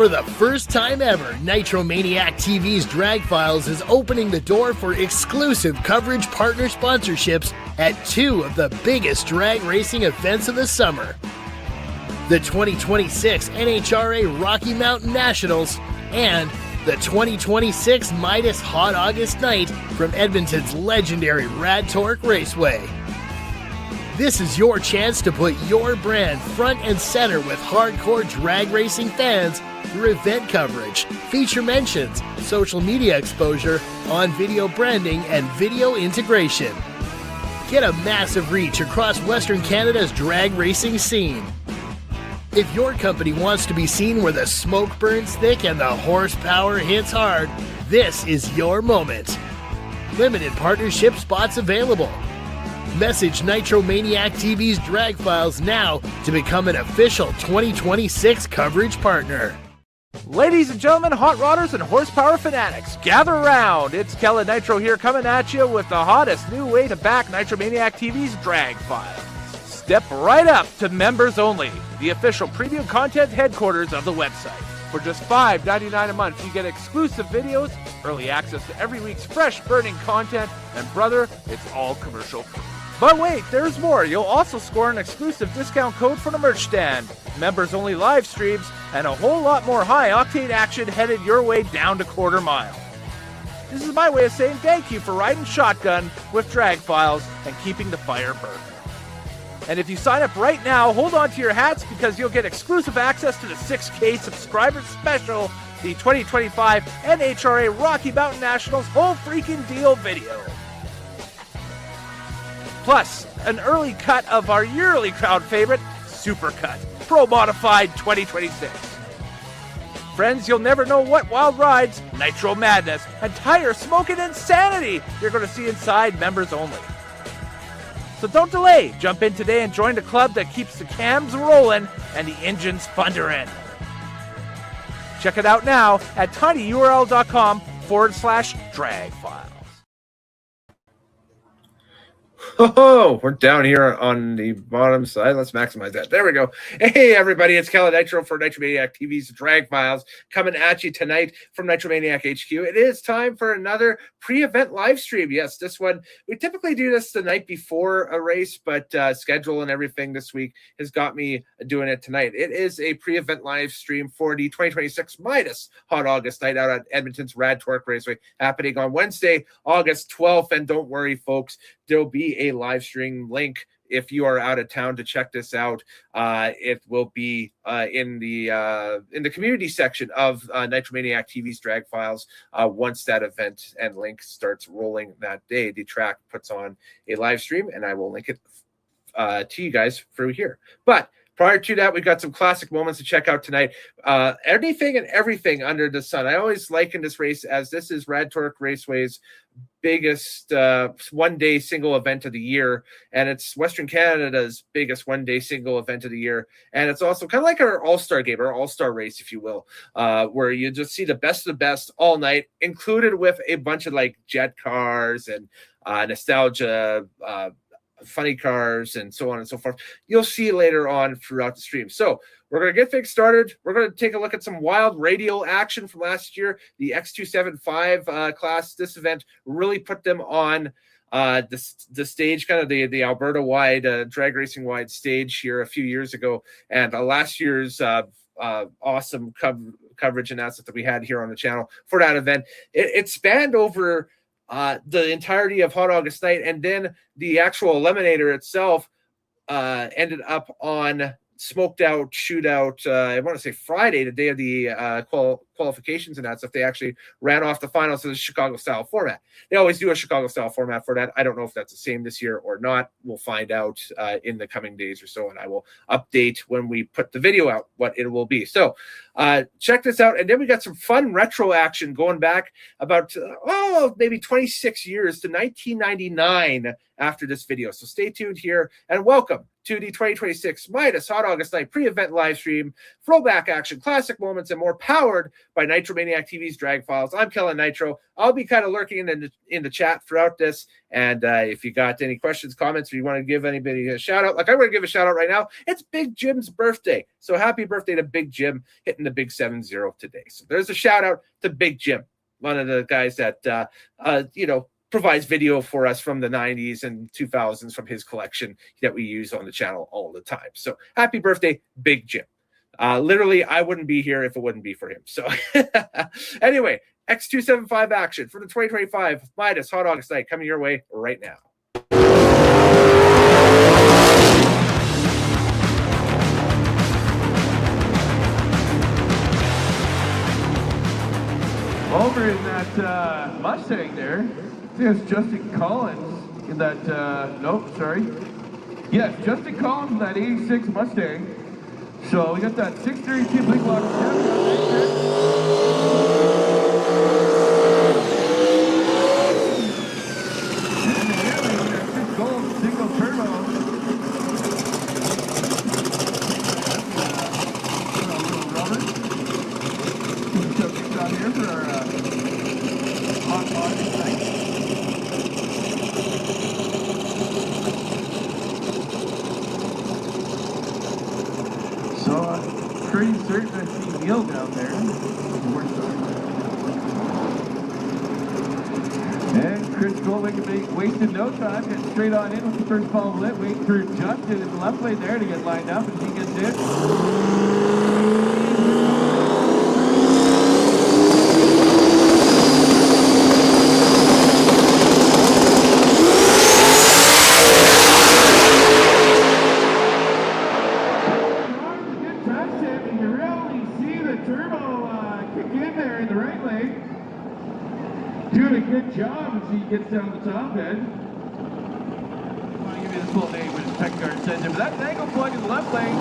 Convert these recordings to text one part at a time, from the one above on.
For the first time ever, Nitromaniac TV's Drag Files is opening the door for exclusive coverage partner sponsorships at two of the biggest drag racing events of the summer. The 2026 NHRA Rocky Mountain Nationals and the 2026 MIDAS Hot August Night from Edmonton's legendary Rad Torque Raceway. This is your chance to put your brand front and center with hardcore drag racing fans through event coverage, feature mentions, social media exposure, on-video branding, and video integration. Get a massive reach across Western Canada's drag racing scene. If your company wants to be seen where the smoke burns thick and the horsepower hits hard, this is your moment. Limited partnership spots available. Message Nitromaniac TV's Drag Files now to become an official 2026 coverage partner. Ladies and gentlemen, hot rodders and horsepower fanatics, gather around. It's Kellen Nitro here coming at you with the hottest new way to back Nitromaniac TV's Drag Files. Step right up to members only, the official premium content headquarters of the website. For just $5.99 a month, you get exclusive videos, early access to every week's fresh burning content, and brother, it's all commercial free. But wait, there's more. You'll also score an exclusive discount code for the merch stand, members only live streams, and a whole lot more high octane action headed your way down to quarter mile. This is my way of saying thank you for riding shotgun with Drag Files and keeping the fire burning. And if you sign up right now, hold on to your hats because you'll get exclusive access to the 6K subscriber special, the 2025 NHRA Rocky Mountain Nationals whole freaking deal video. Plus, an early cut of our yearly crowd favorite, Supercut, Pro Modified 2026. Friends, you'll never know what wild rides, nitro madness, and tire smoking insanity you're going to see inside members only. So don't delay. Jump in today and join the club that keeps the cams rolling and the engines thundering. Check it out now at tinyurl.com/dragfiles. Oh, we're down here on the bottom side. Let's maximize that. There we go. Hey, everybody. It's Kellen Nitro for Nitromaniac TV's Drag Files coming at you tonight from Nitromaniac HQ. It is time for another pre-event live stream. Yes, this one, we typically do this the night before a race, but schedule and everything this week has got me doing it tonight. It is a pre-event live stream for the 2026 MIDAS Hot August Night out at Edmonton's Rad Torque Raceway, happening on Wednesday, August 12th. And don't worry, folks, there'll be a live stream link if you are out of town to check this out. It will be in the community section of Nitromaniac TV's Drag Files once that event and link starts rolling that day. The track puts on a live stream, and I will link it to you guys through here. But prior to that, we've got some classic moments to check out tonight. Anything and everything under the sun. I always liken this race as this is Rad Torque Raceway's biggest one-day single event of the year, and it's Western Canada's biggest one-day single event of the year. And it's also kind of like our all-star game, our all-star race, if you will, where you just see the best of the best all night, included with a bunch of like jet cars and nostalgia funny cars and so on and so forth. You'll see later on throughout the stream. So we're going to get things started. We're going to take a look at some wild radial action from last year. The X275 class, this event really put them on the stage, kind of the Alberta wide drag racing wide stage here a few years ago. And last year's awesome coverage and assets that we had here on the channel for that event, it spanned over the entirety of Hot August Night, and then the actual eliminator itself ended up on smoked out shootout. I want to say Friday, the day of the qualifications and that stuff. They actually ran off the finals to the Chicago style format. They always do a Chicago style format for that. I don't know if that's the same this year or not. We'll find out in the coming days or so, and I will update when we put the video out what it will be. So check this out. And then we got some fun retro action going back about maybe 26 years to 1999 after this video. So stay tuned here and welcome to the 2026 MIDAS Hot August Night pre-event live stream, throwback action, classic moments, and more, powered by Nitromaniac TV's Drag Files. I'm Kellen Nitro. I'll be kind of lurking in the chat throughout this. And if you got any questions, comments, or you want to give anybody a shout out, like I'm going to give a shout out right now. It's Big Jim's birthday. So happy birthday to Big Jim, hitting the big 7-0 today. So there's a shout out to Big Jim, one of the guys that, provides video for us from the 90s and 2000s from his collection that we use on the channel all the time. So happy birthday, Big Jim. Literally, I wouldn't be here if it wouldn't be for him. So anyway, X275 action for the 2025 MIDAS Hot August Night coming your way right now. Over in that Mustang there, I think it's Justin Collins in that, nope, sorry. Yes, Justin Collins in that 86 Mustang. So we got that 632 Blink Lock 7. Gold single turbo. A little rubber. So things out here for our hot August night. So pretty certain I see Neil down there. And Chris Goldwick wasted no time, getting straight on in with the first ball lit, waiting for Justin in the left lane there to get lined up, and he gets in. Doing a good job as he gets down the top end. I want to give you the full name when his tech guard sends him. But that's angle plug in the left lane.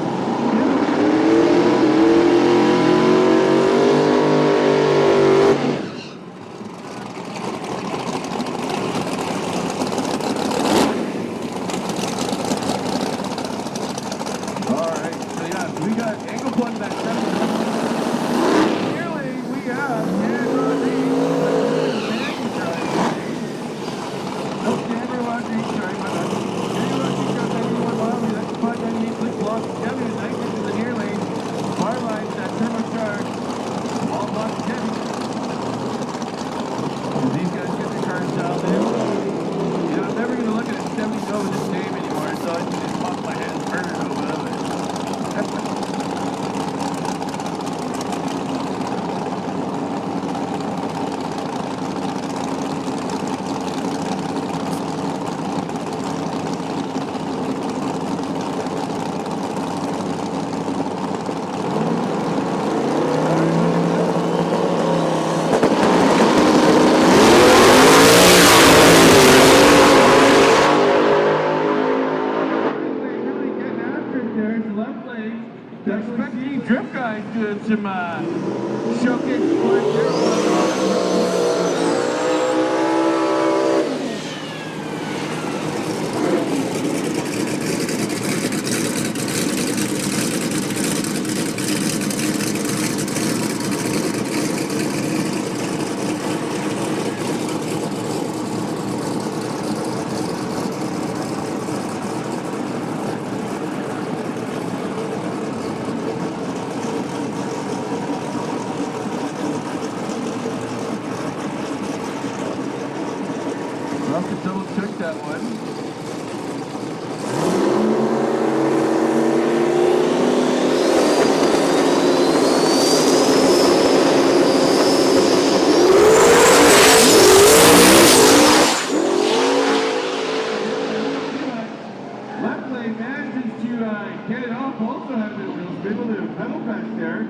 Drift guys doing some showcase flying here. I'll have to double check that one. Left lane manages to get it off, also have the wheels able to pedal back there.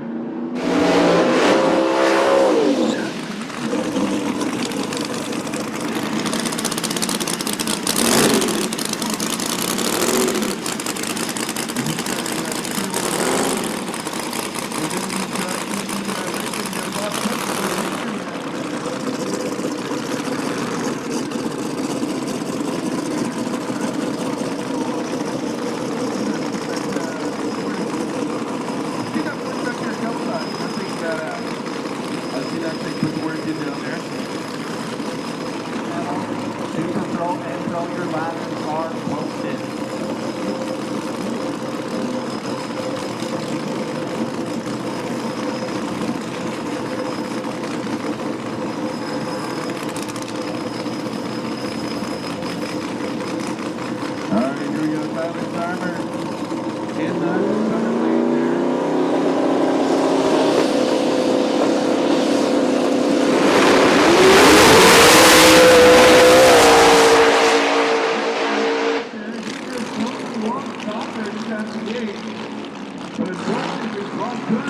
until your ladders are posted. Alright, here we go, Tyler Starmer in the center lane there. But unfortunately, it's wrong turn.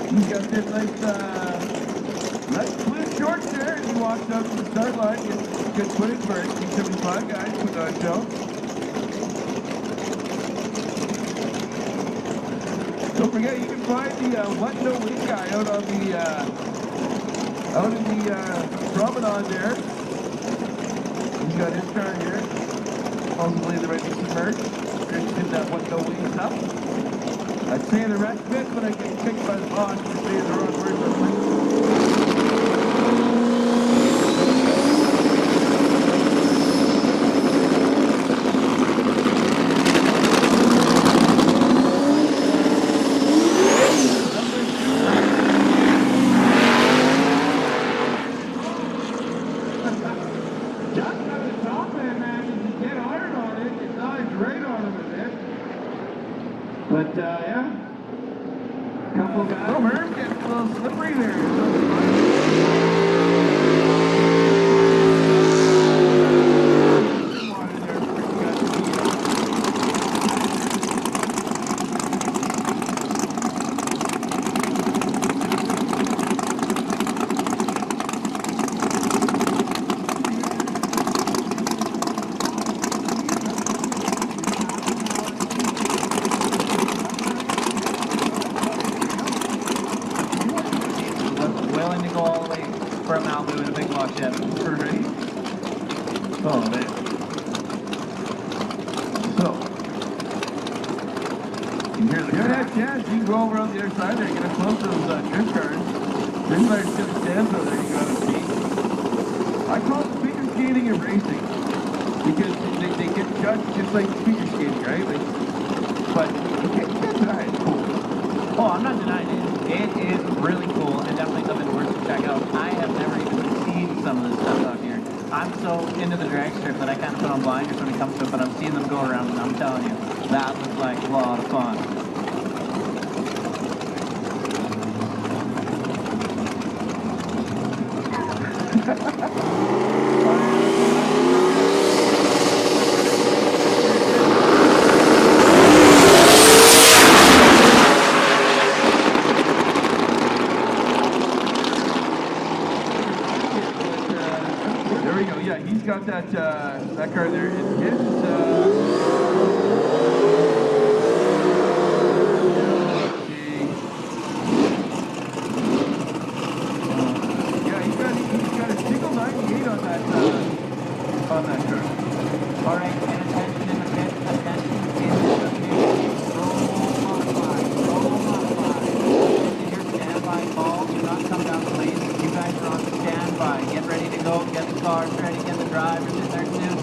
He's got this nice blue shorts there, and he walks up to the start line, gets footage for 1875 guys, put on show. Don't forget, you can find the What No Wing guy out on the out in the promenade there. He's got his car here. Possibly there might be some merch. There's in that What No Wing stuff. I'd say the rest of it, but I get kicked by the boss for saying the wrong words. Just at the top end, man, you can get iron on it. It dives right on him a bit. But, yeah. Couple guys. Oh, Merv getting a little slippery there. Willing to go all the way from Malibu in a big block jet. We're ready? Oh, man. So. You hear the chance, you can go over on the other side there, get up close to those drift cars. Then there's just stands over there you gotta see. I call it speaker skating and racing. Because they get judged just like speaker skating, right? Like, but you can't deny it's cool. Oh, I'm not denying it. It is really cool and definitely something worth to check out. I have never even seen some of this stuff out here. I'm so into the drag strip that I kind of put on blinders when it comes to it, but I'm seeing them go around and I'm telling you, that looks like a lot of fun. There we go. Yeah, he's got that that car there. His yeah, he's got a single 98 on that car. All right, and attention in the pit, attention in the pit. Roll modified. Your standby call. Do not come down, please. You guys are on standby. Get ready to go. Get the cars ready. Get the drivers in there too.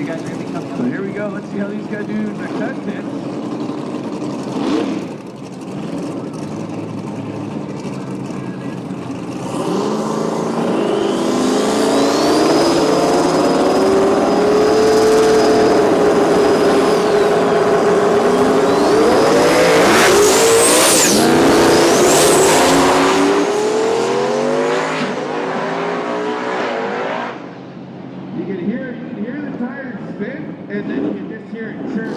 You guys are going to be coming. So here we go. Let's see how these guys do their test pits. You can hear the tires spin, and then you can just hear it chirp.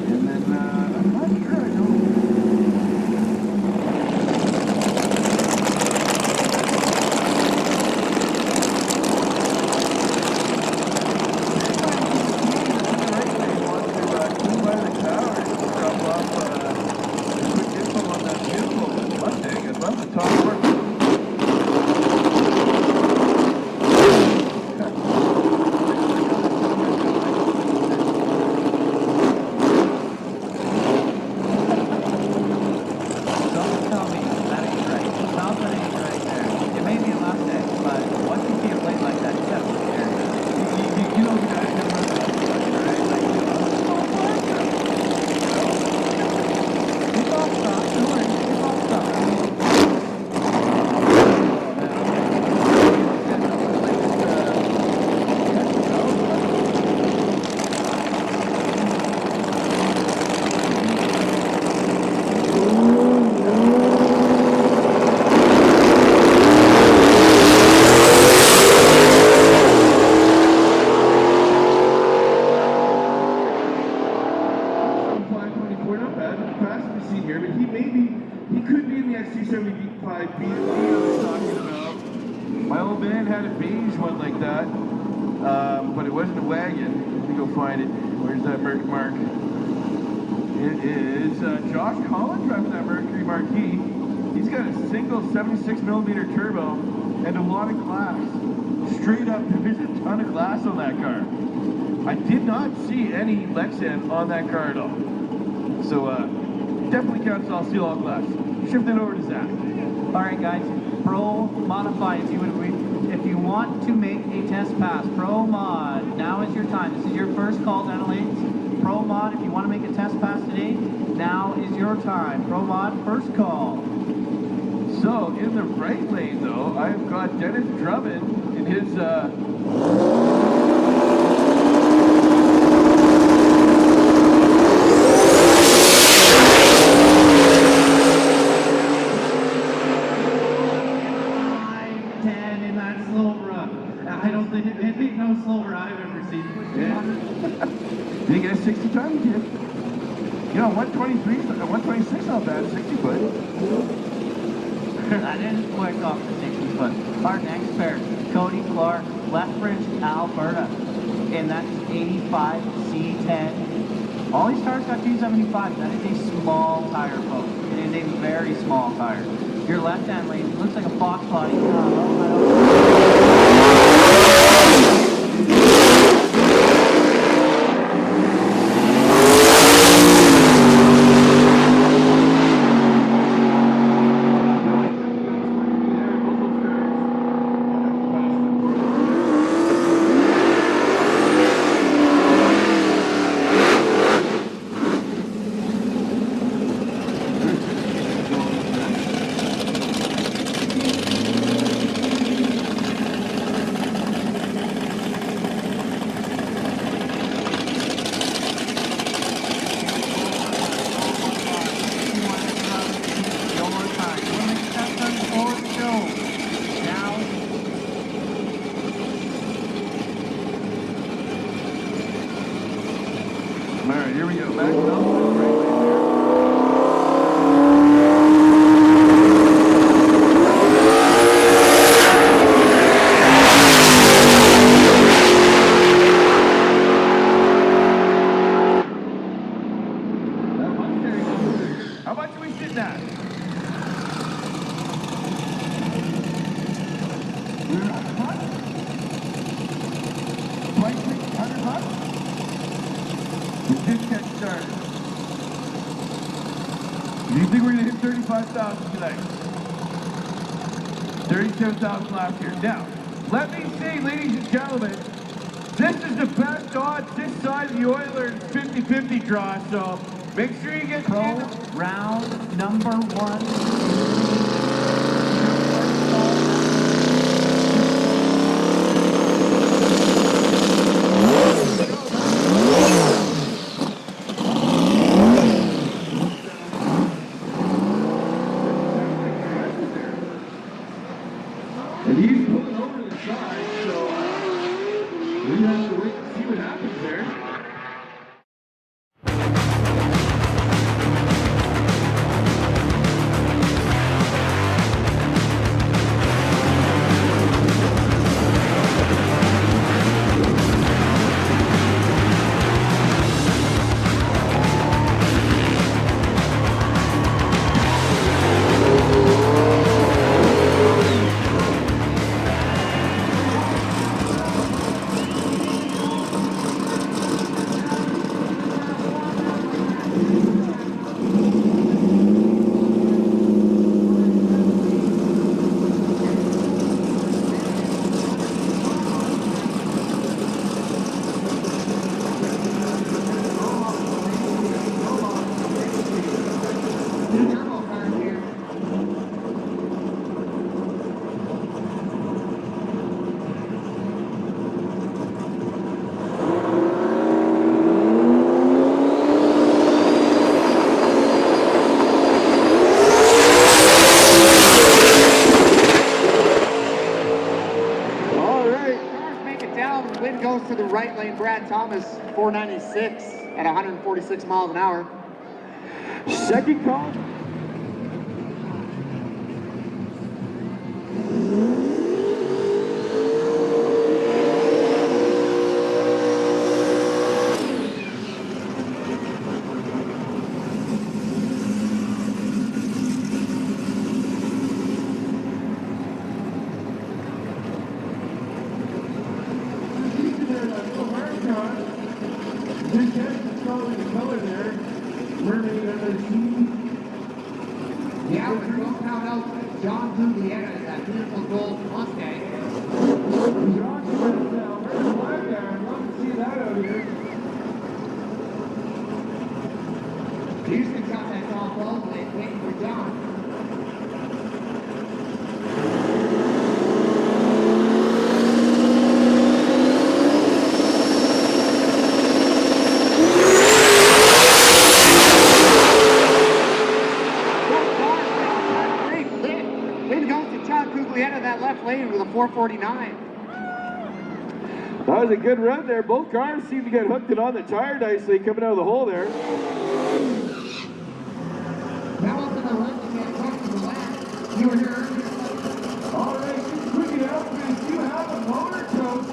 And then, I'm not sure, I don't. he could be in the XT75B I was talking about. My old man had a beige one like that, but it wasn't a wagon. Let me go find it. Where's that Merc Mark? It is Josh Collins driving that Mercury Marquis. He's got a single 76mm turbo and a lot of glass. Straight up, there's a ton of glass on that car. I did not see any Lexan on that car at all. So, definitely counts all steel, all glass. Shift it over to Zach. All right, guys. Pro Modified, if you want to make a test pass, Pro Mod, now is your time. This is your first call, Adelaide. Pro Mod, if you want to make a test pass today, now is your time. Pro Mod, first call. So, in the right lane, though, I've got Dennis Drummond in his, I don't think it ain't no slower I've ever seen. Yeah. Did he get a 60 ton? He did. You know, 123, 126 not bad, 60 foot. That is quick off the 60 foot. Our next pair, Cody Clark, Lethbridge, Alberta. And that's 85 C10. All these cars got 275. That is a small tire, folks. It is a very small tire. Your left-hand lane looks like a Fox body. Here we go. Back up. Right how much are we sitting at? We're $100? $2,600? We just get started. Do you think we're going to hit 35,000 tonight? 37,000 last year. Now, let me say, ladies and gentlemen, this is the best odds this side of the Oilers 50-50 draw, so make sure you get Pro round number 1. And he's pulling over to the side, so we have to wait and see what happens there. To the right lane, Brad Thomas, 496 at 146 miles an hour. Second call. We're going to count out John Juliana, that beautiful gold Mustang. Josh went down. Where's the flag there? I'd love to see that out here. Houston got that call ball play, waiting for John. That left lane with a 449. That was a good run there. Both cars seem to get hooked it on the tire nicely coming out of the hole there. Now up to the left again, back to the left. You were here earlier. All right, just quick it out, because you have a motor coach,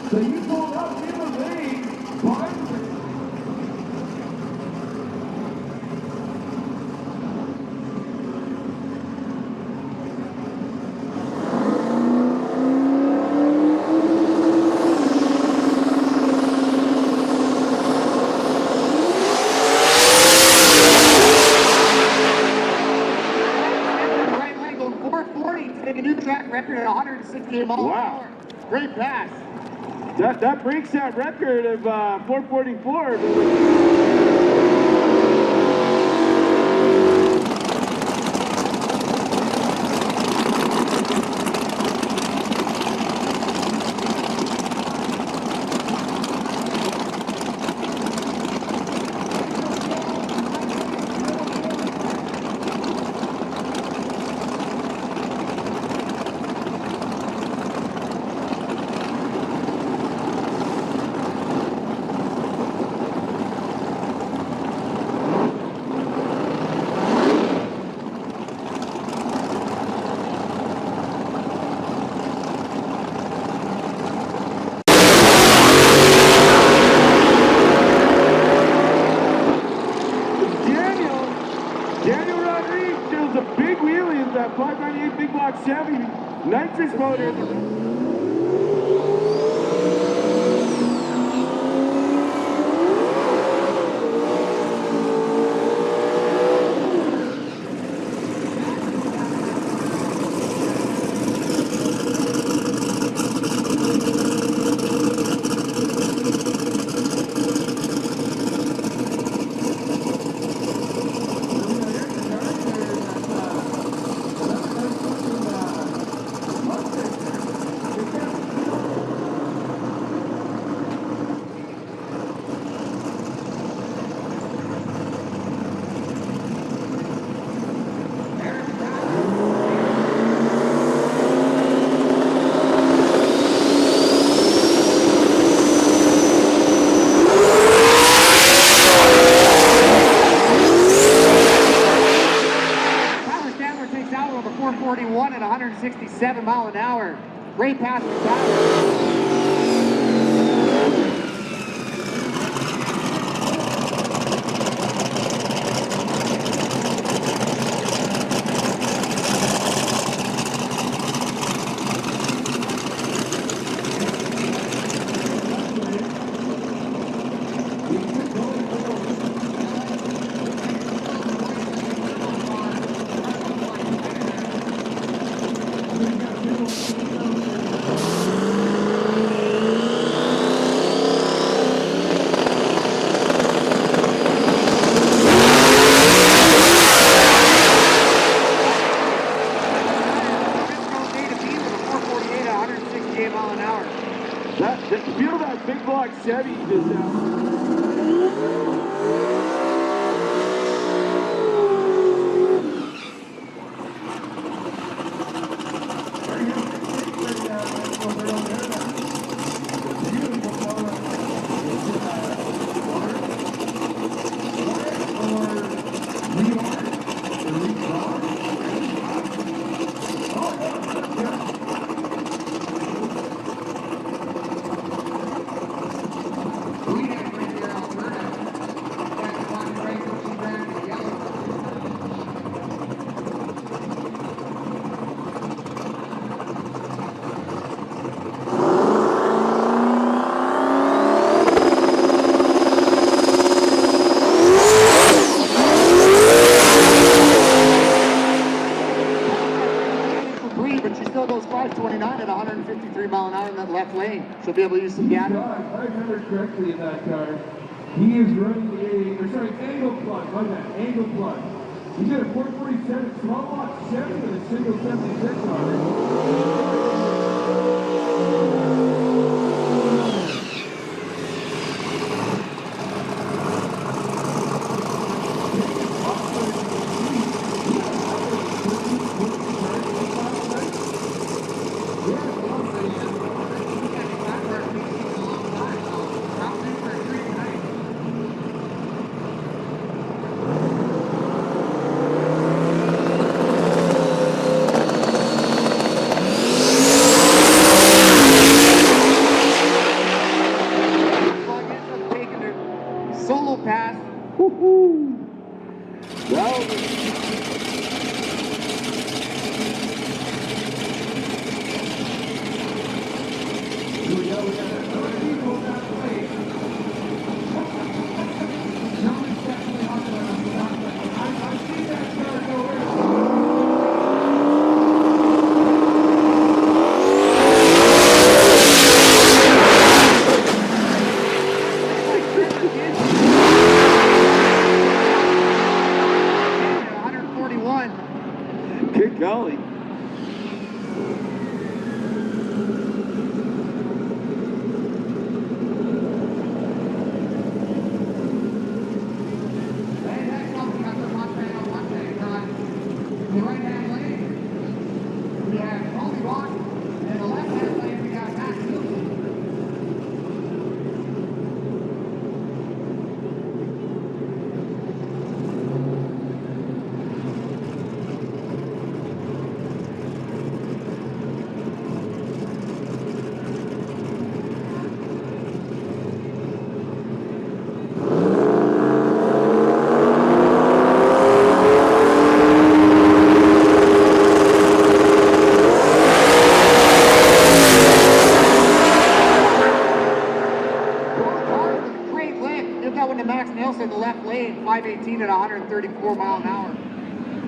so you pulled up in the lane. Record at 168 miles an hour. Great pass. That breaks that record of 444. That 598 big block Chevy nitrous motor. over 441 at 167 mile an hour. Great pass for Tyler. Feel that big block Chevy just out. speed, but she still goes 529 at 153 mile an hour in that left lane. She'll be able to use some gas. If I remember correctly in that car, he is running angle plug, like that, angle plug. He's got a 447 small block Chevy with a single 76 on it. Solo pass. Woohoo! Well, Good golly. the right-hand lane, we have Tony Rock, and the left-hand lane, we got Matt Newton. In the left lane, 518 at 134 mile an hour.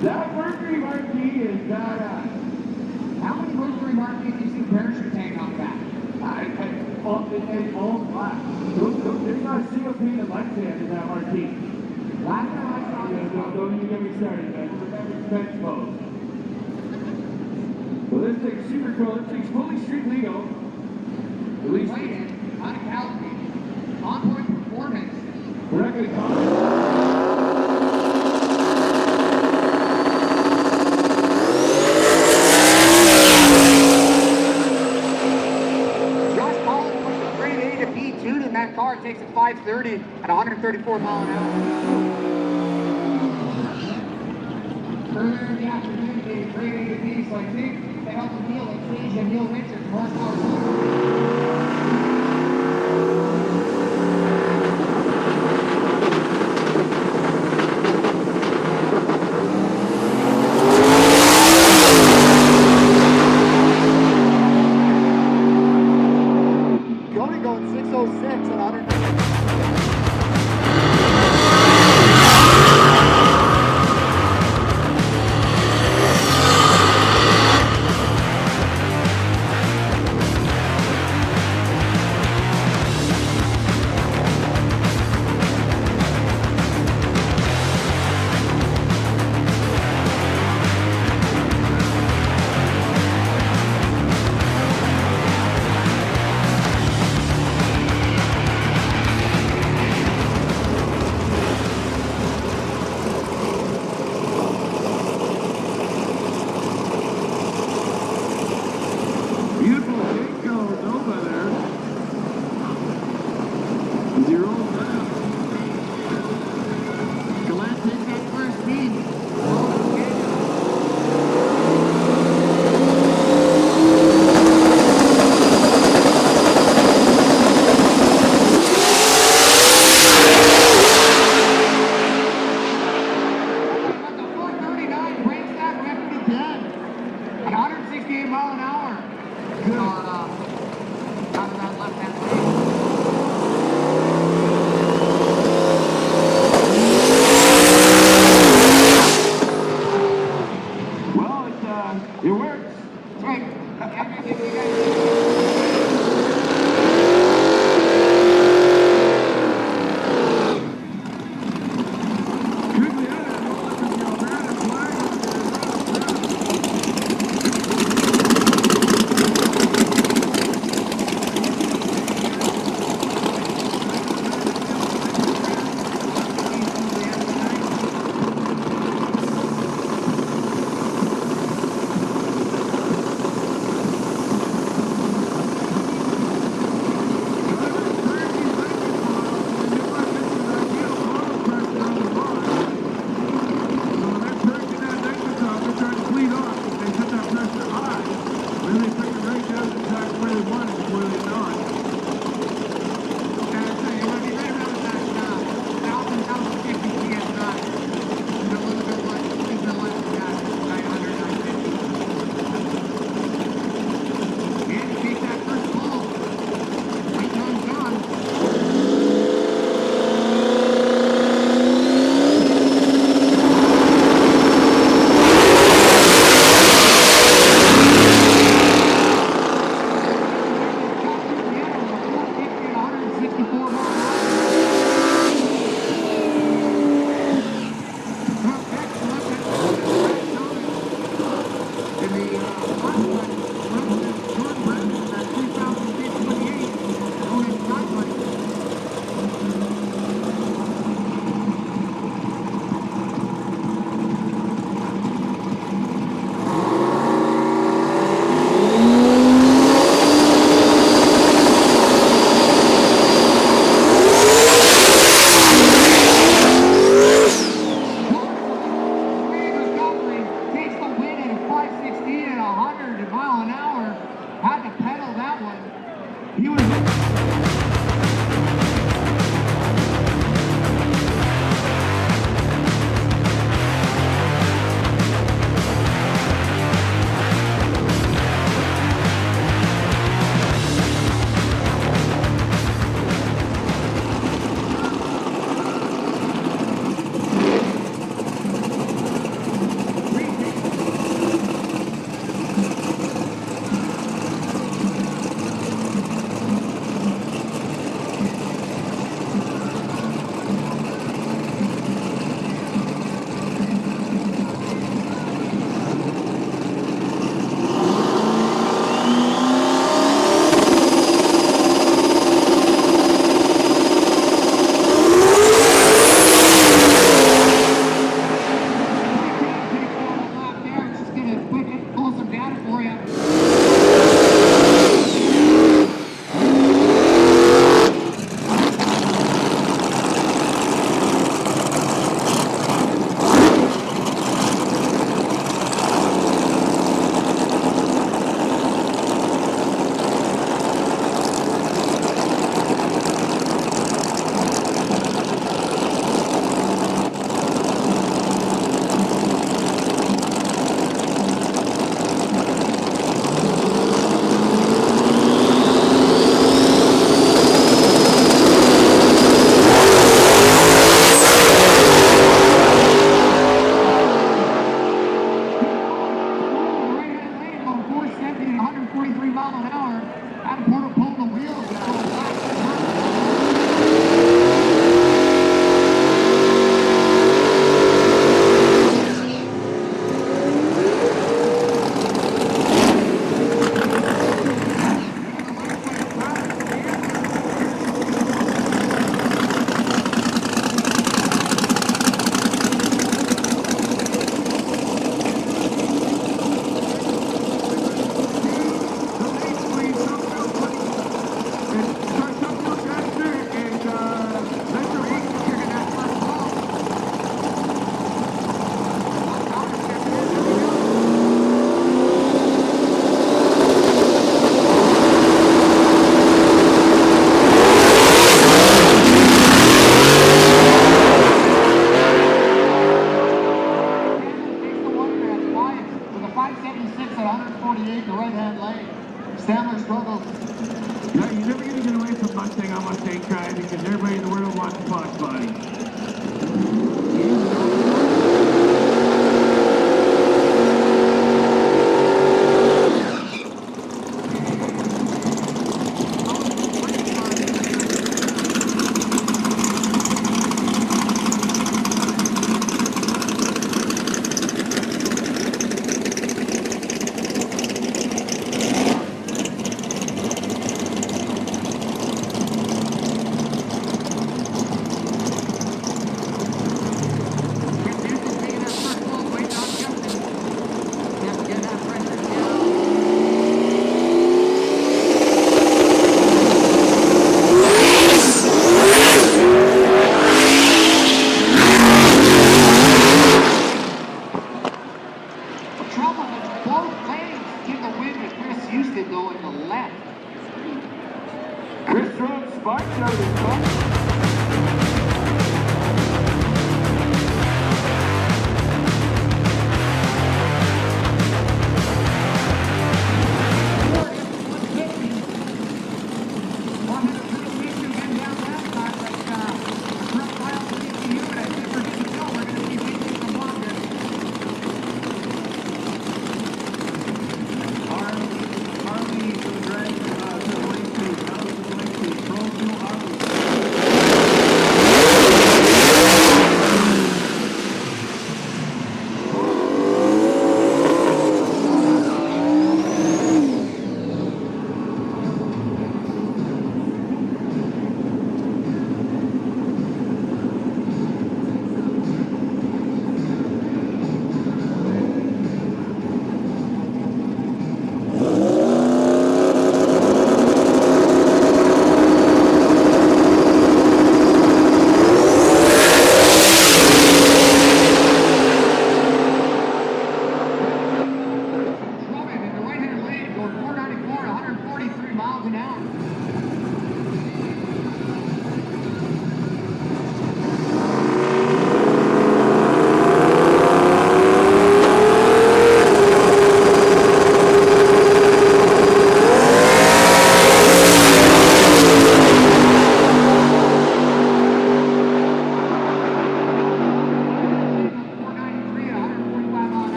That Mercury Marquis is badass. How many Mercury Marquis do you see parachute tank on the back? It's all black. There's not a single thing that left hand in that Marquis. Last time I saw this, Don't even get me started, man. Remember fence pose. Well, this thing's super cool. This thing's fully street legal. At least weighted, uncalibrated, on-point performance. correctly called. In that car, it takes it 530 at 134 mile an hour. Earlier in the afternoon, they grade A to B, so I think they helped Neil and Cage and Neil Richards horsepower. Going 606 at 100. both lanes give the win to Chris Houston going to left. Chris Rhodes sparks out of his butt.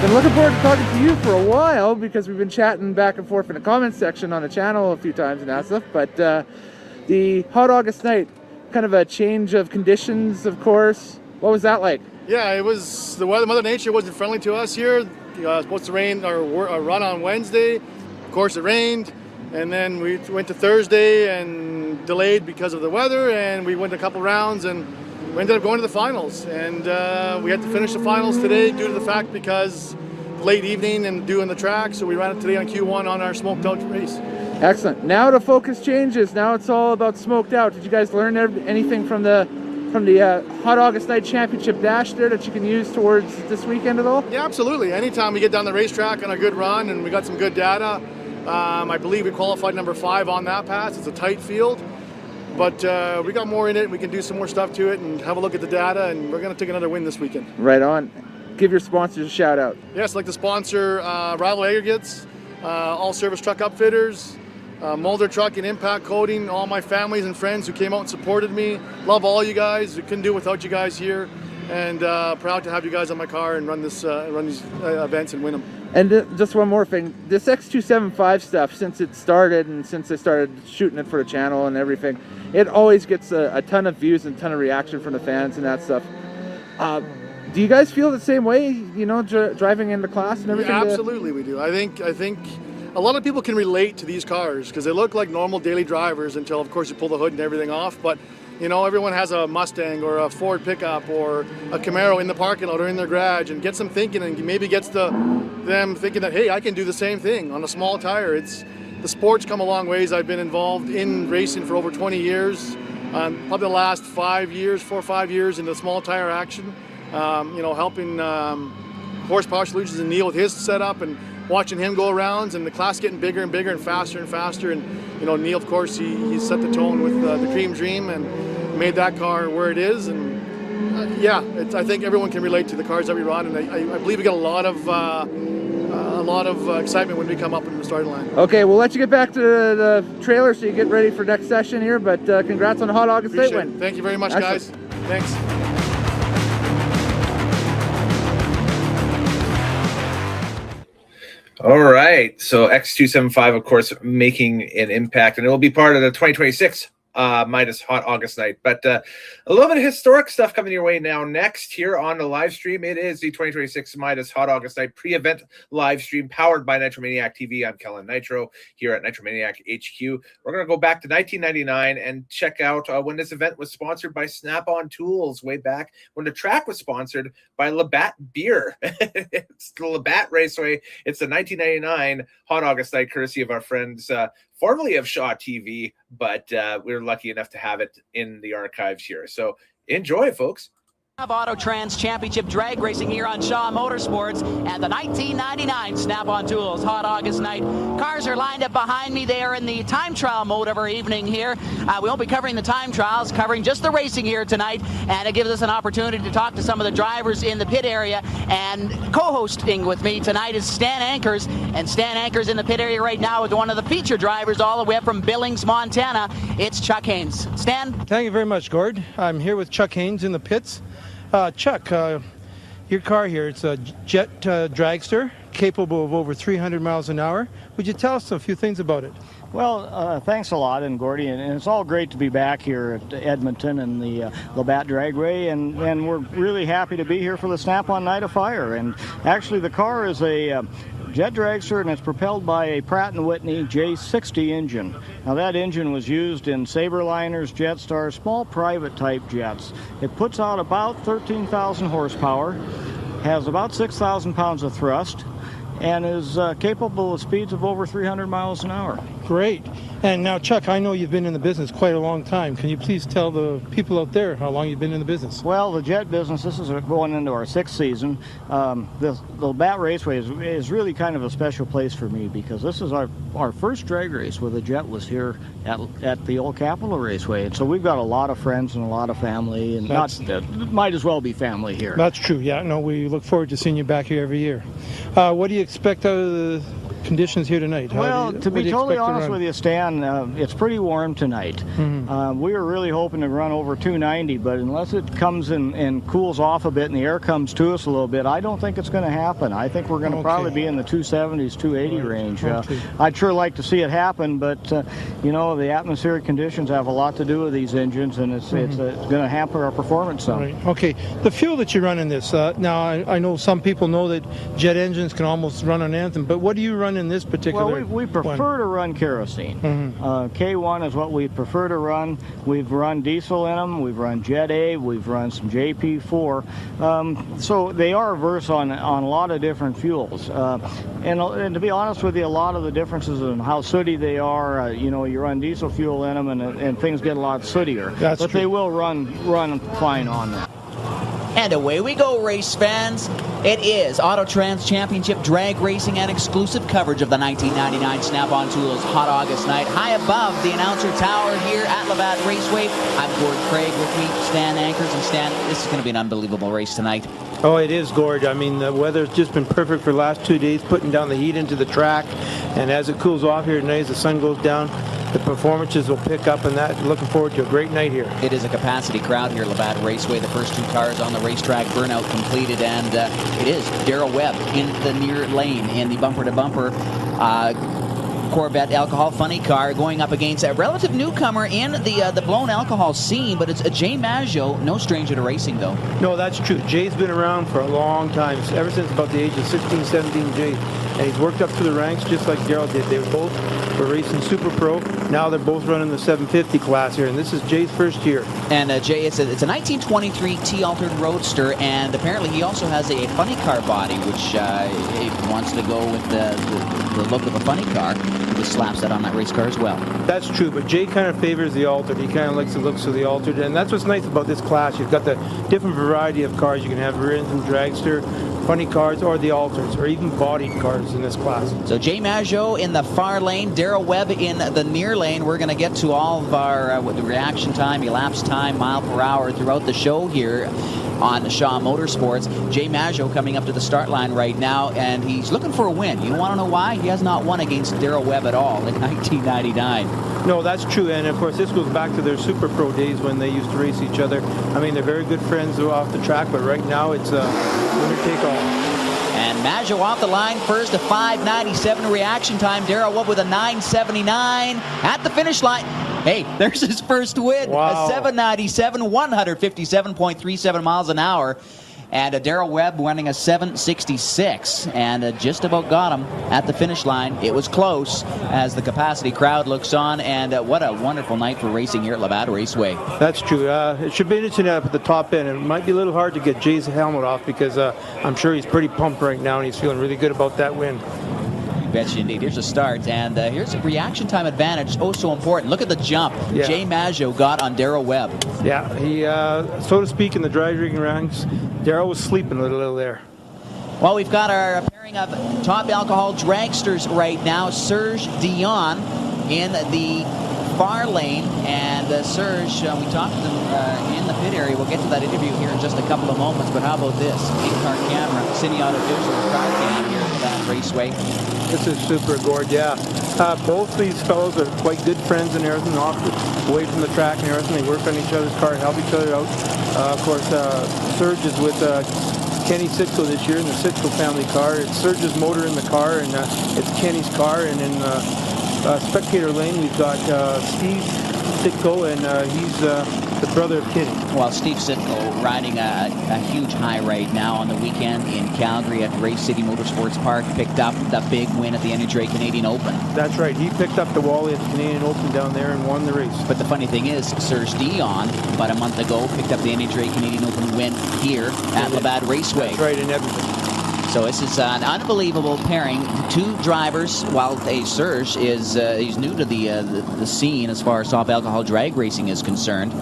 Been looking forward to talking to you for a while because we've been chatting back and forth in the comments section on the channel a few times and that stuff. But the Hot August Night, kind of a change of conditions, of course. What was that like? Yeah, it was the weather. Mother Nature wasn't friendly to us here. It was supposed to rain or run on Wednesday. Of course, it rained, and then we went to Thursday and delayed because of the weather. And we went a couple rounds, and we ended up going to the finals. And we had to finish the finals today due to the fact because late evening and doing the track. So we ran it today on Q1 on our smoked out race. Excellent. Now the focus changes. Now it's all about smoked out. Did you guys learn anything from the Hot August Night Championship dash there that you can use towards this weekend at all? Yeah, absolutely. Anytime we get down the racetrack on a good run and we got some good data, I believe we qualified number 5 on that pass. It's a tight field, but we got more in it. We can do some more stuff to it and have a look at the data, and we're going to take another win this weekend. Right on. Give your sponsors a shout out. Yes, I'd like to sponsor Rival Aggregates, All Service Truck Upfitters, Mulder Truck and Impact Coating, all my families and friends who came out and supported me. Love all you guys. We couldn't do it without you guys here, and proud to have you guys on my car and run these events and win them. And just one more thing, this X275 stuff, since it started and since I started shooting it for the channel and everything, it always gets a ton of views and a ton of reaction from the fans and that stuff. Do you guys feel the same way, you know, driving into class and everything? Yeah, absolutely we do. I think a lot of people can relate to these cars because they look like normal daily drivers until, of course, you pull the hood and everything off. But, you know, everyone has a Mustang or a Ford pickup or a Camaro in the parking lot or in their garage, and gets them thinking, and maybe gets them thinking that, hey, I can do the same thing on a small tire. The sport's come a long ways. I've been involved in racing for over 20 years. Probably the last 4 or 5 years into small tire action. You know, helping Horsepower Solutions and Neil with his setup and watching him go around, and the class getting bigger and bigger and faster and faster. And, you know, Neil, of course, he set the tone with the Cream Dream and made that car where it is. And yeah, I think everyone can relate to the cars that we run, and I believe we got a lot of excitement when we come up in the starting line. Okay, we'll let you get back to the trailer so you get ready for next session here, but congrats on the Hot August Night win. Thank you very much, guys. Thanks. All right, so X275, of course, making an impact, and it will be part of the 2026 MIDAS Hot August Night. But a little bit of historic stuff coming your way now. Next, here on the live stream, it is the 2026 MIDAS Hot August Night pre-event live stream powered by Nitromaniac TV. I'm Kellen Nitro here at Nitromaniac HQ. We're going to go back to 1999 and check out when this event was sponsored by Snap-on Tools way back when the track was sponsored by Labatt Beer. It's the Labatt Raceway. It's the 1999 Hot August Night, courtesy of our friends formerly of Shaw TV, but we were lucky enough to have it in the archives here. So enjoy, folks. Auto Trans Championship drag racing here on Shaw Motorsports and the 1999 Snap-on Tools Hot August Night. Cars are lined up behind me. They are in the time trial mode of our evening here. We won't be covering the time trials, covering just the racing here tonight, and it gives us an opportunity to talk to some of the drivers in the pit area. And co-hosting with me tonight is Stan Ankers, and Stan Ankers in the pit area right now with one of the feature drivers all the way up from Billings, Montana. It's Chuck Haynes. Stan? Thank you very much, Gord. I'm here with Chuck Haynes in the pits. Chuck, your car here, it's a jet dragster, capable of over 300 miles an hour. Would you tell us a few things about it? Well, thanks a lot, and Gordy, and it's all great to be back here at Edmonton and the Labatt Dragway, and we're really happy to be here for the Snap-on Night of Fire. And actually, the car is a jet dragster, and it's propelled by a Pratt & Whitney J60 engine. Now, that engine was used in Saberliners, Jetstar, small private type jets. It puts out about 13,000 horsepower, has about 6,000 pounds of thrust, and is capable of speeds of over 300 miles an hour. Great. And now, Chuck, I know you've been in the business quite a long time. Can you please tell the people out there how long you've been in the business? Well, the jet business, this is going into our 6th season. The Labatt Raceway is really kind of a special place for me because this is our first drag race where the jet was here at the old Capitol Raceway. And so we've got a lot of friends and a lot of family, and might as well be family here. That's true. Yeah, no, we look forward to seeing you back here every year. What do you expect out of the conditions here tonight? Well, to be totally honest with you, Stan, it's pretty warm tonight. Mm-hmm. We were really hoping to run over 290, but unless it comes and cools off a bit and the air comes to us a little bit, I don't think it's going to happen. I think we're going to probably be in the 270s, 280 range. I'd sure like to see it happen, but you know, the atmospheric conditions have a lot to do with these engines, and it's going to hamper our performance some. Right. Okay, the fuel that you run in this, now I know some people know that jet engines can almost run on anything, but what do you run in this particular Well, we prefer to run kerosene. K1 is what we prefer to run. We've run diesel in them. We've run Jet A. We've run some JP4. So they are verse on a lot of different fuels. And to be honest with you, a lot of the differences in how sooty they are, you know, you run diesel fuel in them and things get a lot sootier. That's but true. They will run fine on them. And away we go, race fans. It is Autotrans Championship Drag Racing and exclusive coverage of the 1999 Snap-on Tools Hot August Night. High above the announcer tower here at Rad Raceway. I'm Gord Craig, with me, Stan Anchors. And Stan, this is going to be an unbelievable race tonight. Oh, it is, Gord. I mean, the weather's just been perfect for the last 2 days, putting down the heat into the track. And as it cools off here tonight, as the sun goes down, the performances will pick up, and that. Looking forward to a great night here. It is a capacity crowd here at Rad Raceway. The first 2 cars on the racetrack, burnout completed, and it is Darrell Webb in the near lane in the bumper-to-bumper Corvette alcohol funny car, going up against a relative newcomer in the blown alcohol scene, but it's a Jay Maggio, no stranger to racing though. No, that's true. Jay's been around for a long time, ever since about the age of 16, 17, Jay. And he's worked up through the ranks just like Darrell did. They both were racing Super Pro. Now they're both running the 750 class here, and this is Jay's first year. And Jay, it's a 1923 T-altered Roadster, and apparently he also has a funny car body, which he wants to go with the look of a funny car. He just slaps that on that race car as well. That's true, but Jay kind of favors the altered. He kind of likes the looks of the altered, and that's what's nice about this class. You've got the different variety of cars. You can have rear engine dragster, funny cars, or the alters, or even bodied cars in this class. So Jay Maggio in the far lane, Darrell Webb in the near lane. We're going to get to all of our the reaction time, elapsed time, mile per hour throughout the show here on Shaw Motorsports. Jay Maggio coming up to the start line right now, and he's looking for a win. You want to know why? He has not won against Darrell Webb at all in 1999. No, that's true, and of course this goes back to their Super Pro days when they used to race each other. I mean, they're very good friends off the track, but right now it's winner take all. And Maggio off the line first, a 5:97 reaction time. Darrell Webb with a 9:79 at the finish line. Hey, there's his first win. Wow. A 7:97, 157.37 miles an hour. And Darrell Webb winning a 7:66, and just about got him at the finish line. It was close as the capacity crowd looks on, and what a wonderful night for racing here at Rad Raceway. That's true. It should be interesting up at the top end. It might be a little hard to get Jay's helmet off because I'm sure he's pretty pumped right now, and he's feeling really good about that win. Bet you indeed. Here's a start, and here's a reaction time advantage. Oh, so important. Look at the jump Jay Maggio got on Darrell Webb. Yeah, he, so to speak, in the drag racing ranks, Darrell was sleeping a little there. Well, we've got our pairing of top alcohol dragsters right now. Serge Dion in the far lane, and Serge, we talked to them in the pit area. We'll get to that interview here in just a couple of moments, but how about this? 8-car camera, Cine Auto Digital car cam here at that raceway. This is super, Gord, yeah. Both these fellows are quite good friends and everything, away from the track and everything. They work on each other's car, help each other out. Of course, Serge is with Kenny Sitko this year in the Sitko family car. It's Serge's motor in the car, and it's Kenny's car. And in spectator lane, we've got Steve Sitko, and he's the brother of Kenny. Well, Steve Sitko riding a huge high right now on the weekend in Calgary at Race City Motorsports Park. Picked up the big win at the NHRA Canadian Open. That's right. He picked up the Wally at the Canadian Open down there and won the race. But the funny thing is, Serge Dion, about a month ago, picked up the NHRA Canadian Open win here at Rad Raceway. That's right, in Edmonton. So this is an unbelievable pairing. 2 drivers, while Serge is he's new to the scene as far as top alcohol drag racing is concerned.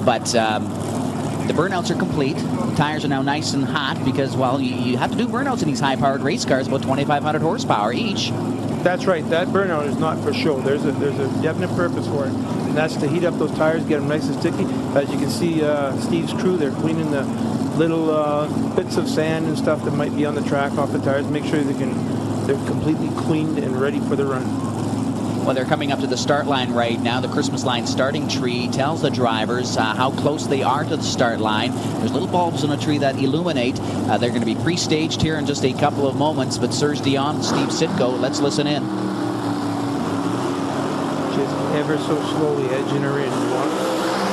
But the burnouts are complete. The tires are now nice and hot because, well, you have to do burnouts in these high-powered race cars, about 2,500 horsepower each. That's right. That burnout is not for show. There's a definite purpose for it, and that's to heat up those tires, get them nice and sticky. As you can see, Steve's crew, they're cleaning the little bits of sand and stuff that might be on the track off the tires. Make sure they're completely cleaned and ready for the run. Well, they're coming up to the start line right now. The Christmas line starting tree tells the drivers how close they are to the start line. There's little bulbs on a tree that illuminate. They're going to be pre-staged here in just a couple of moments. But Serge Dion and Steve Sitko, let's listen in. Just ever so slowly edging her in.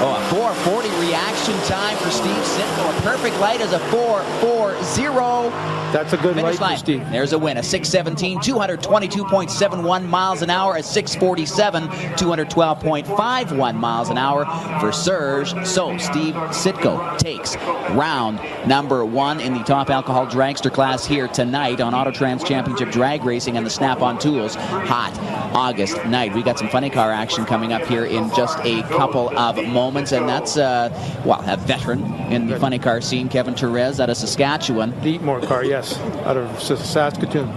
Oh, a 4:40 reaction time for Steve Sitko. A perfect light as a 4:40. That's a good finish light for Steve. There's a win. A 6:17, 222.71 miles an hour. A 6:47, 212.51 miles an hour for Serge. So Steve Sitko takes round number 1 in the top alcohol dragster class here tonight on Autotrans Championship Drag Racing and the Snap-on Tools Hot August Night. We got some funny car action coming up here in just a couple of moments. moment, and that's, well, a veteran in the funny car scene, Kevin Therese out of Saskatchewan. The Eatmore car, yes, out of Saskatoon.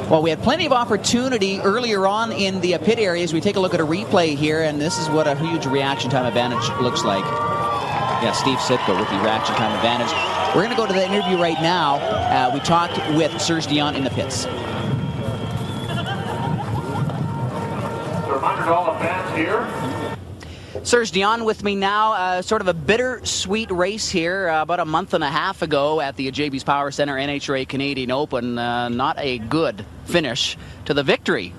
Well, we had plenty of opportunity earlier on in the pit areas. We take a look at a replay here, and this is what a huge reaction time advantage looks like. Yeah, Steve Sitko with the reaction time advantage. We're going to go to the interview right now. We talked with Serge Dion in the pits. Reminder to all the fans here. Serge Dion with me now. Sort of a bittersweet race here about a month and a half ago at the JB's Power Center NHRA Canadian Open. Not a good finish to the victory.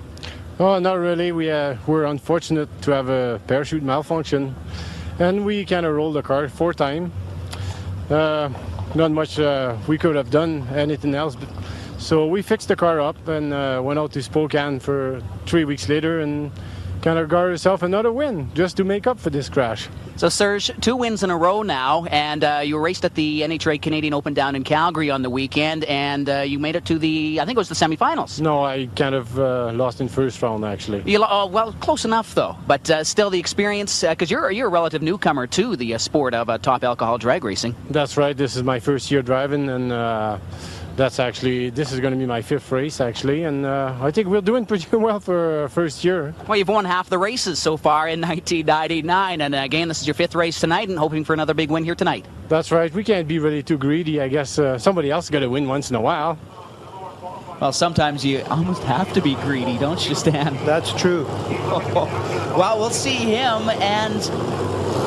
Oh, not really. We're unfortunate to have a parachute malfunction, and we kind of rolled the car 4 times. Not much we could have done anything else. So we fixed the car up and went out to Spokane for 3 weeks later and kind of got ourselves another win just to make up for this crash. So Serge, 2 wins in a row now, and you raced at the NHRA Canadian Open down in Calgary on the weekend, and you made it to the, I think it was the semifinals. No, I kind of lost in first round actually. Well, close enough though, but still the experience, because you're a relative newcomer to the sport of top alcohol drag racing. That's right. This is my first year driving, and this is going to be my 5th race actually, and I think we're doing pretty well for first year. Well, you've won half the races so far in 1999, and again, this is your 5th race tonight, and hoping for another big win here tonight. That's right. We can't be really too greedy. I guess somebody else got to win once in a while. Well, sometimes you almost have to be greedy, don't you, Stan? That's true. Well, we'll see him and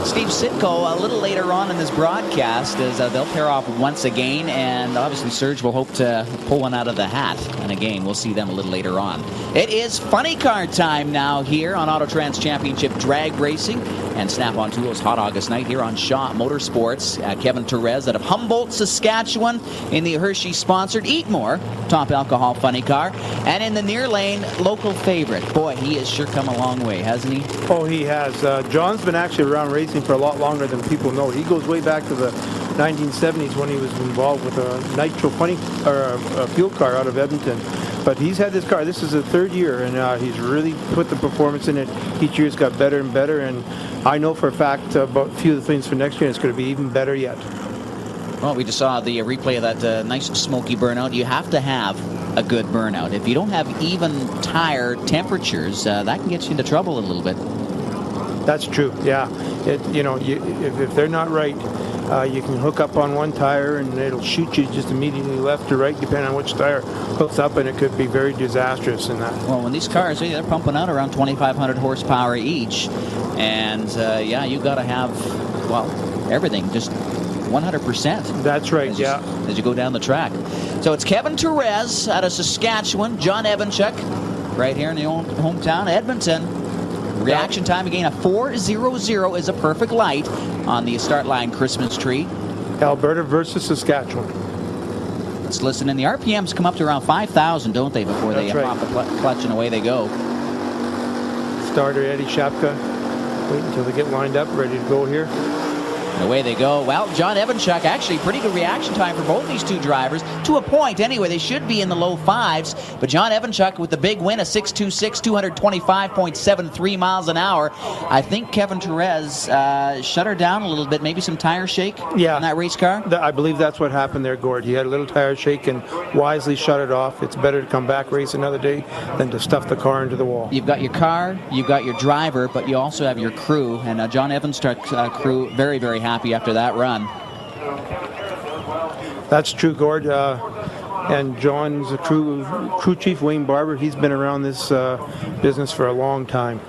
Steve Sitko a little later on in this broadcast as they'll pair off once again, and obviously Serge will hope to pull one out of the hat. And again, we'll see them a little later on. It is funny car time now here on Autotrans Championship Drag Racing and Snap-on Tools Hot August Night here on Shaw Motorsports. Kevin Therese out of Humboldt, Saskatchewan in the Hershey-sponsored Eatmore Top Alcohol Funny Car. And in the near lane, local favorite. Boy, he has sure come a long way, hasn't he? Oh, he has. John's been actually around racing for a lot longer than people know. He goes way back to the 1970s when he was involved with a Nitro a fuel car out of Edmonton. But he's had this car. This is the 3rd year, and he's really put the performance in it. Each year it's got better and better, and I know for a fact about a few of the things for next year, it's going to be even better yet. Well, we just saw the replay of that nice smoky burnout. You have to have a good burnout. If you don't have even tire temperatures, that can get you into trouble a little bit. That's true, yeah. If they're not right, you can hook up on one tire and it'll shoot you just immediately left or right, depending on which tire hooks up, and it could be very disastrous in that. Well, when these cars, they're pumping out around 2,500 horsepower each, and yeah, you got to have, well, everything, just 100%. That's right, yeah. As you go down the track. So it's Kevin Therese out of Saskatchewan, John Evanchuk right here in the old hometown, Edmonton. Reaction time again, a 4:00 is a perfect light on the start line Christmas tree. Alberta versus Saskatchewan. Let's listen in. The RPMs come up to around 5,000, don't they, before they pop the clutch and away they go. Starter Eddie Shapka. Wait until they get lined up, ready to go here. And away they go. Well, John Evanchuk, actually pretty good reaction time for both these two drivers. To a point, anyway. They should be in the low 5s. But John Evanchuk with the big win, a 6.26, 225.73 miles an hour. I think Kevin Therese shut her down a little bit. Maybe some tire shake in that race car? I believe that's what happened there, Gord. He had a little tire shake and wisely shut it off. It's better to come back, race another day, than to stuff the car into the wall. You've got your car, you've got your driver, but you also have your crew. And John Evanchuk's crew, very, very happy after that run. That's true, Gord. And John's crew chief, Wayne Barber, he's been around this business for a long time.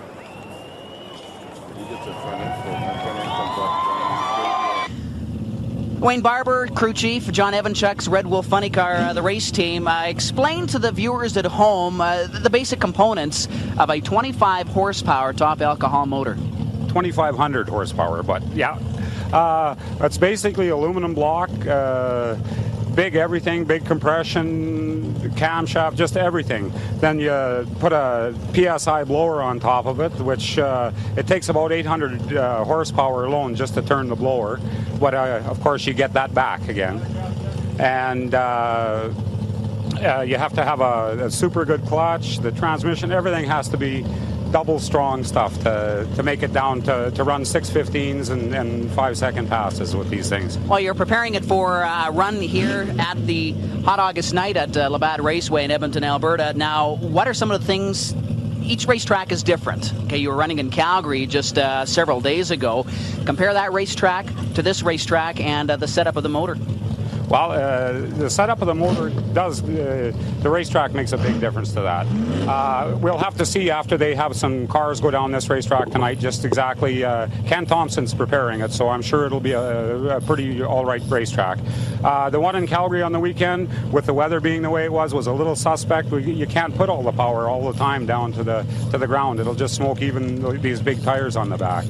Wayne Barber, crew chief, John Evanchuk's Red Wolf Funny Car, the race team. Explain to the viewers at home the basic components of a 25 horsepower top alcohol motor. 2,500 horsepower, but yeah. It's basically aluminum block, big everything, big compression, camshaft, just everything. Then you put a PSI blower on top of it, which it takes about 800 horsepower alone just to turn the blower. But of course you get that back again. And you have to have a super good clutch, the transmission, everything has to be double strong stuff to make it down to run 6:15s and 5-second passes with these things. Well, you're preparing it for a run here at the Hot August Night at Rad Raceway in Edmonton, Alberta. Now, what are some of the things? Each racetrack is different. Okay, you were running in Calgary just several days ago. Compare that racetrack to this racetrack and the setup of the motor. Well, the setup of the motor does, the racetrack makes a big difference to that. We'll have to see after they have some cars go down this racetrack tonight, just exactly, Ken Thompson's preparing it, so I'm sure it'll be a pretty all right racetrack. The one in Calgary on the weekend, with the weather being the way it was a little suspect. You can't put all the power all the time down to the ground. It'll just smoke even these big tires on the back.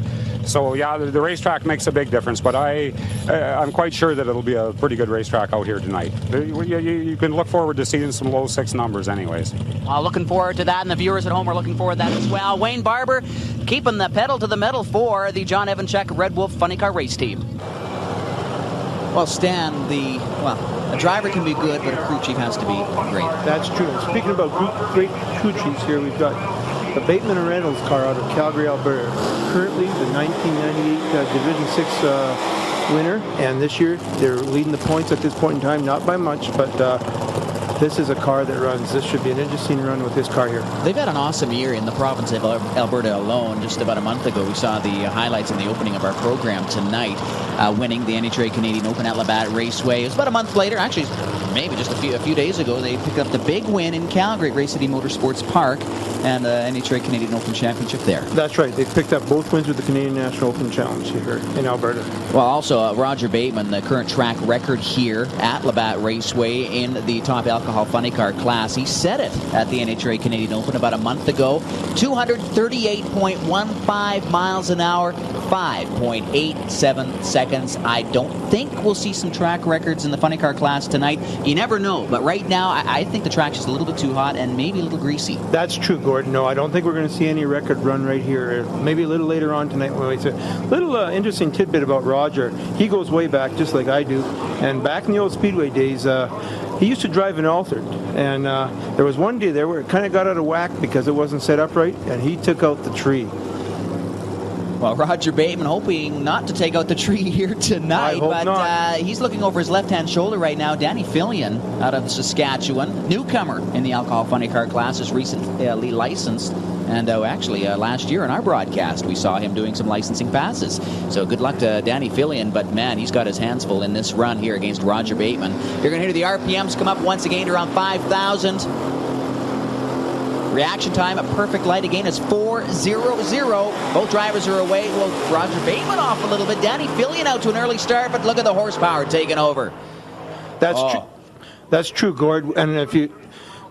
So yeah, the racetrack makes a big difference, but I'm quite sure that it'll be a pretty good racetrack out here tonight. You can look forward to seeing some low 6 numbers anyways. Looking forward to that, and the viewers at home are looking forward to that as well. Wayne Barber keeping the pedal to the metal for the John Evanchik Red Wolf Funny Car Race Team. Well, Stan, a driver can be good, but a crew chief has to be great. That's true. And speaking about great crew chiefs here, we've got the Bateman and Reynolds car out of Calgary, Alberta. Currently the 1998 Division 6 winner, and this year they're leading the points at this point in time, not by much, but this is a car that runs. This should be an interesting run with this car here. They've had an awesome year in the province of Alberta alone. Just about a month ago, we saw the highlights in the opening of our program tonight, winning the NHRA Canadian Open at Labatt Raceway. It was about a month later, actually maybe just a few days ago, they picked up the big win in Calgary at Race City Motorsports Park and the NHRA Canadian Open Championship there. That's right. They picked up both wins with the Canadian National Open Challenge here in Alberta. Well, also Roger Bateman, the current track record here at Labatt Raceway in the top alcohol funny car class. He set it at the NHRA Canadian Open about a month ago. 238.15 miles an hour, 5.87 seconds. I don't think we'll see some track records in the funny car class tonight. You never know, but right now I think the track's just a little bit too hot and maybe a little greasy. That's true, Gordon. No, I don't think we're going to see any record run right here. Maybe a little later on tonight. It's a little interesting tidbit about Roger. He goes way back, just like I do. And back in the old Speedway days, he used to drive an altered. And there was one day there where it kind of got out of whack because it wasn't set up right, and he took out the tree. Well, Roger Bateman hoping not to take out the tree here tonight, but he's looking over his left-hand shoulder right now. Danny Fillion out of Saskatchewan, newcomer in the alcohol funny car class, is recently licensed. And actually, last year in our broadcast, we saw him doing some licensing passes. So good luck to Danny Fillion, but man, he's got his hands full in this run here against Roger Bateman. You're going to hear the RPMs come up once again to around 5,000. Reaction time, a perfect light again, is 4:00. Both drivers are away. Well, Roger Bateman off a little bit. Danny Fillion out to an early start, but look at the horsepower taking over. That's true. That's true, Gord. And if you...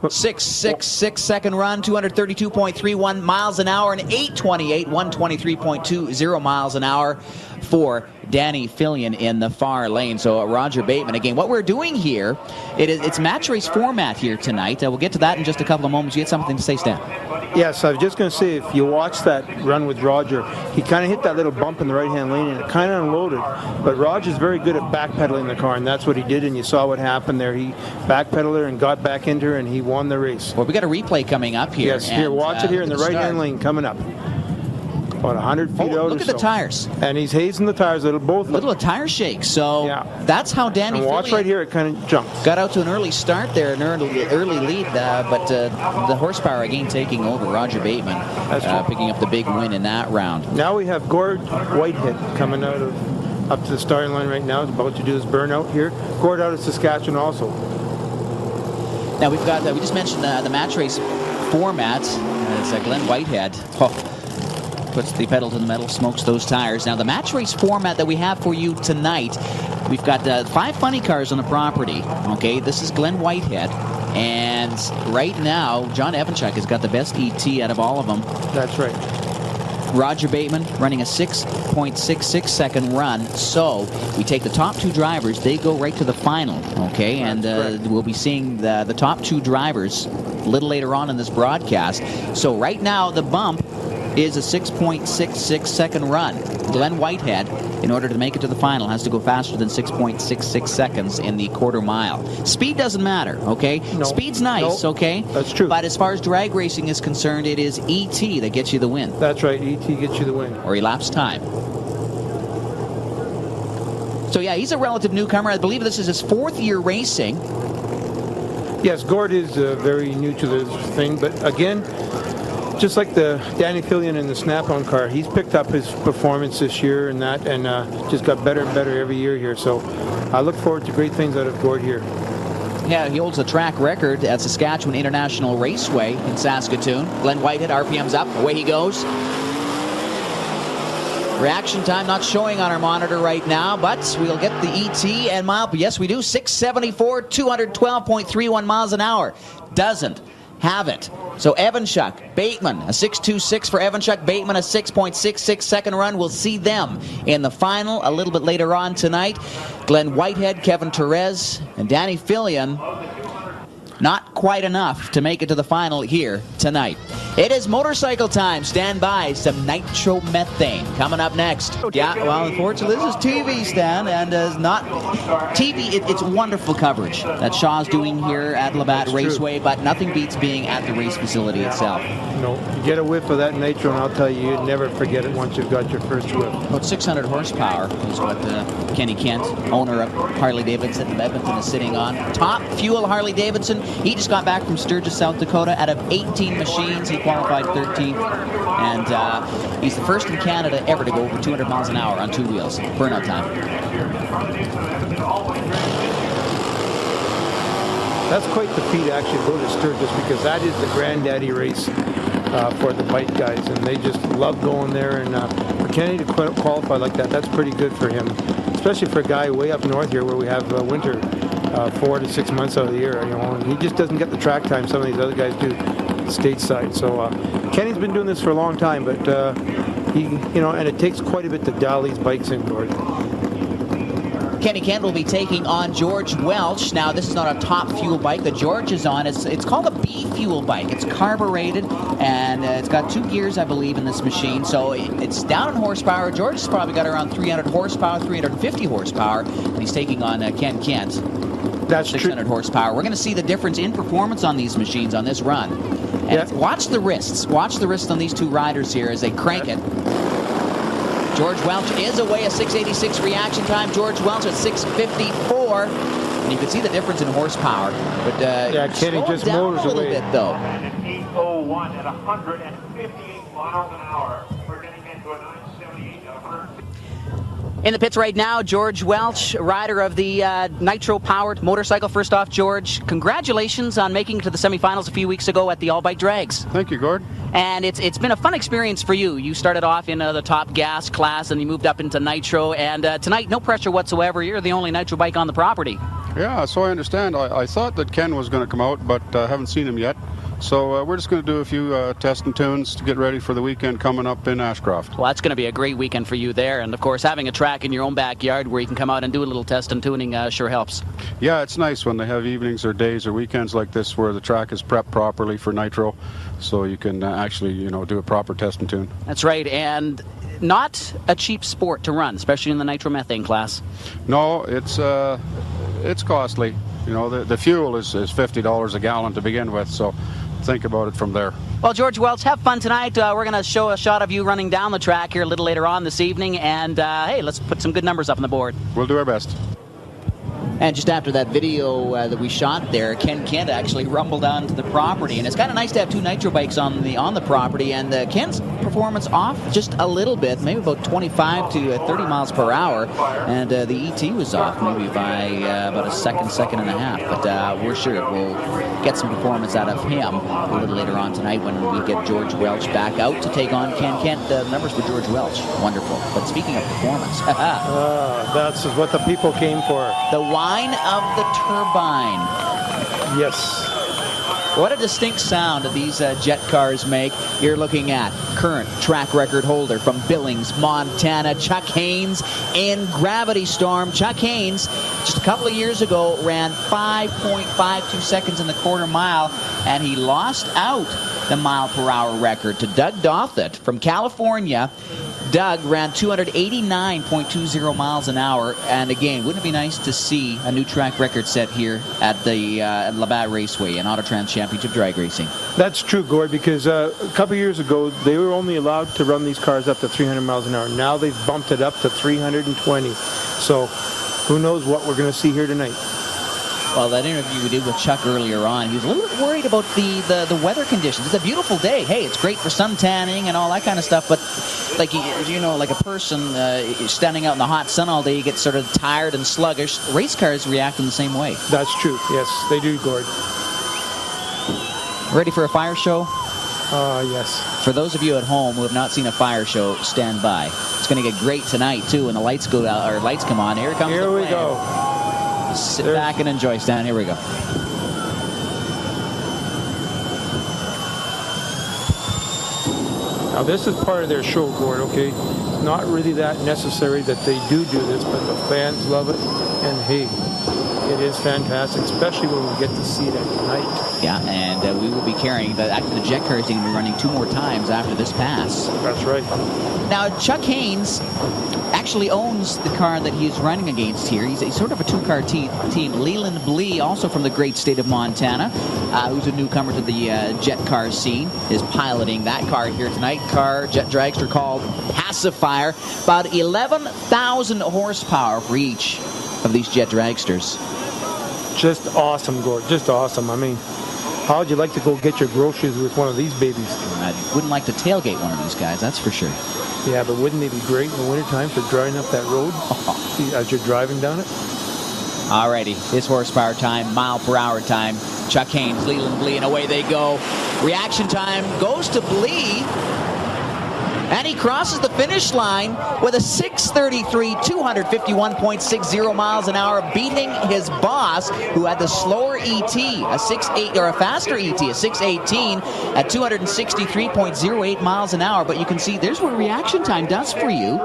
6.66-second run, 232.31 miles an hour, and 8.28, 123.20 miles an hour for Danny Fillion in the far lane. So Roger Bateman, again, what we're doing here, it's match race format here tonight. We'll get to that in just a couple of moments. You had something to say, Stan? Yes, I was just going to say, if you watch that run with Roger, he kind of hit that little bump in the right-hand lane, and it kind of unloaded. But Roger's very good at backpedaling the car, and that's what he did, and you saw what happened there. He backpedaled her and got back into her, and he won the race. Well, we got a replay coming up here. Yes, here, watch it here in the right-hand lane coming up. About 100 feet out. Look at the tires. And he's hazing the tires a little tire shake. So that's how Danny Fillion, watch right here, it kind of jumped. Got out to an early start there, an early lead, but the horsepower again taking over. Roger Bateman picking up the big win in that round. Now we have Gord Whitehead coming up to the starting line right now. He's about to do his burnout here. Gord out of Saskatchewan also. Now we've got, we just mentioned the match race format. It's Glenn Whitehead. Puts the pedal to the metal, smokes those tires. Now the match race format that we have for you tonight, we've got 5 funny cars on the property. Okay, this is Glenn Whitehead. And right now, John Evanchik has got the best ET out of all of them. That's right. Roger Bateman running a 6.66 second run. So we take the top 2 drivers, they go right to the final, okay? And we'll be seeing the top 2 drivers a little later on in this broadcast. So right now the bump is a 6.66 second run. Glenn Whitehead, in order to make it to the final, has to go faster than 6.66 seconds in the quarter mile. Speed doesn't matter, okay? No. Speed's nice, okay? That's true. But as far as drag racing is concerned, it is ET that gets you the win. That's right, ET gets you the win. Or elapsed time. So yeah, he's a relative newcomer. I believe this is his 4th year racing. Yes, Gord is very new to this thing, but again, just like the Danny Fillion in the Snap-on car, he's picked up his performance this year and that, and just got better and better every year here. So I look forward to great things out of Gord here. Yeah, he holds a track record at Saskatchewan International Raceway in Saskatoon. Glenn Whitehead, RPM's up, away he goes. Reaction time not showing on our monitor right now, but we'll get the ET and mile. Yes, we do. 674, 212.31 miles an hour. Doesn't have it. So Evanchuk, Bateman, a 6.26 for Evanchuk. Bateman, a 6.66 second run. We'll see them in the final a little bit later on tonight. Glenn Whitehead, Kevin Therese, and Danny Fillion. Not quite enough to make it to the final here tonight. It is motorcycle time. Stand by. Some nitromethane coming up next. Yeah, well, unfortunately, this is TV, Stan, and is not TV. It's wonderful coverage that Shaw's doing here at Labatt Raceway, but nothing beats being at the race facility itself. No, you get a whiff of that nitro, and I'll tell you, you'd never forget it once you've got your first whiff. About 600 horsepower is what Kenny Kent, owner of Harley-Davidson of Edmonton, is sitting on. Top fuel Harley-Davidson. He just got back from Sturgis, South Dakota. Out of 18 machines, he qualified 13th. And he's the first in Canada ever to go over 200 miles an hour on 2 wheels. Burnout time. That's quite the feat, actually, to go to Sturgis, because that is the granddaddy race for the bike guys, and they just love going there. And for Kenny to qualify like that, that's pretty good for him, especially for a guy way up north here where we have winter 4 to 6 months out of the year. You know, and he just doesn't get the track time some of these other guys do stateside. So Kenny's been doing this for a long time, but he, you know, and it takes quite a bit to dial these bikes in, Gord. Kenny Kent will be taking on George Welch. Now, this is not a top fuel bike that George is on. It's called a B fuel bike. It's carbureted, and it's got 2 gears, I believe, in this machine. So it's down in horsepower. George has probably got around 300 horsepower, 350 horsepower, and he's taking on Ken Kent. That's 600 horsepower. We're going to see the difference in performance on these machines on this run. And watch the wrists. Watch the wrists on these two riders here as they crank it. George Welch is away, a 686 reaction time. George Welch at 654. And you can see the difference in horsepower. But yeah, Kenny just motors a little away. bit, though. And an 801 at 158 miles an hour. We're getting into a 978 at 150. In the pits right now, George Welch, rider of the Nitro-powered motorcycle. First off, George, congratulations on making it to the semifinals a few weeks ago at the All-Bike Drags. Thank you, Gord. And it's been a fun experience for you. You started off in the top gas class, and you moved up into Nitro. And tonight, no pressure whatsoever. You're the only Nitro bike on the property. Yeah, so I understand. I thought that Ken was going to come out, but I haven't seen him yet. So we're just going to do a few test and tunes to get ready for the weekend coming up in Ashcroft. Well, that's going to be a great weekend for you there. And, of course, having a track in your own backyard where you can come out and do a little test and tuning sure helps. Yeah, it's nice when they have evenings or days or weekends like this where the track is prepped properly for Nitro, so you can actually, you know, do a proper test and tune. That's right. And not a cheap sport to run, especially in the nitromethane class. No, it's costly. You know, the fuel is $50 a gallon to begin with, so think about it from there. Well, George Welch, have fun tonight. We're going to show a shot of you running down the track here a little later on this evening, and hey, let's put some good numbers up on the board. We'll do our best. And just after that video that we shot there, Ken Kent actually rumbled onto the property, and it's kind of nice to have two Nitro bikes on the property. And Kent's performance off just a little bit, maybe about 25 to 30 miles per hour, and the ET was off maybe by about a second and a half. But we're sure we'll get some performance out of him a little later on tonight when we get George Welch back out to take on Ken Kent. The numbers for George Welch, wonderful. But speaking of performance, that's what the people came for. The whine of the turbine. Yes. What a distinct sound that these jet cars make. You're looking at current track record holder from Billings, Montana, Chuck Haynes in Gravity Storm. Chuck Haynes, just a couple of years ago, ran 5.52 seconds in the quarter mile, and he lost out the mile-per-hour record to Doug Dothett from California. Doug ran 289.20 miles an hour, and again, wouldn't it be nice to see a new track record set here at the Labatt Raceway in Autotrans Championship Drag Racing? That's true, Gord, because a couple years ago, they were only allowed to run these cars up to 300 miles an hour. Now they've bumped it up to 320. So who knows what we're going to see here tonight. Well, that interview we did with Chuck earlier on, he was a little bit worried about the weather conditions. It's a beautiful day. Hey, it's great for sun tanning and all that kind of stuff, but like like a person standing out in the hot sun all day, you get sort of tired and sluggish. Race cars react in the same way. That's true. Yes, they do, Gord. Ready for a fire show? Yes. For those of you at home who have not seen a fire show, stand by. It's going to get great tonight too when the lights go out or lights come on. Here comes Here the we flame. go. Sit back and enjoy, Stan. Here we go. Now this is part of their show, Gord, okay? Not really that necessary that they do this, but the fans love it, and hey, it is fantastic, especially when we get to see it at night. Yeah, and we will be carrying the jet car is going to be running 2 more times after this pass. That's right. Now, Chuck Haynes actually owns the car that he's running against here. He's sort of a two-car team. Leland Blee, also from the great state of Montana, who's a newcomer to the jet car scene, is piloting that car here tonight. Jet dragster called Pacifier. About 11,000 horsepower for each of these jet dragsters. Just awesome, Gord. Just awesome. I mean, how would you like to go get your groceries with one of these babies? I wouldn't like to tailgate one of these guys, that's for sure. Yeah, but wouldn't they be great in the wintertime for driving up that road as you're driving down it? Alrighty, his horsepower time, mile-per-hour time. Chuck Haynes, Leland Blee, and away they go. Reaction time goes to Blee. And he crosses the finish line with a 6:33, 251.60 miles an hour, beating his boss, who had the slower ET, a 6.8 or a faster ET, a 6:18 at 263.08 miles an hour. But you can see there's what reaction time does for you.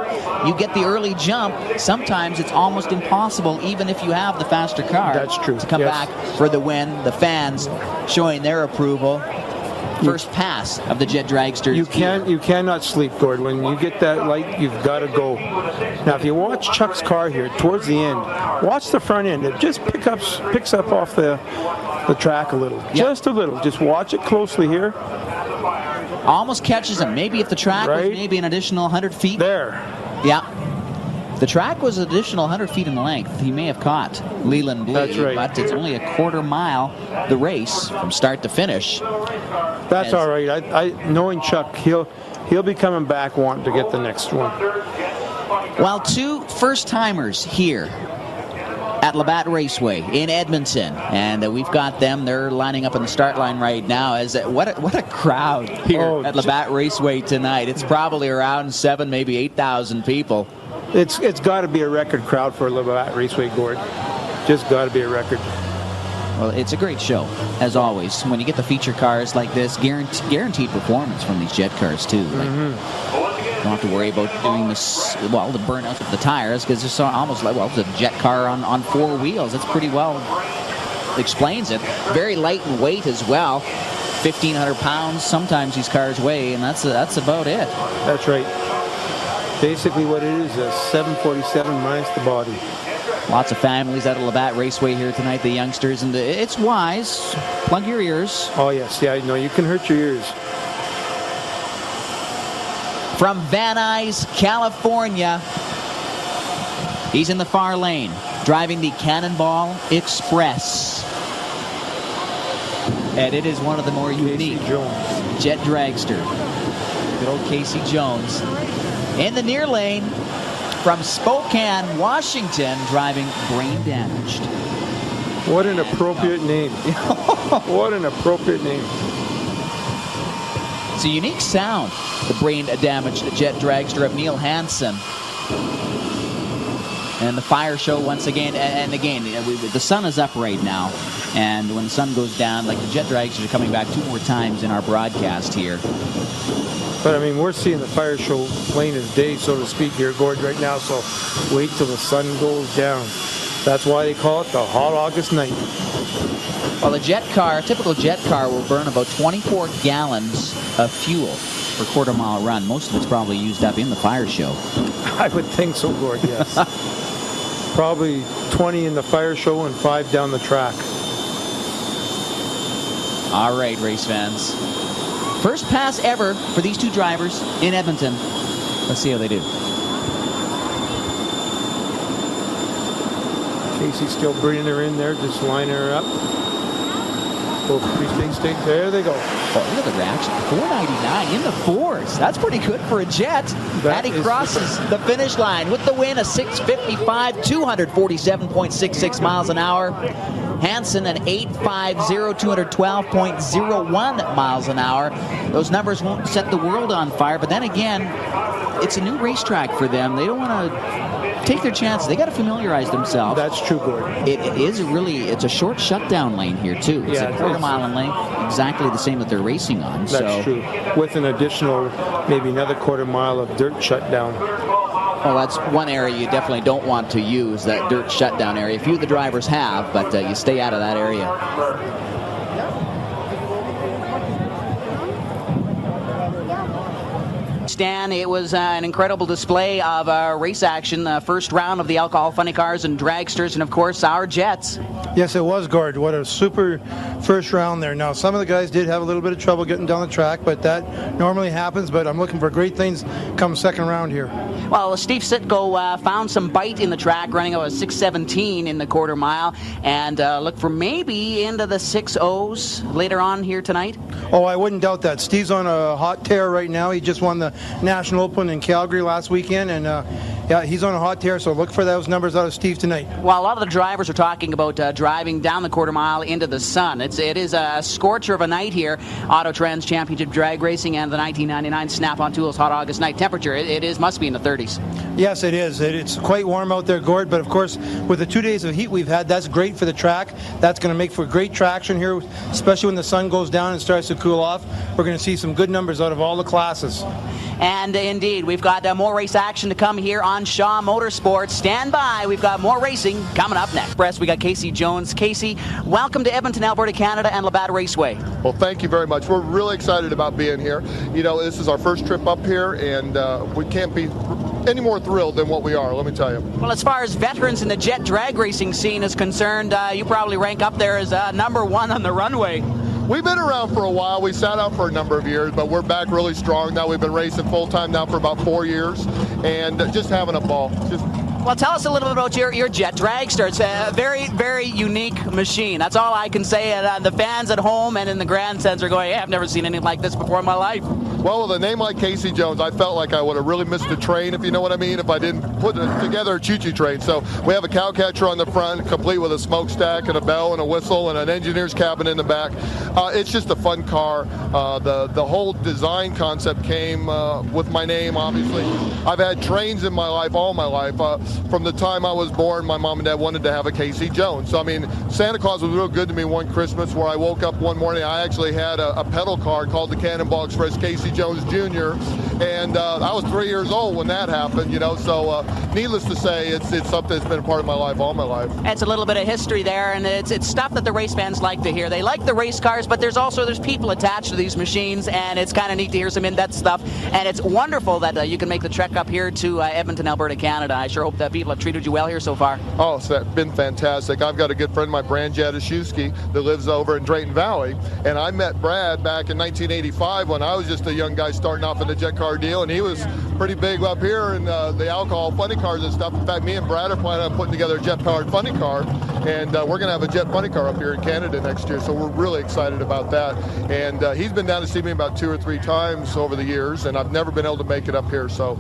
You get the early jump. Sometimes it's almost impossible, even if you have the faster car. That's true. To come back for the win. The fans showing their approval. First pass of the jet dragster. You cannot sleep, Gord. When you get that light, you've got to go. Now, if you watch Chuck's car here towards the end, watch the front end. It just picks up off the track a little, just a little. Just watch it closely here. Almost catches him. Maybe if the track was maybe an additional 100 feet. There. Yeah. The track was an additional 100 feet in length. He may have caught Leland Blee, That's right. but it's only a quarter mile, the race, from start to finish. That's all right. I knowing Chuck, he'll be coming back wanting to get the next one. Well, 2 first-timers here at Labatt Raceway in Edmonton, and we've got them. They're lining up on the start line right now. What a crowd here at Labatt Raceway tonight. It's probably around 7,000, maybe 8,000 people. It's got to be a record crowd for Labatt Raceway, Gord. Just got to be a record. Well, it's a great show, as always. When you get the feature cars like this, guaranteed performance from these jet cars, too. Like, you don't have to worry about doing this, the burnouts of the tires, because it's almost like, it's a jet car on 4 wheels. That's pretty well explains it. Very light in weight as well. 1,500 pounds, sometimes these cars weigh, and that's about it. That's right. Basically what it is, a 747 minus the body. Lots of families at Labatt Raceway here tonight, the youngsters, and it's wise. Plug your ears. Oh, yes. Yeah, no, you can hurt your ears. From Van Nuys, California, he's in the far lane, driving the Cannonball Express. And it is one of the more unique jet dragster. Good old Casey Jones. In the near lane, from Spokane, Washington, driving Brain Damaged. What an appropriate name. What an appropriate name. It's a unique sound, the Brain Damaged jet dragster of Neil Hansen. And the fire show once again, and again, the sun is up right now. And when the sun goes down, like the jet dragsters are coming back 2 more times in our broadcast here. But I mean, we're seeing the fire show plain as day, so to speak, here, Gord, right now. So wait till the sun goes down. That's why they call it the Hot August Night. Well, a jet car, a typical jet car, will burn about 24 gallons of fuel per quarter-mile run. Most of it's probably used up in the fire show. I would think so, Gord, yes. Probably 20 in the fire show and 5 down the track. All right, race fans. First pass ever for these two drivers in Edmonton. Let's see how they do. Casey's still bringing her in there, just lining her up. Both pre-stage, there they go. Oh, look at the reaction. 499 in the fours. That's pretty good for a jet. And he crosses the finish line with the win, a 6:55, 247.66 miles an hour. Hansen an 850, 212.01 miles an hour. Those numbers won't set the world on fire, but then again, it's a new racetrack for them. They don't want to take their chances. They got to familiarize themselves. That's true, Gordon. It's a short shutdown lane here too. It's a quarter mile in length, exactly the same that they're racing on. That's true. With an additional, maybe another quarter mile of dirt shutdown. Well, that's one area you definitely don't want to use, that dirt shutdown area. A few of the drivers have, but you stay out of that area. Stan, it was an incredible display of race action, the first round of the alcohol funny cars and dragsters, and of course our jets. Yes, it was, Gord. What a super first round there. Now, some of the guys did have a little bit of trouble getting down the track, but that normally happens, but I'm looking for great things come second round here. Well, Steve Sitko found some bite in the track, running a 6:17 in the quarter mile, and look for maybe into the 6:0s later on here tonight. Oh, I wouldn't doubt that. Steve's on a hot tear right now. He just won the National Open in Calgary last weekend, and yeah, he's on a hot tear, so look for those numbers out of Steve tonight. Well, a lot of the drivers are talking about driving down the quarter mile into the sun. It is a scorcher of a night here. Auto Trends Championship Drag Racing and the 1999 Snap-on Tools Hot August Night. Temperature, must be in the 30s. Yes, it is. It's quite warm out there, Gord, but of course, with the 2 days of heat we've had, that's great for the track. That's going to make for great traction here, especially when the sun goes down and starts to cool off. We're going to see some good numbers out of all the classes. And indeed, we've got more race action to come here on Shaw Motorsports. Stand by. We've got more racing coming up next. Press, we got Casey Jones. Casey, welcome to Edmonton, Alberta, Canada, and Labatt Raceway. Well, thank you very much. We're really excited about being here. You know, this is our first trip up here, and we can't be any more thrilled than what we are, let me tell you. Well, as far as veterans in the jet drag racing scene is concerned, you probably rank up there as number one on the runway. We've been around for a while. We sat out for a number of years, but we're back really strong now. We've been racing full-time now for about 4 years, and just having a ball. Well, tell us a little bit about your jet dragster. It's a very, very unique machine. That's all I can say. And the fans at home and in the grandstands are going, hey, I've never seen anything like this before in my life. Well, with a name like Casey Jones, I felt like I would have really missed a train, if you know what I mean, if I didn't put together a choo-choo train. So we have a cow catcher on the front, complete with a smokestack and a bell and a whistle and an engineer's cabin in the back. It's just a fun car. The whole design concept came with my name, obviously. I've had trains in my life, all my life. From the time I was born, my mom and dad wanted to have a Casey Jones. So, I mean, Santa Claus was real good to me one Christmas where I woke up one morning. I actually had a pedal car called the Cannonball Express Casey Jones Jr. And I was 3 years old when that happened, you know. So, needless to say, it's something that's been a part of my life all my life. It's a little bit of history there, and it's stuff that the race fans like to hear. They like the race cars, but there's people attached to these machines, and it's kind of neat to hear some in-depth stuff. And it's wonderful that you can make the trek up here to Edmonton, Alberta, Canada. I sure hope that people have treated you well here so far. Oh, it's been fantastic. I've got a good friend, my Brad Jadaszewski, that lives over in Drayton Valley, and I met Brad back in 1985 when I was just a young guy starting off in the jet car deal, and he was pretty big up here in the alcohol funny cars and stuff. In fact, me and Brad are planning on putting together a jet-powered funny car, and we're going to have a jet funny car up here in Canada next year, so we're really excited about that. And he's been down to see me about 2 or 3 times over the years, and I've never been able to make it up here, so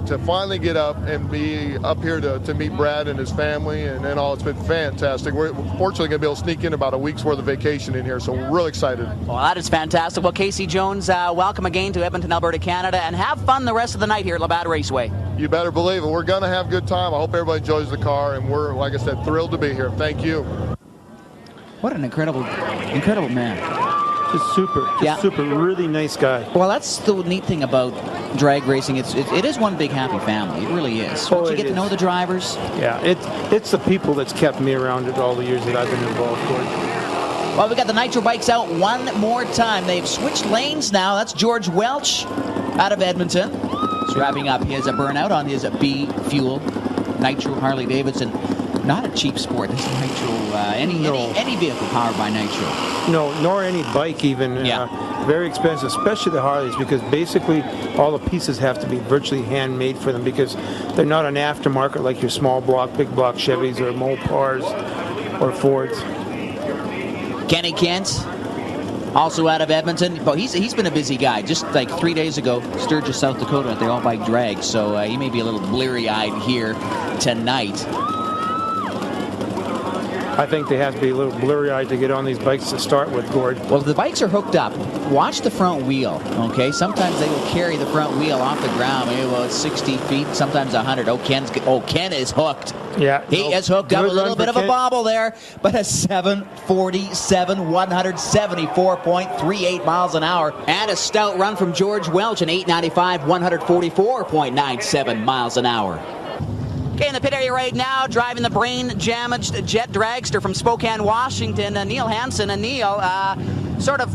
to finally get up and be up here to meet Brad and his family and all, it's been fantastic. We're fortunately going to be able to sneak in about a week's worth of vacation in here, so we're really excited. Well, that is fantastic. Well, Casey Jones, welcome again to Edmonton, Alberta, Canada, and have fun the rest of the night here at Labatt Raceway. You better believe it. We're going to have a good time. I hope everybody enjoys the car, and we're, like I said, thrilled to be here. Thank you. What an incredible man. Just super, really nice guy. Well, that's the neat thing about drag racing. It is one big happy family. It really is. Once you get to know the drivers. Yeah, it's the people that's kept me around it all the years that I've been involved with. Well, we got the Nitro bikes out one more time. They've switched lanes now. That's George Welch out of Edmonton. He's wrapping up his burnout on his B Fuel Nitro Harley Davidson. Not a cheap sport. This is Nitro. Any vehicle powered by Nitro. No, nor any bike even. Very expensive, especially the Harleys, because basically all the pieces have to be virtually handmade for them because they're not an aftermarket like your small block, big block Chevys or Mopars or Fords. Kenny Kent, also out of Edmonton, but he's been a busy guy. Just like 3 days ago, Sturgis, South Dakota, they all bike drag, so he may be a little bleary-eyed here tonight. I think they have to be a little blurry-eyed to get on these bikes to start with, Gord. Well, the bikes are hooked up. Watch the front wheel, okay? Sometimes they will carry the front wheel off the ground. Maybe about 60 feet, sometimes 100. Ken is hooked. Yeah. He is hooked up. A little bit of a bobble there, but a 747, 174.38 miles an hour. And a stout run from George Welch, an 895, 144.97 miles an hour. Okay, in the pit area right now, driving the brain-damaged jet dragster from Spokane, Washington, Neil Hansen. And Neil, sort of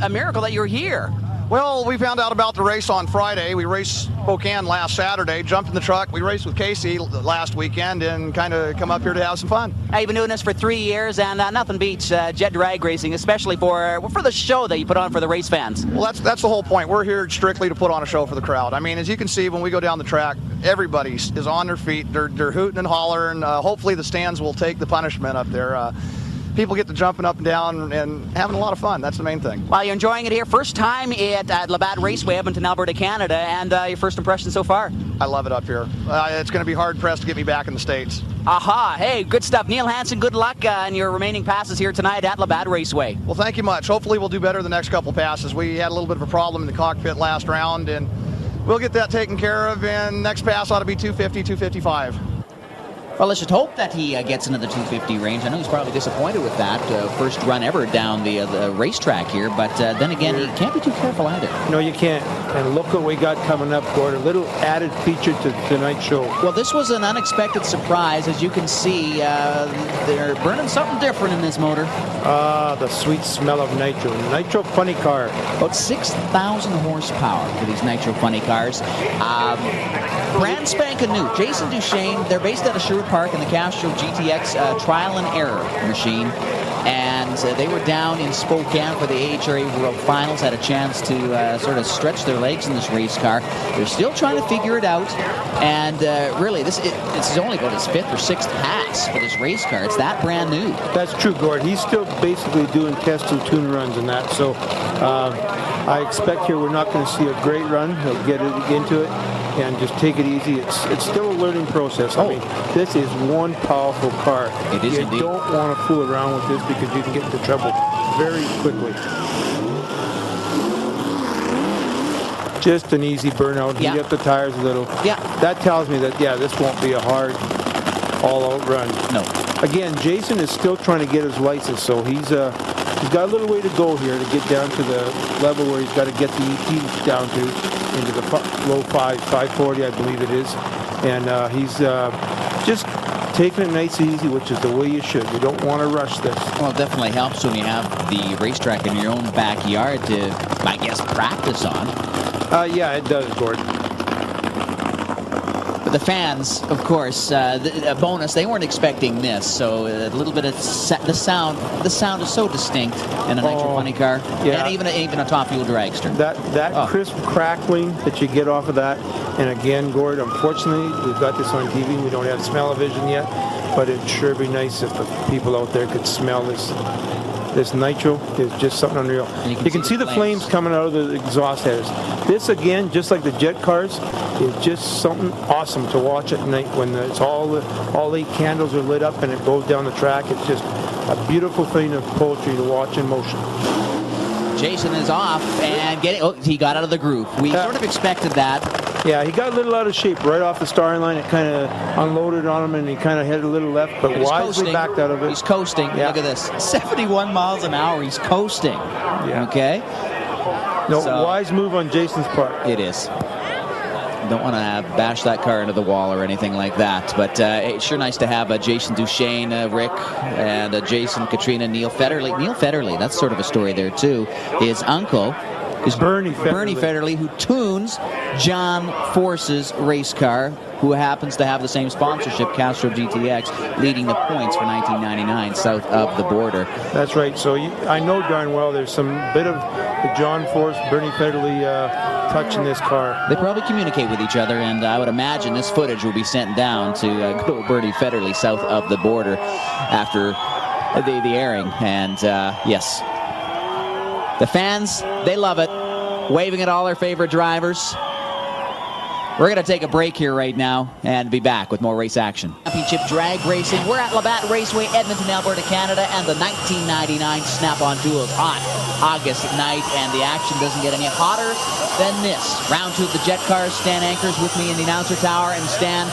a miracle that you're here. Well, we found out about the race on Friday. We raced Spokane last Saturday, jumped in the truck. We raced with Casey last weekend and kind of come up here to have some fun. You've been doing this for 3 years, and nothing beats jet drag racing, especially for the show that you put on for the race fans. Well, that's the whole point. We're here strictly to put on a show for the crowd. I mean, as you can see, when we go down the track, everybody is on their feet. They're hooting and hollering. Hopefully the stands will take the punishment up there. People get to jumping up and down and having a lot of fun. That's the main thing. Well, you're enjoying it here. First time at Labatt Raceway, Edmonton, Alberta, Canada, and your first impression so far? I love it up here. It's going to be hard-pressed to get me back in the States. Aha. Hey, good stuff. Neil Hansen, good luck in your remaining passes here tonight at Labatt Raceway. Well, thank you much. Hopefully we'll do better the next couple passes. We had a little bit of a problem in the cockpit last round, and we'll get that taken care of, and next pass ought to be 250, 255. Well, let's just hope that he gets into the 250 range. I know he's probably disappointed with that first run ever down the racetrack here, but then again, he can't be too careful either. No, you can't. And look what we got coming up, Gord. A little added feature to tonight's show. Well, this was an unexpected surprise. As you can see, they're burning something different in this motor. The sweet smell of Nitro. Nitro funny car. About 6,000 horsepower for these Nitro funny cars. Brand spanking new. Jason Duchesne, they're based out of Sherwood Park in the Castro GTX trial and error machine. And they were down in Spokane for the AHRA World Finals, had a chance to sort of stretch their legs in this race car. They're still trying to figure it out. And really, this is only about his 5th or 6th pass for this race car. It's that brand new. That's true, Gord. He's still basically doing test and tune runs and that. So I expect here we're not going to see a great run. He'll get into it and just take it easy. It's still a learning process. I mean, this is one powerful car. It is indeed. You don't want to fool around with this because you can get into trouble very quickly. Just an easy burnout. Heat up the tires a little. Yeah. That tells me that, this won't be a hard all-out run. No. Again, Jason is still trying to get his license, so he's got a little way to go here to get down to the level where he's got to get the ET down to, into the low 540, I believe it is. And he's just taking it nice and easy, which is the way you should. You don't want to rush this. Well, it definitely helps when you have the racetrack in your own backyard to, I guess, practice on. Yeah, it does, Gordon. But the fans, of course, a bonus, they weren't expecting this, so a little bit of the sound is so distinct in a Nitro funny car, and even a top fuel dragster. That crisp crackling that you get off of that, and again, Gord, unfortunately, we've got this on TV, we don't have smell-o-vision yet, but it'd sure be nice if the people out there could smell this. This Nitro is just something unreal. You can see the flames coming out of the exhaust headers. This, again, just like the jet cars, is just something awesome to watch at night when it's all 8 candles are lit up and it goes down the track. It's just a beautiful thing of poetry to watch in motion. Jason is off and he got out of the groove. We sort of expected that. Yeah, he got a little out of shape right off the starting line. It kind of unloaded on him, and he kind of headed a little left, but wisely backed out of it. He's coasting. Yeah. Look at this. 71 miles an hour. He's coasting. Yeah. Okay? No, wise move on Jason's part. It is. Don't want to bash that car into the wall or anything like that. But it's sure nice to have Jason Duchesne, Rick, and Jason, Katrina, Neil Federley. Neil Federley, that's sort of a story there too. His uncle is Bernie Federley, who tunes John Force's race car, who happens to have the same sponsorship, Castro GTX, leading the points for 1999 south of the border. That's right. So I know darn well there's some bit of the John Force, Bernie Federley touch in this car. They probably communicate with each other, and I would imagine this footage will be sent down to go Bernie Federley south of the border after the airing. And yes, the fans, they love it, waving at all their favorite drivers. We're going to take a break here right now and be back with more race action. Championship drag racing. We're at Labatt Raceway, Edmonton, Alberta, Canada, and the 1999 Snap-on Duels Hot August Night, and the action doesn't get any hotter than this. Round 2 of the jet cars. Stan Anchors with me in the announcer tower, and Stan,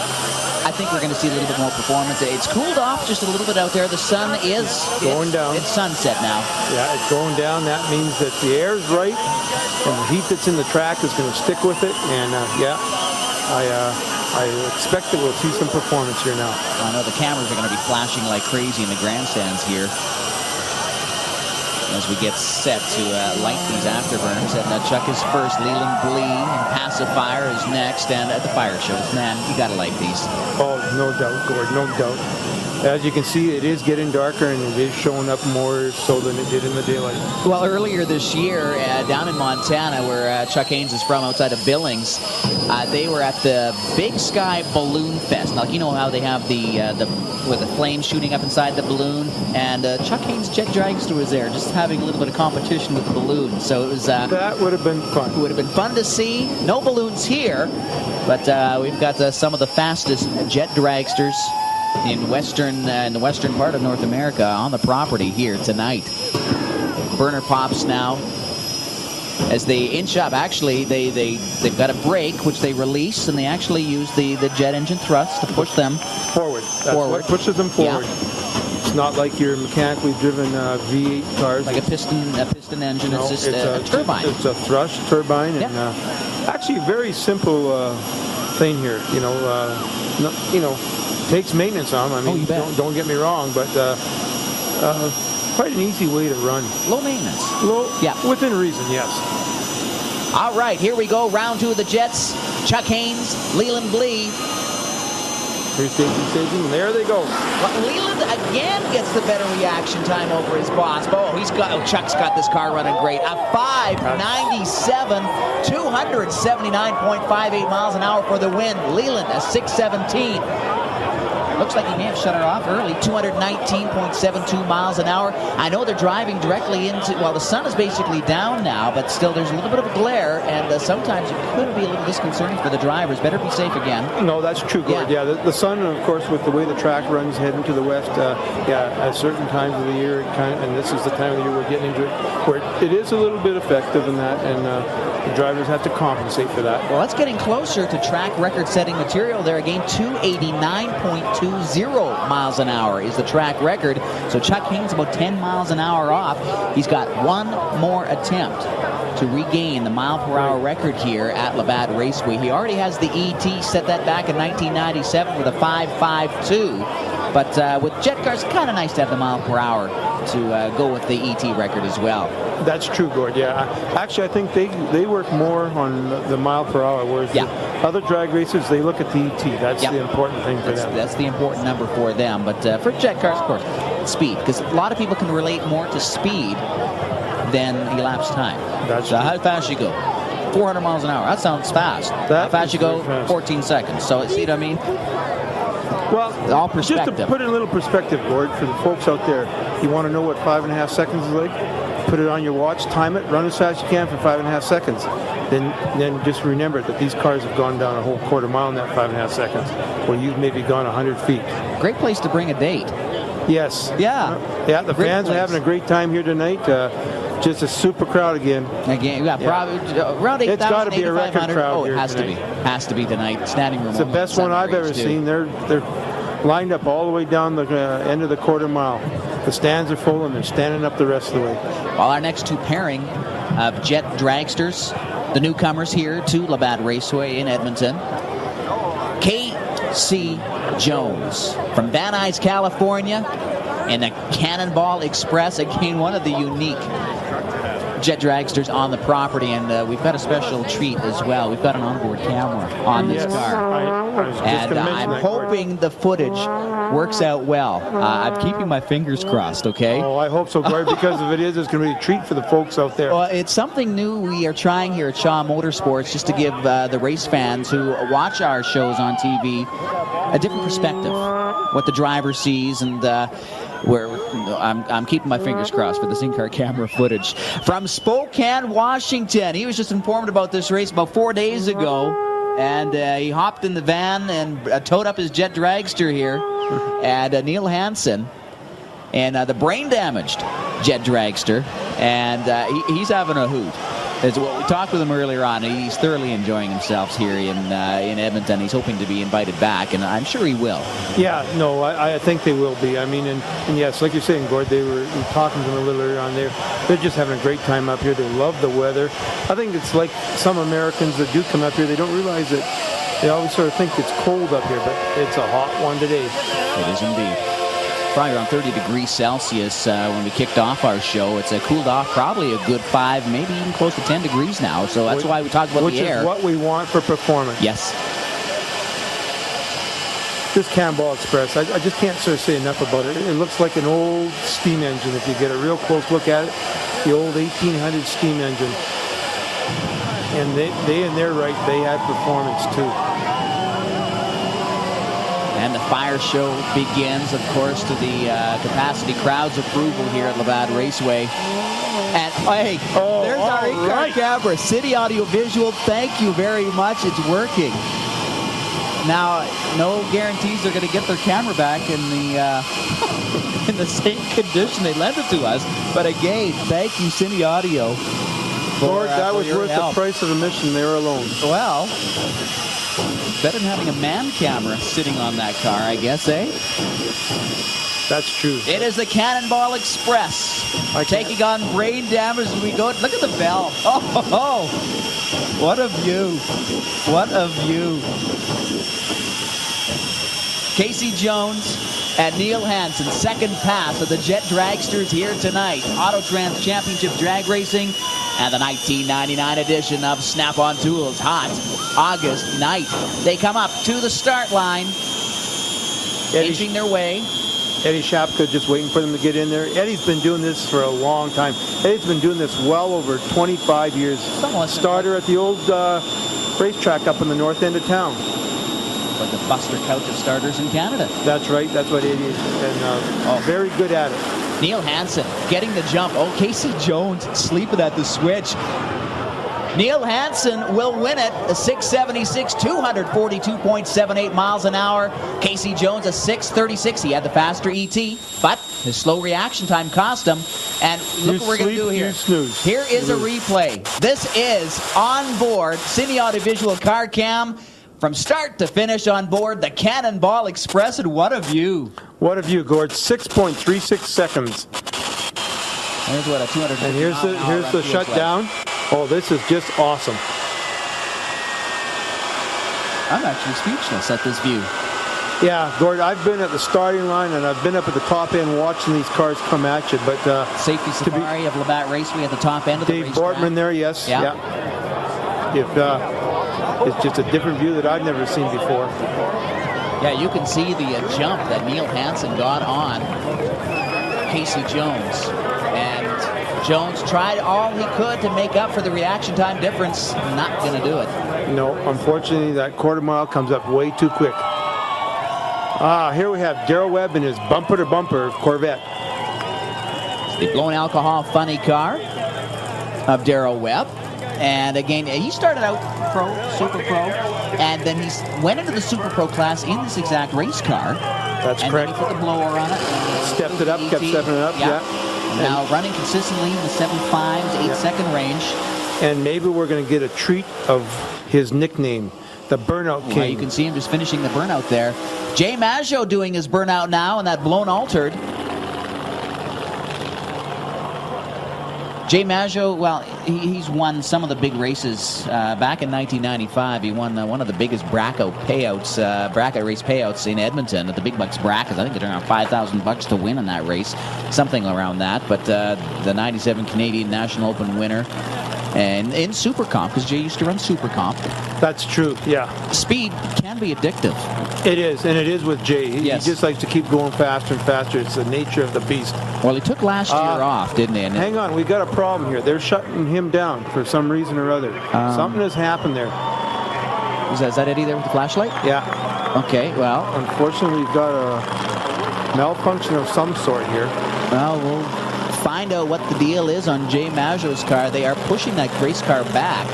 I think we're going to see a little bit more performance. It's cooled off just a little bit out there. The sun is going down. It's sunset now. Yeah, it's going down. That means that the air's right, and the heat that's in the track is going to stick with it. And yeah, I expect that we'll see some performance here now. I know the cameras are going to be flashing like crazy in the grandstands here as we get set to light these afterburners. And Chuck is first, Leland Blee, and Pacifier is next, and at the fire shows, man, you got to light these. Oh, no doubt, Gord, no doubt. As you can see, it is getting darker, and it is showing up more so than it did in the daylight. Well, earlier this year, down in Montana, where Chuck Haynes is from, outside of Billings, they were at the Big Sky Balloon Fest. Now, you know how they have with the flames shooting up inside the balloon, and Chuck Haynes' Jet Dragster was there, just having a little bit of competition with the balloon. So it was that would have been fun. It would have been fun to see. No balloons here, but we've got some of the fastest jet dragsters in the western part of North America on the property here tonight. Burner pops now as they inch up. Actually, they've got a brake which they release, and they actually use the jet engine thrust to push them forward. That's what pushes them forward. Yeah. It's not like your mechanically driven V8 cars. Like a piston engine. No, it's just a turbine. It's a thrust turbine, and actually a very simple thing here. Takes maintenance on them. I mean, don't get me wrong, but quite an easy way to run. Low maintenance. Low, yeah, within reason, yes. All right, here we go. Round 2 of the Jets. Chuck Haynes, Leland Blee. Here's staging, and there they go. Well, Leland again gets the better reaction time over his boss. Oh, Chuck's got this car running great. A 597, 279.58 miles an hour for the win. Leland, a 617. Looks like he may have shut her off early. 219.72 miles an hour. I know they're driving directly into, well, the sun is basically down now, but still there's a little bit of a glare, and sometimes it could be a little disconcerting for the drivers. Better be safe again. No, that's true, Gord. Yeah, the sun, of course, with the way the track runs heading to the west, at certain times of the year, and this is the time of the year we're getting into it, where it is a little bit effective in that, and the drivers have to compensate for that. Well, that's getting closer to track record-setting material there again. 289.20 miles an hour is the track record. So Chuck Haynes about 10 miles an hour off. He's got one more attempt to regain the mile-per-hour record here at Labatt Raceway. He already has the ET, set that back in 1997 with a 5.52. But with jet cars, it's kind of nice to have the mile-per-hour to go with the ET record as well. That's true, Gord. Yeah, actually, I think they work more on the mile per hour, whereas the other drag racers, they look at the ET. That's the important thing for them. That's the important number for them. But for jet cars, of course, speed, because a lot of people can relate more to speed than elapsed time. That's how fast you go. 400 miles an hour. That sounds fast. How fast you go? 14 seconds. So see what I mean? Well, all perspective. Just to put it in a little perspective, Gord, for the folks out there, you want to know what 5.5 seconds is like? Put it on your watch, time it, run as fast as you can for 5.5 seconds. Then just remember that these cars have gone down a whole quarter mile in that 5.5 seconds, where you've maybe gone 100 feet. Great place to bring a date. Yes. Yeah. Yeah, the fans are having a great time here tonight. Just a super crowd again. Probably around 8,000, it's got to be a record crowd. Oh, it has to be. Has to be tonight. Standing room. It's the best one I've ever seen. They're lined up all the way down the end of the quarter mile. The stands are full, and they're standing up the rest of the way. Well, our next two pairing of jet dragsters the newcomers here to Rad Raceway in Edmonton. Casey Jones from Van Nuys, California, in the Cannonball Express. Again, one of the unique jet dragsters on the property, and we've got a special treat as well. We've got an onboard camera on this car, and I'm hoping the footage works out well. I'm keeping my fingers crossed, okay? Oh, I hope so, Gord, because if it is, it's going to be a treat for the folks out there. Well, it's something new we are trying here at Shaw Motorsports, just to give the race fans who watch our shows on TV a different perspective, what the driver sees, and I'm keeping my fingers crossed for this in-car camera footage. From Spokane, Washington, he was just informed about this race about 4 days ago, and he hopped in the van and towed up his jet dragster here, and Neil Hansen, and the brain-damaged jet dragster, and he's having a hoot. As what we talked with him earlier on, he's thoroughly enjoying himself here in Edmonton. He's hoping to be invited back, and I'm sure he will. Yeah, no, I think they will be. I mean, and yes, like you're saying, Gord, we were talking to them a little earlier on there. They're just having a great time up here. They love the weather. I think it's like some Americans that do come up here, they don't realize that they always sort of think it's cold up here, but it's a hot one today. It is indeed. Probably around 30 degrees Celsius when we kicked off our show. It's cooled off probably a good 5, maybe even close to 10 degrees now. So that's why we talked about the air. Which is what we want for performance. Yes. This Cannonball Express, I just can't sort of say enough about it. It looks like an old steam engine if you get a real close look at it. The old 1800 steam engine. And they in their right, they had performance too. And the fire show begins, of course, to the capacity crowd's approval here at Rad Raceway. And hey, there's our in-car camera, City Audio Visual. Thank you very much. It's working. Now, no guarantees they're going to get their camera back in the in the same condition they lent it to us. But again, thank you, City Audio. Lord, that was worth the price of admission there alone. Well, better than having a man camera sitting on that car, I guess, eh? That's true. It is the Cannonball Express. Taking on brain damage as we go. Look at the bell. Oh, what a view. What a view. Casey Jones and Neil Hansen, second pass of the Jet Dragsters here tonight. Autotrans Championship Drag Racing and the 1999 edition of Snap-on Tools Hot August Night. They come up to the start line, inching their way. Eddie Shapka just waiting for them to get in there. Eddie's been doing this for a long time. Eddie's been doing this well over 25 years. Starter at the old racetrack up in the north end of town. Like the Buster Couch of starters in Canada. That's right. That's what Eddie is. And very good at it. Neil Hansen getting the jump. Oh, Casey Jones sleeping at the switch. Neil Hansen will win it, a 676, 242.78 miles an hour. Casey Jones, a 636. He had the faster ET, but his slow reaction time cost him. And look what we're going to do here. Here is a replay. This is on board Cine Audiovisual Car Cam. From start to finish on board the Cannonball Express, and what a view. What a view, Gord. 6.36 seconds. Here's what a 250 And here's the shutdown. Oh, this is just awesome. I'm actually speechless at this view. Yeah, Gord, I've been at the starting line and I've been up at the top end watching these cars come at you. But Safety Safari of Rad Raceway at the top end of the racetrack. Dave Bortman there, yes. Yeah. It's just a different view that I've never seen before. Yeah, you can see the jump that Neil Hansen got on Casey Jones. And Jones tried all he could to make up for the reaction time difference. Not going to do it. No, unfortunately, that quarter mile comes up way too quick. Here we have Darrell Webb in his bumper-to-bumper Corvette. The blown alcohol funny car of Darrell Webb. And again, he started out pro, super pro, and then he went into the super pro class in this exact race car. That's and correct. And he put the blower on it. Stepped it up, kept stepping it up, yeah. Now running consistently in the 7.5 to 8 second range. And maybe we're going to get a treat of his nickname, the Burnout King. Well, you can see him just finishing the burnout there. Jay Maggio doing his burnout now, and that blown altered. Jay Maggio, well, he's won some of the big races. Back in 1995, he won one of the biggest bracket race payouts in Edmonton at the Big Bucks brackets. I think it around $5,000 to win in that race, something around that. But the 97 Canadian National Open winner. And in Super Comp, because Jay used to run Super Comp. That's true, yeah. Speed can be addictive. It is, and it is with Jay. He just likes to keep going faster and faster. It's the nature of the beast. Well, he took last year off, didn't he? And hang on, we got a problem here. They're shutting him down for some reason or other. Something has happened there. Is that Eddie there with the flashlight? Yeah. Okay, well. Unfortunately, we've got a malfunction of some sort here. Well, we'll find out what the deal is on Jay Maggio's car. They are pushing that race car back.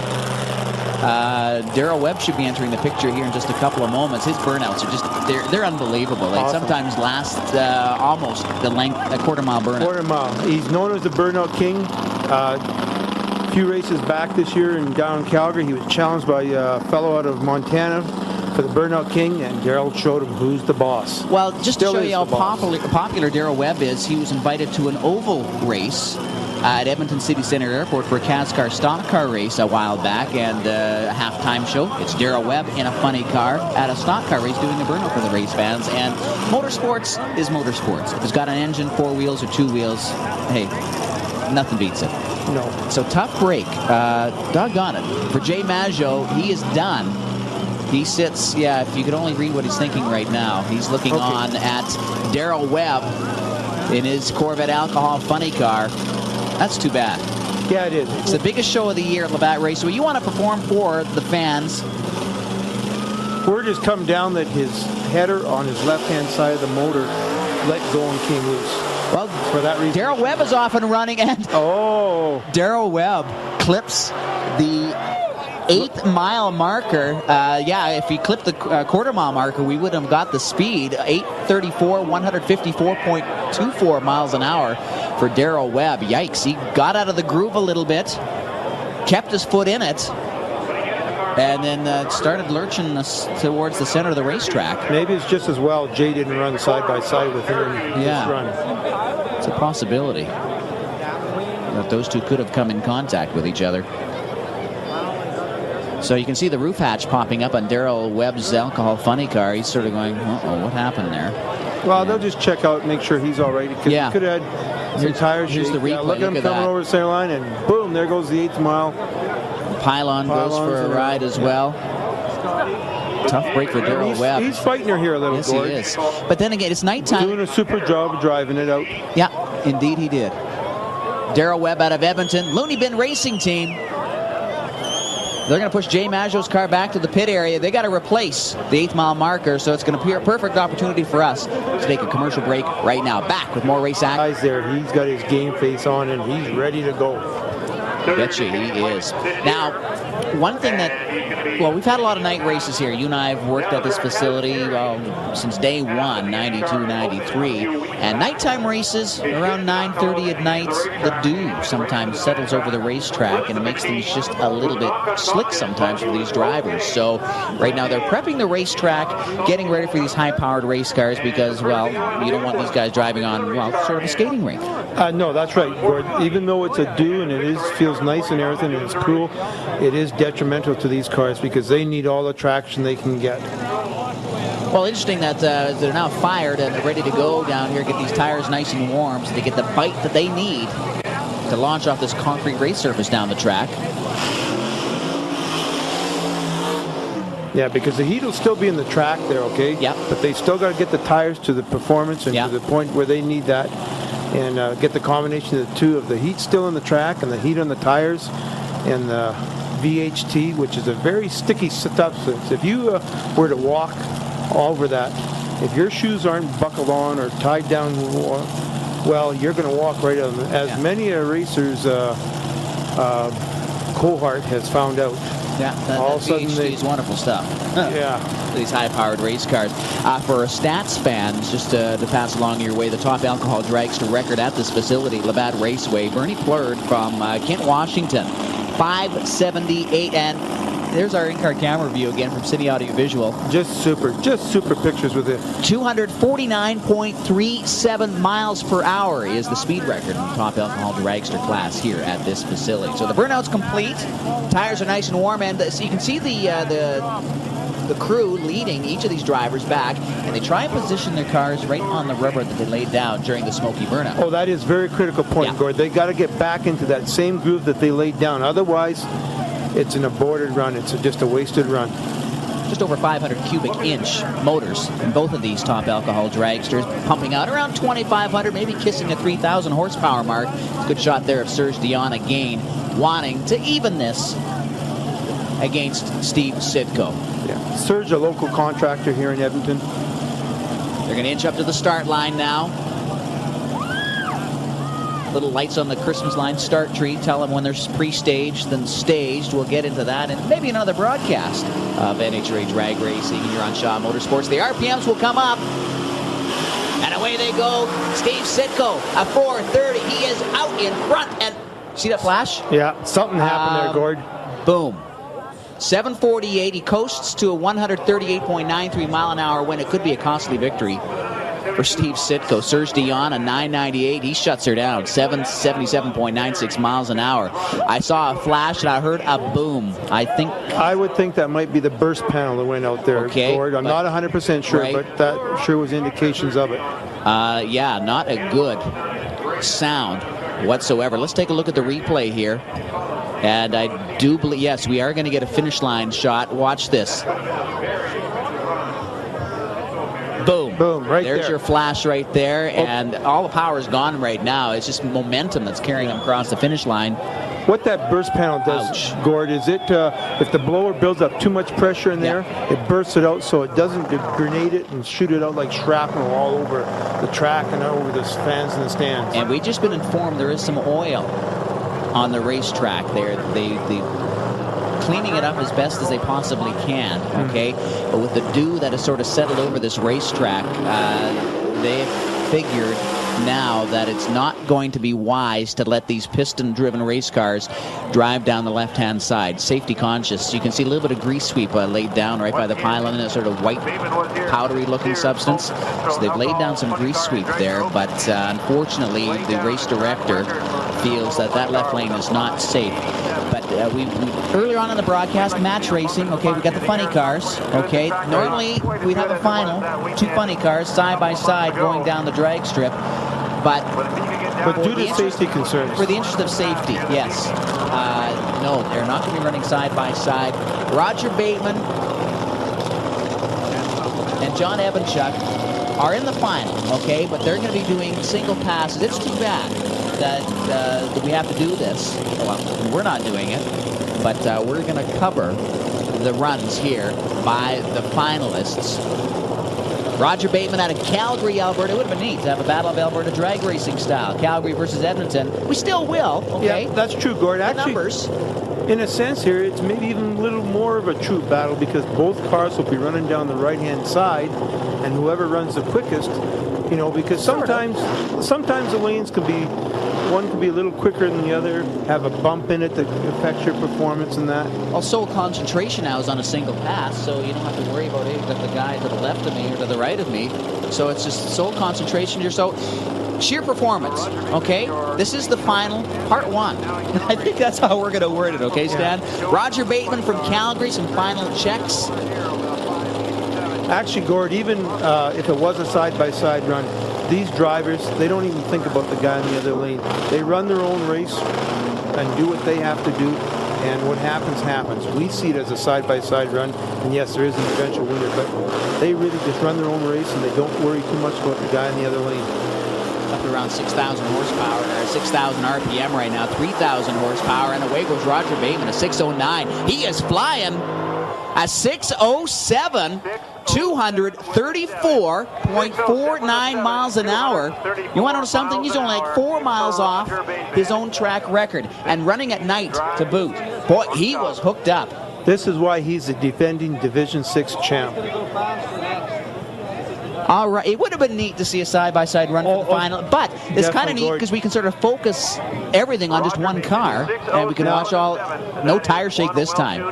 Darrell Webb should be entering the picture here in just a couple of moments. His burnouts are just—they're unbelievable. They sometimes last almost the length, a quarter-mile burnout. Quarter-mile. He's known as the Burnout King. A few races back this year down in Calgary, he was challenged by a fellow out of Montana for the Burnout King, and Darrell showed him who's the boss. Well, just to show you how popular Darrell Webb is, he was invited to an oval race at Edmonton City Centre Airport for a CASCAR stock car race a while back, and a halftime show. It's Darrell Webb in a funny car at a stock car race doing the burnout for the race fans. And motorsports is motorsports. If it's got an engine, 4 wheels or 2 wheels, hey, nothing beats it. No. So tough break. Doggone it. For Jay Maggio, he is done. He sits, if you could only read what he's thinking right now. He's looking on at Darrell Webb in his Corvette Alcohol funny car. That's too bad. Yeah, it is. It's the biggest show of the year at Labatt Raceway. You want to perform for the fans. Word has come down that his header on his left-hand side of the motor let go and came loose. Well, for that reason. Darrell Webb is off and running, and Darrell Webb clips the 8-mile marker. If he clipped the quarter-mile marker, we would have got the speed. 8:34, 154.24 miles an hour for Darrell Webb. Yikes, he got out of the groove a little bit, kept his foot in it, and then started lurching us towards the center of the racetrack. Maybe it's just as well Jay didn't run side-by-side with him in this run. It's a possibility that those two could have come in contact with each other. So you can see the roof hatch popping up on Darrell Webb's alcohol funny car. He's sort of going, uh-oh, what happened there? Well, they'll just check out, make sure he's all right. Because he could have had some tires. Here's the replay. Look at him coming over the center line, and boom, there goes the 8th mile. Pylon goes for a ride as well. Tough break for Darrell Webb. He's fighting her here a little, Yes, he is. But then again, it's nighttime. Doing a super job of driving it out. Yeah, indeed he did. Darrell Webb out of Edmonton. Looney Bin Racing Team. They're going to push Jay Maggio's car back to the pit area. They got to replace the 8th mile marker, so it's going to be a perfect opportunity for us to take a commercial break right now. Back with more race action. Guys there, he's got his game face on and he's ready to go. Betcha he is. Now, one thing that, well, we've had a lot of night races here. You and I have worked at this facility since day one, 92, 93. And nighttime races around 9:30 at night, the dew sometimes settles over the racetrack and it makes things just a little bit slick sometimes for these drivers. So right now they're prepping the racetrack, getting ready for these high-powered race cars because, well, you don't want these guys driving on, well, sort of a skating rink. No, that's right, Gord. Even though it's a dew and it feels nice and everything and it's cool, it is detrimental to these cars because they need all the traction they can get. Well, interesting that they're now fired and they're ready to go down here, get these tires nice and warm so they get the bite that they need to launch off this concrete race surface down the track. Yeah, because the heat will still be in the track there, okay? Yeah. But they still got to get the tires to the performance and to the point where they need that and get the combination of the two of the heat still in the track and the heat on the tires and the VHT, which is a very sticky substance. If you were to walk over that, if your shoes aren't buckled on or tied down well, you're going to walk right on them. As many a racer's cohort has found out. Yeah, all of a sudden is wonderful stuff. Yeah. These high-powered race cars. For stats fans, just to pass along your way, the top alcohol dragster record at this facility, Labatt Raceway, Bernie Plurd from Kent, Washington, 578, and there's our in-car camera view again from City Audio Visual. Just super pictures with it. 249.37 miles per hour is the speed record in the top alcohol dragster class here at this facility. So the burnout's complete. Tires are nice and warm, and so you can see the crew leading each of these drivers back, and they try and position their cars right on the rubber that they laid down during the smoky burnout. Oh, that is a very critical point, Gord. They got to get back into that same groove that they laid down. Otherwise, it's an aborted run. It's just a wasted run. Just over 500 cubic inch motors in both of these top alcohol dragsters, pumping out around 2,500, maybe kissing a 3,000 horsepower mark. Good shot there of Serge Dion again, wanting to even this against Steve Sitko. Yeah, Serge, a local contractor here in Edmonton. They're going to inch up to the start line now. Little lights on the Christmas line start tree tell them when they're pre-staged, then staged. We'll get into that and maybe another broadcast of NHRA drag racing here on Shaw Motorsports. The RPMs will come up. And away they go. Steve Sitko, a 430. He is out in front. And see that flash? Yeah, something happened there, Gord. Boom. 748. He coasts to a 138.93 mile an hour win. It could be a costly victory for Steve Sitko. Serge Dion, a 998. He shuts her down. 777.96 miles an hour. I saw a flash and I heard a boom. I would think that might be the burst panel that went out there, Gord. I'm not 100% sure, but that sure was indications of it. Yeah, not a good sound whatsoever. Let's take a look at the replay here. And I do believe, yes, we are going to get a finish line shot. Watch this. Boom. Boom, right there. There's your flash right there, and all the power is gone right now. It's just momentum that's carrying them across the finish line. What that burst panel does, Gord, is it, if the blower builds up too much pressure in there, it bursts it out so it doesn't grenade it and shoot it out like shrapnel all over the track and over the fans in the stands. And we've just been informed there is some oil on the racetrack there. They cleaning it up as best as they possibly can, okay? But with the dew that has sort of settled over this racetrack, they've figured now that it's not going to be wise to let these piston-driven race cars drive down the left-hand side. Safety conscious. You can see a little bit of grease sweep laid down right by the pylon in a sort of white, powdery-looking substance. So they've laid down some grease sweep there, but unfortunately, the race director feels that that left lane is not safe. But we earlier on in the broadcast, match racing, okay, we got the funny cars, okay. Normally, we'd have a final, two funny cars side by side going down the drag strip. But due to safety concerns. For the interest of safety, yes. No, they're not going to be running side by side. Roger Bateman and John Evanchuk are in the final, okay, but they're going to be doing single passes. It's too bad that we have to do this. Well, we're not doing it, but we're going to cover the runs here by the finalists. Roger Bateman out of Calgary, Alberta. It would have been neat to have a Battle of Alberta drag racing style. Calgary versus Edmonton. We still will, okay? Yeah, that's true, Gord. Actually, numbers. In a sense here, it's maybe even a little more of a true battle because both cars will be running down the right-hand side, and whoever runs the quickest, you know, because sometimes the lanes can be, one can be a little quicker than the other, have a bump in it that affects your performance and that. Also, concentration now is on a single pass, so you don't have to worry about it. You've got the guy to the left of me or to the right of me. So it's just sole concentration here. So sheer performance, okay? This is the final, part one. I think that's how we're going to word it, okay, Stan? Yeah. Roger Bateman from Calgary, some final checks. Actually, Gord, even if it was a side-by-side run, these drivers, they don't even think about the guy in the other lane. They run their own race and do what they have to do, and what happens, happens. We see it as a side-by-side run, and yes, there is an eventual winner, but they really just run their own race, and they don't worry too much about the guy in the other lane. Up to around 6,000 horsepower there, 6,000 RPM right now, 3,000 horsepower, and away goes Roger Bateman, a 609. He is flying a 607. 234.49 miles an hour. You want to know something? He's only like 4 miles off his own track record, and running at night to boot. Boy, he was hooked up. This is why he's a defending Division 6 champ. All right. It would have been neat to see a side-by-side run for the final, but it's kind of neat because we can sort of focus everything on just one car, and we can watch all. No tire shake this time.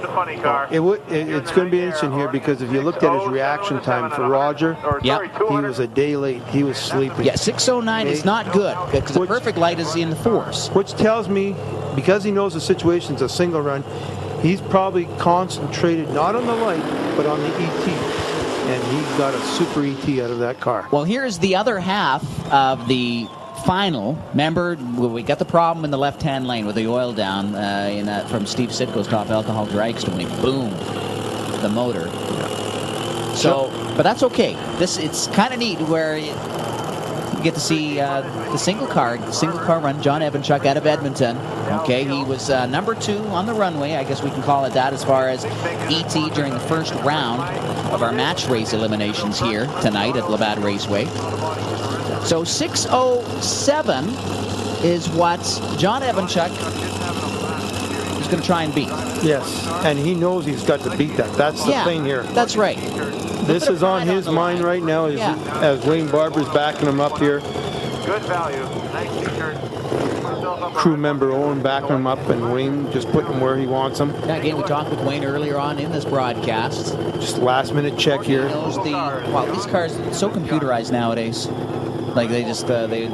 It's going to be interesting here because if you looked at his reaction time for Roger, he was a day late. He was sleeping. Yeah, 6:09 is not good because the perfect light is in the force. Which tells me, because he knows the situation's a single run, he's probably concentrated not on the light, but on the ET. And he got a super ET out of that car. Well, here's the other half of the final. Remember, we got the problem in the left-hand lane with the oil down from Steve Sitko's top alcohol dragster when he boomed the motor. So, but that's okay. It's kind of neat where you get to see the single car run. John Evanchuk out of Edmonton. Okay, he was number 2 on the runway. I guess we can call it that as far as ET during the first round of our match race eliminations here tonight at Labatt Raceway. So 6:07 is what John Evanchuk is going to try and beat. Yes, and he knows he's got to beat that. That's the thing here. That's right. This is on his mind right now as Wayne Barber's backing him up here. Good value. Crew member Owen backing him up, and Wayne just putting him where he wants him. Yeah, again, we talked with Wayne earlier on in this broadcast. Just last minute check here. Wow, these cars are so computerized nowadays. Like they just they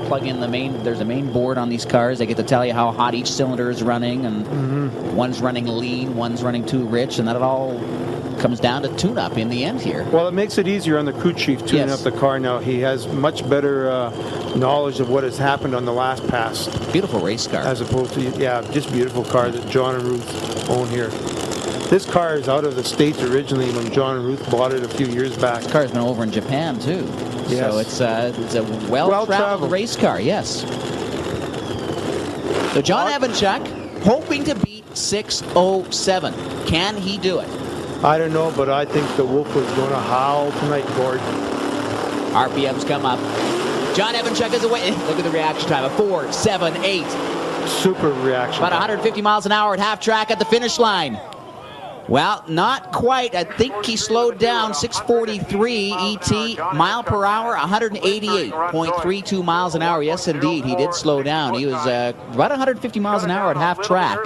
plug in the main. There's a main board on these cars. They get to tell you how hot each cylinder is running, and one's running lean, one's running too rich, and that it all comes down to tune-up in the end here. Well, it makes it easier on the crew chief tuning up the car now. He has much better knowledge of what has happened on the last pass. Beautiful race car. As opposed to, just beautiful car that John and Ruth own here. This car is out of the States originally when John and Ruth bought it a few years back. This car's been over in Japan, too. Yes. So it's a well-traveled race car, yes. So John Evanchuk hoping to beat 6:07. Can he do it? I don't know, but I think the Wolf was going to howl tonight, Gord. RPMs come up. John Evanchuk is away. Look at the reaction time of 4.78. Super reaction. About 150 miles an hour at half track at the finish line. Well, not quite. I think he slowed down. 643 ET, mile per hour, 188.32 miles an hour. Yes, indeed, he did slow down. He was about 150 miles an hour at half track.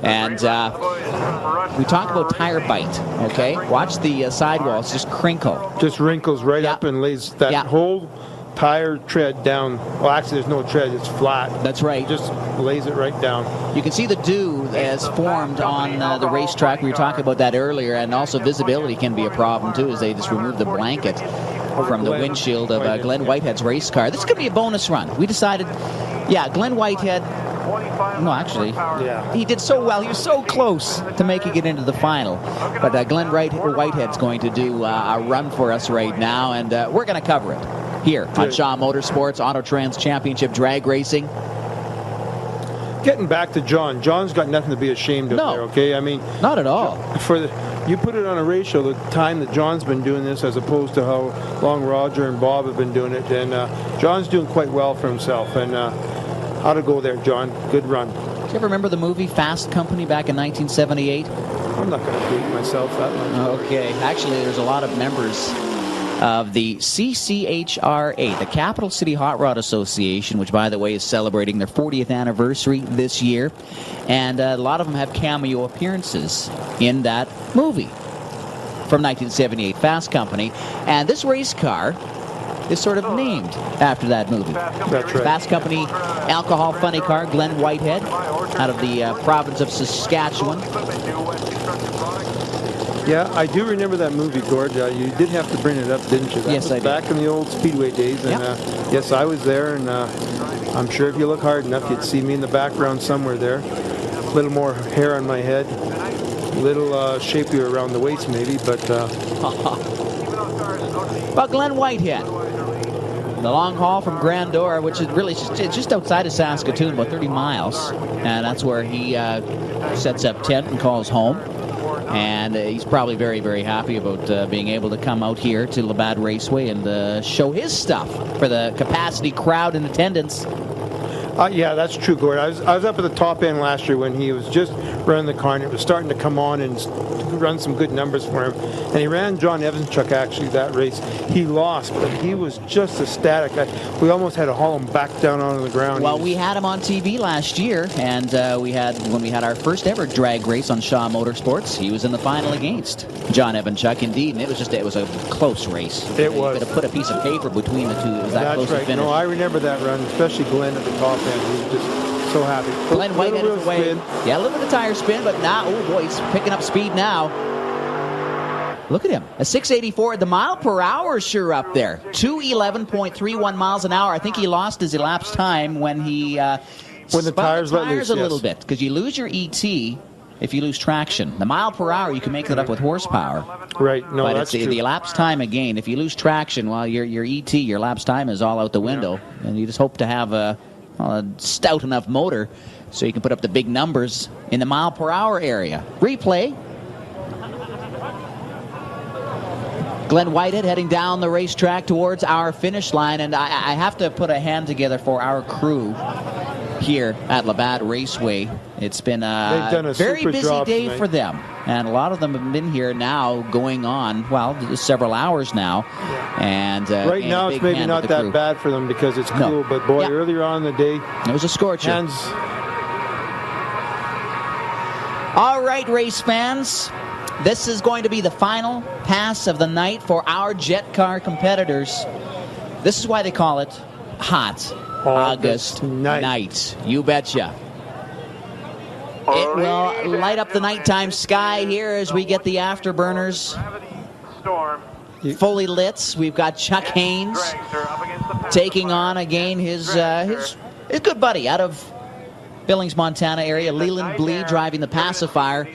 And we talked about tire bite, okay? Watch the sidewalls just crinkle. Just wrinkles right up and lays that whole tire tread down. Well, actually, there's no tread. It's flat. That's right. Just lays it right down. You can see the dew as formed on the racetrack. We were talking about that earlier. And also visibility can be a problem, too, as they just remove the blanket from the windshield of Glenn Whitehead's race car. This is going to be a bonus run. We decided, Glenn Whitehead... No, actually, he did so well. He was so close to making it into the final. But Glenn Whitehead's going to do a run for us right now, and we're going to cover it here on Shaw Motorsports Auto Trans Championship Drag Racing. Getting back to John. John's got nothing to be ashamed of there, okay? I mean... Not at all. You put it on a ratio, the time that John's been doing this as opposed to how long Roger and Bob have been doing it, and John's doing quite well for himself, and... how to go there, John. Good run. Do you ever remember the movie Fast Company back in 1978? I'm not going to date myself that much. Okay. Actually, there's a lot of members of the CCHRA, the Capital City Hot Rod Association, which, by the way, is celebrating their 40th anniversary this year. And a lot of them have cameo appearances in that movie from 1978, Fast Company. And this race car is sort of named after that movie. That's right. Fast Company alcohol funny car, Glenn Whitehead, out of the province of Saskatchewan. Yeah, I do remember that movie, Gord. You did have to bring it up, didn't you? Yes, I did. Back in the old Speedway days. And yes, I was there, and I'm sure if you look hard enough, you'd see me in the background somewhere there. A little more hair on my head. A little shapier around the waist, maybe, but... But Glenn Whitehead, the long haul from Grandeur, which is really just outside of Saskatoon, about 30 miles. And that's where he sets up tent and calls home. And he's probably very, very happy about being able to come out here to Labatt Raceway and show his stuff for the capacity crowd in attendance. Yeah, that's true, Gord. I was up at the top end last year when he was just running the car, and it was starting to come on and run some good numbers for him. And he ran John Evans' truck, actually, that race. He lost, but he was just ecstatic. We almost had to haul him back down onto the ground. Well, we had him on TV last year, and when we had our first ever drag race on Shaw Motorsports, he was in the final against John Evanchuk, indeed, and it was a close race. It was. You could have put a piece of paper between the two. It was that That's close to right. finish. No, I remember that run, especially Glenn at the top end. He was just so happy. Glenn White headed away. Spin. Yeah, a little bit of tire spin, but now, oh boy, he's picking up speed now. Look at him. A 684. The mile per hour is sure up there. 211.31 miles an hour. I think he lost his elapsed time when he when the tires let loose, a little bit, because you lose your ET if you lose traction. The mile per hour, you can make it up with horsepower. Right. No, but that's it's true. the elapsed time again. If you lose traction, well, your ET, your elapsed time is all out the window, and you just hope to have a stout enough motor so you can put up the big numbers in the mile per hour area. Replay. Glenn Whitehead heading down the racetrack towards our finish line, and I have to put a hand together for our crew here at Labatt Raceway. It's been a very busy day for them, and a lot of them have been here now going on, well, several hours now. And right now it's maybe not that bad for them because it's cool, but boy, earlier on in the day, it was a scorcher. All right, race fans. This is going to be the final pass of the night for our jet car competitors. This is why they call it Hot August Night. You betcha. It will light up the nighttime sky here as we get the afterburners fully lit. We've got Chuck Haynes taking on again his good buddy out of Billings, Montana area, Leland Blee, driving the pacifier.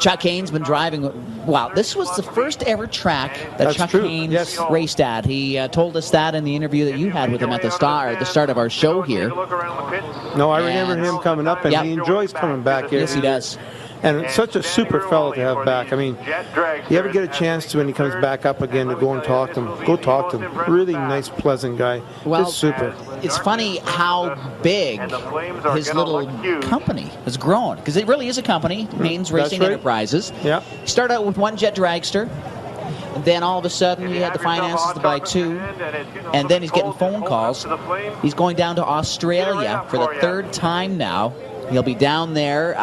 Chuck Haynes been driving. Wow, this was the first ever track that Chuck Haynes raced at. He told us that in the interview that you had with him at the start of our show here. No, I remember him coming up, and he enjoys coming back here. Yes, he does. And such a super fellow to have back. I mean, you ever get a chance to, when he comes back up again, to go and talk to him, go talk to him. Really nice, pleasant guy. Well, just super. It's funny how big his little company has grown, because it really is a company, Haynes Racing Enterprises. Yeah. He started out with one jet dragster, and then all of a sudden he had the finances to buy two, and then he's getting phone calls. He's going down to Australia for the third time now. He'll be down there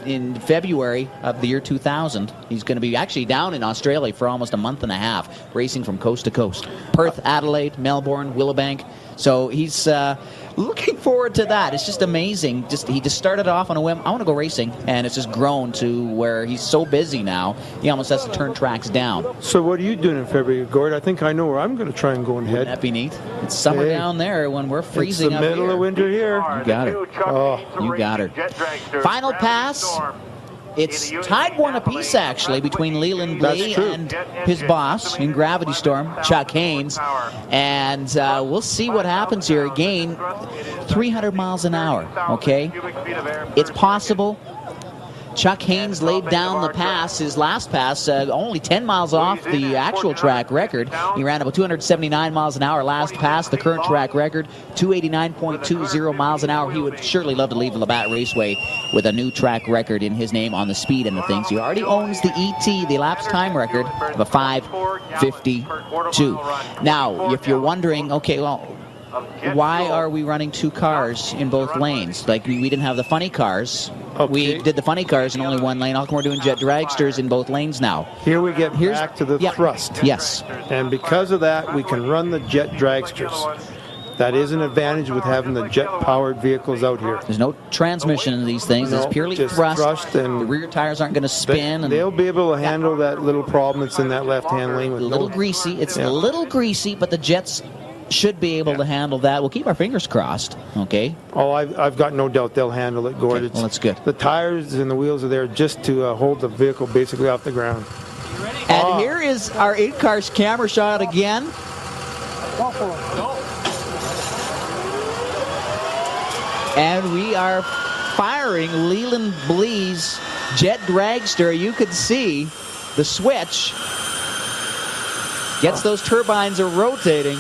in February of the year 2000. He's going to be actually down in Australia for almost a month and a half, racing from coast to coast. Perth, Adelaide, Melbourne, Willowbank. So he's looking forward to that. It's just amazing. He just started off on a whim. I want to go racing, and it's just grown to where he's so busy now, he almost has to turn tracks down. So what are you doing in February, Gord? I think I know where I'm going to try and go and head. Wouldn't that be neat? It's summer down there when we're freezing up here. It's the middle of winter here. You got it. Oh, you got it. Final pass. It's tied one apiece, actually, between Leland Blee and his boss in Gravity Storm, Chuck Haynes. And we'll see what happens here. Again, 300 miles an hour, okay? It's possible. Chuck Haynes laid down the pass, his last pass, only 10 miles off the actual track record. He ran about 279 miles an hour last pass. The current track record, 289.20 miles an hour. He would surely love to leave the Labatt Raceway with a new track record in his name on the speed end of things. He already owns the ET, the elapsed time record, of a 5:52. Now, if you're wondering, okay, well, why are we running two cars in both lanes? Like, we didn't have the funny cars. Okay. We did the funny cars in only one lane. How come we're doing jet dragsters in both lanes now? Here we get back to the thrust. Yes. And because of that, we can run the jet dragsters. That is an advantage with having the jet-powered vehicles out here. There's no transmission in these things. It's purely thrust. And the rear tires aren't going to spin. They'll be able to handle that little problem that's in that left-hand lane. With a little greasy. It's a little greasy, but the jets should be able to handle that. We'll keep our fingers crossed, okay? Oh, I've got no doubt they'll handle it, Gord. Okay, well, that's good. The tires and the wheels are there just to hold the vehicle basically off the ground. And here is our in-cars camera shot again. Go for it. And we are firing Leland Blee's jet dragster. You can see the switch gets those turbines are rotating.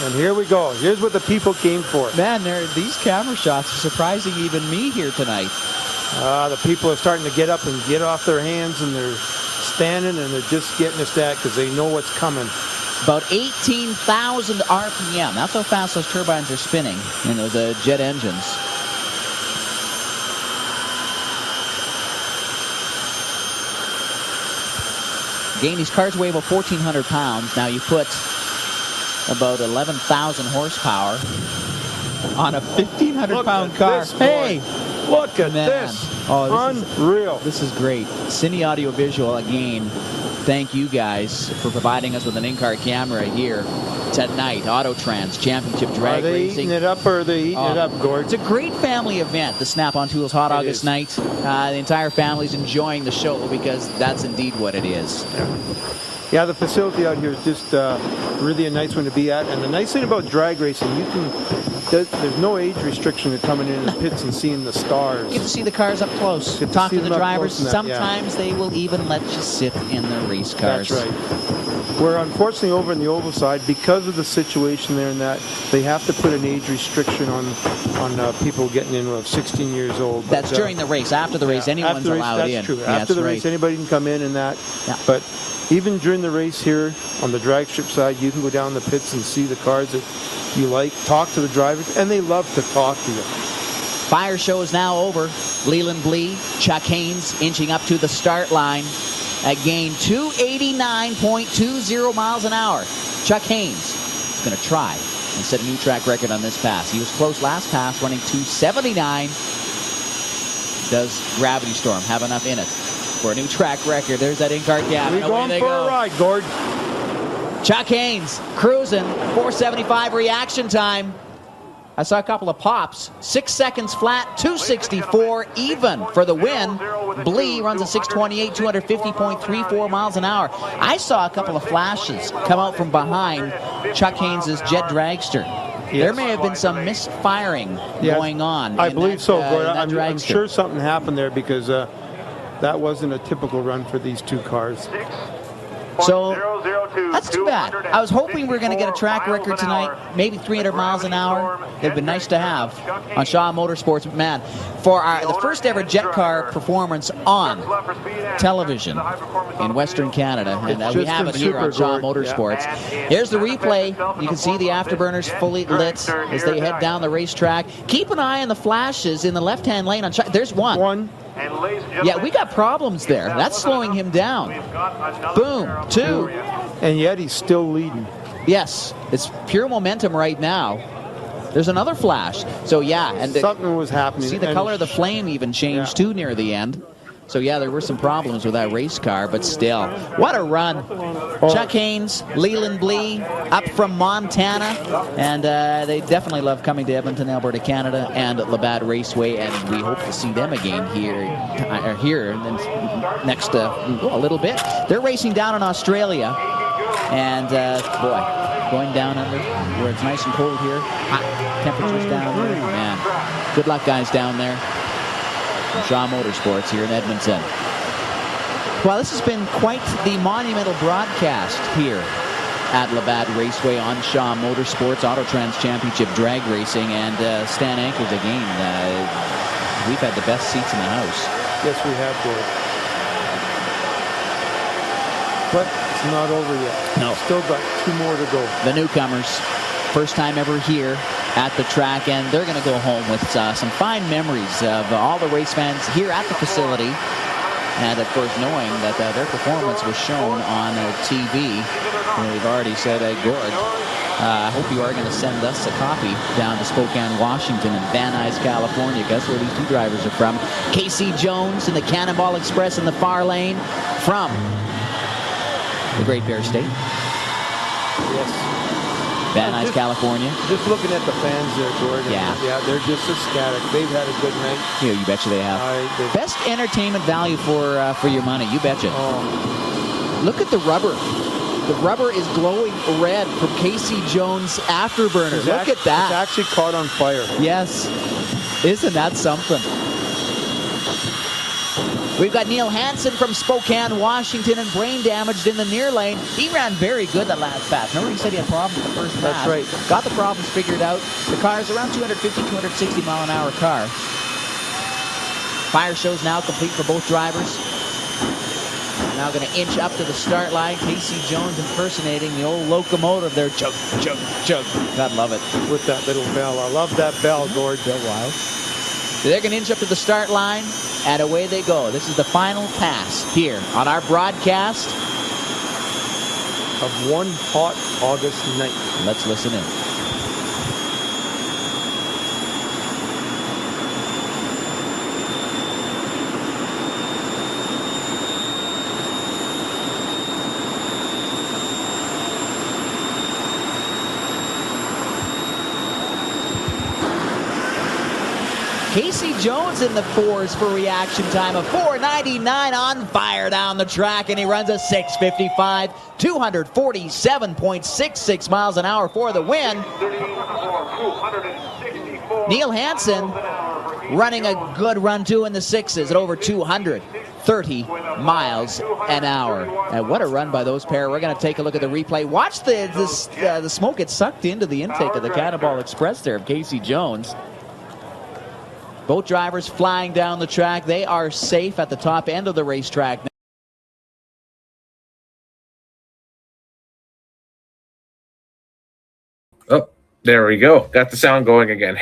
And here we go. Here's what the people came for. Man, these camera shots are surprising even me here tonight. The people are starting to get up and get off their hands, and they're standing, and they're just getting a stack because they know what's coming. About 18,000 RPM. That's how fast those turbines are spinning in the jet engines. Again, these cars weigh about 1,400 pounds. Now you put about 11,000 horsepower on a 1,500-pound car. Hey, look at this. Oh, unreal. This is great. Cine Audio Visual, again, thank you guys for providing us with an in-car camera here tonight. Autotrans Championship Drag Racing. Are they eating it up, or are they eating it up, Gord? It's a great family event, the Snap-on Tools Hot August Night. The entire family's enjoying the show because that's indeed what it is. Yeah, the facility out here is just really a nice one to be at. And the nice thing about drag racing, there's no age restriction to coming in the pits and seeing the stars. You get to see the cars up close. Talk to the drivers. Sometimes they will even let you sit in the race cars. That's right. We're unfortunately over in the oval side because of the situation there, and that they have to put an age restriction on people getting in of 16 years old. That's during the race. After the race, anyone's allowed in. That's true. Yeah, after the race, anybody can come in and that. Yeah. But even during the race here on the drag strip side, you can go down the pits and see the cars that you like, talk to the drivers, and they love to talk to you. Fire show is now over. Leland Blee, Chuck Haynes inching up to the start line. Again, 289.20 miles an hour. Chuck Haynes is going to try and set a new track record on this pass. He was close last pass, running 279. Does Gravity Storm have enough in it for a new track record? There's that in-car gap. We're going for a ride, Gord. Chuck Haynes cruising, 475 reaction time. I saw a couple of pops. 6 seconds flat, 264 even for the win. Blee runs a 628, 250.34 miles an hour. I saw a couple of flashes come out from behind Chuck Haynes' jet dragster. Yes. There may have been some misfiring going on. I believe so, Gord. I'm sure something happened there because that wasn't a typical run for these two cars. So that's too bad. I was hoping we were going to get a track record tonight, maybe 300 miles an hour. It'd been nice to have on Shaw Motorsports. Man, for the first ever jet car performance on television in Western Canada, and we have it here on Shaw Motorsports. Yeah. Here's the replay. You can see the afterburners fully lit as they head down the racetrack. Keep an eye on the flashes in the left-hand lane. There's one. Yeah, we got problems there. That's slowing him down. Boom, 2. And yet he's still leading. Yes, it's pure momentum right now. There's another flash. So yeah, and something was happening. See the color of the flame even changed too near the end. So yeah, there were some problems with that race car, but still, what a run. Chuck Haynes, Leland Blee, up from Montana, and they definitely love coming to Edmonton, Alberta, Canada, and Labatt Raceway, and we hope to see them again here in the next a little bit. They're racing down in Australia, and boy, going down under where it's nice and cold here, hot temperatures down there, man. Good luck, guys, down there. Shaw Motorsports here in Edmonton. Well, this has been quite the monumental broadcast here at Labatt Raceway on Shaw Motorsports, Autotrans Championship Drag Racing, and Stan Anchors again. We've had the best seats in the house. Yes, we have, Gord. But it's not over yet. No. Still got 2 more to go. The newcomers, first time ever here at the track, and they're going to go home with some fine memories of all the race fans here at the facility, and of course knowing that their performance was shown on TV. And we've already said, Gord, I hope you are going to send us a copy down to Spokane, Washington, and Van Nuys, California. Guess where these two drivers are from? Casey Jones in the Cannonball Express in the far lane from the Great Bear State. Yes. Van Nuys, California. Just looking at the fans there, Gordon. Yeah, they're just ecstatic. They've had a good night. Yeah, you betcha they have. Best entertainment value for your money. You betcha. Oh. Look at the rubber. The rubber is glowing red from Casey Jones' Afterburner. Look at that. It's actually caught on fire. Yes. Isn't that something? We've got Neil Hansen from Spokane, Washington, and brain damaged in the near lane. He ran very good that last pass. Remember he said he had problems with the first pass. That's right. Got the problems figured out. The car is around 250, 260 mile an hour car. Fire show's now complete for both drivers. We're now going to inch up to the start line. Casey Jones impersonating the old locomotive there. Chug, chug, chug. God love it. With that little bell. I love that bell, Gord. Bill Wild. So they're going to inch up to the start line, and away they go. This is the final pass here on our broadcast of one hot August night. Let's listen in. Casey Jones in the fours for reaction time of 4:99 on fire down the track, and he runs a 6:55, 247.66 miles an hour for the win. Neil Hansen running a good run too in the sixes at over 230 miles an hour. And what a run by those pair. We're going to take a look at the replay. Watch the smoke get sucked into the intake of the Cannonball Express there of Casey Jones. Both drivers flying down the track. They are safe at the top end of the racetrack. Oh, there we go. Got the sound going again.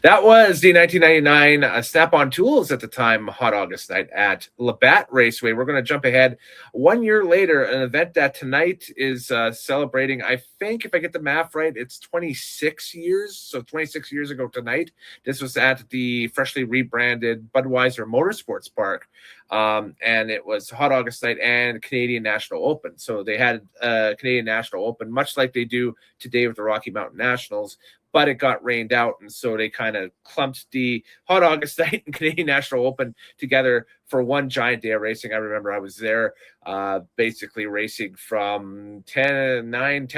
That was the 1999 Snap-on Tools at the time Hot August Night at Labatt Raceway. We're going to jump ahead 1 year later, an event that tonight is celebrating, I think, if I get the math right, it's 26 years. So 26 years ago tonight, this was at the freshly rebranded Budweiser Motorsports Park. And it was Hot August Night and Canadian National Open. So they had Canadian National Open, much like they do today with the Rocky Mountain Nationals, but it got rained out. And so they kind of clumped the Hot August Night and Canadian National Open together for one giant day of racing. I remember I was there basically racing from 10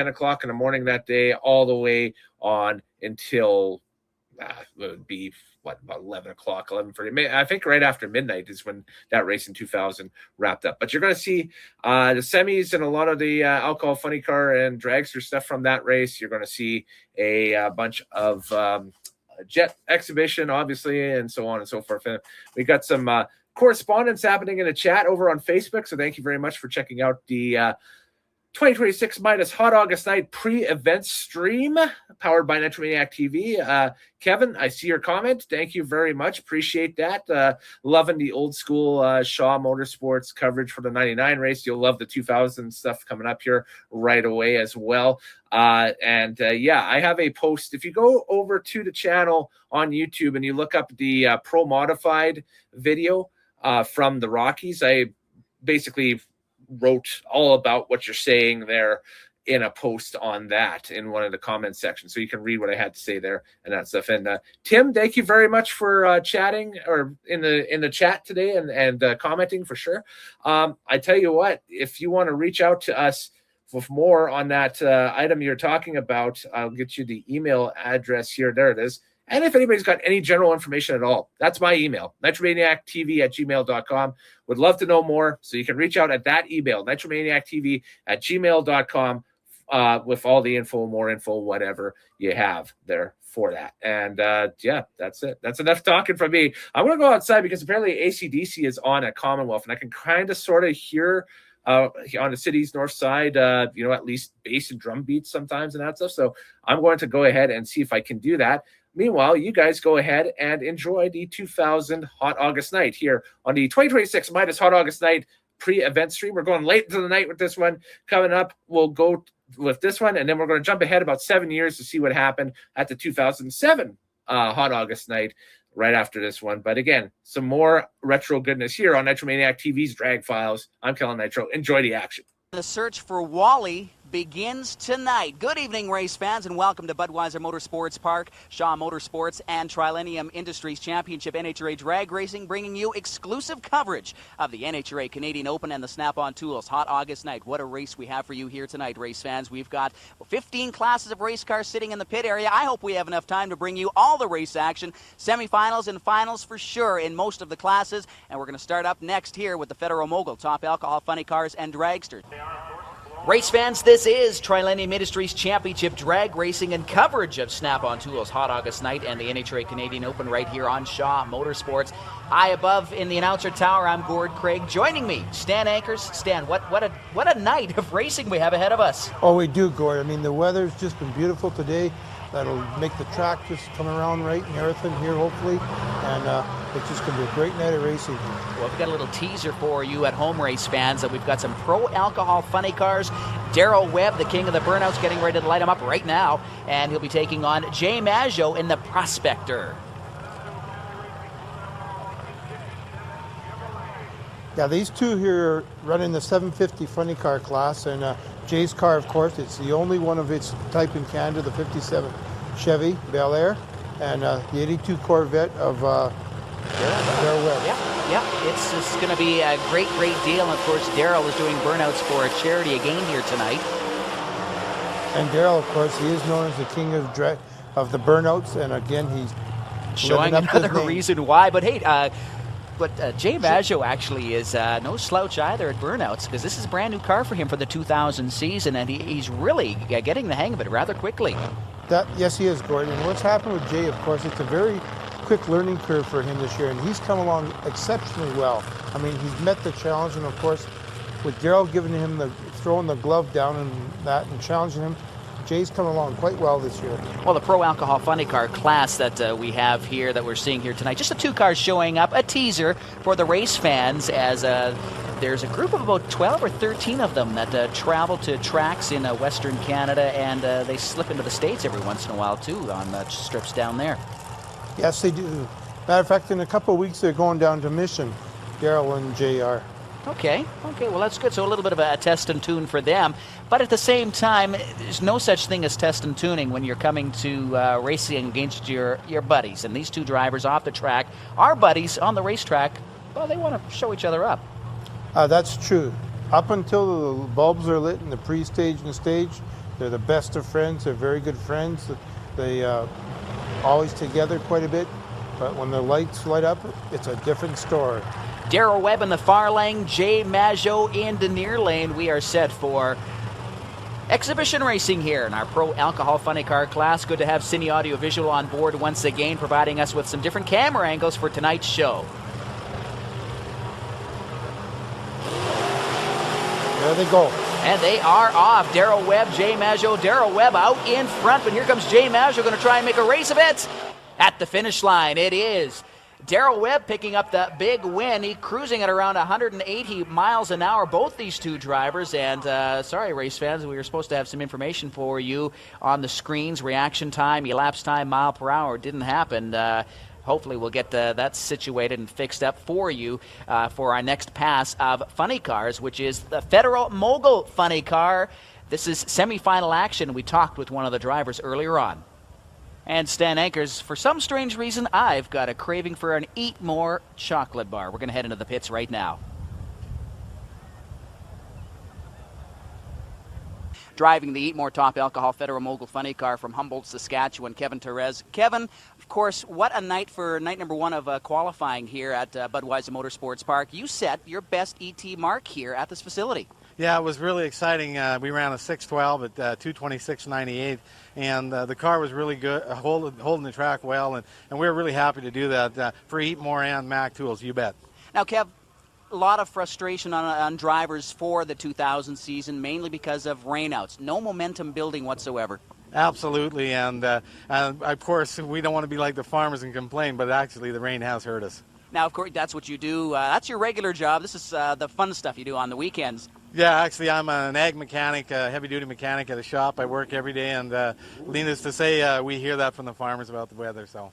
o'clock in the morning that day all the way on until it would be about 11 o'clock, 11:30. I think right after midnight is when that race in 2000 wrapped up. But you're going to see the semis and a lot of the alcohol funny car and dragster stuff from that race. You're going to see a bunch of jet exhibition, obviously, and so on and so forth. We got some correspondence happening in the chat over on Facebook, so thank you very much for checking out the 2026 Midas Hot August Night pre-event stream powered by Nitromaniac TV. Kevin, I see your comment. Thank you very much. Appreciate that. Loving the old school Shaw Motorsports coverage for the 99 race. You'll love the 2000 stuff coming up here right away as well. Yeah, I have a post. If you go over to the channel on YouTube and you look up the Pro Modified video from the Rockies, I basically wrote all about what you're saying there in a post on that in one of the comment sections, so you can read what I had to say there and that stuff. And Tim, thank you very much for chatting or in the chat today and commenting for sure. I tell you what, if you want to reach out to us with more on that item you're talking about, I'll get you the email address here. There it is. And if anybody's got any general information at all, that's my email, nitromaniactv@gmail.com. Would love to know more, so you can reach out at that email, nitromaniactv@gmail.com, with all the info, more info, whatever you have there for that. And yeah, that's it. That's enough talking from me. I'm going to go outside because apparently AC/DC is on at Commonwealth, and I can kind of sort of hear on the city's north side, at least bass and drum beats sometimes and that stuff. So I'm going to go ahead and see if I can do that. Meanwhile, you guys go ahead and enjoy the 2000 Hot August Night here on the 2026 Midas Hot August Night pre-event stream. We're going late into the night with this one. Coming up, we'll go with this one, and then we're going to jump ahead about 7 years to see what happened at the 2007 Hot August Night right after this one. But again, some more retro goodness here on Nitromaniac TV's Drag Files. I'm Kellen Nitro. Enjoy the action. The search for Wally begins tonight. Good evening, race fans, and welcome to Budweiser Motorsports Park, Shaw Motorsports, and Trilenium Industries Championship NHRA Drag Racing, bringing you exclusive coverage of the NHRA Canadian Open and the Snap-on Tools Hot August Night. What a race we have for you here tonight, race fans. We've got 15 classes of race cars sitting in the pit area. I hope we have enough time to bring you all the race action, semifinals and finals for sure in most of the classes. And we're going to start up next here with the Federal Mogul, Top Alcohol Funny Cars, and Dragsters. Race fans, this is Trilenium Industries Championship Drag Racing and coverage of Snap-on Tools Hot August Night and the NHRA Canadian Open right here on Shaw Motorsports. High above in the announcer tower, I'm Gord Craig. Joining me, Stan Anchors. Stan, what a night of racing we have ahead of us. Oh, we do, Gord. I mean, the weather's just been beautiful today. That'll make the track just come around right and everything here, hopefully. And it's just going to be a great night of racing. Well, we've got a little teaser for you at home, race fans, that we've got some pro-alcohol funny cars. Daryl Webb, the king of the burnouts, getting ready to light him up right now. And he'll be taking on Jay Maggio in the Prospector. Yeah, these two here are running the 750 funny car class, and Jay's car, of course, it's the only one of its type in Canada, the 57 Chevy Bel Air, and the 82 Corvette of Daryl Webb. Yeah, it's just going to be a great deal. And of course, Daryl is doing burnouts for a charity again here tonight. And Daryl, of course, he is known as the king of the burnouts, and again, he's showing another reason why. But hey, Jay Maggio actually is no slouch either at burnouts, because this is a brand new car for him for the 2000 season, and he's really getting the hang of it rather quickly. Yes, he is, Gordon. And what's happened with Jay, of course, it's a very quick learning curve for him this year, and he's come along exceptionally well. I mean, he's met the challenge, and of course, with Daryl giving him throwing the glove down and challenging him, Jay's come along quite well this year. Well, the Pro Alcohol Funny Car class that we have here, that we're seeing here tonight, just the two cars showing up, a teaser for the race fans, as there's a group of about 12 or 13 of them that travel to tracks in Western Canada, and they slip into the States every once in a while, too, on strips down there. Yes, they do. Matter of fact, in a couple of weeks, they're going down to Mission, Daryl and Jay are. Okay, well, that's good. So a little bit of a test and tune for them. But at the same time, there's no such thing as test and tuning when you're coming to racing against your buddies. And these two drivers off the track, our buddies on the racetrack, well, they want to show each other up. That's true. Up until the bulbs are lit in the pre-stage and stage, they're the best of friends. They're very good friends. They always together quite a bit. But when the lights light up, it's a different story. Daryl Webb in the far lane, Jay Maggio in the near lane. We are set for exhibition racing here in our Pro Alcohol Funny Car class. Good to have Cine Audio Visual on board once again, providing us with some different camera angles for tonight's show. There they go. And they are off. Daryl Webb, Jay Maggio. Daryl Webb out in front, but here comes Jay Maggio, going to try and make a race of it. At the finish line, it is Daryl Webb picking up the big win. He's cruising at around 180 miles an hour, both these two drivers. And sorry, race fans, we were supposed to have some information for you on the screens. Reaction time, elapsed time, mile per hour. Didn't happen. Hopefully we'll get that situated and fixed up for you for our next pass of funny cars, which is the Federal Mogul Funny Car. This is semifinal action. We talked with one of the drivers earlier on. And Stan Anchors, for some strange reason, I've got a craving for an Eat More chocolate bar. We're going to head into the pits right now. Driving the Eat More Top Alcohol Federal Mogul Funny Car from Humboldt, Saskatchewan, Kevin Therese. Kevin, of course, what a night for night number one of qualifying here at Budweiser Motorsports Park. You set your best ET mark here at this facility. Yeah, it was really exciting. We ran a 6:12 at 2:26.98, and the car was really good, holding the track well, and we were really happy to do that for Eat More and Mac Tools, you bet. Now, Kev, a lot of frustration on drivers for the 2000 season, mainly because of rainouts. No momentum building whatsoever. Absolutely, and of course, we don't want to be like the farmers and complain, but actually the rain has hurt us. Now, of course, that's what you do. That's your regular job. This is the fun stuff you do on the weekends. Yeah, actually, I'm an ag mechanic, heavy-duty mechanic at a shop. I work every day, and needless to say, we hear that from the farmers about the weather. So.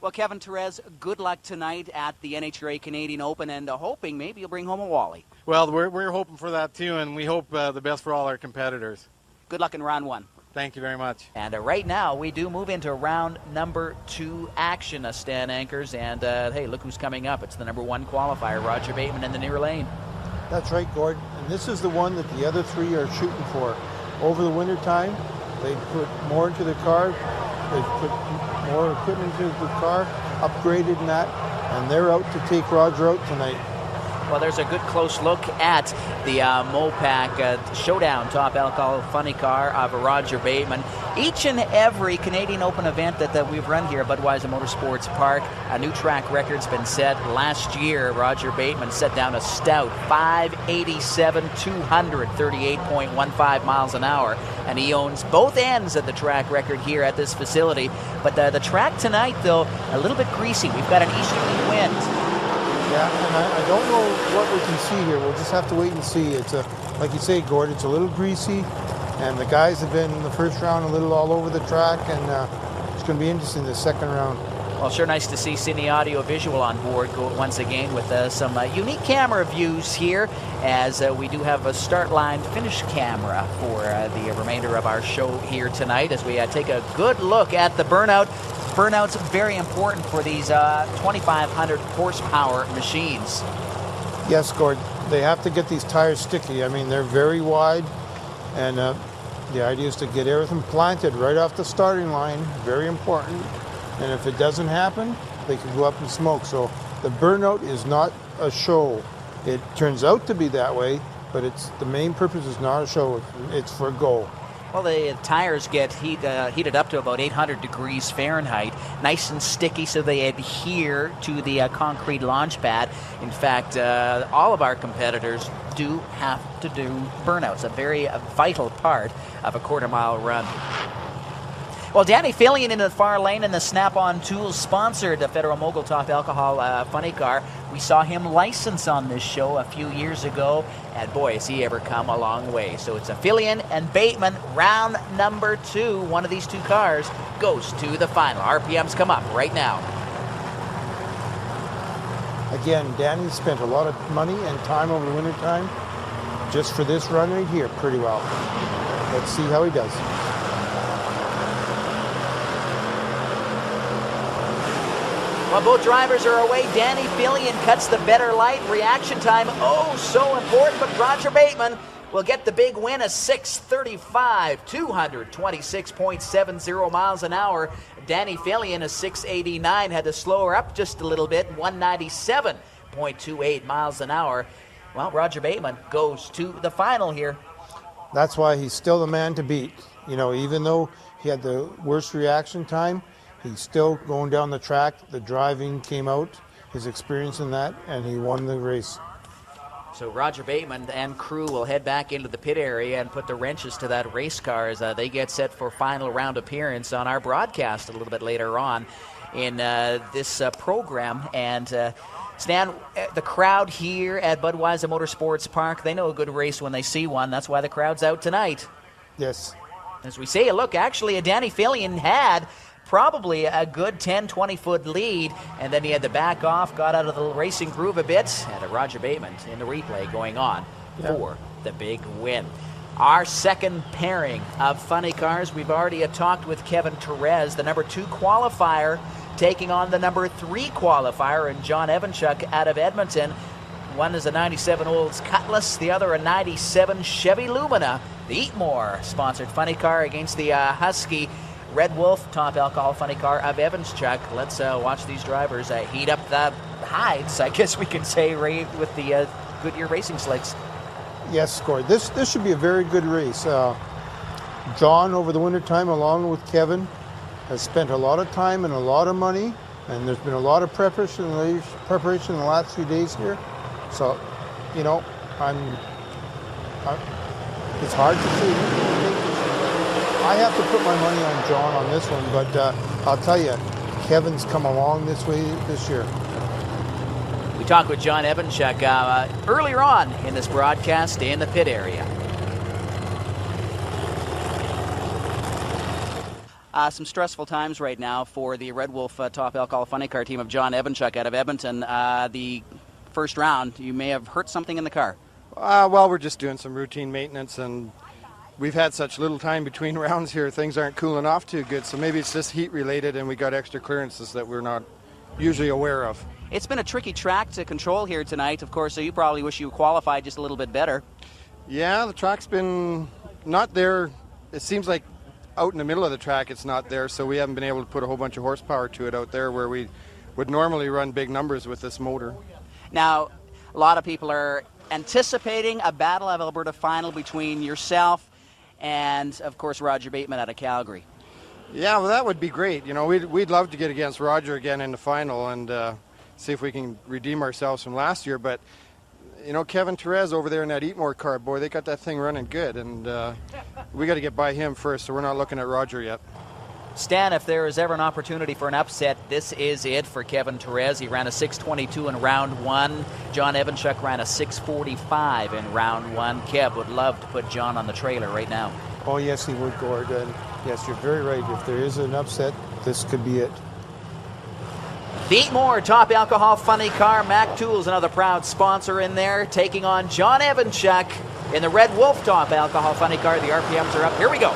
Well, Kevin Therese, good luck tonight at the NHRA Canadian Open, and hoping maybe you'll bring home a Wally. Well, we're hoping for that too, and we hope the best for all our competitors. Good luck in round 1. Thank you very much. And right now, we do move into round number 2 action, Stan Anchors. And hey, look who's coming up. It's the number 1 qualifier, Roger Bateman in the near lane. That's right, Gordon. And this is the one that the other 3 are shooting for. Over the winter time, they put more into the car. They put more equipment into the car, upgraded in that, and they're out to take Roger out tonight. Well, there's a good close look at the Mopac Showdown Top Alcohol Funny Car of Roger Bateman. Each and every Canadian Open event that we've run here at Budweiser Motorsports Park, a new track record's been set. Last year, Roger Bateman set down a stout 587, 238.15 miles an hour, and he owns both ends of the track record here at this facility. But the track tonight, though, a little bit greasy. We've got an easterly wind. Yeah, and I don't know what we can see here. We'll just have to wait and see. It's like you say, Gord, it's a little greasy, and the guys have been in the first round a little all over the track, and it's going to be interesting the second round. Well, sure nice to see Cine Audio Visual on board once again with some unique camera views here, as we do have a start line finish camera for the remainder of our show here tonight, as we take a good look at the burnout. Burnouts very important for these 2,500 horsepower machines. Yes, Gord, they have to get these tires sticky. I mean, they're very wide, and the idea is to get everything planted right off the starting line. Very important. And if it doesn't happen, they can go up in smoke. So the burnout is not a show. It turns out to be that way, but the main purpose is not a show. It's for go. Well, the tires get heated up to about 800 degrees Fahrenheit, nice and sticky, so they adhere to the concrete launch pad. In fact, all of our competitors do have to do burnouts, a very vital part of a quarter-mile run. Well, Danny Fillion in the far lane in the Snap-on Tools sponsored the Federal Mogul Top Alcohol Funny Car. We saw him license on this show a few years ago, and boy, has he ever come a long way. So it's a Fillion and Bateman, round number 2. One of these 2 cars goes to the final. RPMs come up right now. Again, Danny spent a lot of money and time over the winter time just for this run right here pretty well. Let's see how he does. While both drivers are away, Danny Fillion cuts the better light. Reaction time, oh, so important, but Roger Bateman will get the big win, a 6:35, 226.70 miles an hour. Danny Fillion, a 6:89, had to slow her up just a little bit, 197.28 miles an hour. Well, Roger Bateman goes to the final here. That's why he's still the man to beat. You know, even though he had the worst reaction time, he's still going down the track. The driving came out, his experience in that, and he won the race. So Roger Bateman and crew will head back into the pit area and put the wrenches to that race car as they get set for final round appearance on our broadcast a little bit later on in this program. And Stan, the crowd here at Budweiser Motorsports Park, they know a good race when they see one. That's why the crowd's out tonight. Yes. As we say, look, actually, Danny Fillion had probably a good 10, 20-foot lead, and then he had to back off, got out of the racing groove a bit, and Roger Bateman in the replay going on for the big win. Our second pairing of funny cars, we've already talked with Kevin Therese, the number 2 qualifier, taking on the number 3 qualifier, and John Evanchuk out of Edmonton. One is a 97 Olds Cutlass, the other a 97 Chevy Lumina. The Eatmore sponsored funny car against the Husky Red Wolf Top Alcohol Funny Car of Evanchuk. Let's watch these drivers heat up the hides, I guess we can say, Ray, with the Goodyear racing slicks. Yes, Corey. This should be a very good race. John, over the winter time, along with Kevin, has spent a lot of time and a lot of money, and there's been a lot of preparation in the last few days here. So, you know, it's hard to say. I have to put my money on John on this one, but I'll tell you, Kevin's come along this way this year. We talked with John Evanchuk earlier on in this broadcast in the pit area. Some stressful times right now for the Red Wolf Top Alcohol Funny Car team of John Evanchuk out of Edmonton. The first round, you may have hurt something in the car. Well, we're just doing some routine maintenance, and we've had such little time between rounds here, things aren't cooling off too good. So maybe it's just heat related and we got extra clearances that we're not usually aware of. It's been a tricky track to control here tonight, of course, so you probably wish you qualified just a little bit better. Yeah, the track's been not there. It seems like out in the middle of the track it's not there, so we haven't been able to put a whole bunch of horsepower to it out there where we would normally run big numbers with this motor. Now, a lot of people are anticipating a Battle of Alberta final between yourself and, of course, Roger Bateman out of Calgary. Yeah, well, that would be great. You know, we'd love to get against Roger again in the final and see if we can redeem ourselves from last year. But, you know, Kevin Therese over there in that Eatmore car, boy, they got that thing running good. And we got to get by him first, so we're not looking at Roger yet. Stan, if there is ever an opportunity for an upset, this is it for Kevin Therese. He ran a 6:22 in round one. John Evanchuk ran a 6:45 in round one. Kev would love to put John on the trailer right now. Oh, yes, he would, Gord. And yes, you're very right. If there is an upset, this could be it. The Eatmore Top Alcohol Funny Car. Mac Tools, another proud sponsor in there, taking on John Evanchuk in the Red Wolf Top Alcohol Funny Car. The RPMs are up. Here we go.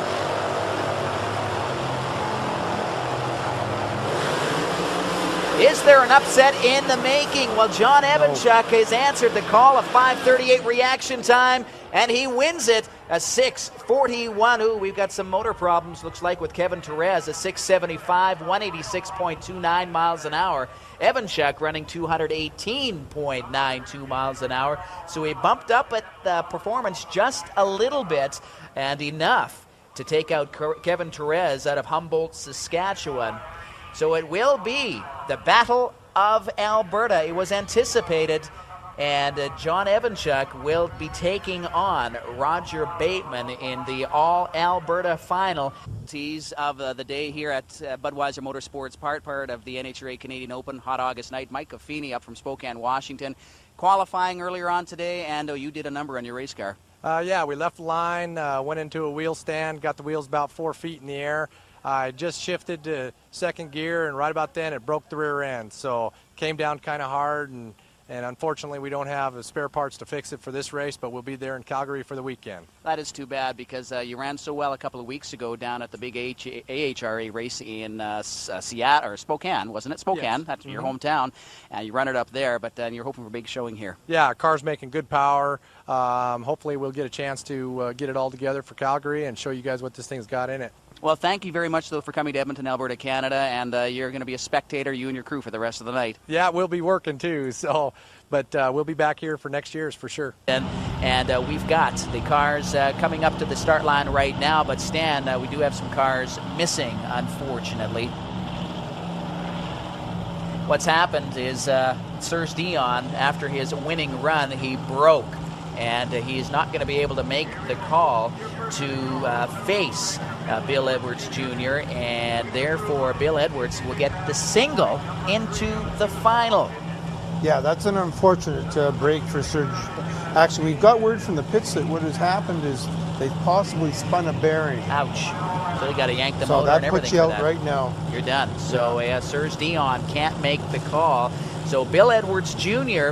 Is there an upset in the making? Well, John Evanchuk has answered the call, of 5:38 reaction time, and he wins it, a 6:41. Ooh, we've got some motor problems, looks like, with Kevin Therese, a 6:75, 186.29 miles an hour. Evanchuk running 218.92 miles an hour. So he bumped up at the performance just a little bit, and enough to take out Kevin Therese out of Humboldt, Saskatchewan. So it will be the Battle of Alberta. It was anticipated, and John Evanchuk will be taking on Roger Bateman in the All-Alberta final. Tease of the day here at Budweiser Motorsports, part of the NHRA Canadian Open Hot August Night. Mike Coffini up from Spokane, Washington, qualifying earlier on today, and you did a number on your race car. Yeah, we left the line, went into a wheel stand, got the wheels about 4 feet in the air. I just shifted to second gear, and right about then it broke the rear end. So came down kind of hard, and unfortunately we don't have the spare parts to fix it for this race, but we'll be there in Calgary for the weekend. That is too bad, because you ran so well a couple of weeks ago down at the big AHRA race in Seattle, or Spokane, wasn't it? Spokane, yes. That's your hometown, and you run it up there, but you're hoping for a big showing here. Yeah, car's making good power. Hopefully we'll get a chance to get it all together for Calgary and show you guys what this thing's got in it. Well, thank you very much, though, for coming to Edmonton, Alberta, Canada, and you're going to be a spectator, you and your crew, for the rest of the night. Yeah, we'll be working, too, so, but we'll be back here for next year's for sure. And we've got the cars coming up to the start line right now, but Stan, we do have some cars missing, unfortunately. What's happened is Serge Dion, after his winning run, he broke, and he's not going to be able to make the call to face Bill Edwards Jr., and therefore Bill Edwards will get the single into the final. Yeah, that's an unfortunate break for Serge. Actually, we've got word from the pits that what has happened is they possibly spun a bearing. Ouch. So they got to yank the so motor that and everything. Puts you out that. Right now. You're done. So Serge Dion can't make the call. So Bill Edwards Jr.,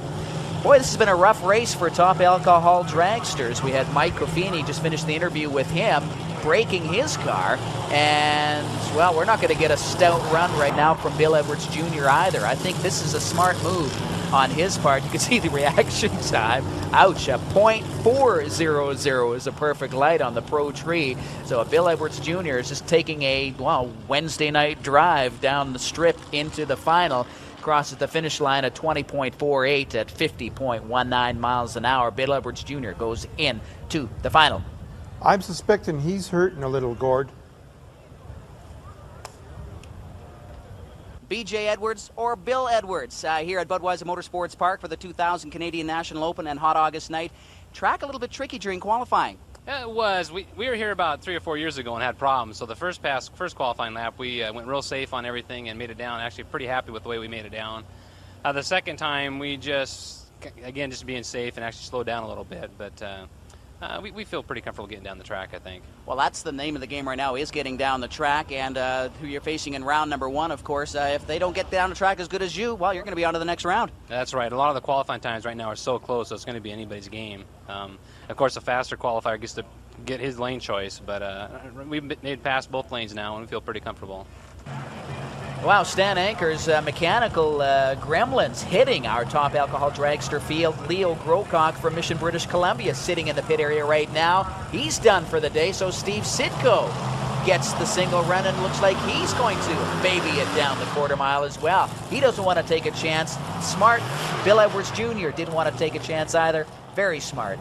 boy, this has been a rough race for Top Alcohol Dragsters. We had Mike Coffini, just finished the interview with him, breaking his car. And, well, we're not going to get a stout run right now from Bill Edwards Jr. either. I think this is a smart move on his part. You can see the reaction time. Ouch, a .400 is a perfect light on the Pro Tree. So Bill Edwards Jr. is just taking a, well, Wednesday night drive down the strip into the final. Crosses the finish line at 20.48 at 50.19 miles an hour. Bill Edwards Jr. goes into the final. I'm suspecting he's hurting a little, Gord. BJ Edwards or Bill Edwards here at Budweiser Motorsports Park for the 2000 Canadian National Open and Hot August Night. Track a little bit tricky during qualifying. It was. We were here about 3 or 4 years ago and had problems. So the first qualifying lap, we went real safe on everything and made it down. Actually, pretty happy with the way we made it down. The second time, we just being safe and actually slowed down a little bit. But we feel pretty comfortable getting down the track, I think. Well, that's the name of the game right now, is getting down the track. And who you're facing in round number one, of course, if they don't get down the track as good as you, well, you're going to be on to the next round. That's right. A lot of the qualifying times right now are so close, so it's going to be anybody's game. Of course, a faster qualifier gets to get his lane choice. But we've made past both lanes now, and we feel pretty comfortable. Wow, Stan Anker's mechanical gremlins hitting our top alcohol dragster field. Leo Grocock from Mission, British Columbia, sitting in the pit area right now. He's done for the day, so Steve Sitko gets the single run and looks like he's going to baby it down the quarter mile as well. He doesn't want to take a chance. Smart. Bill Edwards Jr. didn't want to take a chance either. Very smart.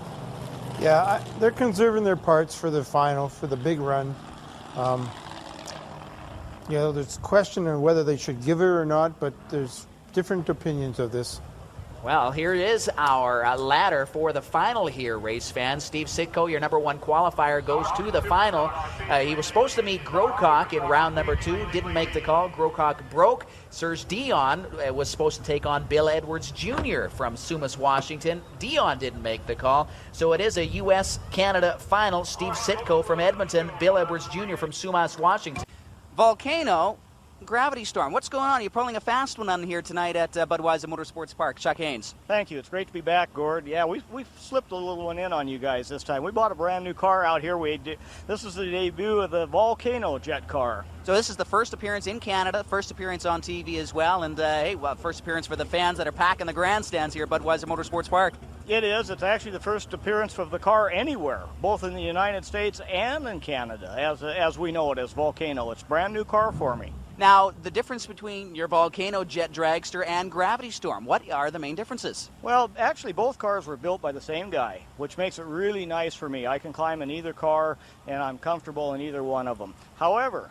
Yeah, they're conserving their parts for the final, for the big run. You know, there's a question on whether they should give it or not, but there's different opinions of this. Well, here is our ladder for the final here, race fans. Steve Sitko, your number 1 qualifier, goes to the final. He was supposed to meet Grocock in round number 2, didn't make the call. Grocock broke. Serge Dion was supposed to take on Bill Edwards Jr. from Sumas, Washington. Dion didn't make the call, so it is a U.S.-Canada final. Steve Sitko from Edmonton, Bill Edwards Jr. from Sumas, Washington. Volcano, Gravity Storm. What's going on? You're pulling a fast one on here tonight at Budweiser Motorsports Park. Chuck Haynes. Thank you. It's great to be back, Gord. Yeah, we've slipped a little one in on you guys this time. We bought a brand new car out here. This is the debut of the Volcano jet car. So this is the first appearance in Canada, first appearance on TV as well, and hey, well, first appearance for the fans that are packing the grandstands here at Budweiser Motorsports Park. It is. It's actually the first appearance of the car anywhere, both in the United States and in Canada, as we know it as Volcano. It's a brand new car for me. Now, the difference between your Volcano jet dragster and Gravity Storm, what are the main differences? Well, actually, both cars were built by the same guy, which makes it really nice for me. I can climb in either car, and I'm comfortable in either one of them. However,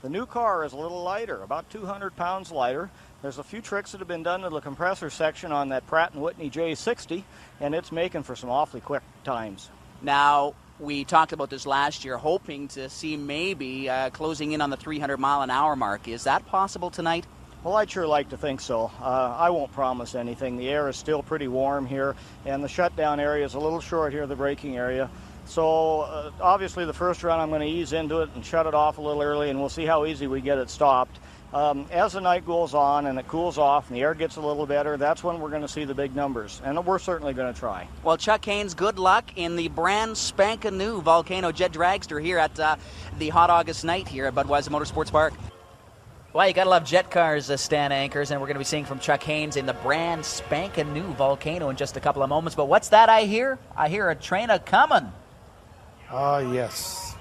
the new car is a little lighter, about 200 pounds lighter. There's a few tricks that have been done to the compressor section on that Pratt & Whitney J60, and it's making for some awfully quick times. Now, we talked about this last year, hoping to see maybe closing in on the 300-mile-an-hour mark. Is that possible tonight? Well, I'd sure like to think so. I won't promise anything. The air is still pretty warm here, and the shutdown area is a little short here, the braking area. So obviously the first run I'm going to ease into it and shut it off a little early, and we'll see how easy we get it stopped. As the night goes on and it cools off and the air gets a little better, that's when we're going to see the big numbers, and we're certainly going to try. Well, Chuck Haynes, good luck in the brand spanking new Volcano Jet Dragster here at the Hot August Night here at Budweiser Motorsports Park. Well, you gotta love jet cars, Stan Ankers, and we're gonna be seeing from Chuck Haynes in the brand spanking new Volcano in just a couple of moments. But what's that I hear? I hear a train a-coming. Yes.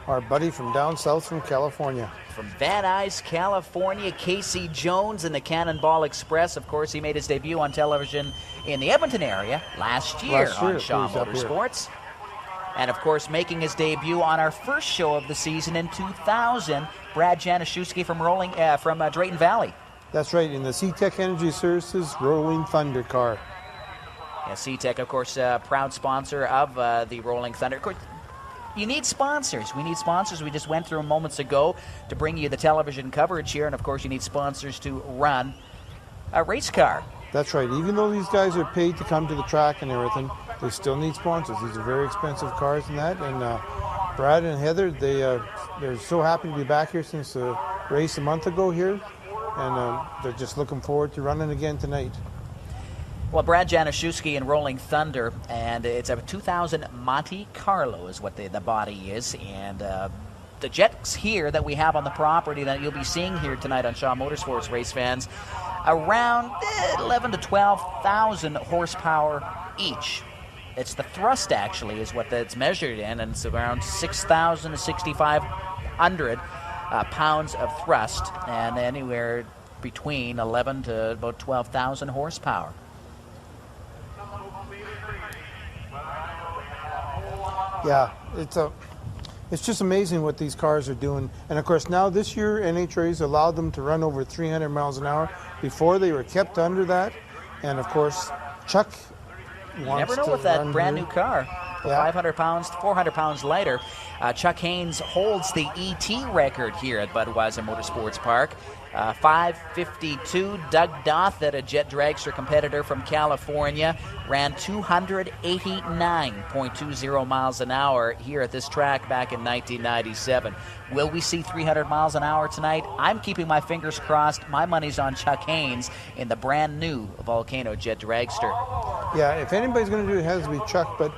Our buddy from down south from California. From Van Nuys, California, Casey Jones in the Cannonball Express. Of course, he made his debut on television in the Edmonton area last year on Shaw Motorsports. And, of course, making his debut on our first show of the season in 2000, Brad Januszewski from Drayton Valley. That's right, in the C-Tech Energy Services Rolling Thunder car. Yeah, C-Tech, of course, proud sponsor of the Rolling Thunder. Of course, you need sponsors. We need sponsors. We just went through moments ago to bring you the television coverage here. And, of course, you need sponsors to run a race car. That's right. Even though these guys are paid to come to the track and everything, they still need sponsors. These are very expensive cars and that. And Brad and Heather, they're so happy to be back here since the race a month ago here. And they're just looking forward to running again tonight. Well, Brad Januszewski in Rolling Thunder, and it's a 2000 Monte Carlo is what the body is. And the jets here that we have on the property that you'll be seeing here tonight on Shaw Motorsports, race fans, around 11 to 12,000 horsepower each. It's the thrust, actually, is what that's measured in, and it's around 6,000 to 6,500 pounds of thrust, and anywhere between 11 to about 12,000 horsepower. Yeah, it's just amazing what these cars are doing. And of course now this year NHRA's allowed them to run over 300 miles an hour. Before they were kept under that. And of course Chuck You wants never know to with that run brand here. new car. 500 pounds, 400 pounds lighter. Chuck Haynes holds the ET record here at Budweiser Motorsports Park. 5:52. Doug Dothett, a jet dragster competitor from California, ran 289.20 miles an hour here at this track back in 1997. Will we see 300 miles an hour tonight? I'm keeping my fingers crossed. My money's on Chuck Haynes in the brand new Volcano jet dragster. Yeah, if anybody's going to do it, it has to be Chuck. But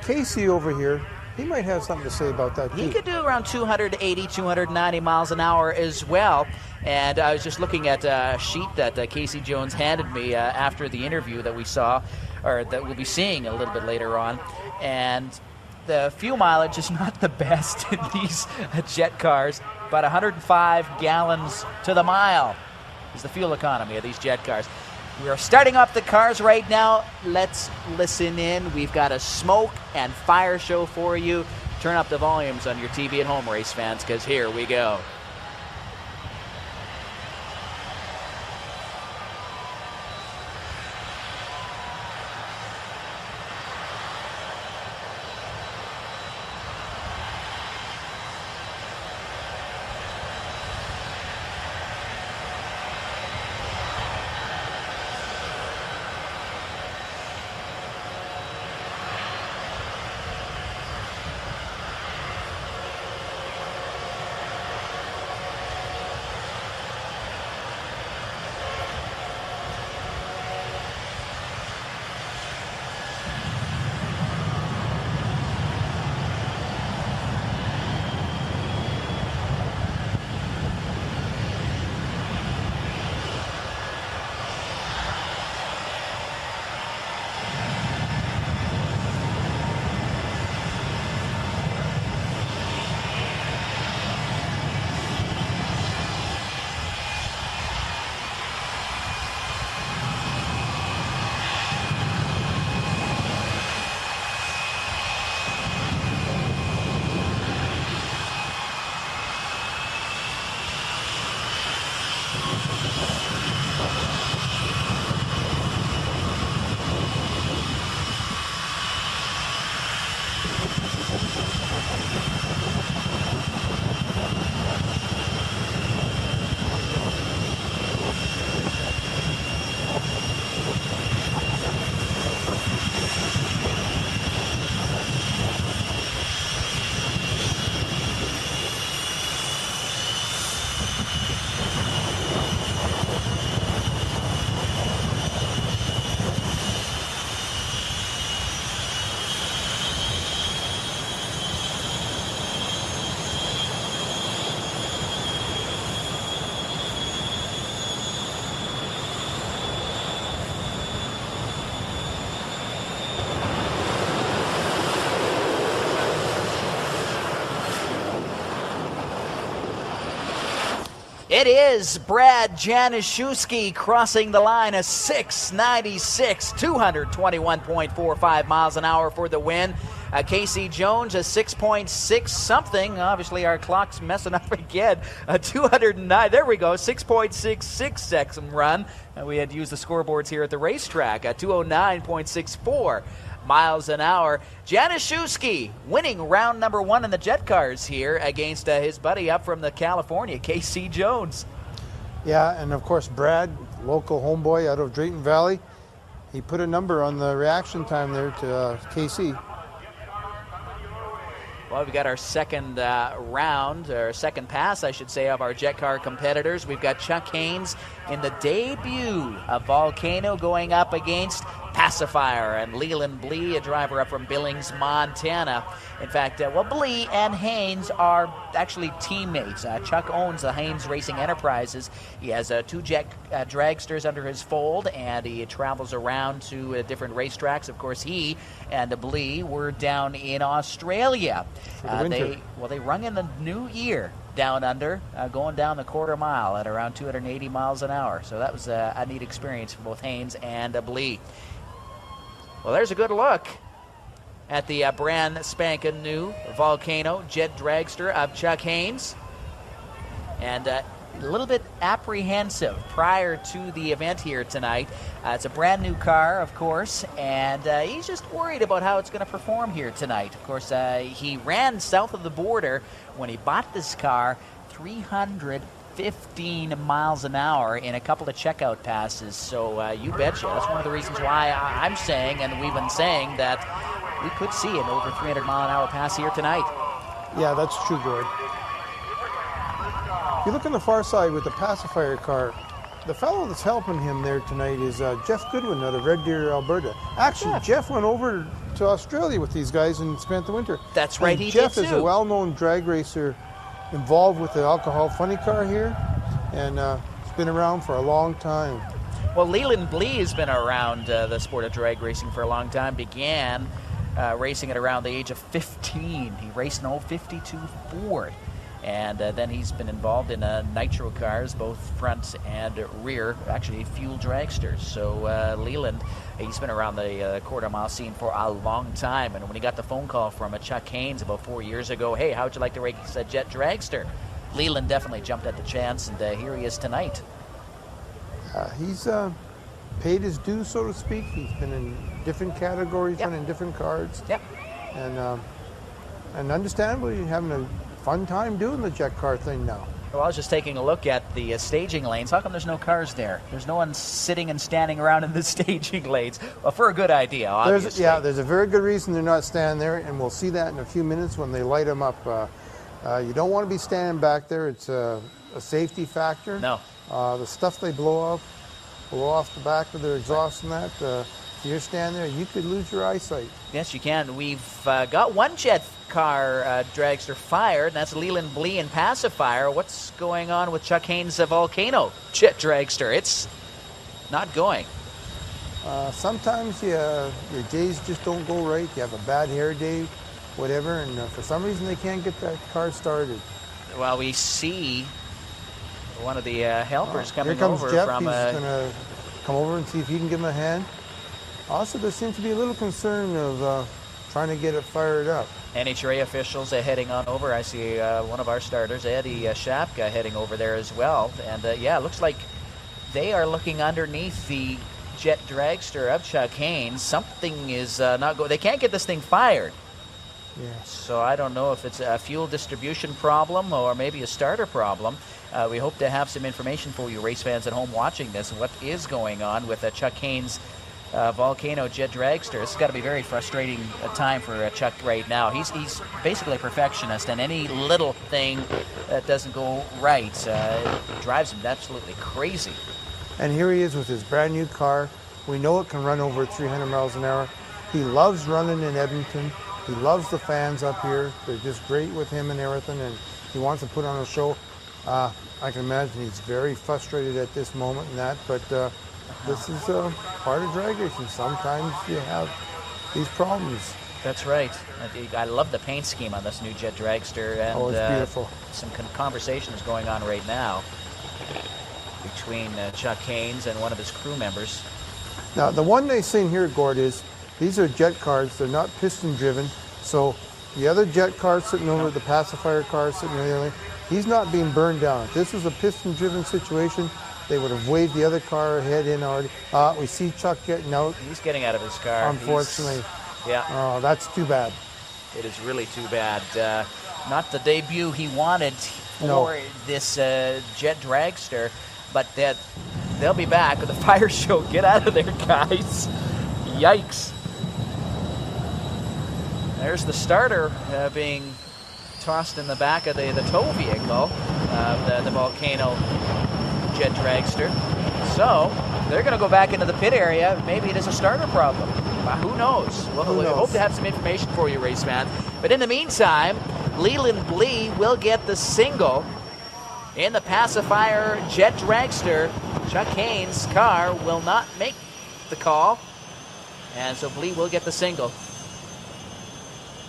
Casey over here, he might have something to say about that, too. He could do around 280, 290 miles an hour as well. And I was just looking at a sheet that Casey Jones handed me after the interview that we saw, or that we'll be seeing a little bit later on. And the fuel mileage is not the best in these jet cars. About 105 gallons to the mile is the fuel economy of these jet cars. We are starting off the cars right now. Let's listen in. We've got a smoke and fire show for you. Turn up the volumes on your TV at home, race fans, because here we go. It is Brad Januszewski crossing the line, a 696, 221.45 miles an hour for the win. Casey Jones, a 6.6 something. Obviously, our clock's messing up again. 209, there we go, 6.66 second run. We had to use the scoreboards here at the racetrack. 209.64 miles an hour. Januszewski winning round number one in the jet cars here against his buddy up from the California, Casey Jones. Yeah, and of course Brad, local homeboy out of Drayton Valley, he put a number on the reaction time there to Casey. Well, we got our second round, or second pass, I should say, of our jet car competitors. We've got Chuck Haynes in the debut of Volcano going up against Pacifier and Leland Blee, a driver up from Billings, Montana. In fact, Blee and Haynes are actually teammates. Chuck owns the Haynes Racing Enterprises. He has two jet dragsters under his fold, and he travels around to different racetracks. Of course, he and Blee were down in Australia. They rung in the new year down under, going down the quarter mile at around 280 miles an hour. So that was a neat experience for both Haynes and Blee. Well, there's a good look at the brand spanking new Volcano jet dragster of Chuck Haynes. And a little bit apprehensive prior to the event here tonight. It's a brand new car, of course, and he's just worried about how it's going to perform here tonight. Of course, he ran south of the border when he bought this car, 315 miles an hour in a couple of checkout passes. So you betcha. That's one of the reasons why I'm saying, and we've been saying, that we could see an over 300 mile an hour pass here tonight. Yeah, that's true, Gord. If you look on the far side with the Pacifier car, the fellow that's helping him there tonight is Jeff Goodwin out of Red Deer, Alberta. Actually, Jeff went over to Australia with these guys and spent the winter. That's right, And he Jeff did is too. a well-known drag racer involved with the alcohol funny car here, and it's been around for a long time. Well, Leland Blee has been around the sport of drag racing for a long time. Began racing at around the age of 15. He raced an old 52 Ford. And then he's been involved in Nitro cars, both front and rear, actually fuel dragsters. So Leland, he's been around the quarter-mile scene for a long time. And when he got the phone call from Chuck Haynes about 4 years ago, hey, how would you like to race a jet dragster? Leland definitely jumped at the chance, and here he is tonight. He's paid his dues, so to speak. He's been in different categories, running different cards. Yep. And understandably, he's having a fun time doing the jet car thing now. Well, I was just taking a look at the staging lanes. How come there's no cars there? There's no one sitting and standing around in the staging lanes. Well, for a good idea, obviously. There's a very good reason they're not standing there, and we'll see that in a few minutes when they light them up. You don't want to be standing back there. It's a safety factor. No. The stuff they blow off the back of their exhaust and that, if you're standing there, you could lose your eyesight. Yes, you can. We've got one jet car dragster fired, and that's Leland Blee and Pacifier. What's going on with Chuck Haynes' Volcano jet dragster? It's not going. Sometimes your days just don't go right. You have a bad hair day, whatever, and for some reason they can't get that car started. Well, we see one of the helpers coming Here comes over Jeff. from He's going to come over and see if he can give him a hand. Also, there seems to be a little concern of trying to get it fired up. NHRA officials heading on over. I see one of our starters, Eddie Shapka, heading over there as well. And yeah, it looks like they are looking underneath the jet dragster of Chuck Haynes. Something is not going. They can't get this thing fired. Yeah. So I don't know if it's a fuel distribution problem or maybe a starter problem. We hope to have some information for you race fans at home watching this, what is going on with Chuck Haynes' Volcano jet dragster. This has got to be very frustrating time for Chuck right now. He's basically a perfectionist, and any little thing that doesn't go right drives him absolutely crazy. And here he is with his brand new car. We know it can run over 300 miles an hour. He loves running in Edmonton. He loves the fans up here. They're just great with him and everything, and he wants to put on a show. I can imagine he's very frustrated at this moment and that, but this is part of drag racing. Sometimes you have these problems. That's right. I love the paint scheme on this new jet dragster. And, it's beautiful. Some conversations going on right now between Chuck Haynes and one of his crew members. Now, the one they've seen here, Gord, is these are jet cars. They're not piston driven. So the other jet car sitting over, the pacifier car sitting there, he's not being burned down. If this was a piston driven situation, they would have waved the other car ahead in already. We see Chuck getting out. He's getting out of his car. Unfortunately. Yeah. Oh, that's too bad. It is really too bad. Not the debut he wanted for this jet dragster, but they'll be back with a fire show. Get out of there, guys. Yikes. There's the starter being tossed in the back of the tow vehicle of the Volcano jet dragster. So they're going to go back into the pit area. Maybe it is a starter problem. Who knows? Well, we hope to have some information for you, race fans. But in the meantime, Leland Blee will get the single in the pacifier jet dragster. Chuck Haynes' car will not make the call, and so Blee will get the single.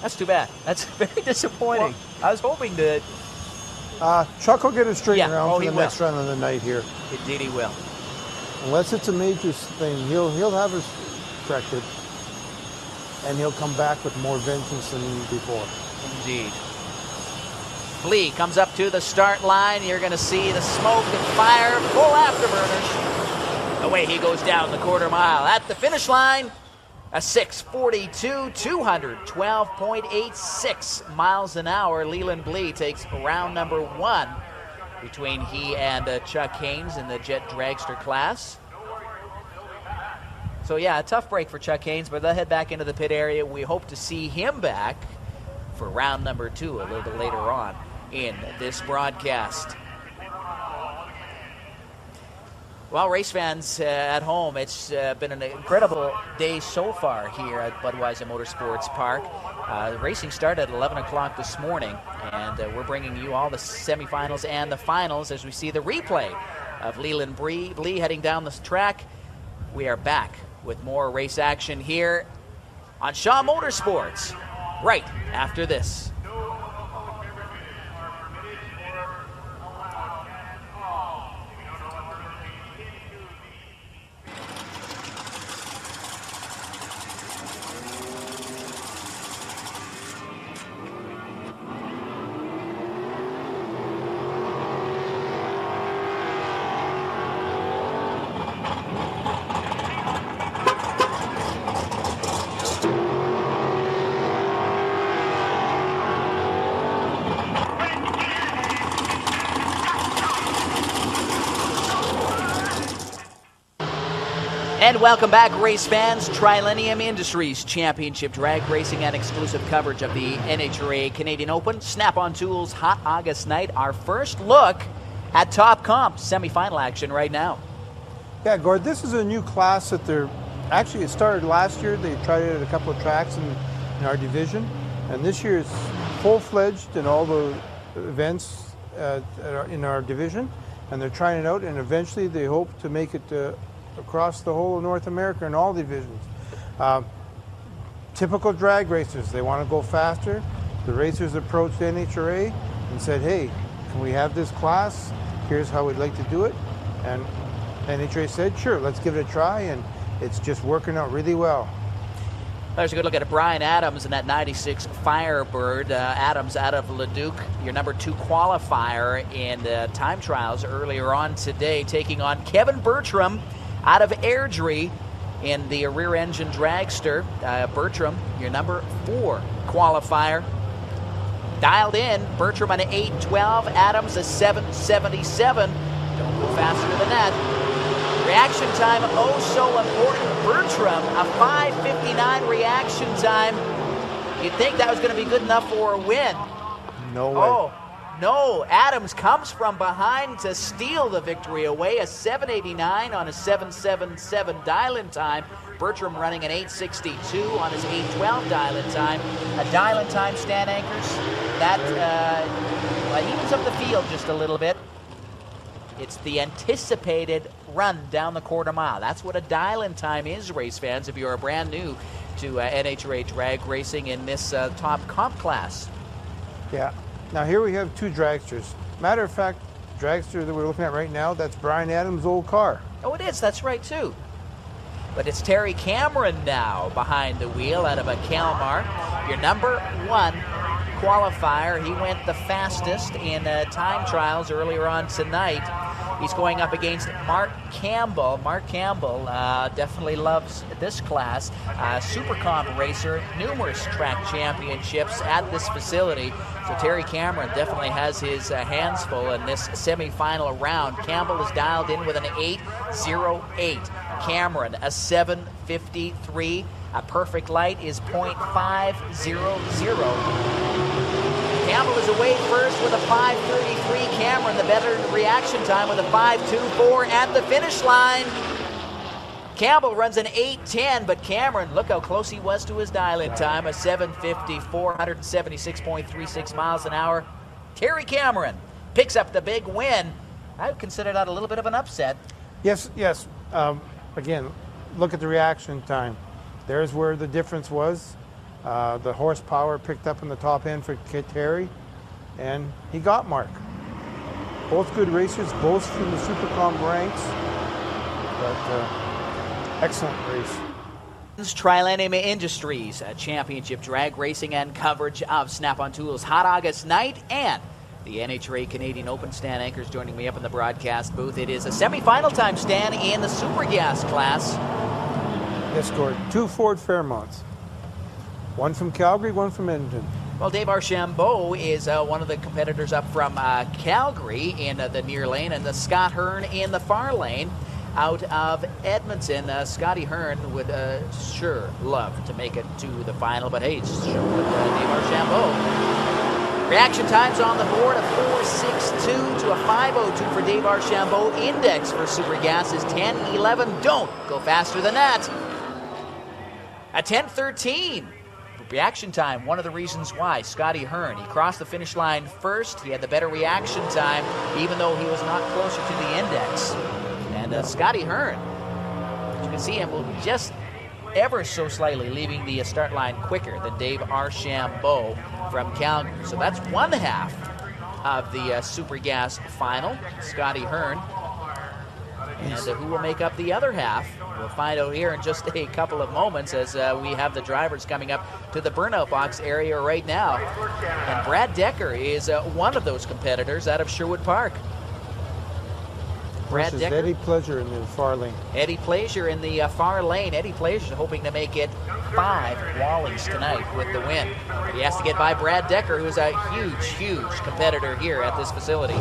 That's too bad. That's very disappointing. Well, I was hoping to... Chuck will get it straightened around for the will. next run of the night here. Indeed he will. Unless it's a major thing, he'll have it corrected, and he'll come back with more vengeance than before. Indeed. Blee comes up to the start line. You're going to see the smoke and fire, full afterburners. Away he goes down the quarter mile. At the finish line, a 6:42, 212.86 miles an hour. Leland Blee takes round number 1 between he and Chuck Haynes in the jet dragster class. So yeah, a tough break for Chuck Haynes, but they'll head back into the pit area. We hope to see him back for round number 2 a little bit later on in this broadcast. Well, race fans at home, it's been an incredible day so far here at Budweiser Motorsports Park. The racing started at 11 o'clock this morning, and we're bringing you all the semifinals and the finals as we see the replay of Leland Blee heading down the track. We are back with more race action here on Shaw Motorsports right after this. And welcome back, race fans. Trilenium Industries Championship Drag Racing and exclusive coverage of the NHRA Canadian Open. Snap-on Tools Hot August Night. Our first look at Top Comp semifinal action right now. Yeah, Gord, this is a new class that they're... Actually, it started last year. They tried it at a couple of tracks in our division. And this year it's full-fledged in all the events in our division. And they're trying it out, and eventually they hope to make it across the whole of North America in all divisions. Typical drag racers, they want to go faster. The racers approached NHRA and said, hey, can we have this class? Here's how we'd like to do it. And NHRA said, sure, let's give it a try, and it's just working out really well. There's a good look at Brian Adams in that 96 Firebird. Adams out of Leduc, your number 2 qualifier in the time trials earlier on today, taking on Kevin Bertram out of Airdrie in the rear engine dragster. Bertram, your number 4 qualifier. Dialed in, Bertram on an 812, Adams a 777. Don't go faster than that. Reaction time, oh so important. Bertram, a 5:59 reaction time. You'd think that was going to be good enough for a win. No way. Oh, no. Adams comes from behind to steal the victory away. A 7:89 on a 7:77 dial-in time. Bertram running an 8:62 on his 8:12 dial-in time. A dial-in time, Stan Anchors, that evens up the field just a little bit. It's the anticipated run down the quarter mile. That's what a dial-in time is, race fans, if you're brand new to NHRA drag racing in this top comp class. Yeah. Now here we have 2 dragsters. Matter of fact, dragster that we're looking at right now, that's Brian Adams' old car. Oh, it is. That's right, too. But it's Terry Cameron now behind the wheel out of a Kalmar. Your number 1 qualifier. He went the fastest in time trials earlier on tonight. He's going up against Mark Campbell. Mark Campbell definitely loves this class. Super Comp racer, numerous track championships at this facility. So Terry Cameron definitely has his hands full in this semifinal round. Campbell is dialed in with an 8:08. Cameron, a 7:53. A perfect light is .500. Campbell is away first with a 5:33. Cameron, the better reaction time with a 5:24 at the finish line. Campbell runs an 8:10, but Cameron, look how close he was to his dial-in time, a 7:54, 176.36 miles an hour. Terry Cameron picks up the big win. I would consider that a little bit of an upset. Yes. Again, look at the reaction time. There's where the difference was. The horsepower picked up in the top end for Terry, and he got Mark. Both good racers, both from the Super Comp ranks, but excellent race. Trilenium Industries, championship drag racing and coverage of Snap-on Tools Hot August Night and the NHRA Canadian Open. Stan Anchors joining me up in the broadcast booth. It is a semi-final time, Stan, in the Super Gas class. Yes, Gord. 2 Ford Fairmonts. One from Calgary, one from Edmonton. Well, Dave Archambault is one of the competitors up from Calgary in the near lane, and the Scott Hearn in the far lane out of Edmonton. Scotty Hearn would sure love to make it to the final, but hey, it's sure with Dave Archambault. Reaction times on the board, a 4.62 to a 5.02 for Dave Archambault. Index for Supergas is 10.11. Don't go faster than that. A 10.13. Reaction time, one of the reasons why. Scotty Hearn, he crossed the finish line first. He had the better reaction time, even though he was not closer to the index. And Scotty Hearn, as you can see him, will be just ever so slightly leaving the start line quicker than Dave Archambault from Calgary. So that's one half of the Supergas final, Scotty Hearn. And who will make up the other half? We'll find out here in just a couple of moments as we have the drivers coming up to the burnout box area right now. And Brad Decker is one of those competitors out of Sherwood Park. Brad Decker. Eddie Pleasure in the far lane. Eddie Pleasure in the far lane. Eddie Pleasure hoping to make it 5 Wallies tonight with the win. But he has to get by Brad Decker, who is a huge, huge competitor here at this facility.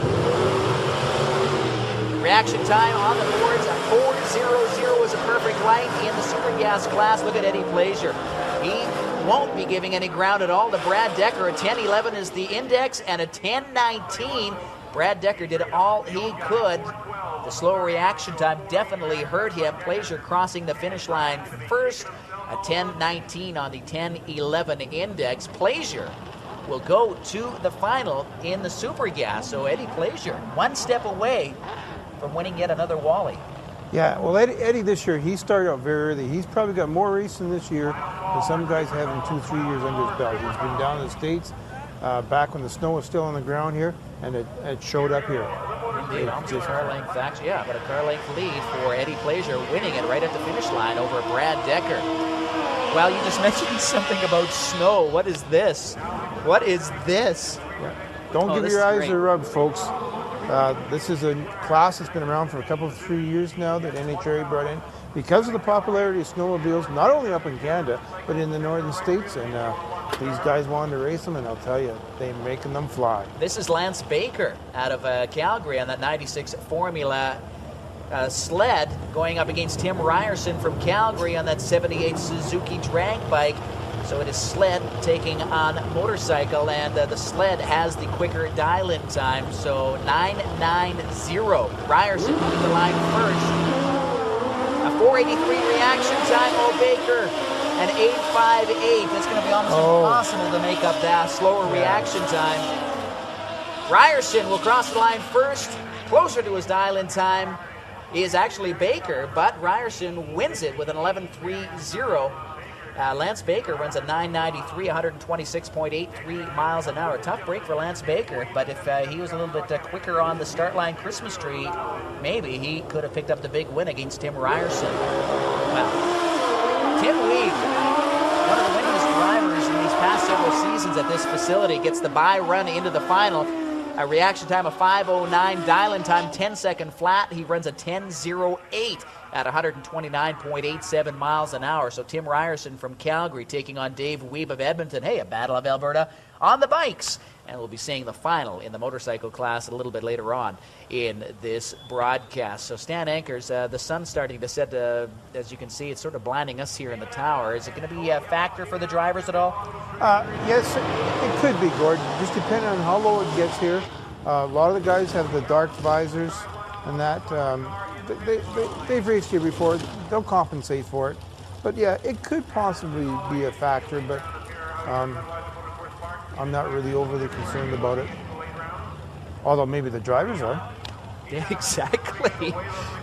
Reaction time on the boards, a 4.00 is a perfect light in the Supergas class. Look at Eddie Pleasure. He won't be giving any ground at all to Brad Decker. A 10.11 is the index, and a 10.19. Brad Decker did all he could. The slower reaction time definitely hurt him. Pleasure crossing the finish line first. A 10.19 on the 10.11 index. Pleasure will go to the final in the Supergas. So Eddie Pleasure, one step away from winning yet another Wally. Yeah, well, Eddie this year, he started out very early. He's probably got more racing this year than some guys have in 2-3 years under his belt. He's been down in the States back when the snow was still on the ground here, and it showed up here. Indeed, almost a car length, actually, yeah, but a car length lead for Eddie Pleasure, winning it right at the finish line over Brad Decker. Well, you just mentioned something about snow. What is this? What is this? Yeah. Don't give your eyes a rub, folks. This is a class that's been around for a couple of 3 years now that NHRA brought in because of the popularity of snowmobiles, not only up in Canada, but in the northern states. And these guys wanted to race them, and I'll tell you, they're making them fly. This is Lance Baker out of Calgary on that 96 Formula sled, going up against Tim Ryerson from Calgary on that 78 Suzuki drag bike. So it is sled taking on motorcycle, and the sled has the quicker dial-in time, so 9.90. Ryerson moving the line first. A 4.83 reaction time, Baker. An 8.58. That's going to be almost impossible to make up that slower reaction time. Ryerson will cross the line first. Closer to his dial-in time is actually Baker, but Ryerson wins it with an 11.30. Lance Baker runs a 9.93, 126.83 miles an hour. Tough break for Lance Baker, but if he was a little bit quicker on the start line Christmas tree, maybe he could have picked up the big win against Tim Ryerson. Well, Tim Weed, one of the winningest drivers in these past several seasons at this facility, gets the bye run into the final. A reaction time of 5.09, dial-in time 10-second flat. He runs a 10.08 at 129.87 miles an hour. So Tim Ryerson from Calgary taking on Dave Weeb of Edmonton. Hey, a Battle of Alberta on the bikes. And we'll be seeing the final in the motorcycle class a little bit later on in this broadcast. So Stan Anchors, the sun's starting to set. As you can see, it's sort of blinding us here in the tower. Is it going to be a factor for the drivers at all? Yes, it could be, Gordon. Just depending on how low it gets here. A lot of the guys have the dark visors and that. They've raced here before. They'll compensate for it. But yeah, it could possibly be a factor, but I'm not really overly concerned about it. Although maybe the drivers are. Yeah, exactly.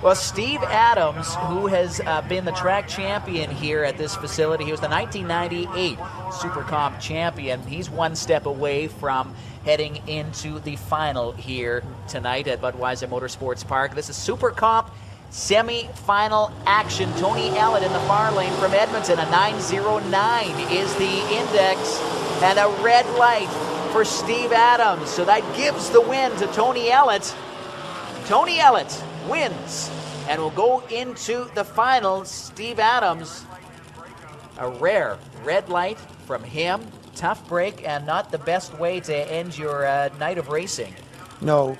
Well, Steve Adams, who has been the track champion here at this facility, he was the 1998 Super Comp champion. He's one step away from heading into the final here tonight at Budweiser Motorsports Park. This is Super Comp semi-final action. Tony Ellett in the far lane from Edmonton. A 9.09 is the index, and a red light for Steve Adams. So that gives the win to Tony Ellett. Tony Ellett wins and will go into the final. Steve Adams, a rare red light from him. Tough break and not the best way to end your night of racing. No.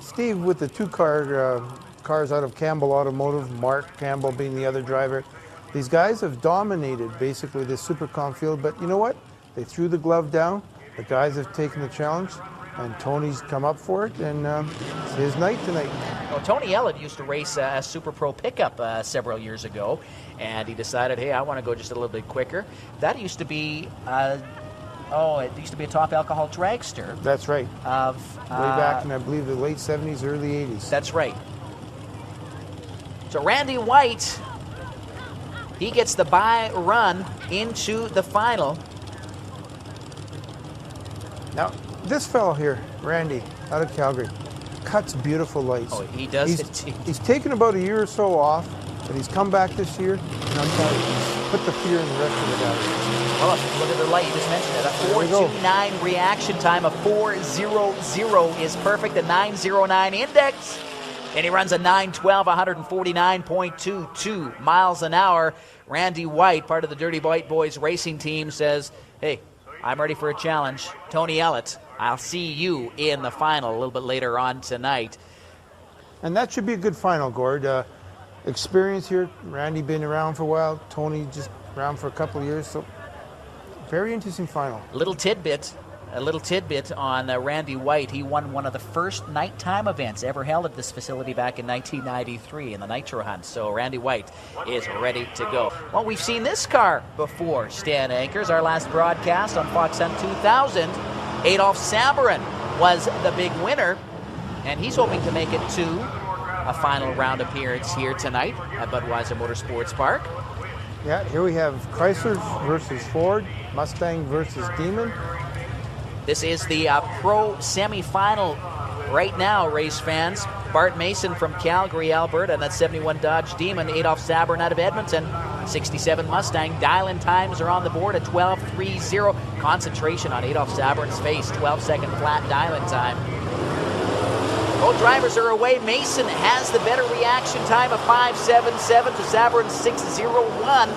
Steve with the two cars out of Campbell Automotive, Mark Campbell being the other driver. These guys have dominated basically this Super Comp field, but you know what? They threw the glove down the guys have taken the challenge, and Tony's come up for it, and it's his night tonight. Well, Tony Ellett used to race a Super Pro pickup several years ago, and he decided, hey, I want to go just a little bit quicker. That used to be, it used to be a top alcohol dragster. That's right. Of way back in, I believe, the late 70s, early 80s. That's right. So Randy White, he gets the bye run into the final. Now, this fellow here, Randy, out of Calgary, cuts beautiful lights. Oh, he does. He's taken about a year or so off, but he's come back this year, and I'm telling you, he's put the fear in the rest of the guys. Well, look at the light. You just mentioned it. A 4.29 reaction time. A 4.00 is perfect. A 9.09 index. And he runs a 9.12, 149.22 miles an hour. Randy White, part of the Dirty White Boys racing team, says, hey, I'm ready for a challenge. Tony Ellett, I'll see you in the final a little bit later on tonight. And that should be a good final, Gord. Experience here. Randy been around for a while. Tony just around for a couple of years. So very interesting final. A little tidbit on Randy White. He won one of the first nighttime events ever held at this facility back in 1993 in the Nitro Hunt. So Randy White is ready to go. Well, we've seen this car before, Stan Anchors. Our last broadcast on Fox Hunt 2000, Adolf Sabarin was the big winner, and he's hoping to make it to a final round appearance here tonight at Budweiser Motorsports Park. Yeah, here we have Chrysler versus Ford, Mustang versus Demon. This is the pro semi-final right now, race fans. Bart Mason from Calgary, Alberta, and that 71 Dodge Demon. Adolf Sabarin out of Edmonton, 67 Mustang. Dial-in times are on the board at 12.30. Concentration on Adolf Sabarin's face, 12-second flat dial-in time. Both drivers are away. Mason has the better reaction time of 5.77 to Sabarin's 6.01.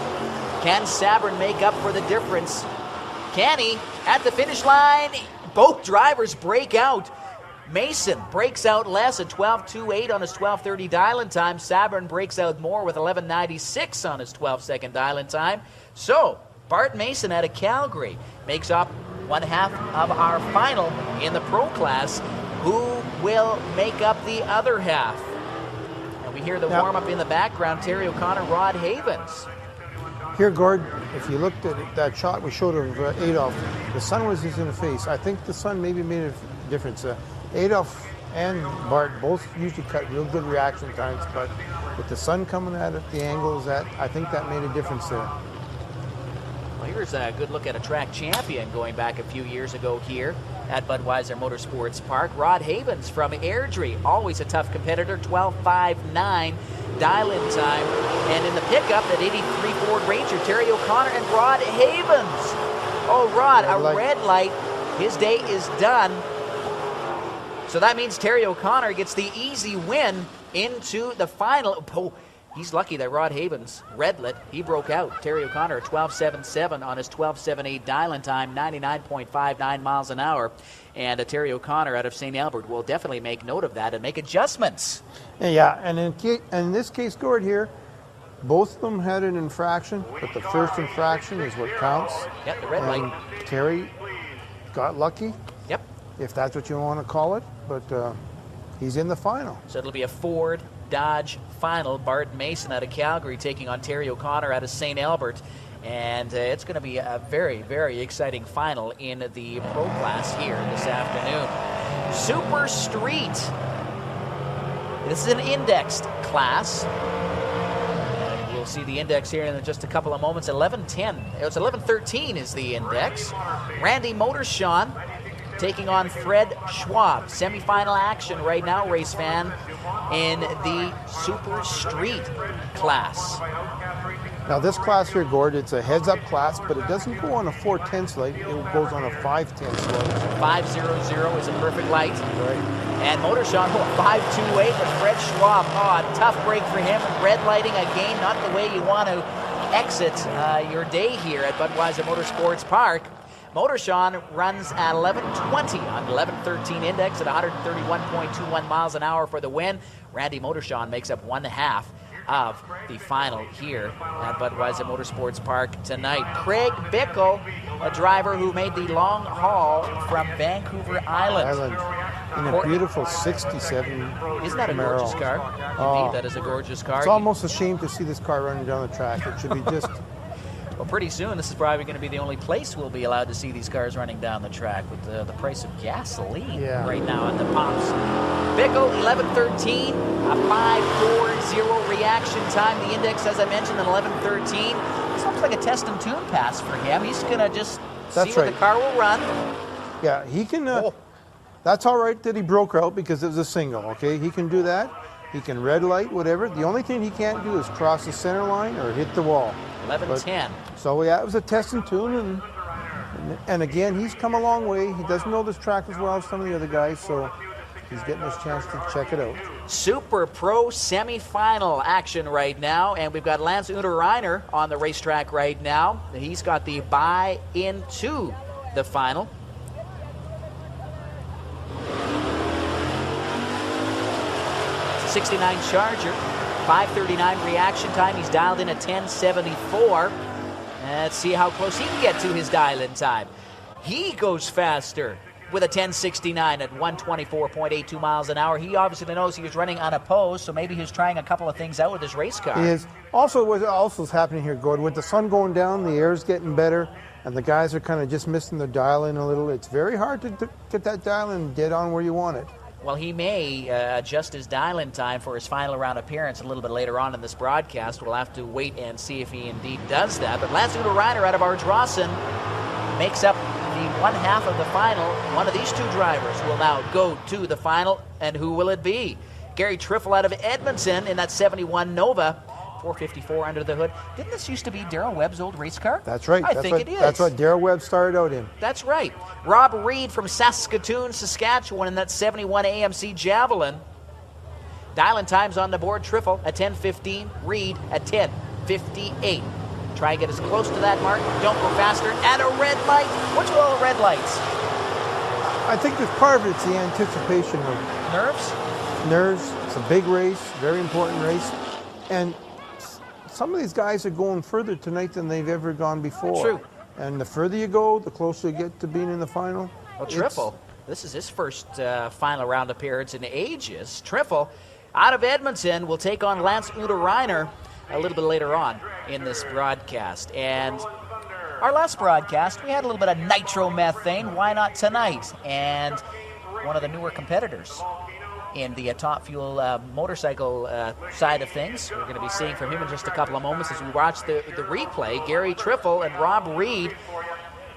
Can Sabarin make up for the difference? Can he? At the finish line, both drivers break out. Mason breaks out less at 12.28 on his 12.30 dial-in time. Sabarin breaks out more with 11.96 on his 12-second dial-in time. So, Bart Mason out of Calgary makes up one half of our final in the pro class. Who will make up the other half? And we hear the warm-up in the background. Terry O'Connor, Rod Havens. Here, Gord, if you looked at that shot we showed of Adolf, the sun was just in the face. I think the sun maybe made a difference. Adolf and Bart both usually cut real good reaction times, but with the sun coming at it, the angles, I think that made a difference there. Well, here's a good look at a track champion going back a few years ago here at Budweiser Motorsports Park. Rod Havens from Airdrie, always a tough competitor, 12.59 dial-in time. And in the pickup, that 83 Ford Ranger, Terry O'Connor and Rod Havens. Oh, Rod, a red light. His day is done. So that means Terry O'Connor gets the easy win into the final. Oh, he's lucky that Rod Havens, redlit, he broke out. Terry O'Connor, 12.77 on his 12.78 dial-in time, 99.59 miles an hour. And Terry O'Connor out of St. Albert will definitely make note of that and make adjustments. Yeah, and in this case, Gord, here, both of them had an infraction, but the first infraction is what counts. Yep, the red light. Terry got lucky. Yep. If that's what you want to call it, but he's in the final. So it'll be a Ford Dodge final. Bart Mason out of Calgary taking on Terry O'Connor out of St. Albert. And it's going to be a very, very exciting final in the pro class here this afternoon. Super Street. This is an indexed class. And we'll see the index here in just a couple of moments. 11:10. It's 11:13 is the index. Randy Motorshawn taking on Fred Schwab. Semifinal action right now, race fan, in the Super Street class. Now this class here, Gord, it's a heads-up class, but it doesn't go on a 410 light. It goes on a 510 light. 500 is a perfect light. Right. And Motorshawn 528 with Fred Schwab. Oh, a tough break for him. Red lighting again, not the way you want to exit your day here at Budweiser Motorsports Park. Motorshawn runs at 11:20 on 11:13 index at 131.21 miles an hour for the win. Randy Motorshawn makes up one half of the final here at Budweiser Motorsports Park tonight. Craig Bickle, a driver who made the long haul from Vancouver Island. In a beautiful 67 Isn't that a Camaro. gorgeous car? Indeed, that is a gorgeous car. It's almost a shame to see this car running down the track. It should be just... Well, pretty soon, this is probably going to be the only place we'll be allowed to see these cars running down the track with the price of gasoline right now at the pumps. Bickle, 11:13, a 5.40 reaction time. The index, as I mentioned, an 11:13. This looks like a test and tune pass for him. He's going to just see what the car will run. Yeah, he can... That's all right that he broke out because it was a single, okay? He can do that. He can red light, whatever. The only thing he can't do is cross the center line or hit the wall. 11:10. So yeah, it was a test and tune, and again, he's come a long way. He doesn't know this track as well as some of the other guys, so he's getting his chance to check it out. Super Pro semi-final action right now, and we've got Lance Unterreiner on the racetrack right now. He's got the bye into the final. It's a 69 Charger, 5:39 reaction time. He's dialed in at 10:74. Let's see how close he can get to his dial-in time. He goes faster with a 10:69 at 124.82 miles an hour. He obviously knows he was running unopposed, so maybe he's trying a couple of things out with his race car. He is. Also, what also is happening here, Gordon, with the sun going down, the air's getting better, and the guys are kind of just missing their dial-in a little. It's very hard to get that dial-in dead on where you want it. Well, he may adjust his dial-in time for his final round appearance a little bit later on in this broadcast. We'll have to wait and see if he indeed does that. But Lance Unterreiner out of Ardrossan makes up the one half of the final. One of these two drivers will now go to the final, and who will it be? Gary Triffle out of Edmonton in that 71 Nova. 454 under the hood. Didn't this used to be Darrell Webb's old race car? That's right. I think it is. That's what Darrell Webb started out in. That's right. Rob Reed from Saskatoon, Saskatchewan in that 71 AMC Javelin. Dial-in times on the board. Triffle at 10:15. Reed at 10:58. Try and get as close to that mark. Don't go faster. At a red light. What's with all the red lights? I think there's part of it's the anticipation of nerves. Nerves. It's a big race, very important race, and some of these guys are going further tonight than they've ever gone before. True. And the further you go, the closer you get to being in the final. Well, Triffle, this is his first final round appearance in ages. Triffle, out of Edmonton, will take on Lance Unterreiner a little bit later on in this broadcast. And our last broadcast, we had a little bit of nitromethane. Why not tonight? And one of the newer competitors in the Top Fuel motorcycle side of things. We're going to be seeing from him in just a couple of moments as we watch the replay. Gary Triffle and Rob Reed.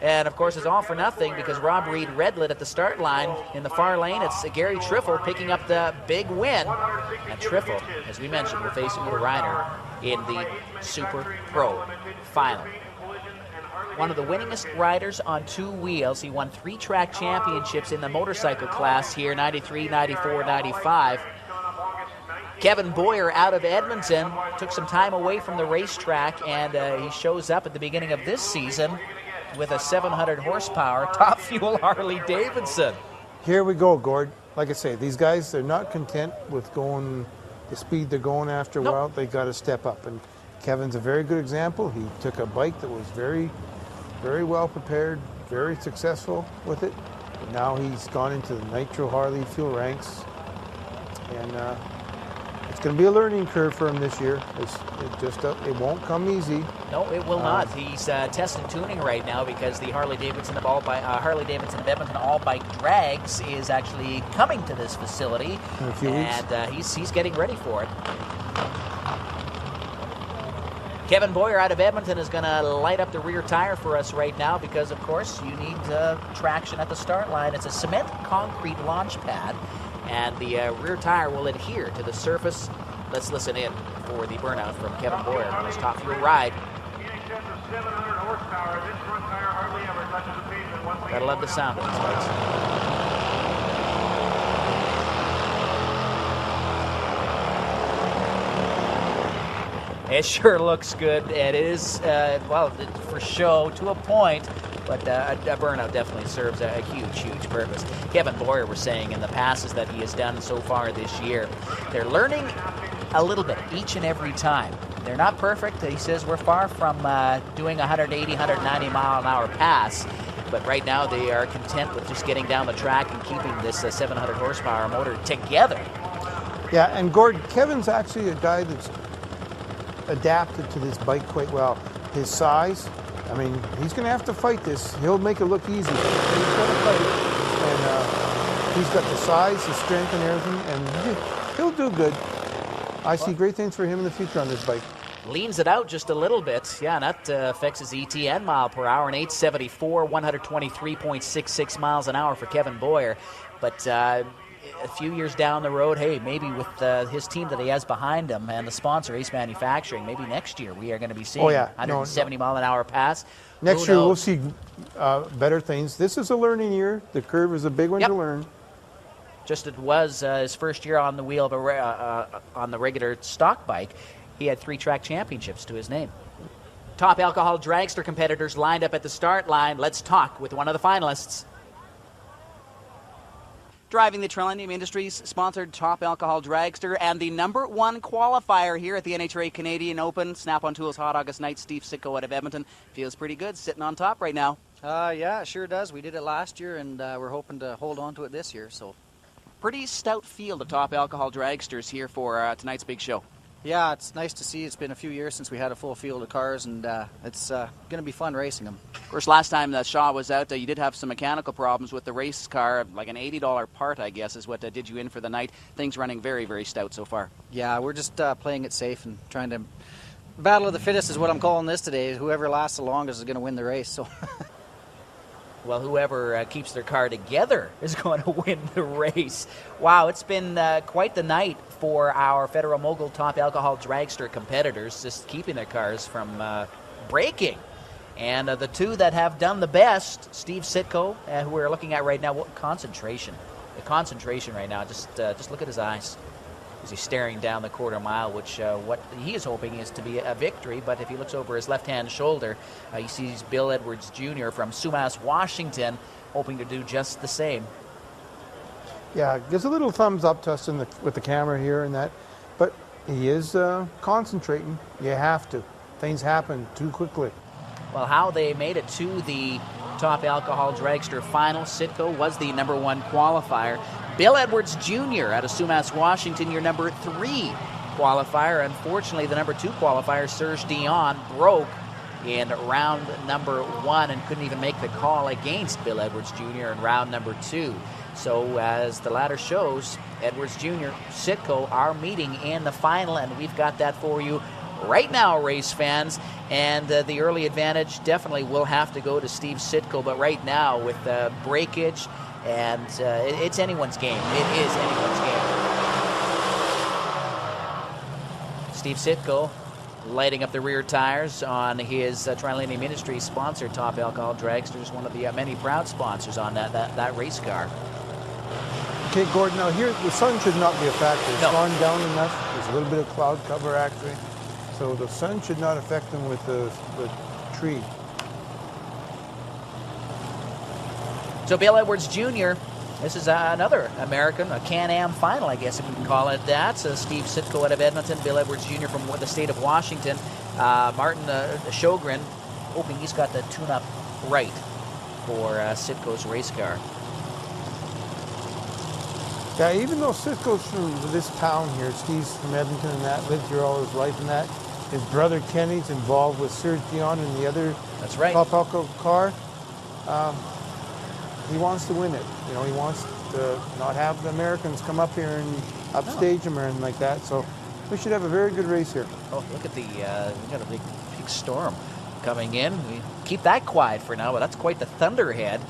And, of course, it's all for nothing because Rob Reed red-lit at the start line. In the far lane, it's Gary Triffle picking up the big win. And Triffle, as we mentioned, will face Unterreiner in the Super Pro final. One of the winningest riders on two wheels. He won 3 track championships in the motorcycle class here, 93, 94, 95. Kevin Boyer out of Edmonton took some time away from the racetrack, and he shows up at the beginning of this season with a 700 horsepower Top Fuel Harley Davidson. Here we go, Gord. Like I say, these guys, they're not content with going the speed they're going after. Nope. Well, they got to step up, and Kevin's a very good example. He took a bike that was very well prepared, very successful with it. But now he's gone into the Nitro Harley fuel ranks, and it's going to be a learning curve for him this year. It won't come easy. No, it will not. He's testing tuning right now because the Harley Davidson of Edmonton All Bike Drags is actually coming to this facility in a few weeks, and he's getting ready for it. Kevin Boyer out of Edmonton is going to light up the rear tire for us right now because, of course, you need traction at the start line. It's a cement concrete launch pad, and the rear tire will adhere to the surface. Let's listen in for the burnout from Kevin Boyer on his Top Fuel ride. Gotta love the sound of these bikes. It sure looks good, and it is, well, for show to a point, but a burnout definitely serves a huge purpose. Kevin Boyer was saying in the passes that he has done so far this year, they're learning a little bit each and every time. They're not perfect. He says we're far from doing 180, 190 mile an hour pass, but right now they are content with just getting down the track and keeping this 700 horsepower motor together. Yeah, and Gord, Kevin's actually a guy that's adapted to this bike quite well. His size, I mean, he's going to have to fight this. He'll make it look easy. He's going to fight, and he's got the size, the strength, and everything, and he'll do good. I see great things for him in the future on this bike. Leans it out just a little bit. Yeah, and that affects his ETN mile per hour, an 874, 123.66 miles an hour for Kevin Boyer. But a few years down the road, hey, maybe with his team that he has behind him and the sponsor, Ace Manufacturing, maybe next year we are going to be seeing 170 mile an hour pass. Next year we'll see better things. This is a learning year. The curve is a big one to learn. Just it was his first year on the wheel of on the regular stock bike. He had 3 track championships to his name. Top alcohol dragster competitors lined up at the start line. Let's talk with one of the finalists. Driving the Trillium Industries sponsored Top Alcohol Dragster and the #1 qualifier here at the NHRA Canadian Open. Snap-on Tools Hot August Night. Steve Sitko out of Edmonton. Feels pretty good sitting on top right now. Yeah, it sure does. We did it last year, and we're hoping to hold on to it this year. So, pretty stout field of Top Alcohol Dragsters here for tonight's big show. Yeah, it's nice to see. It's been a few years since we had a full field of cars, and it's going to be fun racing them. Of course, last time Shaw was out, you did have some mechanical problems with the race car. Like an $80 part, I guess, is what did you in for the night. Things running very, very stout so far. Yeah, we're just playing it safe and trying to... Battle of the fittest is what I'm calling this today. Whoever lasts the longest is going to win the race. So. Well, whoever keeps their car together is going to win the race. Wow, it's been quite the night for our Federal Mogul Top Alcohol Dragster competitors, just keeping their cars from breaking. And the two that have done the best, Steve Sitko, who we're looking at right now, what concentration. The concentration right now, just look at his eyes as he's staring down the quarter mile, which what he is hoping is to be a victory. But if he looks over his left-hand shoulder, he sees Bill Edwards Jr. from Sumas, Washington, hoping to do just the same. Yeah, gives a little thumbs up to us with the camera here and that, but he is concentrating. You have to. Things happen too quickly. Well, how they made it to the Top Alcohol Dragster final. Sitko was the #1 qualifier. Bill Edwards Jr. out of Sumas, Washington, your #3 qualifier. Unfortunately, the #2 qualifier, Serge Dion, broke in round #1 and couldn't even make the call against Bill Edwards Jr. in round #2. So as the ladder shows, Edwards Jr., Sitko are meeting in the final, and we've got that for you right now, race fans. And the early advantage definitely will have to go to Steve Sitko, but right now with breakage, and it's anyone's game. It is anyone's game. Steve Sitko lighting up the rear tires on his Trillium Industries sponsored Top Alcohol Dragsters, one of the many proud sponsors on that race car. Okay, Gordon, now here the sun should not be a factor. It's gone down enough. There's a little bit of cloud cover actually. So the sun should not affect them with the tree. So Bill Edwards Jr., this is another American, a Can-Am final, I guess if we can call it that. So Steve Sitko out of Edmonton, Bill Edwards Jr. from the state of Washington. Martin Sjogren, hoping he's got the tune-up right for Sitko's race car. Yeah, even though Sitko's from this town here, Steve's from Edmonton and that, lived here all his life and that, his brother Kenny's involved with Serge Dion and the other Top Alcohol car. He wants to win it. You know, he wants to not have the Americans come up here and upstage him or anything like that. So we should have a very good race here. Oh, look at we got a big storm coming in. We keep that quiet for now, but that's quite the thunderhead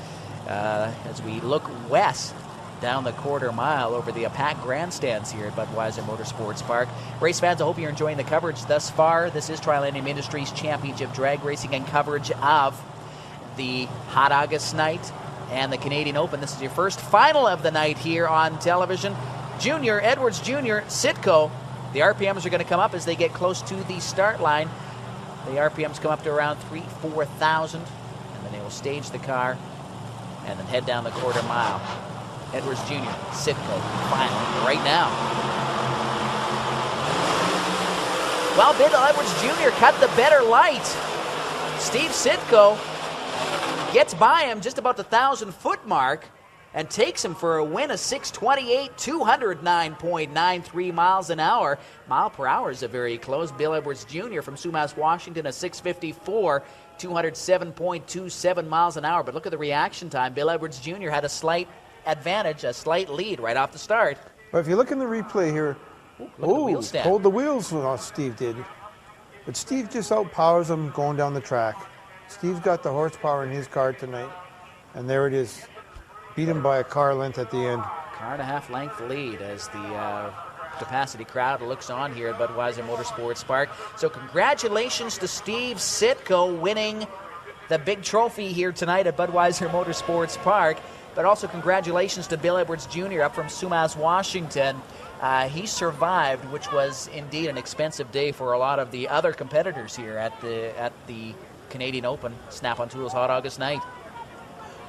as we look west down the quarter mile over the packed grandstands here at Budweiser Motorsports Park. Race fans, I hope you're enjoying the coverage thus far. This is Trillium Industries Championship Drag Racing and coverage of the Hot August Night and the Canadian Open. This is your first final of the night here on television. Edwards Jr., Sitko. The RPMs are going to come up as they get close to the start line. The RPMs come up to around 3,000-4,000, and then they will stage the car and then head down the quarter mile. Edwards Jr., Sitko, final right now. Well, Bill Edwards Jr. cut the better light. Steve Sitko gets by him just about the 1,000-foot mark and takes him for a win of 6:28, 209.93 miles an hour. Mile per hour is a very close. Bill Edwards Jr. from Sumas, Washington, a 6:54, 207.27 miles an hour. But look at the reaction time. Bill Edwards Jr. had a slight advantage, a slight lead right off the start. But if you look in the replay here, look at the wheel stand. Hold the wheels, Steve did. But Steve just outpowers him going down the track. Steve's got the horsepower in his car tonight. And there it is. Beat him by a car length at the end. Car and a half length lead as the capacity crowd looks on here at Budweiser Motorsports Park. So congratulations to Steve Sitko winning the big trophy here tonight at Budweiser Motorsports Park. But also congratulations to Bill Edwards Jr. up from Sumas, Washington. He survived, which was indeed an expensive day for a lot of the other competitors here at the Canadian Open Snap-on Tools Hot August Night.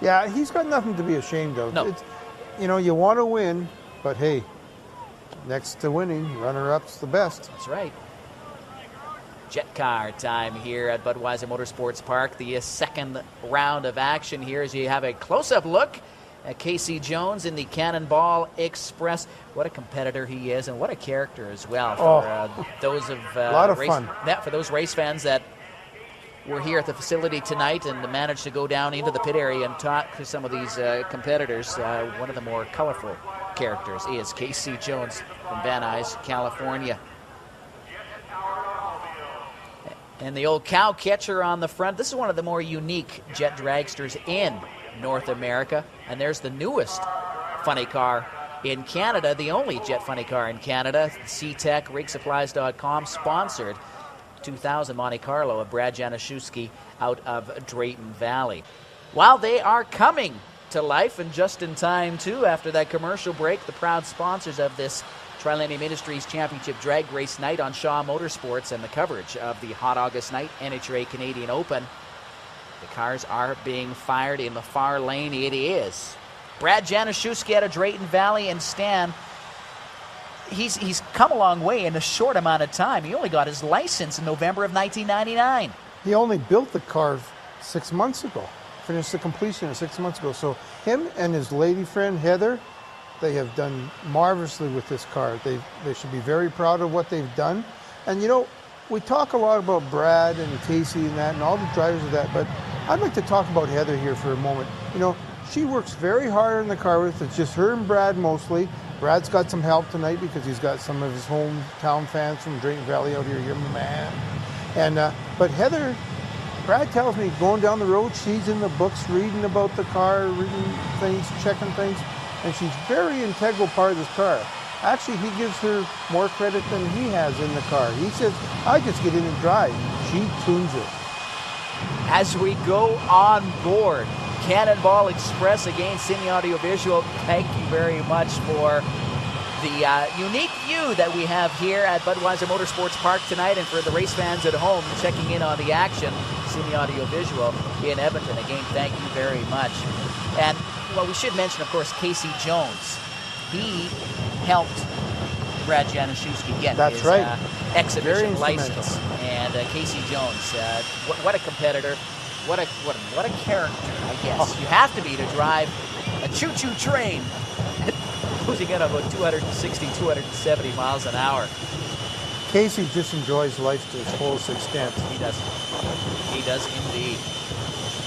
Yeah, he's got nothing to be ashamed of. No. It's, you want to win, but hey, next to winning, runner-up's the best. That's right. Jet car time here at Budweiser Motorsports Park. The second round of action here as you have a close-up look at Casey Jones in the Cannonball Express. What a competitor he is, and what a character as well for those of a lot of fun. For those race fans that were here at the facility tonight and managed to go down into the pit area and talk to some of these competitors. One of the more colorful characters is Casey Jones from Van Nuys, California. And the old cow catcher on the front. This is one of the more unique jet dragsters in North America. And there's the newest funny car in Canada, the only jet funny car in Canada. C-Tech, RigSupplies.com, sponsored 2000 Monte Carlo of Brad Januszewski out of Drayton Valley. While they are coming to life and just in time, too, after that commercial break, the proud sponsors of this Trilennium Industries Championship Drag Race Night on Shaw Motorsports and the coverage of the Hot August Night NHRA Canadian Open. The cars are being fired in the far lane. It is Brad Januszewski out of Drayton Valley, and Stan, he's come a long way in a short amount of time. He only got his license in November of 1999. He only built the car 6 months ago, finished the completion of 6 months ago. So him and his lady friend, Heather, they have done marvelously with this car. They should be very proud of what they've done. And we talk a lot about Brad and Casey and that and all the drivers of that, but I'd like to talk about Heather here for a moment. She works very hard in the car with. It's just her and Brad mostly. Brad's got some help tonight because he's got some of his hometown fans from Drayton Valley out here, man. And but Heather, Brad tells me going down the road, she's in the books reading about the car, reading things, checking things, and she's very integral part of this car. Actually, he gives her more credit than he has in the car. He says, I just get in and drive. She tunes it. As we go on board, Cannonball Express against Cine Audiovisual. Thank you very much for the unique view that we have here at Budweiser Motorsports Park tonight, and for the race fans at home checking in on the action, Cine Audiovisual in Edmonton. Again, thank you very much. And, we should mention, of course, Casey Jones. He helped Brad Januszewski get his exhibition license. And Casey Jones, what a competitor. What a character, I guess. You have to be to drive a choo-choo train cruising at about 260, 270 miles an hour. Casey just enjoys life to its fullest extent. He does. He does indeed.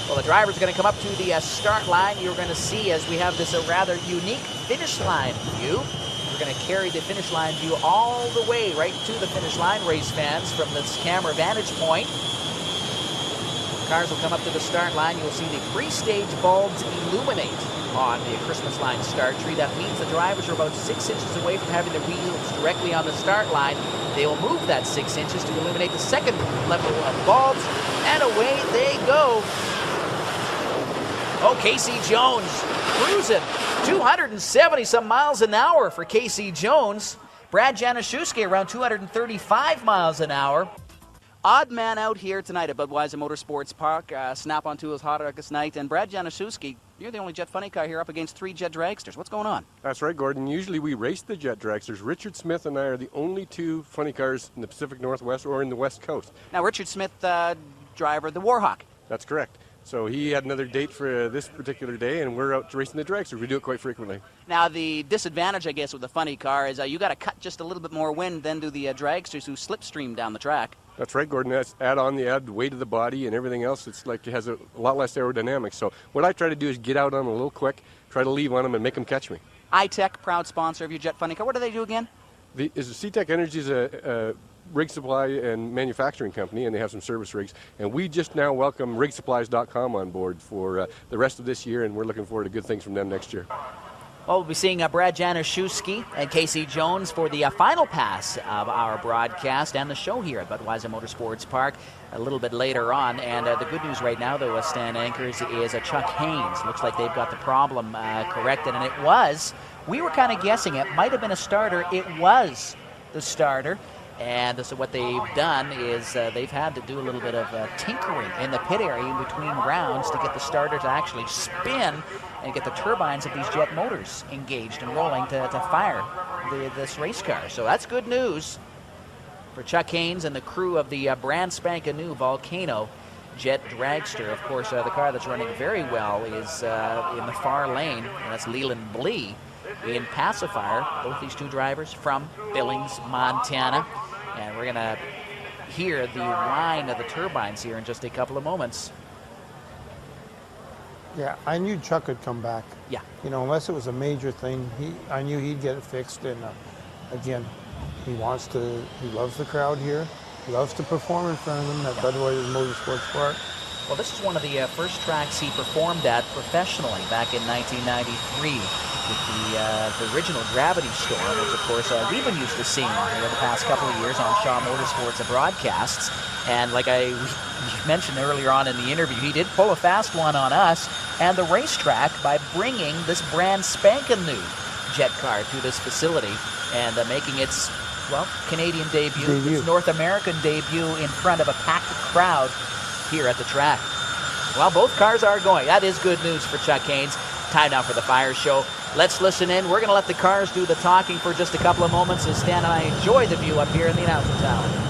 Well, the driver's going to come up to the start line. You're going to see, as we have this rather unique finish line view, we're going to carry the finish line view all the way right to the finish line, race fans, from this camera vantage point. Cars will come up to the start line. You'll see the pre-stage bulbs illuminate on the Christmas line start tree. That means the drivers are about 6 inches away from having their wheels directly on the start line. They will move that 6 inches to illuminate the second level of bulbs, and away they go. Oh, Casey Jones cruising 270-some miles an hour for Casey Jones. Brad Januszewski around 235 miles an hour. Odd man out here tonight at Budweiser Motorsports Park, Snap-on Tools Hot August Night, and Brad Januszewski You're the only Jet Funny car here up against 3 Jet Dragsters. What's going on? That's right, Gordon. Usually we race the Jet Dragsters. Richard Smith and I are the only 2 funny cars in the Pacific Northwest or in the West Coast. Now, Richard Smith, driver, the Warhawk. That's correct. So he had another date for this particular day, and we're out racing the Dragsters. We do it quite frequently. Now, the disadvantage, I guess, with the funny car is you got to cut just a little bit more wind than do the Dragsters who slipstream down the track. That's right, Gordon. That's add the weight of the body and everything else. It's like it has a lot less aerodynamics. So what I try to do is get out on them a little quick, try to leave on them and make them catch me. iTech, proud sponsor of your Jet Funny car. What do they do again? C-Tech Energy is a rig supply and manufacturing company, and they have some service rigs. And we just now welcome rigsupplies.com on board for the rest of this year, and we're looking forward to good things from them next year. Well, we'll be seeing Brad Januszewski and Casey Jones for the final pass of our broadcast and the show here at Budweiser Motorsports Park a little bit later on. And the good news right now, though, Stan Anchors, is Chuck Haynes. Looks like they've got the problem corrected, and it was. We were kind of guessing it might have been a starter. It was the starter. And so what they've done is they've had to do a little bit of tinkering in the pit area in between rounds to get the starter to actually spin and get the turbines of these jet motors engaged and rolling to fire this race car. So that's good news for Chuck Haynes and the crew of the brand spanking new Volcano Jet Dragster. Of course, the car that's running very well is in the far lane, and that's Leland Blee in Pacifier. Both these 2 drivers from Billings, Montana. And we're going to hear the whine of the turbines here in just a couple of moments. Yeah, I knew Chuck would come back. Yeah. You know, unless it was a major thing, I knew he'd get it fixed. And again, he loves the crowd here. He loves to perform in front of them at Budweiser Motorsports Park. Well, this is one of the first tracks he performed at professionally back in 1993 with the original Gravity Storm, which, of course, we've been used to seeing over the past couple of years on Shaw Motorsports broadcasts. And like I mentioned earlier on in the interview, he did pull a fast one on us and the racetrack by bringing this brand spanking new jet car to this facility and making its, well, Canadian debut, its North American debut in front of a packed crowd here at the track. Well, both cars are going. That is good news for Chuck Haynes. Time now for the fire show. Let's listen in. We're going to let the cars do the talking for just a couple of moments as Stan and I enjoy the view up here in the announcer tower.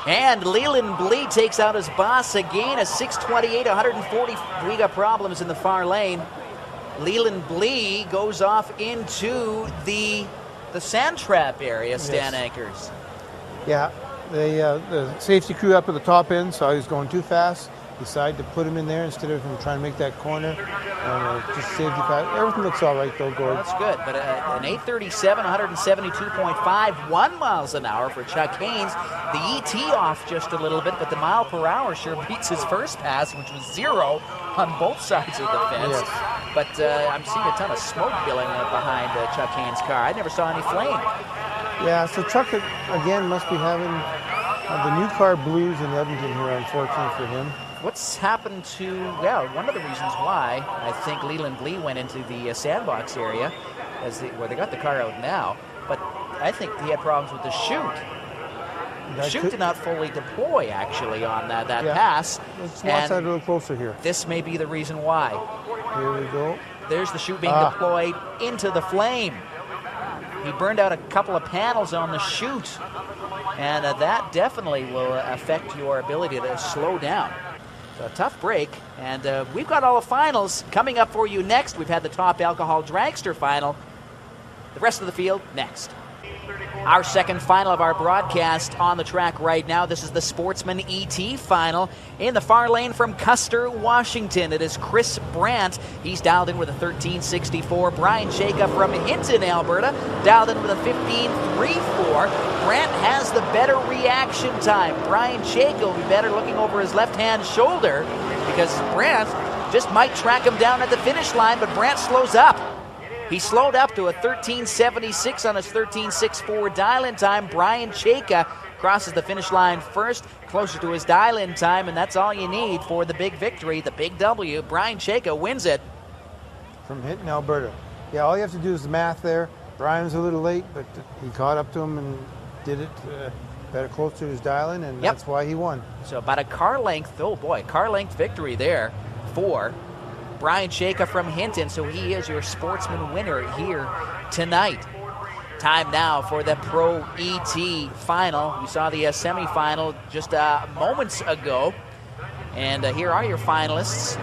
And Leland Blee takes out his boss again, a 628, 140. We got problems in the far lane. Leland Blee goes off into the sand trap area, Stan Anchors. Yeah, the safety crew up at the top end saw he was going too fast. Decided to put him in there instead of him trying to make that corner. Just saved the fast. Everything looks all right though, Gord. That's good, but an 837, 172.5, 1 miles an hour for Chuck Haynes. The ET off just a little bit, but the mile per hour sure beats his first pass, which was 0 on both sides of the fence. Yes. but I'm seeing a ton of smoke billowing behind Chuck Haynes' car. I never saw any flame. Yeah, so Chuck, again, must be having the new car blues in Edmonton here, unfortunately for him. What's happened to, well, one of the reasons why I think Leland Lee went into the sandbox area, where they got the car out now, but I think he had problems with the chute. The chute did not fully deploy, actually, on that pass. Let's watch that a little closer here. This may be the reason why. Here we go. There's the chute being deployed into the flame. He burned out a couple of panels on the chute, and that definitely will affect your ability to slow down. So a tough break, and we've got all the finals coming up for you next. We've had the Top Alcohol Dragster final. The rest of the field next. Our second final of our broadcast on the track right now. This is the Sportsman ET final. In the far lane from Custer, Washington, it is Chris Brandt. He's dialed in with a 13.64. Brian Jacob from Hinton, Alberta, dialed in with a 15.34. Brandt has the better reaction time. Brian Jacob will be better looking over his left-hand shoulder because Brandt just might track him down at the finish line, but Brandt slows up. He slowed up to a 13.76 on his 13.64 dial-in time. Brian Chayka crosses the finish line first, closer to his dial-in time, and that's all you need for the big victory, the big W. Brian Chayka wins it. From Hinton, Alberta. Yeah, all you have to do is the math there. Brian was a little late, but he caught up to him and did it better close to his dial-in, and that's why he won. So about a car length, oh boy, car length victory there for Brian Chayka from Hinton, so he is your sportsman winner here tonight. Time now for the Pro ET final. We saw the semifinal just moments ago, and here are your finalists.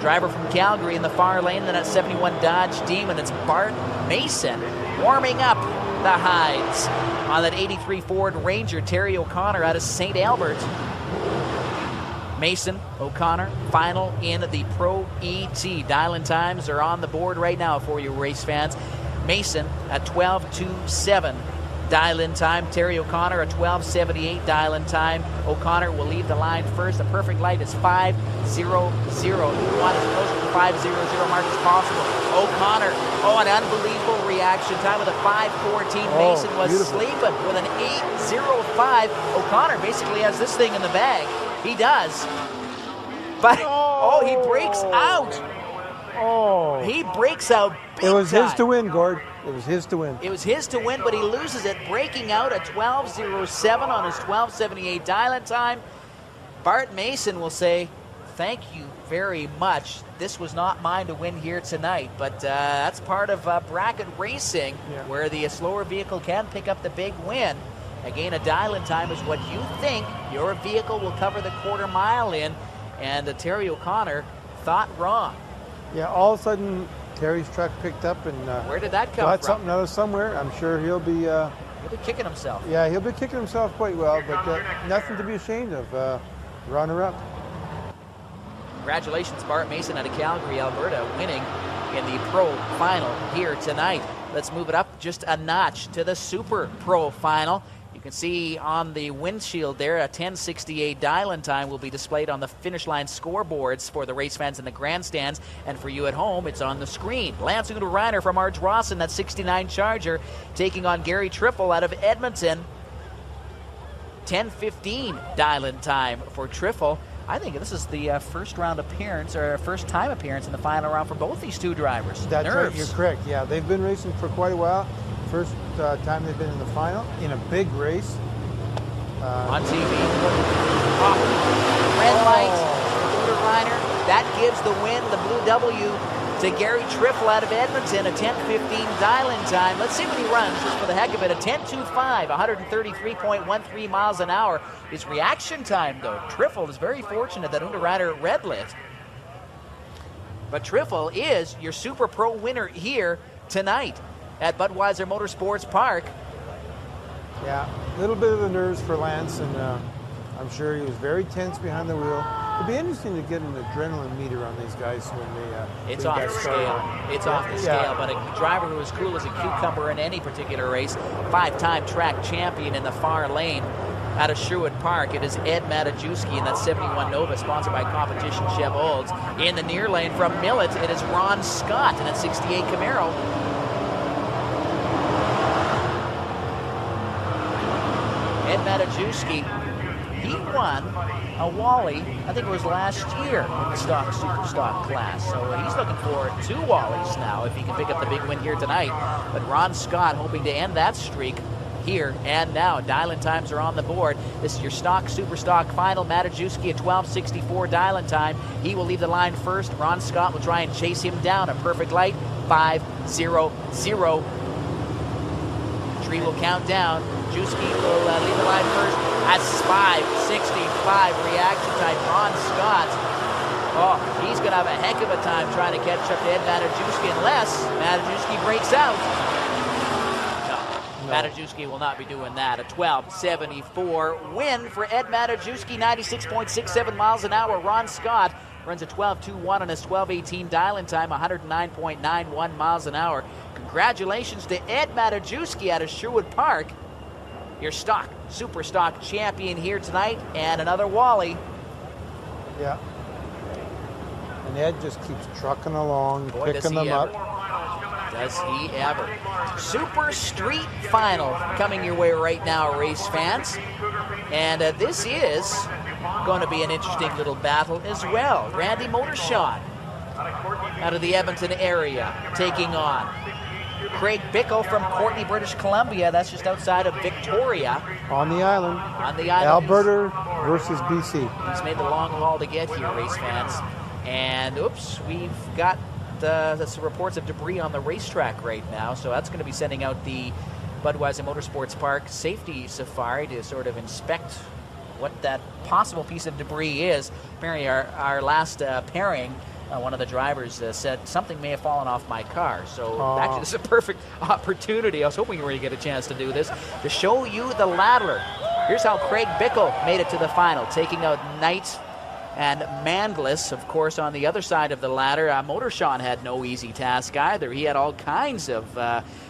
Driver from Calgary in the far lane, then at 71 Dodge Demon, it's Bart Mason warming up the hides on that 83 Ford Ranger. Terry O'Connor out of St. Albert. Mason, O'Connor, final in the Pro ET. Dial-in times are on the board right now for you race fans. Mason at 12.27 dial-in time. Terry O'Connor at 12.78 dial-in time. O'Connor will leave the line first. The perfect light is 5.00. You want as close to the 5.00 mark as possible. O'Connor, an unbelievable reaction time with a 5.14. Mason was sleeping with an 8.05. O'Connor basically has this thing in the bag. He does. But, he breaks out. He breaks out big time. It was his to win, Gord. It was his to win. It was his to win, but he loses it, breaking out at 12.07 on his 12.78 dial-in time. Bart Mason will say, thank you very much. This was not mine to win here tonight, but that's part of bracket racing, where the slower vehicle can pick up the big win. Again, a dial-in time is what you think your vehicle will cover the quarter mile in, and Terry O'Connor thought wrong. Yeah, all of a sudden, Terry's truck picked up and where did that come got from? something out of somewhere. I'm sure he'll be kicking himself. Yeah, he'll be kicking himself quite well, but nothing to be ashamed of. Runner-up. Congratulations, Bart Mason out of Calgary, Alberta, winning in the Pro Final here tonight. Let's move it up just a notch to the Super Pro Final. You can see on the windshield there, a 10.68 dial-in time will be displayed on the finish line scoreboards for the race fans in the grandstands, and for you at home, it's on the screen. Lance Reiner from Arch Rawson, that 69 Charger, taking on Gary Triffle out of Edmonton. 10.15 dial-in time for Triffle. I think this is the first round appearance, or first time appearance in the final round for both these two drivers. That's right, you're correct. Yeah, they've been racing for quite a while. First time they've been in the final, in a big race. On TV. Red light, Reiner. That gives the win, the blue W, to Gary Triffle out of Edmonton, a 10.15 dial-in time. Let's see what he runs, just for the heck of it. A 10.25, 133.13 miles an hour. His reaction time, though, Triffle is very fortunate that Reiner red lit. But Triffle is your Super Pro winner here tonight at Budweiser Motorsports Park. Yeah, a little bit of the nerves for Lance, and I'm sure he was very tense behind the wheel. It'll be interesting to get an adrenaline meter on these guys when they it's off the scale. It's off the scale, but a driver who is cool as a cucumber in any particular race, 5-time track champion in the far lane. out of Sherwood Park. It is Ed Matajewski in that 71 Nova, sponsored by Competition Chev Olds. In the near lane from Millet, it is Ron Scott in that 68 Camaro. Ed Matajewski, he won a Wally, I think it was last year, in the stock super stock class. So he's looking for 2 Wallies now if he can pick up the big win here tonight. But Ron Scott hoping to end that streak here and now. Dial-in times are on the board. This is your stock super stock final. Matajewski at 12:64 dial-in time. He will leave the line first. Ron Scott will try and chase him down. A perfect light, 5-0-0. Tree will count down. Jewski will leave the line first. That's 5:65 reaction time. Ron Scott, oh, he's going to have a heck of a time trying to catch up to Ed Matajewski unless Matajewski breaks out. No. Matajewski will not be doing that. A 12:74 win for Ed Matajewski, 96.67 miles an hour. Ron Scott runs a 12:21 on his 12:18 dial-in time, 109.91 miles an hour. Congratulations to Ed Matajewski out of Sherwood Park, your stock, super stock champion here tonight, and another Wally. Yeah. And Ed just keeps trucking along, Boy, picking them up. Does he ever. Super Street Final coming your way right now, race fans. And this is going to be an interesting little battle as well. Randy Motorshot out of the Edmonton area taking on Craig Bickle from Courtenay, British Columbia. That's just outside of Victoria. On the island. On the island. Alberta versus BC. He's made the long haul to get here, race fans. And oops, we've got some reports of debris on the racetrack right now. So that's going to be sending out the Budweiser Motorsports Park safety safari to sort of inspect what that possible piece of debris is. Apparently our last pairing, one of the drivers said something may have fallen off my car. So actually this is a perfect opportunity. I was hoping you were going to get a chance to do this, to show you the ladder. Here's how Craig Bickle made it to the final, taking out Knight and Mandless, of course, on the other side of the ladder. Motorshot had no easy task either. He had all kinds of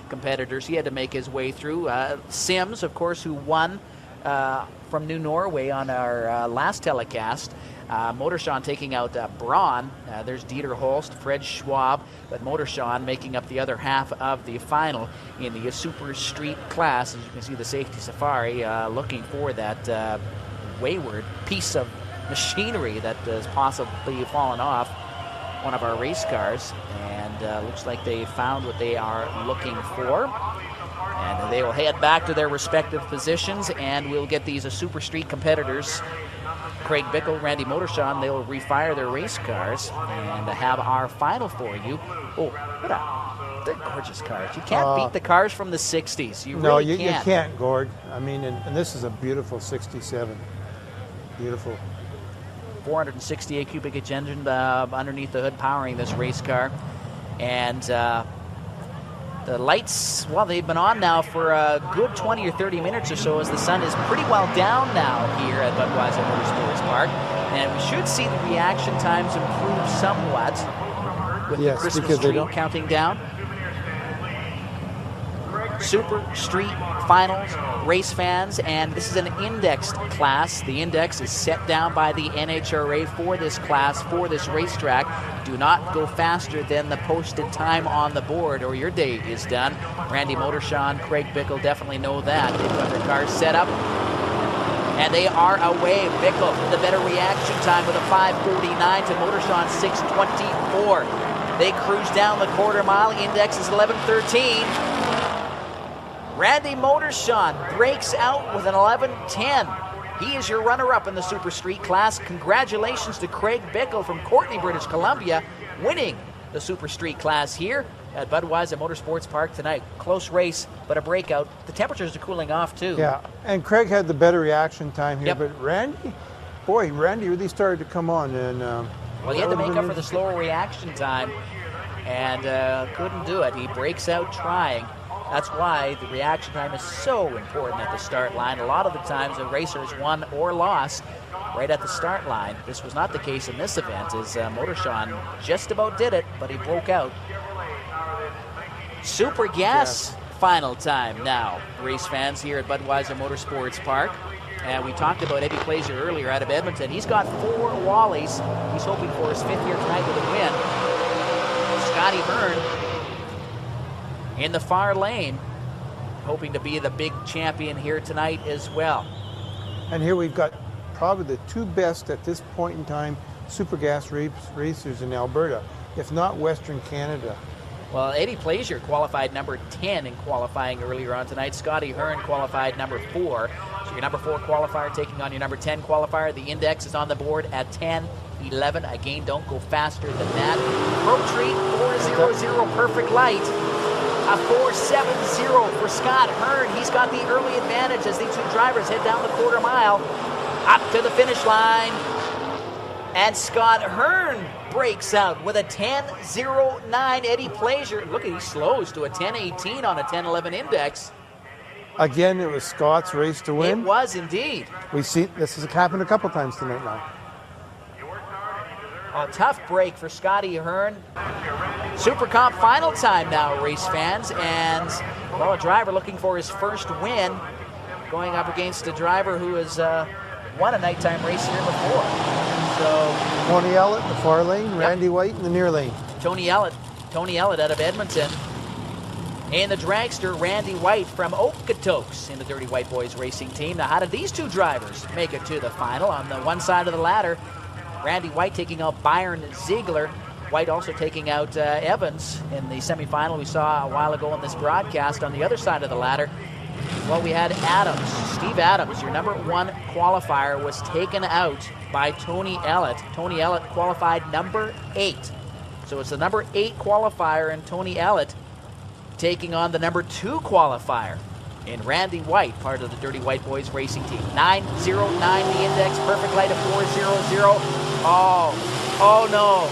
competitors he had to make his way through. Sims, of course, who won from New Norway on our last telecast. Motorshot taking out Braun. There's Dieter Holst, Fred Schwab, but Motorshot making up the other half of the final in the Super Street class. As you can see, the safety safari looking for that wayward piece of machinery that has possibly fallen off one of our race cars, and looks like they found what they are looking for, and they will head back to their respective positions, and we'll get these Super Street competitors, Craig Bickle, Randy Motorshot. They'll refire their race cars and have our final for you. Oh, they're gorgeous cars. You can't beat the cars from the 60s. You no, really can't. You can't, Gord. I mean, and this is a beautiful 67. Beautiful. 468 cubic inch engine underneath the hood powering this race car. And the lights, well, they've been on now for a good 20 or 30 minutes or so, as the sun is pretty well down now here at Budweiser Motorsports Park. And we should see the reaction times improve somewhat with the Christmas tree counting down. Super Street Finals, race fans, and this is an indexed class. The index is set down by the NHRA for this class, for this racetrack. Do not go faster than the posted time on the board or your day is done. Randy Motorshot, Craig Bickle definitely know that. They've got their cars set up, and they are away. Bickle with a better reaction time with a 5:49 to Motorshot 6:24. They cruise down the quarter mile. Index is 11:13. Randy Motorshot breaks out with an 11:10. He is your runner-up in the Super Street class. Congratulations to Craig Bickle from Courtenay, British Columbia, winning the Super Street class here at Budweiser Motorsports Park tonight. Close race, but a breakout. The temperatures are cooling off too. Yeah, and Craig had the better reaction time here, but Randy really started to come on. And well, he had to make up for the slower reaction time, and couldn't do it. He breaks out trying. That's why the reaction time is so important at the start line. A lot of the times the racers won or lost right at the start line. This was not the case in this event, as Motorshot just about did it, but he broke out. Super Gas final time now, race fans here at Budweiser Motorsports Park. And we talked about Eddie Plaisir earlier out of Edmonton. He's got 4 Wallies. He's hoping for his 5th here tonight with a win. Scotty Hearn in the far lane, hoping to be the big champion here tonight as well. And here we've got probably the 2 best at this point in time super gas racers in Alberta, if not Western Canada. Well, Eddie Plaisir qualified number 10 in qualifying earlier on tonight. Scotty Hearn qualified number 4. So your number 4 qualifier taking on your number 10 qualifier. The index is on the board at 10-11. Again, don't go faster than that. Pro Treat 400 perfect light. A 470 for Scott Hearn. He's got the early advantage as these 2 drivers head down the quarter mile. Up to the finish line. And Scott Hearn breaks out with a 10.09. Eddie Plaisir, look at, he slows to a 10.18 on a 10.11 index. Again, it was Scott's race to win. It was indeed. We see this has happened a couple times tonight now. A tough break for Scotty Hearn. Super Comp final time now, race fans, and well, a driver looking for his first win, going up against a driver who has won a nighttime race here before. So Tony Ellett in the far lane, Randy White in the near lane. Tony Ellett out of Edmonton. And the dragster, Randy White from Okotoks in the Dirty White Boys racing team. Now, how did these 2 drivers make it to the final? On the one side of the ladder, Randy White taking out Byron Ziegler. White also taking out Evans in the semifinal we saw a while ago on this broadcast. On the other side of the ladder, well, we had Adams. Steve Adams, your number 1 qualifier, was taken out by Tony Ellett. Tony Ellett qualified number 8. So it's the number 8 qualifier and Tony Ellett taking on the number 2 qualifier in Randy White, part of the Dirty White Boys racing team. 9.09 the index, perfect light of 4.00. Oh no.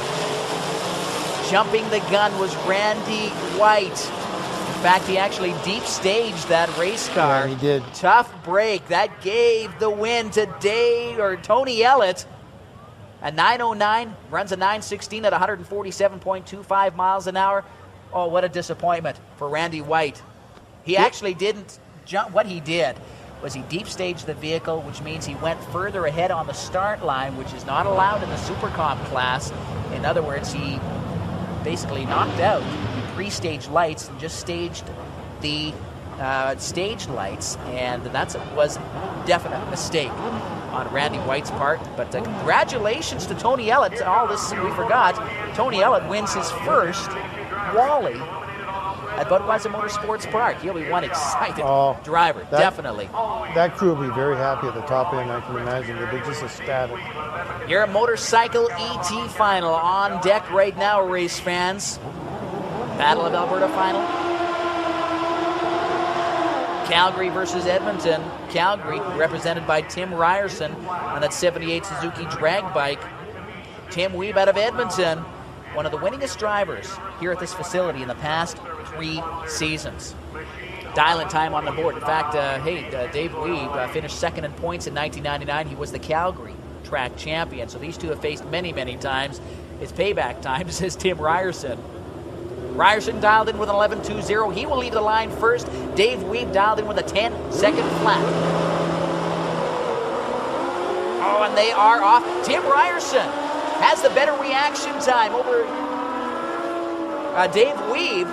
Jumping the gun was Randy White. In fact, he actually deep staged that race car. Yeah, he did. Tough break. That gave the win to Tony Ellett. A 9.09, runs a 9.16 at 147.25 miles an hour. Oh, what a disappointment for Randy White. He actually didn't jump. What he did was he deep staged the vehicle, which means he went further ahead on the start line, which is not allowed in the Super Comp class. In other words, he basically knocked out the pre-staged lights and just staged the staged lights, and that was a definite mistake on Randy White's part. But congratulations to Tony Ellett. All this we forgot. Tony Ellett wins his first Wally at Budweiser Motorsports Park. He'll be one excited driver, definitely. That crew will be very happy at the top end, I can imagine. They'll be just ecstatic. Your motorcycle ET final on deck right now, race fans. Battle of Alberta final. Calgary versus Edmonton. Calgary represented by Tim Ryerson on that 78 Suzuki drag bike. Tim Weeb out of Edmonton, one of the winningest drivers here at this facility in the past 3 seasons. Dial-in time on the board. In fact, Dave Weeb finished 2nd in points in 1999. He was the Calgary track champion. So these 2 have faced many, many times. It's payback time, says Tim Ryerson. Ryerson dialed in with an 11.20. He will lead the line first. Dave Weeb dialed in with a 10-second flat. Oh, and they are off. Tim Ryerson has the better reaction time over Dave Weeb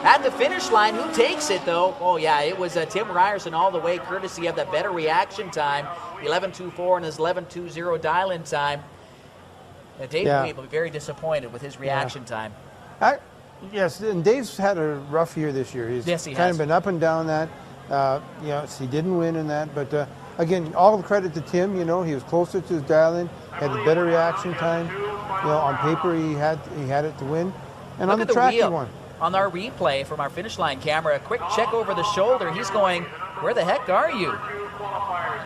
at the finish line. Who takes it, though? Oh, yeah, it was Tim Ryerson all the way, courtesy of the better reaction time. 11.24 and his 11.20 dial-in time. Dave Weeb will be very disappointed with his reaction time. Yes, and Dave's had a rough year this year. He's Yes, he kind has. of been up and down that. He didn't win in that, but again, all the credit to Tim. He was closer to his dial-in, had a better reaction time. On paper he had it to win, and Look on at the track he wheel. won. On our replay from our finish line camera, a quick check over the shoulder. He's going, where the heck are you?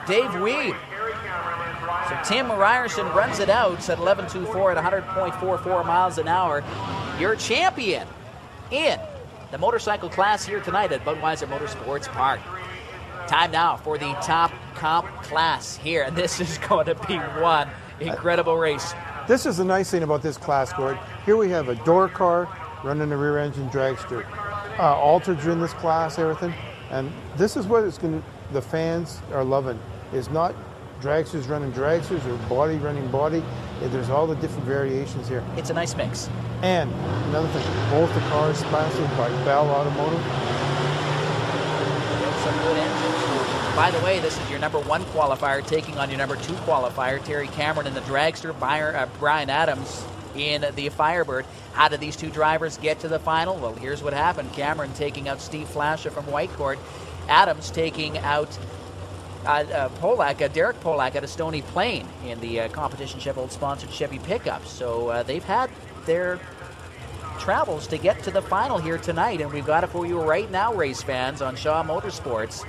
Dave Weeb. So Tim Ryerson runs it out at 11.24 at 100.44 miles an hour. Your champion in the motorcycle class here tonight at Budweiser Motorsports Park. Time now for the top comp class here, and this is going to be one incredible race. This is the nice thing about this class, Gord. Here we have a door car running a rear engine dragster. Altereds are in this class, everything. And this is what it's going to, the fans are loving. It's not dragsters running dragsters or body running body. There's all the different variations here. It's a nice mix. And another thing, both the cars sponsored by Bell Automotive. Some good engines. By the way, this is your number 1 qualifier taking on your number 2 qualifier, Terry Cameron in the dragster, Brian Adams in the Firebird. How did these two drivers get to the final? Well, here's what happened. Cameron taking out Steve Flasha from Whitecourt. Adams taking out Derek Polak out of Stony Plain in the competition Chevrolet-sponsored Chevy pickup. So they've had their travels to get to the final here tonight, and we've got it for you right now, race fans, on Shaw Motorsports.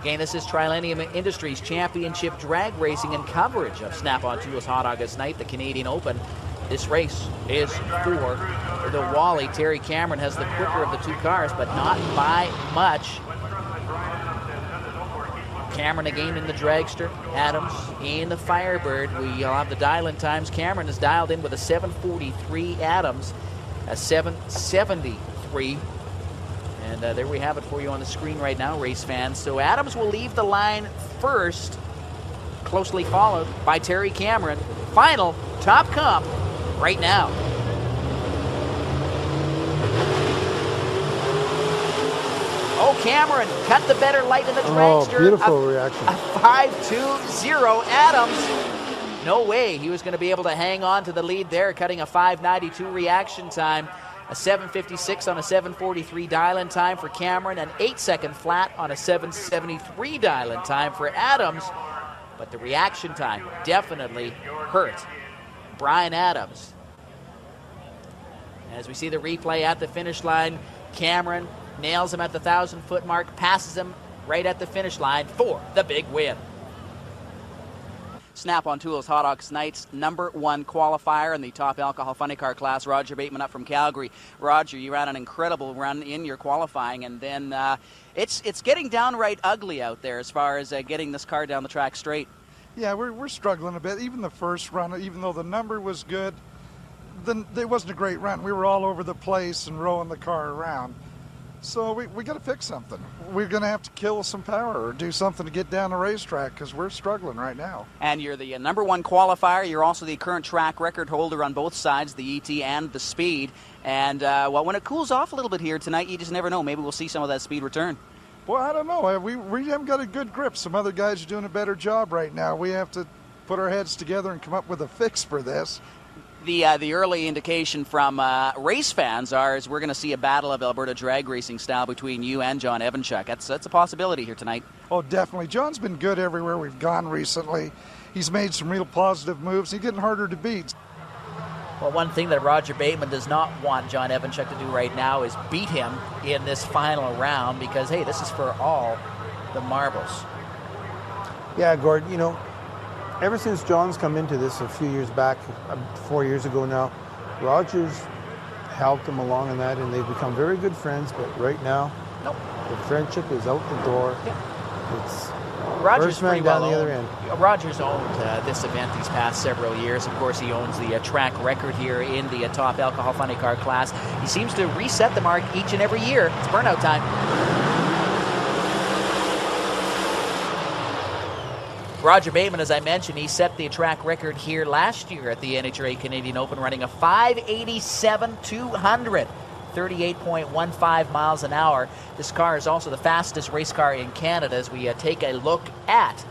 Again, this is Trilenium Industries Championship Drag Racing and coverage of Snap-on Tools Hot August Night, the Canadian Open. This race is for the Wally. Terry Cameron has the quicker of the two cars, but not by much. Cameron again in the dragster, Adams in the Firebird. We'll have the dial-in times. Cameron is dialed in with a 7:43, Adams a 7:73. And there we have it for you on the screen right now, race fans. So Adams will leave the line first, closely followed by Terry Cameron. Final, top comp, right now. Oh, Cameron cut the better light in the dragster. Oh, beautiful reaction. A 5.20 Adams. No way he was going to be able to hang on to the lead there, cutting a 5.92 reaction time. A 7.56 on a 7.43 dial-in time for Cameron, an 8-second flat on a 7.73 dial-in time for Adams. But the reaction time definitely hurt Brian Adams. As we see the replay at the finish line, Cameron nails him at the 1,000-foot mark, passes him right at the finish line for the big win. Snap-on Tools Hot August Night's number 1 qualifier in the top alcohol funny car class, Roger Bateman up from Calgary. Roger, you ran an incredible run in your qualifying, and then it's getting downright ugly out there as far as getting this car down the track straight. Yeah, we're struggling a bit. Even the first run, even though the number was good, then it wasn't a great run. We were all over the place and rolling the car around. So we got to fix something. We're going to have to kill some power or do something to get down the racetrack because we're struggling right now. And you're the number 1 qualifier. You're also the current track record holder on both sides, the ET and the speed. And, well, when it cools off a little bit here tonight, you just never know. Maybe we'll see some of that speed return. Well, I don't know. We haven't got a good grip. Some other guys are doing a better job right now. We have to put our heads together and come up with a fix for this. The early indication from race fans is we're going to see a battle of Alberta drag racing style between you and John Evanchuk. That's a possibility here tonight. Oh, definitely. John's been good everywhere we've gone recently. He's made some real positive moves. He's getting harder to beat. Well, one thing that Roger Bateman does not want John Evanchuk to do right now is beat him in this final round because, hey, this is for all the marbles. Yeah, Gord, you know, ever since John's come into this a few years back, 4 years ago now, Roger's helped him along in that, and they've become very good friends. But right now, the friendship is out the door. Yeah. It's Roger's first man pretty down well the other owned. end. Roger's owned this event these past several years. Of course, he owns the track record here in the top alcohol funny car class. He seems to reset the mark each and every year. It's burnout time. Roger Bateman, as I mentioned, he set the track record here last year at the NHRA Canadian Open, running a 5.87.200, 38.15 miles an hour. This car is also the fastest race car in Canada. As we take a look at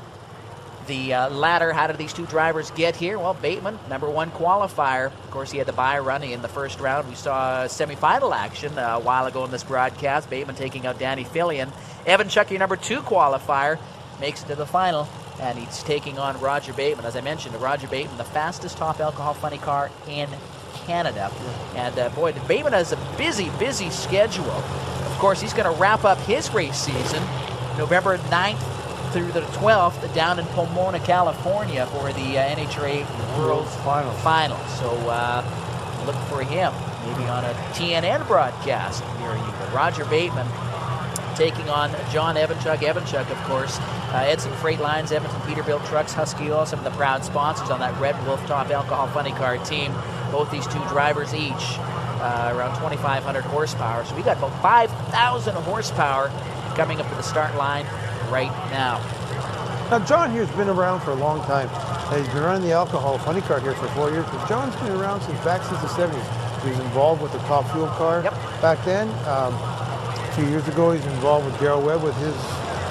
the ladder, how did these two drivers get here? Well, Bateman, number 1 qualifier. Of course, he had the bye running in the first round. We saw semifinal action a while ago in this broadcast. Bateman taking out Danny Fillion. Evanchuk, your number 2 qualifier, makes it to the final. And he's taking on Roger Bateman. As I mentioned, Roger Bateman, the fastest top alcohol funny car in Canada. And boy, Bateman has a busy, busy schedule. Of course, he's going to wrap up his race season November 9th through the 12th down in Pomona, California for the NHRA World Final. So look for him maybe on a TNN broadcast near you. But Roger Bateman taking on John Evanchuk. Evanchuk, of course, Edson Freight Lines, Edmonton Peterbilt Trucks, Husky Oil, some of the proud sponsors on that Red Wolf Top Alcohol Funny Car team. Both these two drivers each around 2,500 horsepower. So we got about 5,000 horsepower coming up to the start line right now. Now, John here's been around for a long time. He's been running the alcohol funny car here for 4 years, but John's been around since the 70s. He was involved with the Top Fuel car back then. A few years ago, he's involved with Darrell Webb with his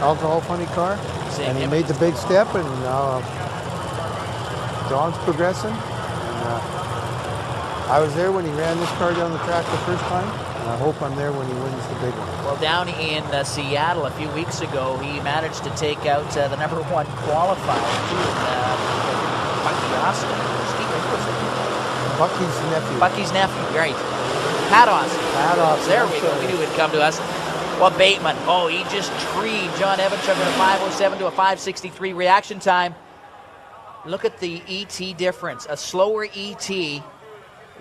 alcohol funny car. And he made the big step, and John's progressing. And, I was there when he ran this car down the track the first time, and I hope I'm there when he wins the big one. Well, down in Seattle a few weeks ago, he managed to take out the #1 qualifier, Bucky Austin. Bucky's nephew. Bucky's nephew, right. Pat Austin. Pat Austin. There we go. We knew he'd come to us. Well, Bateman, he just treed John Evanchuk with a 5:07 to a 5:63 reaction time. Look at the ET difference. A slower ET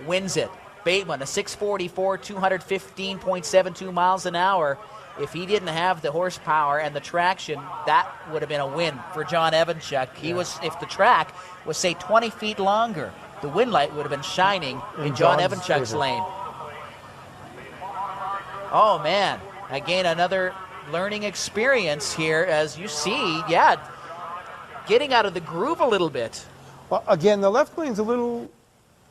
wins it. Bateman, a 644, 215.72 miles an hour. If he didn't have the horsepower and the traction, that would have been a win for John Evanchuk. If the track was, say, 20 feet longer, the wind light would have been shining in John Evanchuk's lane. Oh, man. Again, another learning experience here, as you see, getting out of the groove a little bit. Well, again, the left lane's a little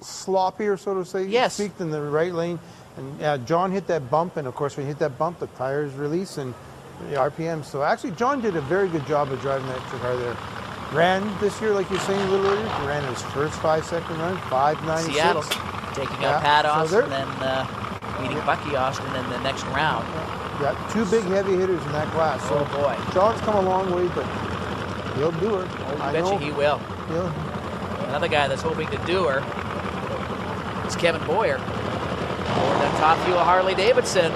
sloppier, so to say, speak, than the right lane. And John hit that bump, and of course, when he hit that bump, the tires release and the RPM. So actually, John did a very good job of driving that car there. Ran this year, like you were saying a little earlier, ran his first 5-second run, 5.96. Seattle taking out Pat Austin and beating Bucky Austin in the next round. Got two big heavy hitters in that class. So boy. John's come a long way, but he'll do her. I bet you he will. Yeah. Another guy that's hoping to do her is Kevin Boyer. Over the Top Fuel Harley-Davidson.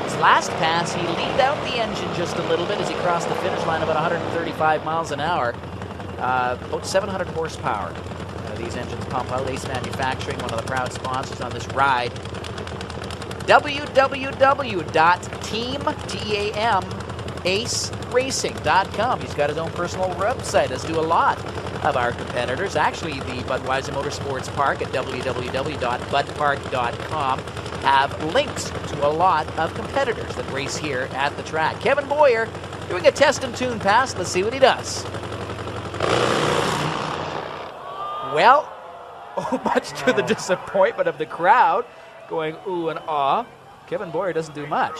His last pass, he leaned out the engine just a little bit as he crossed the finish line about 135 miles an hour. About 700 horsepower. These engines pump out. Ace Manufacturing, one of the proud sponsors on this ride. www.teamacracing.com. He's got his own personal website, as do a lot of our competitors. Actually, the Budweiser Motorsports Park at www.budpark.com have links to a lot of competitors that race here at the track. Kevin Boyer doing a test and tune pass. Let's see what he does. Well, much to the disappointment of the crowd, going ooh and ah, Kevin Boyer doesn't do much.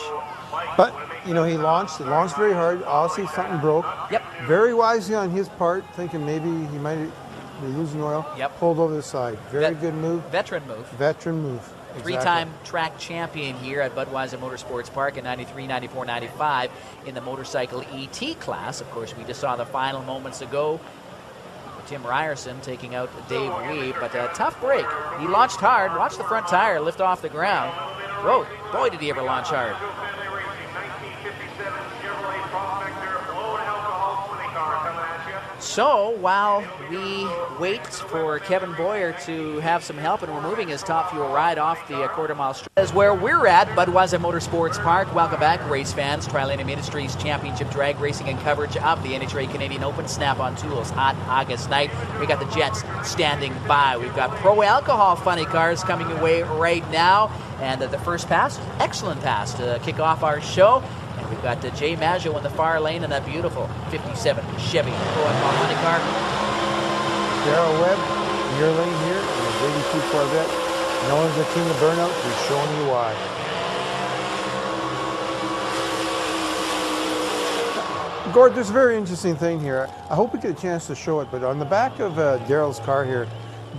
But, he launched very hard. Obviously, something broke. Yep. Very wisely on his part, thinking maybe he might be losing oil. Yep. Pulled over the side. Very good move. Veteran move. Veteran move. Exactly. Three-time track champion here at Budweiser Motorsports Park in 93, 94, 95 in the motorcycle ET class. Of course, we just saw the final moments ago. Tim Ryerson taking out Dave Weeb, but a tough break. He launched hard. Watch the front tire lift off the ground. Whoa, boy, did he ever launch hard. So while we wait for Kevin Boyer to have some help in removing his Top Fuel ride off the quarter-mile stretch, is where we're at, Budweiser Motorsports Park. Welcome back, race fans. Trilanium Industries Championship Drag Racing and coverage of the NHRA Canadian Open. Snap-on Tools, Hot August Night. We got the Jets standing by. We've got Pro Alcohol funny cars coming away right now. And the first pass, excellent pass to kick off our show. And we've got Jay Maggio in the far lane and a beautiful 57 Chevy Pro Alcohol funny car. Darrell Webb, your lane here, and a 82 Corvette. Known as the king of burnouts, he's showing you why. Gord, there's a very interesting thing here. I hope we get a chance to show it, but on the back of Darrell's car here,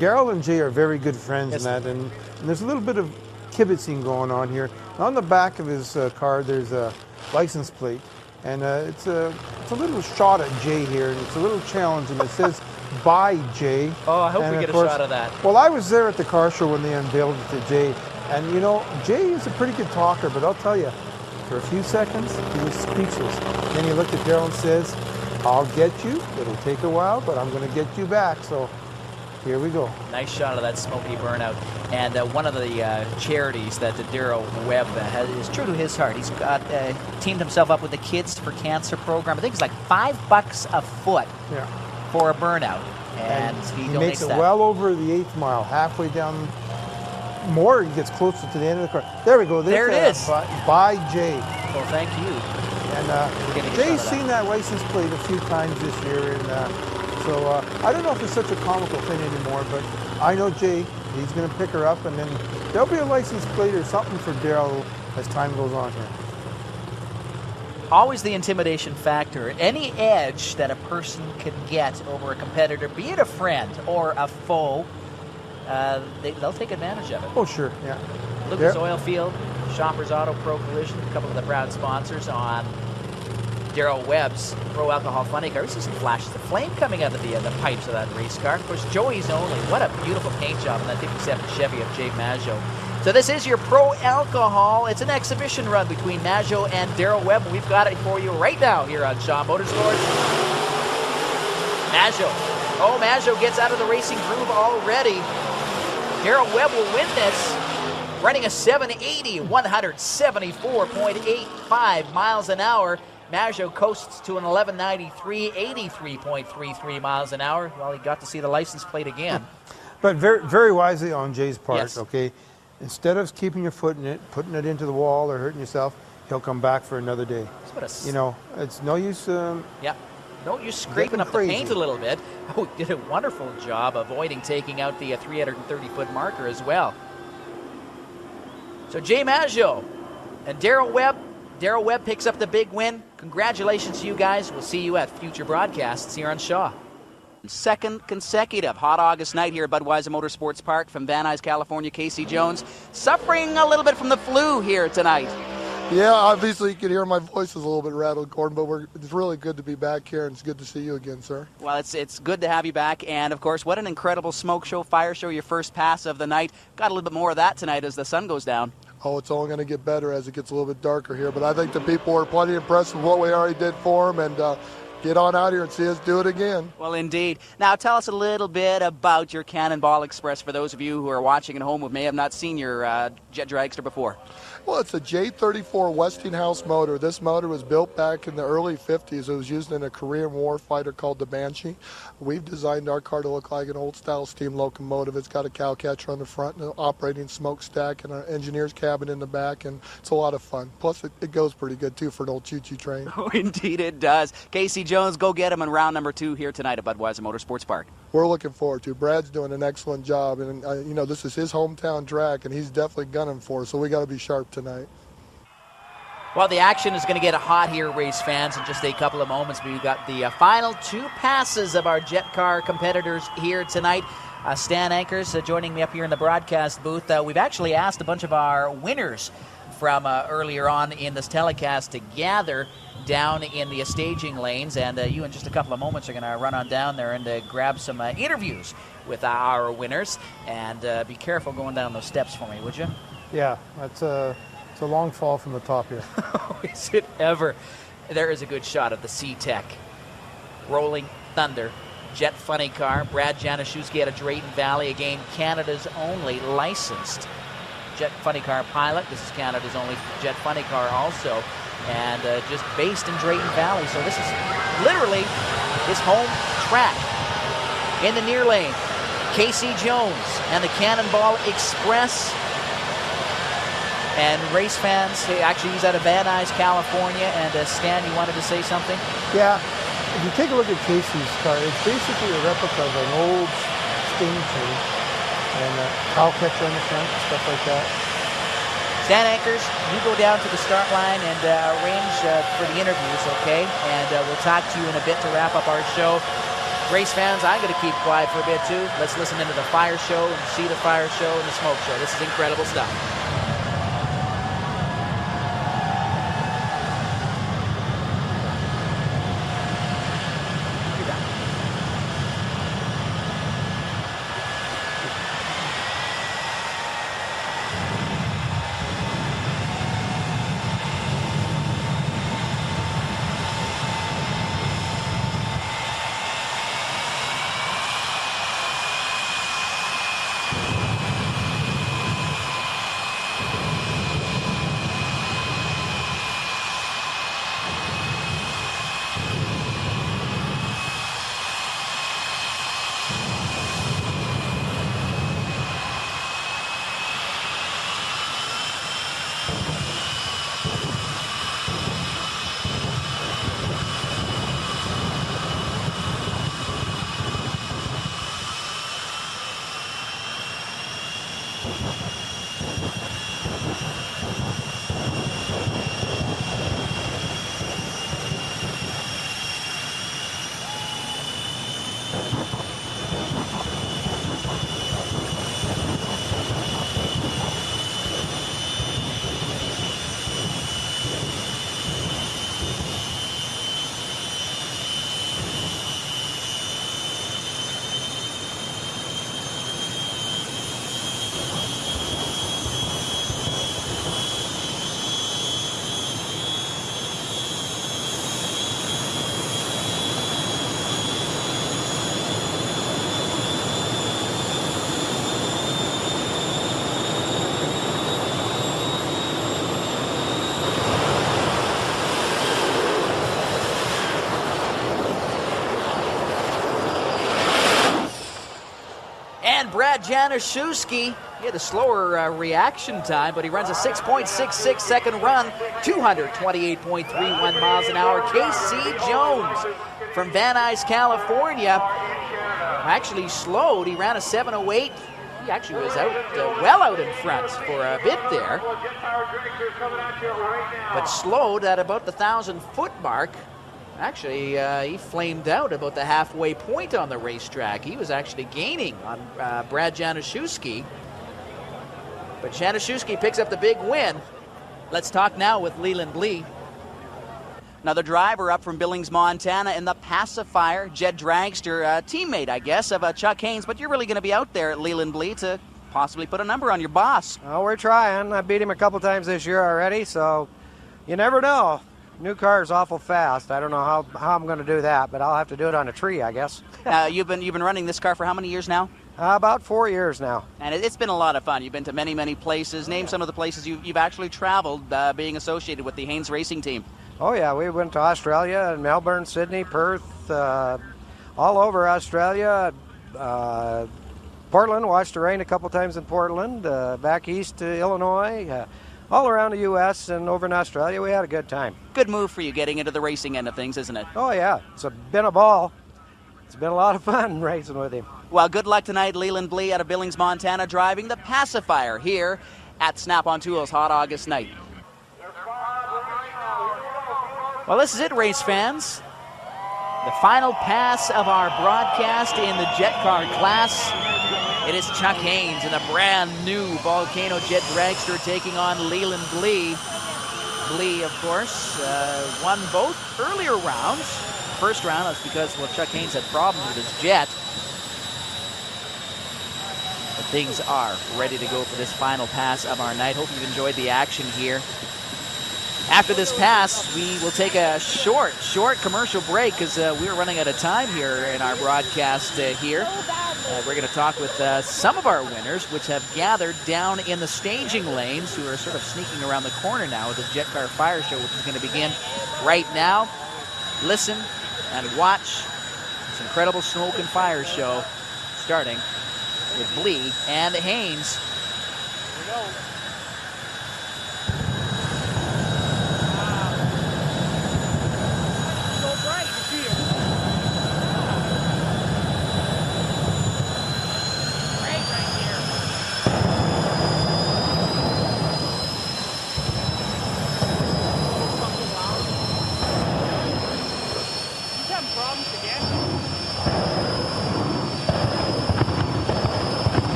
Darrell and Jay are very good friends in that, and there's a little bit of kibitzing going on here. On the back of his car, there's a license plate, and it's a little shot at Jay here, and it's a little challenging. It says, "By Jay." Oh, I hope we get a shot of that. Well, I was there at the car show when they unveiled it to Jay, and Jay is a pretty good talker, but I'll tell you, for a few seconds, he was speechless. Then he looked at Darrell and says, "I'll get you. It'll take a while, but I'm going to get you back." So here we go. Nice shot of that smoky burnout. And one of the charities that Darrell Webb is true to his heart. He's got teamed himself up with the Kids for Cancer program. I think it's like $5 a foot for a burnout. And he makes it well over the 8th mile, halfway down. More, he gets closer to the end of the car. There we go. There it is. By Jay. Well, thank you. And Jay's seen that license plate a few times this year, and so I don't know if it's such a comical thing anymore, but I know Jay, he's going to pick her up, and then there'll be a license plate or something for Daryl as time goes on here. Always the intimidation factor. Any edge that a person can get over a competitor, be it a friend or a foe, they'll take advantage of it. Oh, sure, yeah. Lucas Oil Field, Shoppers Auto, Pro Collision, a couple of the proud sponsors on Darrell Webb's Pro Alcohol Funny Car. We see some flashes of flame coming out of the pipes of that race car. Of course, Joey's Only. What a beautiful paint job on that 57 Chevy of Jay Maggio. So this is your Pro Alcohol. It's an exhibition run between Maggio and Darrell Webb. We've got it for you right now here on Shaw Motorsports. Maggio. Oh, Maggio gets out of the racing groove already. Darrell Webb will win this, running a 780, 174.85 miles an hour. Maggio coasts to an 1193, 83.33 miles an hour. Well, he got to see the license plate again. But very, very wisely on Jay's part, Yes. okay? Instead of keeping your foot in it, putting it into the wall or hurting yourself, he'll come back for another day. You know, it's no use. Yeah. Don't use scraping up the paint a little bit. Oh, he did a wonderful job avoiding taking out the 330-foot marker as well. So Jay Maggio and Darrell Webb. Darrell Webb picks up the big win. Congratulations to you guys. We'll see you at future broadcasts here on Shaw. Second consecutive hot August night here at Budweiser Motorsports Park from Van Nuys, California. Casey Jones suffering a little bit from the flu here tonight. Yeah, obviously you can hear my voice is a little bit rattled, Gordon, but it's really good to be back here, and it's good to see you again, sir. Well, it's good to have you back, and of course, what an incredible smoke show, fire show, your first pass of the night. Got a little bit more of that tonight as the sun goes down. Oh, it's only going to get better as it gets a little bit darker here, but I think the people were plenty impressed with what we already did for them, and get on out here and see us do it again. Well, indeed. Now, tell us a little bit about your Cannonball Express for those of you who are watching at home who may have not seen your Jet Dragster before. Well, it's a J34 Westinghouse motor. This motor was built back in the early 50s. It was used in a Korean War fighter called the Banshee. We've designed our car to look like an old-style steam locomotive. It's got a cow catcher on the front and an operating smokestack and an engineer's cabin in the back, and it's a lot of fun. Plus, it goes pretty good, too, for an old choo-choo train. Oh, indeed it does. Casey Jones, go get him in round number 2 here tonight at Budweiser Motorsports Park. We're looking forward to it. Brad's doing an excellent job, and you know, this is his hometown track, and he's definitely gunning for us, so we got to be sharp tonight. Well, the action is going to get hot here, race fans, in just a couple of moments. We've got the final 2 passes of our Jet car competitors here tonight. Stan Ankers joining me up here in the broadcast booth. We've actually asked a bunch of our winners from earlier on in this telecast to gather down in the staging lanes, and you in just a couple of moments are going to run on down there and grab some interviews with our winners, and be careful going down those steps for me, would you? Yeah, it's a long fall from the top here. Is it ever? There is a good shot of the C-Tech Rolling Thunder Jet Funny Car. Brad Januszewski out of Drayton Valley, again Canada's only licensed Jet Funny Car pilot. This is Canada's only Jet Funny Car also, and just based in Drayton Valley. So this is literally his home track. In the near lane, Casey Jones and the Cannonball Express. And race fans, actually he's out of Van Nuys, California, and Stan, you wanted to say something? Yeah, if you take a look at Casey's car, it's basically a replica of an old steam train, and a cow catcher on the front, stuff like that. Stan Ankers, you go down to the start line and arrange for the interviews, okay? And we'll talk to you in a bit to wrap up our show. Race fans, I'm going to keep quiet for a bit too. Let's listen into the fire show and see the fire show and the smoke show. This is incredible stuff. And Brad Januszewski, he had a slower reaction time, but he runs a 6.66 second run, 228.31 miles an hour. Casey Jones from Van Nuys, California, actually slowed. He ran a 7:08. He actually was out, well out in front for a bit there, but slowed at about the 1,000-foot mark. Actually, he flamed out about the halfway point on the racetrack. He was actually gaining on Brad Januszewski. But Januszewski picks up the big win. Let's talk now with Leland Blee. Another driver up from Billings, Montana in the Pacifier, Jed Dragster, teammate, I guess, of Chuck Haynes. But you're really going to be out there at Leland Blee to possibly put a number on your boss. Oh, we're trying. I beat him a couple times this year already, so you never know. New car is awful fast. I don't know how I'm going to do that, but I'll have to do it on a tree, I guess. You've been running this car for how many years now? About 4 years now. And it's been a lot of fun. You've been to many, many places. Name some of the places you've actually traveled being associated with the Haynes Racing Team. Oh, yeah. We went to Australia, and Melbourne, Sydney, Perth, all over Australia. Portland, watched the rain a couple times in Portland. Back east to Illinois. All around the U.S. and over in Australia. We had a good time. Good move for you getting into the racing end of things, isn't it? Oh, yeah. It's been a ball. It's been a lot of fun racing with him. Well, good luck tonight, Leland Blee out of Billings, Montana, driving the Pacifier here at Snap-on Tools Hot August Night. Well, this is it, race fans. The final pass of our broadcast in the Jet Car class. It is Chuck Haynes in a brand new Volcano Jet Dragster taking on Leland Blee. Blee, of course, won both earlier rounds. First round was because, well, Chuck Haynes had problems with his jet. But things are ready to go for this final pass of our night. Hope you've enjoyed the action here. After this pass, we will take a short commercial break because we're running out of time here in our broadcast here. We're going to talk with some of our winners, which have gathered down in the staging lanes, who are sort of sneaking around the corner now with the Jet Car Fire Show, which is going to begin right now. Listen and watch this incredible smoke and fire show, starting with Blee and Haynes. Here we go.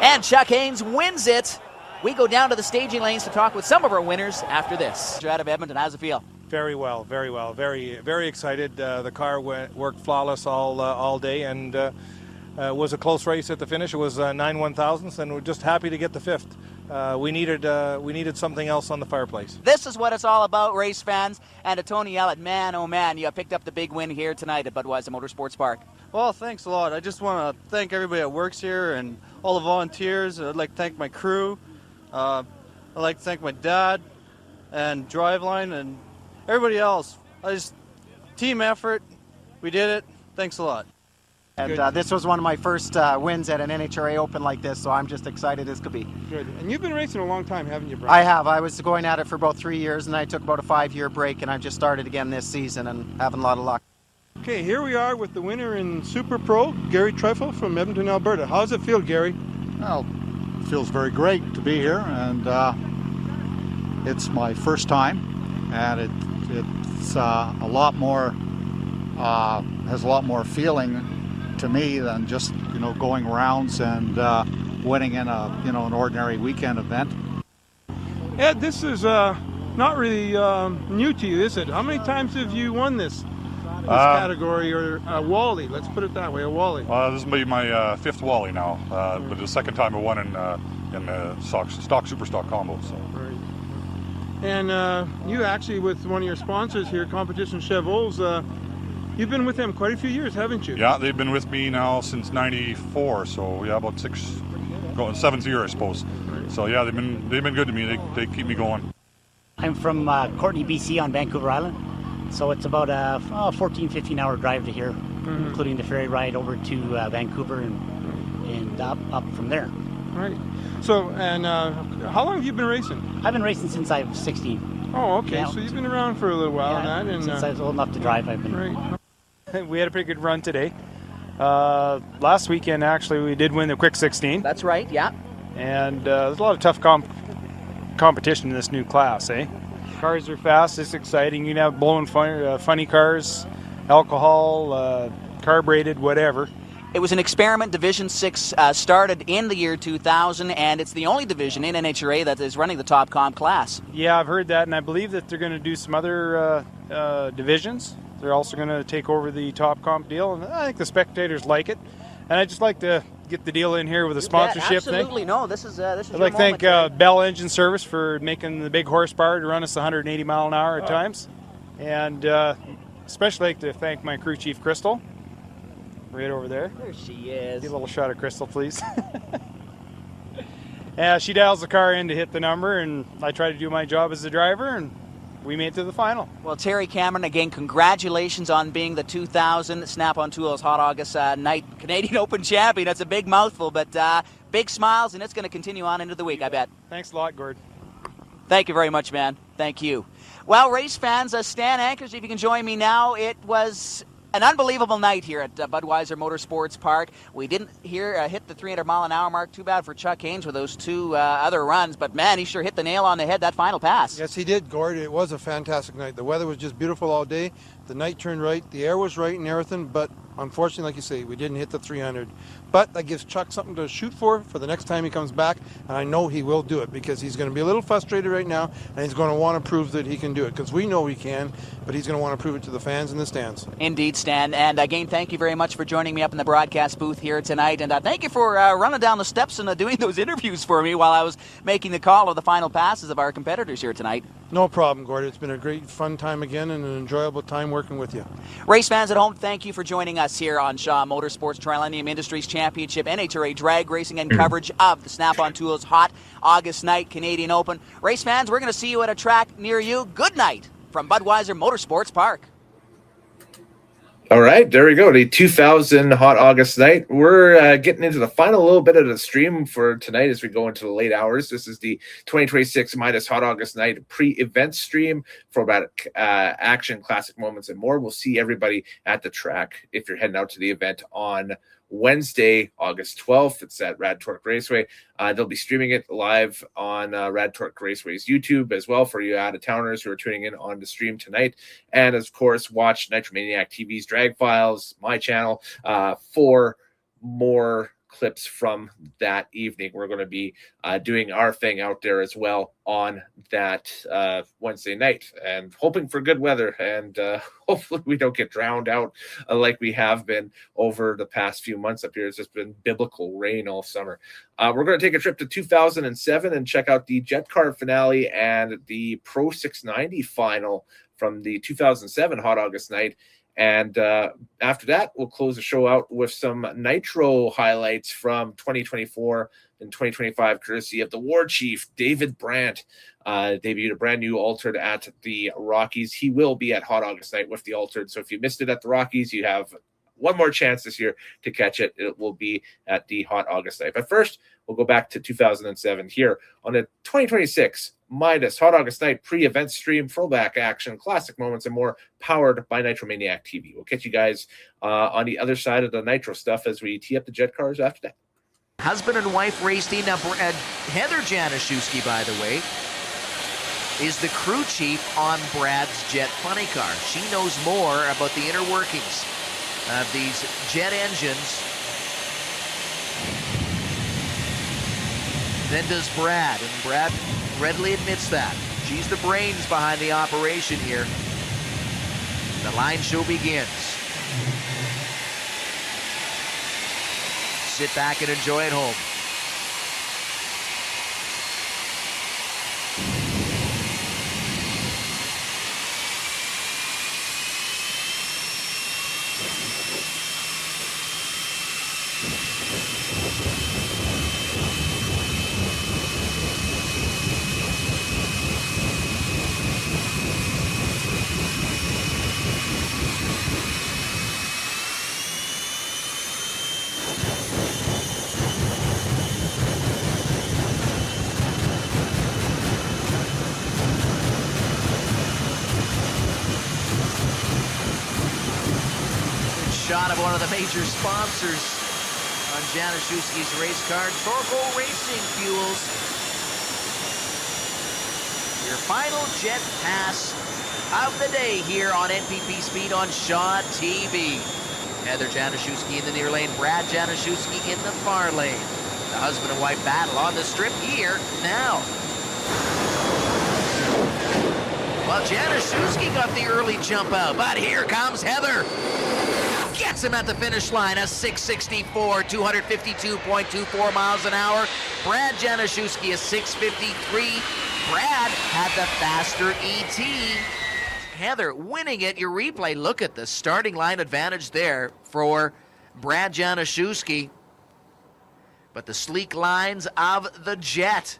And Chuck Haynes wins it. We go down to the staging lanes to talk with some of our winners after this. You're out of Edmonton. How's it feel? Very well, very well. Very excited. The car worked flawless all day, and was a close race at the finish. It was 9 1/1000ths, and we're just happy to get the fifth. We needed something else on the fireplace. This is what it's all about, race fans. And to Tony Ellett, man, oh man, you picked up the big win here tonight at Budweiser Motorsports Park. Well, thanks a lot. I just want to thank everybody that works here and all the volunteers. I'd like to thank my crew. I'd like to thank my dad and Driveline and everybody else. Team effort. We did it. Thanks a lot. And this was one of my first wins at an NHRA Open like this, so I'm just excited as could be. Good. And you've been racing a long time, haven't you, Brian? I have. I was going at it for about 3 years, and I took about a 5-year break, and I've just started again this season and having a lot of luck. Okay, here we are with the winner in Super Pro, Gary Trifle from Edmonton, Alberta. How does it feel, Gary? Well, it feels very great to be here, and it's my first time, and it's a lot more, has a lot more feeling to me than just going rounds and winning in a an ordinary weekend event. Ed, this is not really new to you, is it? How many times have you won this category, or a Wally? Let's put it that way, a Wally. This will be my fifth Wally now, but the second time I won in the stock super stock combo. So. Right. And you actually, with one of your sponsors here, Competition Chevaux, you've been with them quite a few years, haven't you? Yeah, they've been with me now since '94, so yeah, about 7th year, I suppose. Right. So yeah, they've been good to me. They keep me going. I'm from Courtenay, BC, on Vancouver Island, so it's about a 14-15 hour drive to here, including the ferry ride over to Vancouver and up from there. Right. So, and how long have you been racing? I've been racing since I was 16. Oh, okay. Yeah. So you've been around for a little while, and since I was old enough to drive, I've been. Right. We had a pretty good run today. Last weekend, actually, we did win the Quick 16. That's right, yeah. And there's a lot of tough competition in this new class, eh? Cars are fast, it's exciting. You can have blowing funny cars, alcohol, carbureted, whatever. It was an experiment. Division 6 started in the year 2000, and it's the only division in NHRA that is running the top comp class. Yeah, I've heard that, and I believe that they're going to do some other divisions. They're also going to take over the top comp deal, and I think the spectators like it. And I'd just like to get the deal in here with a sponsorship thing. Absolutely, no. This is I'd like to thank Bell Engine Service for making the big horsepower to run us 180 mile an hour at times, and especially like to thank my crew chief Crystal, right over there. There she is. Get a little shot of Crystal, please. She dials the car in to hit the number, and I try to do my job as the driver, and we made it to the final. Well, Terry Cameron, again, congratulations on being the 2000 Snap-on Tools Hot August Night Canadian Open champion. That's a big mouthful, but big smiles, and it's going to continue on into the week, I bet. Thanks a lot, Gord. Thank you very much, man. Thank you. Well, race fans, Stan Ankers, if you can join me now, it was an unbelievable night here at Budweiser Motorsports Park. We didn't hit the 300 mile an hour mark. Too bad for Chuck Haynes with those two other runs, but man, he sure hit the nail on the head that final pass. Yes, he did, Gord. It was a fantastic night. The weather was just beautiful all day. The night turned right. The air was right and everything, but unfortunately, like you say, we didn't hit the 300. But that gives Chuck something to shoot for the next time he comes back, and I know he will do it because he's going to be a little frustrated right now, and he's going to want to prove that he can do it because we know he can, but he's going to want to prove it to the fans in the stands. Indeed, Stan. And again, thank you very much for joining me up in the broadcast booth here tonight, and thank you for running down the steps and doing those interviews for me while I was making the call of the final passes of our competitors here tonight. No problem, Gord. It's been a great, fun time again and an enjoyable time working with you. Race fans at home, thank you for joining us here on Shaw Motorsports Trilenium Industries Championship, NHRA Drag Racing, and coverage of the Snap-on Tools Hot August Night Canadian Open. Race fans, we're going to see you at a track near you. Good night from Budweiser Motorsports Park. All right, there we go. The 2000 Hot August Night. We're getting into the final little bit of the stream for tonight as we go into the late hours. This is the 2026 MIDAS Hot August Night pre-event stream for about action, classic moments, and more. We'll see everybody at the track if you're heading out to the event on Wednesday, August 12th. It's at Rad Torque Raceway. They'll be streaming it live on Rad Torque Raceway's YouTube as well for you out-of-towners who are tuning in on the stream tonight. And, of course, watch Nitromaniac TV's Drag Files, my channel, for more clips from that evening. We're going to be doing our thing out there as well on that Wednesday night and hoping for good weather and hopefully we don't get drowned out like we have been over the past few months up here. It's just been biblical rain all summer. We're going to take a trip to 2007 and check out the Jet Car finale and the Pro 690 final from the 2007 Hot August Night. And after that, we'll close the show out with some Nitro highlights from 2024 and 2025, courtesy of the War Chief, David Brandt. Debuted a brand new Altered at the Rockies. He will be at Hot August Night with the Altered. So if you missed it at the Rockies, you have one more chance this year to catch it. It will be at the Hot August Night. But first, we'll go back to 2007 here on the 2026 MIDAS Hot August Night pre-event stream, throwback action, classic moments, and more, powered by Nitromaniac TV. We'll catch you guys on the other side of the Nitro stuff as we tee up the jet cars after that. Husband and wife race team. Now, Heather Januszewski, by the way, is the crew chief on Brad's jet funny car. She knows more about the inner workings of these jet engines than does Brad, and Brad readily admits that. She's the brains behind the operation here. The line show begins. Sit back and enjoy it home. Shot of one of the major sponsors on Januszewski's race car, Torque Racing Fuels. Your final jet pass of the day here on NPP Speed on Shaw TV. Heather Januszewski in the near lane, Brad Januszewski in the far lane. The husband and wife battle on the strip here now. Well, Januszewski got the early jump out, but here comes Heather. Gets him at the finish line, a 664, 252.24 miles an hour. Brad Januszewski, a 653. Brad had the faster ET. Heather winning it. Your replay, look at the starting line advantage there for Brad Januszewski. But the sleek lines of the jet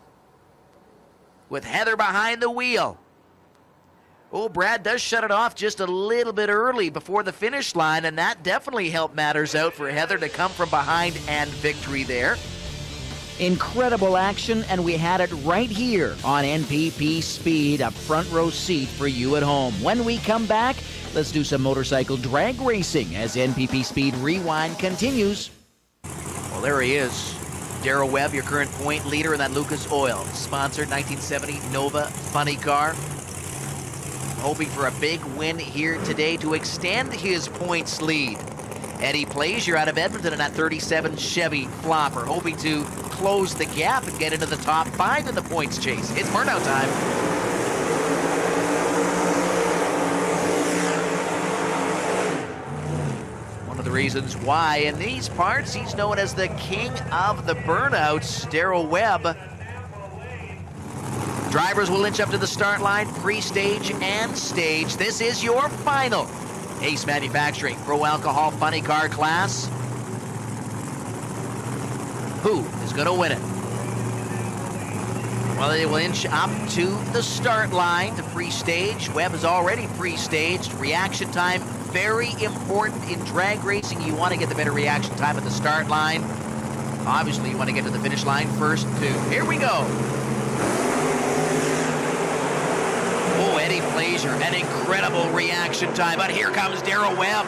with Heather behind the wheel. Oh, Brad does shut it off just a little bit early before the finish line, and that definitely helped matters out for Heather to come from behind and victory there. Incredible action, and we had it right here on NPP Speed, a front row seat for you at home. When we come back, let's do some motorcycle drag racing as NPP Speed Rewind continues. Well, there he is. Darrell Webb, your current point leader in that Lucas Oil sponsored 1970 Nova funny car. Hoping for a big win here today to extend his points lead. Eddie Plaisir out of Edmonton in that 37 Chevy Flopper, hoping to close the gap and get into the top 5 in the points chase. It's burnout time. One of the reasons why in these parts he's known as the king of the burnouts, Darrell Webb. Drivers will inch up to the start line, pre-stage and stage. This is your final Ace Manufacturing Pro Alcohol Funny Car class. Who is going to win it? Well, they will inch up to the start line to pre-stage. Webb is already pre-staged. Reaction time, very important in drag racing. You want to get the better reaction time at the start line. Obviously, you want to get to the finish line first, too. Here we go. Oh, Eddie Plaisir, an incredible reaction time. But here comes Darrell Webb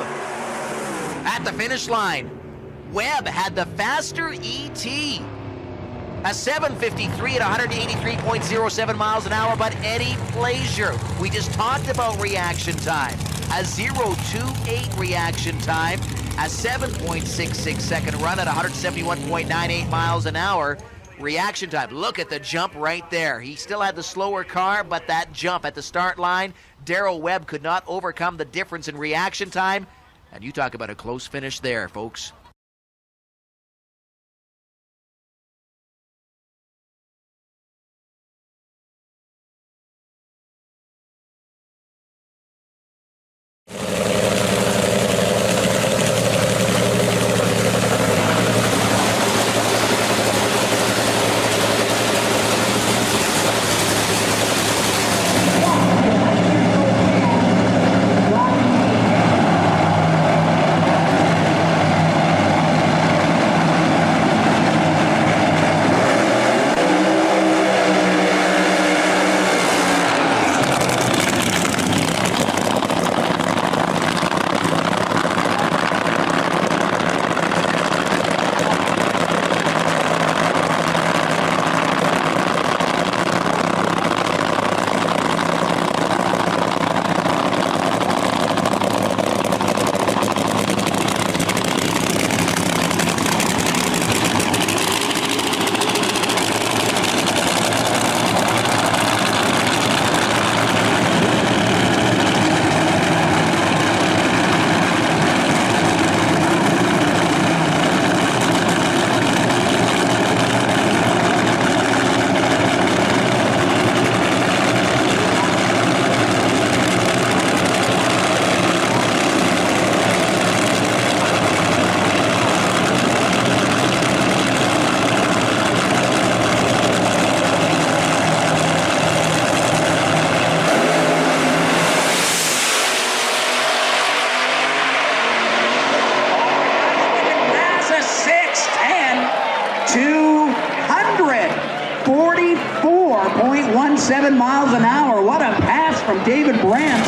at the finish line. Webb had the faster ET. A 753 at 183.07 miles an hour, but Eddie Plaisir, we just talked about reaction time. A 0.28 reaction time, a 7.66 second run at 171.98 miles an hour. Reaction time, look at the jump right there. He still had the slower car, but that jump at the start line, Darrell Webb could not overcome the difference in reaction time. And you talk about a close finish there, folks. 0.17 miles an hour. What a pass from David Brandt.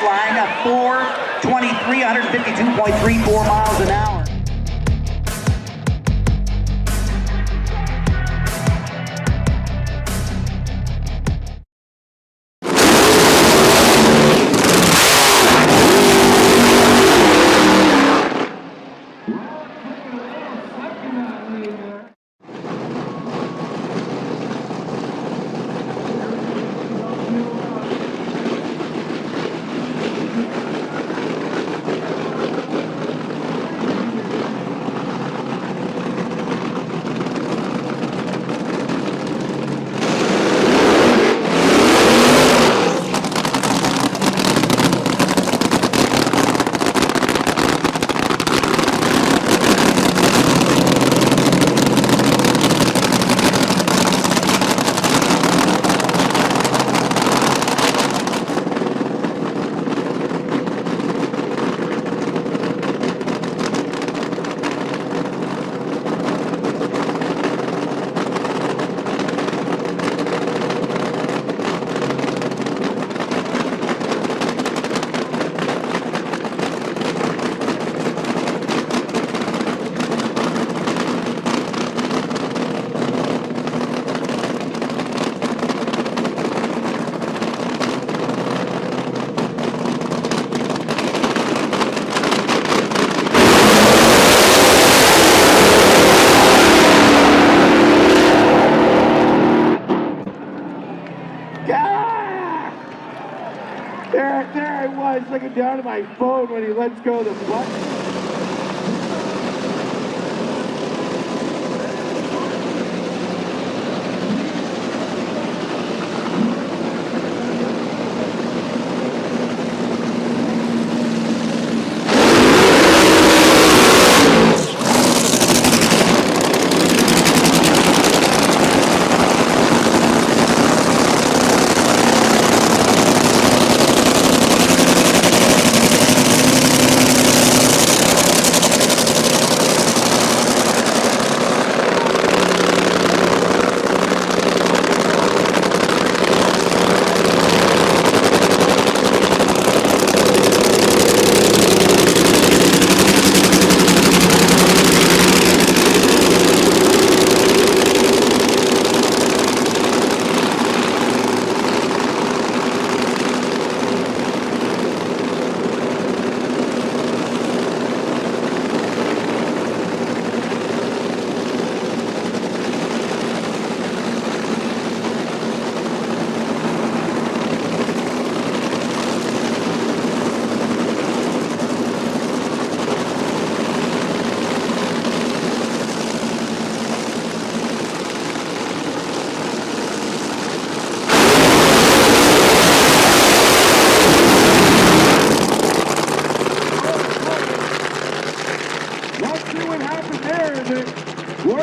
Line of 4:23, 152.34 miles an hour. There I was, looking down at my phone when he lets go of the button.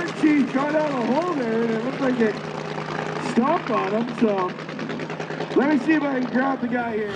car cheese got out of the hole there, and it looked like it stomped on him, so let me see if I can grab the guy here.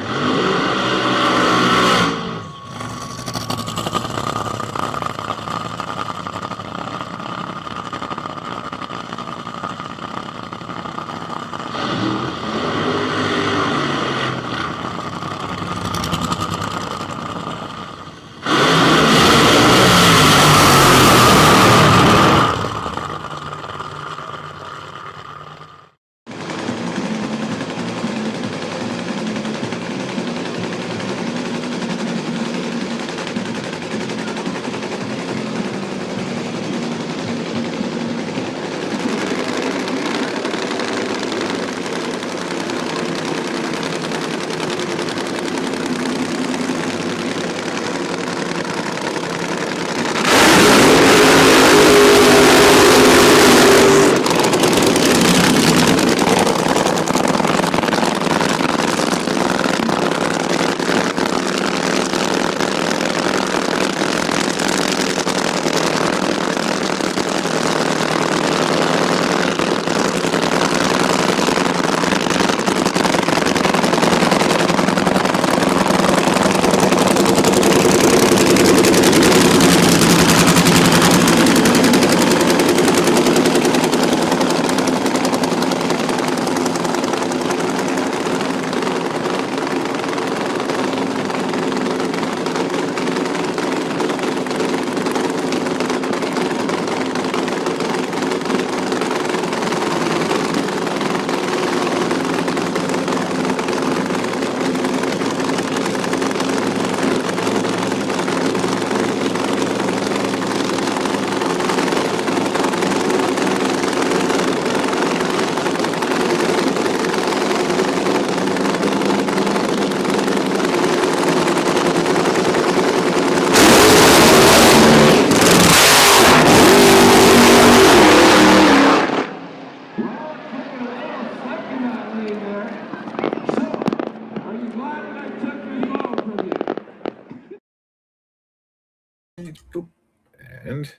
And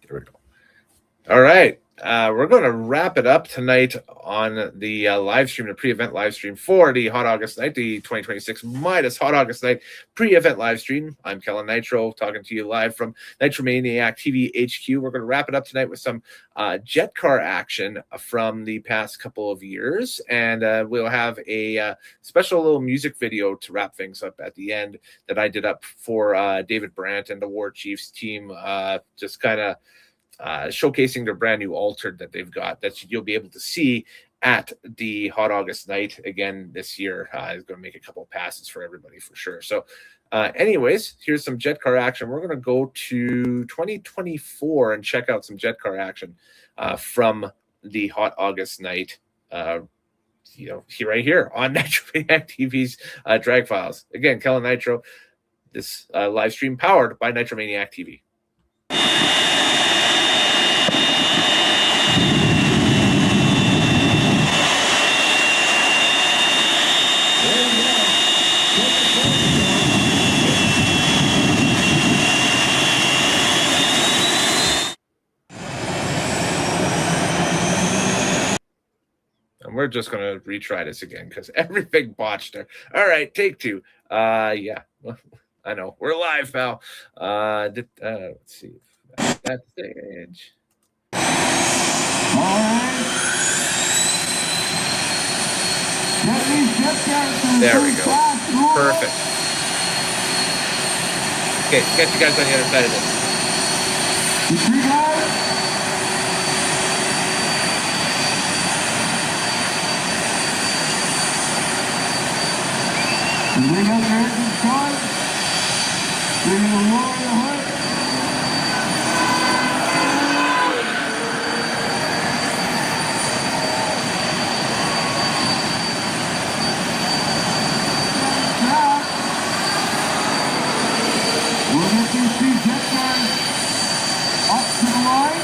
there we go. All right. We're going to wrap it up tonight on the live stream, the pre-event live stream for the Hot August Night, the 2026 MIDAS Hot August Night pre-event live stream. I'm Kellen Nitro, talking to you live from Nitromaniac TV HQ. We're going to wrap it up tonight with some jet car action from the past couple of years, and we'll have a special little music video to wrap things up at the end that I did up for David Brandt and the War Chiefs team, just kind of showcasing their brand new altered that they've got that you'll be able to see at the Hot August Night again this year. Is going to make a couple of passes for everybody for sure. So anyways, here's some jet car action. We're going to go to 2024 and check out some jet car action from the Hot August Night, right here on Nitromaniac TV's Drag Files. Again, Kellen Nitro, this live stream powered by Nitromaniac TV. And we're just going to retry this again because everything botched there. All right, take two. Yeah, I know. We're live, pal. Let's see. That stage. All right. There we go. Perfect. Okay, catch you guys on the other side of this. You guys? And we got the engine start. We're going to lower the hood. Now, we'll get these two jet cars up to the line.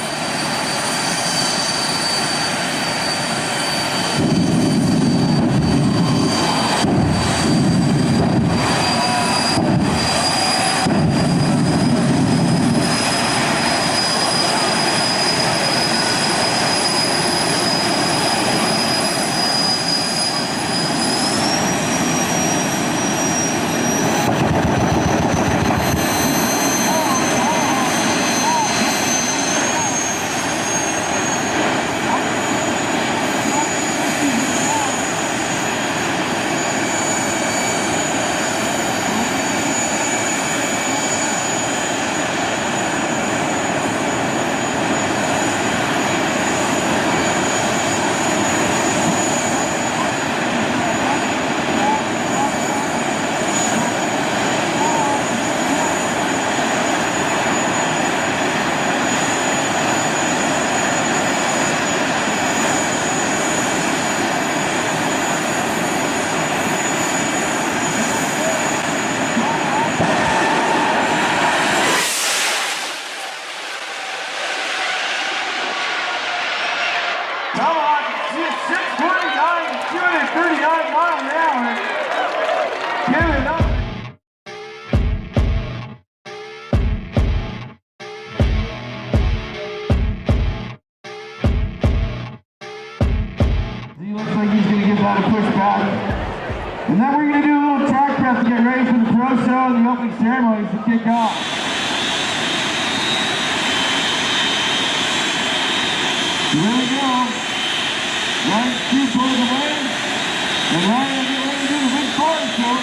Come on, 649, 239 miles an hour. Give it up. He looks like he's going to give that a push back. And then we're going to do a little track prep to get ready for the pro show and the opening ceremonies to kick off. Here we go. Ryan two pulls away. And Ryan will get ready to do the big forward show.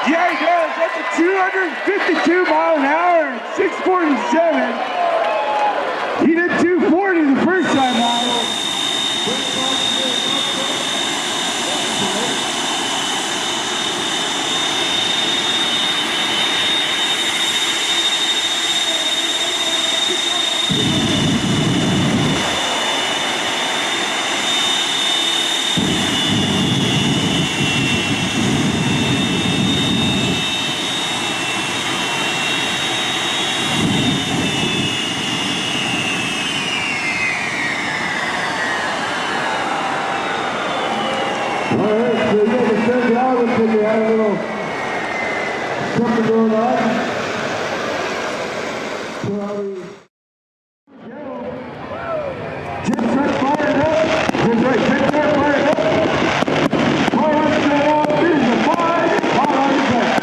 Yeah, he does. That's a 252 mile an hour at 647. He did 240 the first time out. Something going on. Jim's right fired up. Jim's right fired up. Forward to the wall. Here's the 5. All on his back.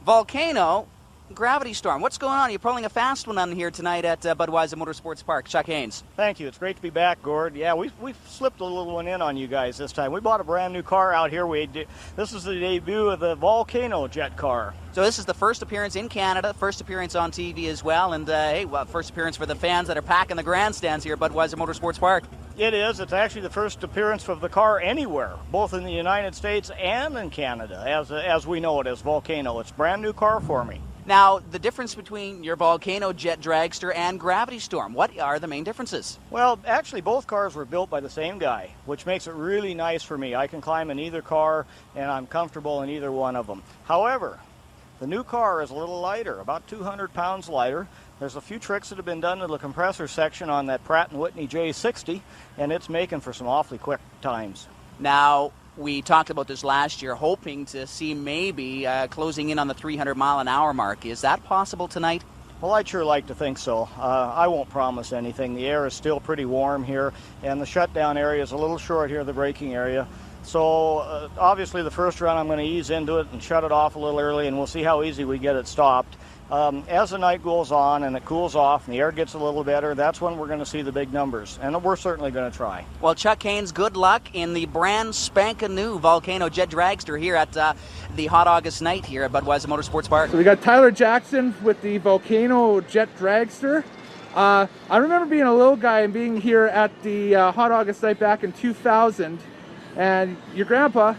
Volcano, Gravity Storm. What's going on? You're pulling a fast one on here tonight at Budweiser Motorsports Park. Chuck Haynes. Thank you. It's great to be back, Gord. Yeah, we've slipped a little one in on you guys this time. We bought a brand new car out here. This is the debut of the Volcano jet car. So this is the first appearance in Canada, first appearance on TV as well, and hey, well, first appearance for the fans that are packing the grandstands here at Budweiser Motorsports Park. It is. It's actually the first appearance of the car anywhere, both in the United States and in Canada, as we know it as Volcano. It's a brand new car for me. Now, the difference between your Volcano Jet Dragster and Gravity Storm, what are the main differences? Well, actually, both cars were built by the same guy, which makes it really nice for me. I can climb in either car, and I'm comfortable in either one of them. However, the new car is a little lighter, about 200 pounds lighter. There's a few tricks that have been done to the compressor section on that Pratt & Whitney J60, and it's making for some awfully quick times. Now, we talked about this last year, hoping to see maybe closing in on the 300-mile-an-hour mark. Is that possible tonight? Well, I'd sure like to think so. I won't promise anything. The air is still pretty warm here, and the shutdown area is a little short here, the braking area. So obviously the first run I'm going to ease into it and shut it off a little early, and we'll see how easy we get it stopped. As the night goes on and it cools off and the air gets a little better, that's when we're going to see the big numbers, and we're certainly going to try. Well, Chuck Haynes, good luck in the brand spanking new Volcano Jet Dragster here at the Hot August Night here at Budweiser Motorsports Park. So we got Tyler Jackson with the Volcano Jet Dragster. I remember being a little guy and being here at the Hot August Night back in 2000, and your grandpa,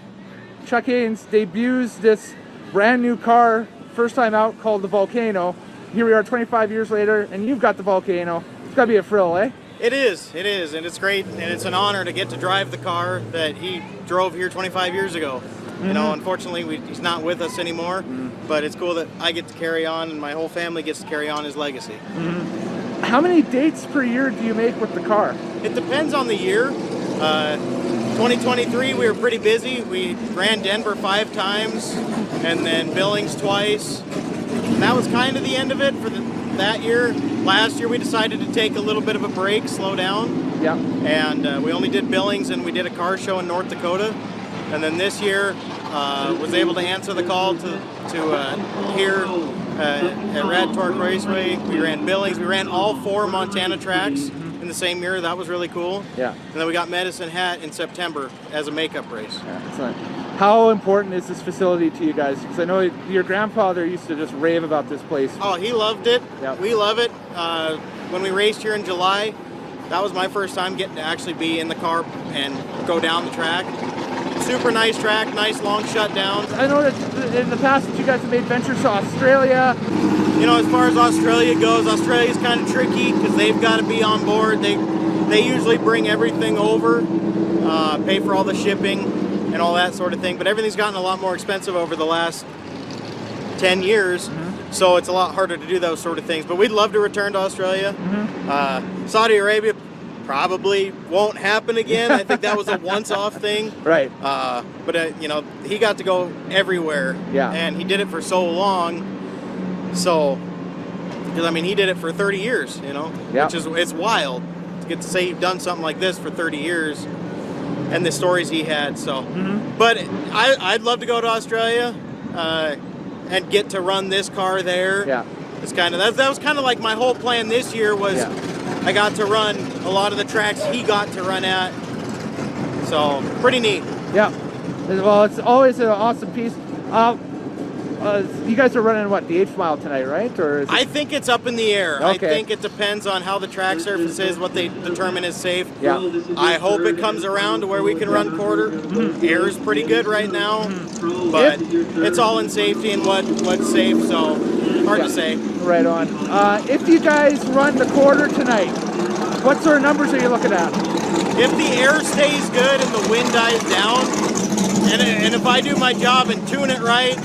Chuck Haynes, debuts this brand new car, first time out, called the Volcano. Here we are 25 years later, and you've got the Volcano. It's got to be a thrill, eh? It is, and it's great, and it's an honor to get to drive the car that he drove here 25 years ago. You know, unfortunately, he's not with us anymore, but it's cool that I get to carry on, and my whole family gets to carry on his legacy. How many dates per year do you make with the car? It depends on the year. 2023, we were pretty busy. We ran Denver 5 times, and then Billings twice. And that was kind of the end of it for that year. Last year, we decided to take a little bit of a break, slow down. Yeah. And we only did Billings, and we did a car show in North Dakota. And then this year, was able to answer the call to here at Rad Torque Raceway. We ran Billings. We ran all 4 Montana tracks in the same year. That was really cool. Yeah. And then we got Medicine Hat in September as a makeup race. Yeah, excellent. How important is this facility to you guys? Because I know your grandfather used to just rave about this place. Oh, he loved it. Yeah. We love it. When we raced here in July, that was my first time getting to actually be in the car and go down the track. Super nice track, nice long shutdowns. I know that in the past that you guys have made ventures to Australia. You know, as far as Australia goes, Australia's kind of tricky because they've got to be on board. They usually bring everything over, pay for all the shipping and all that sort of thing. But everything's gotten a lot more expensive over the last 10 years, so it's a lot harder to do those sort of things. But we'd love to return to Australia. Saudi Arabia probably won't happen again. I think that was a once-off thing. Right. But you know, he got to go everywhere. Yeah. And he did it for so long. So, because I mean, he did it for 30 years. You know, yeah. It's wild to get to say you've done something like this for 30 years, and the stories he had. So, but I'd love to go to Australia and get to run this car there. Yeah. It's kind of that was kind of like my whole plan this year was. Yeah. I got to run a lot of the tracks he got to run at, so pretty neat. Yeah, well, it's always an awesome piece. You guys are running, what, the 8th mile tonight, right? Or is it... I think it's up in the air. Okay. I think it depends on how the track surface is, what they determine is safe. Yeah. I hope it comes around to where we can run quarter. Air is pretty good right now, but it's all in safety and what's safe, so hard to say. Right on. If you guys run the quarter tonight, what sort of numbers are you looking at? If the air stays good and the wind dies down, and if I do my job and tune it right,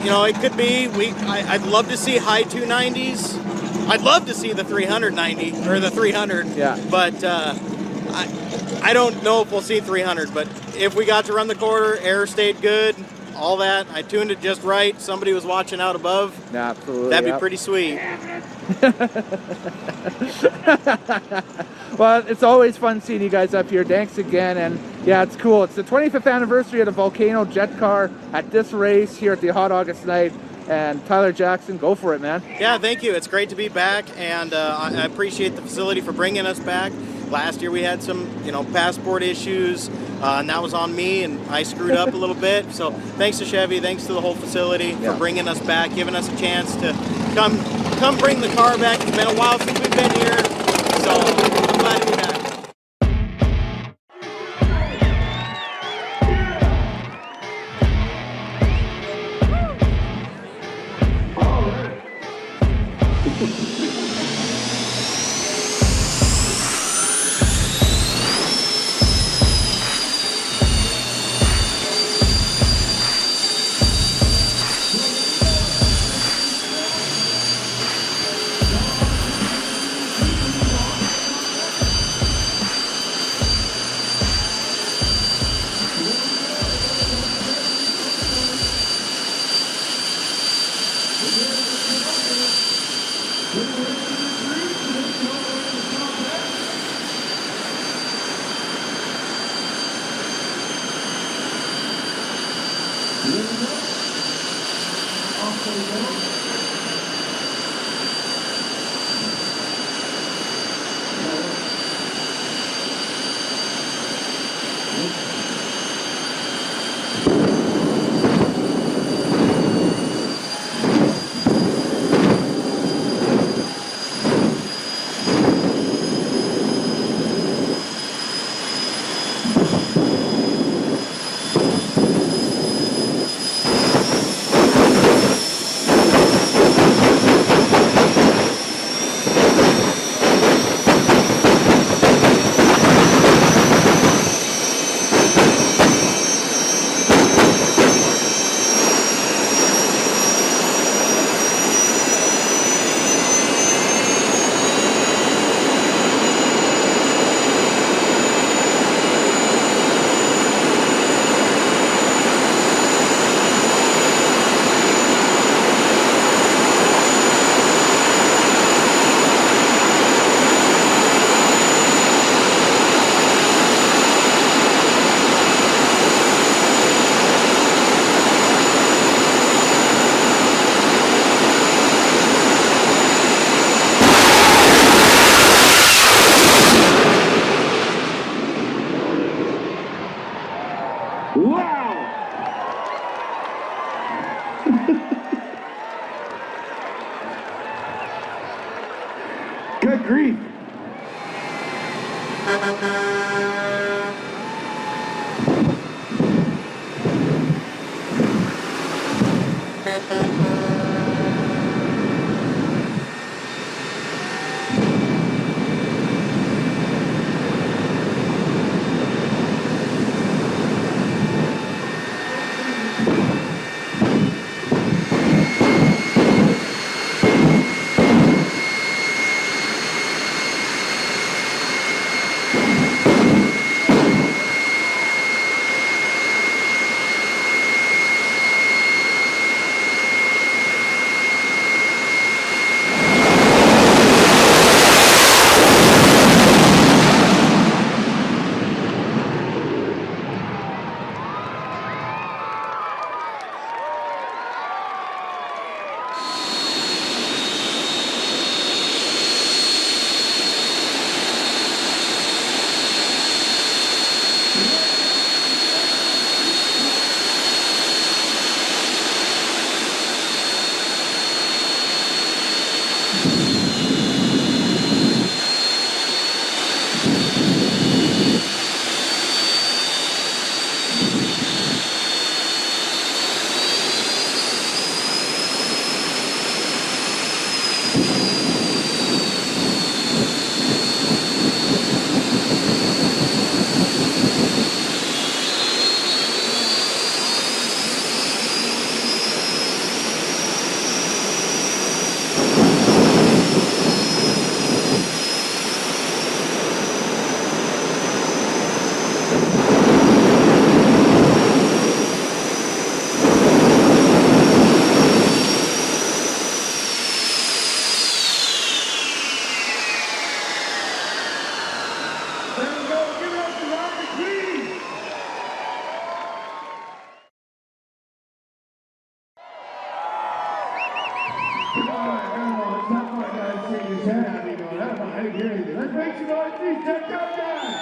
you know, it could be, I'd love to see high 290s. I'd love to see the 390 or the 300. Yeah. But I don't know if we'll see 300. But if we got to run the quarter, air stayed good, all that. I tuned it just right. Somebody was watching out above. Absolutely. That'd yep. be pretty sweet. Well, it's always fun seeing you guys up here. Thanks again. And yeah, it's cool. It's the 25th anniversary of the Volcano Jet Car at this race here at the Hot August Night. And Tyler Jackson, go for it, man. Yeah, thank you. It's great to be back, and I appreciate the facility for bringing us back. Last year we had some, passport issues, and that was on me, and I screwed up a little bit. So thanks to Chevy, thanks to the whole facility for bringing us back, giving us a chance to come bring the car back. It's been a while since we've been here, so I'm glad to be back. Good grief. Come on, it's not my guy shaking his head at me going, I didn't hear anything. Let's make some noise, please. Check out, guys.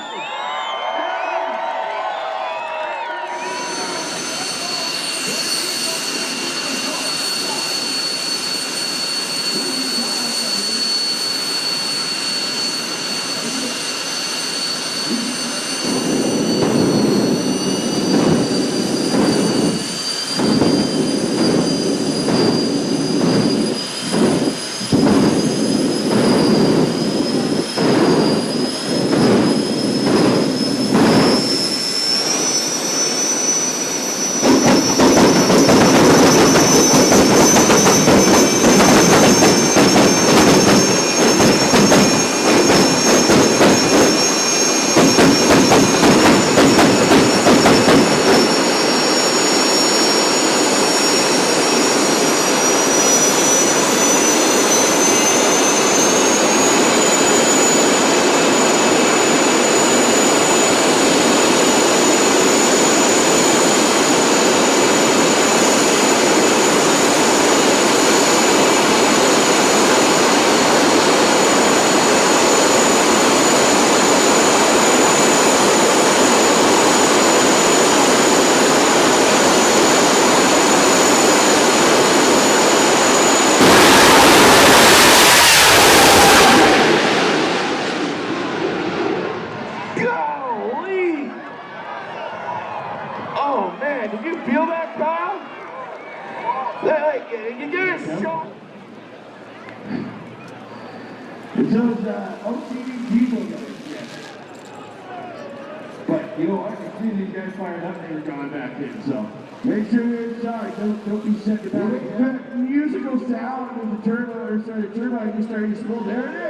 It's those OCD people guys, yes. But, you know, I can see these guys fired up and they were going back in, so. Make sure you're inside, don't be sent back again. The music goes down and the turbine just starting to spool. There it is.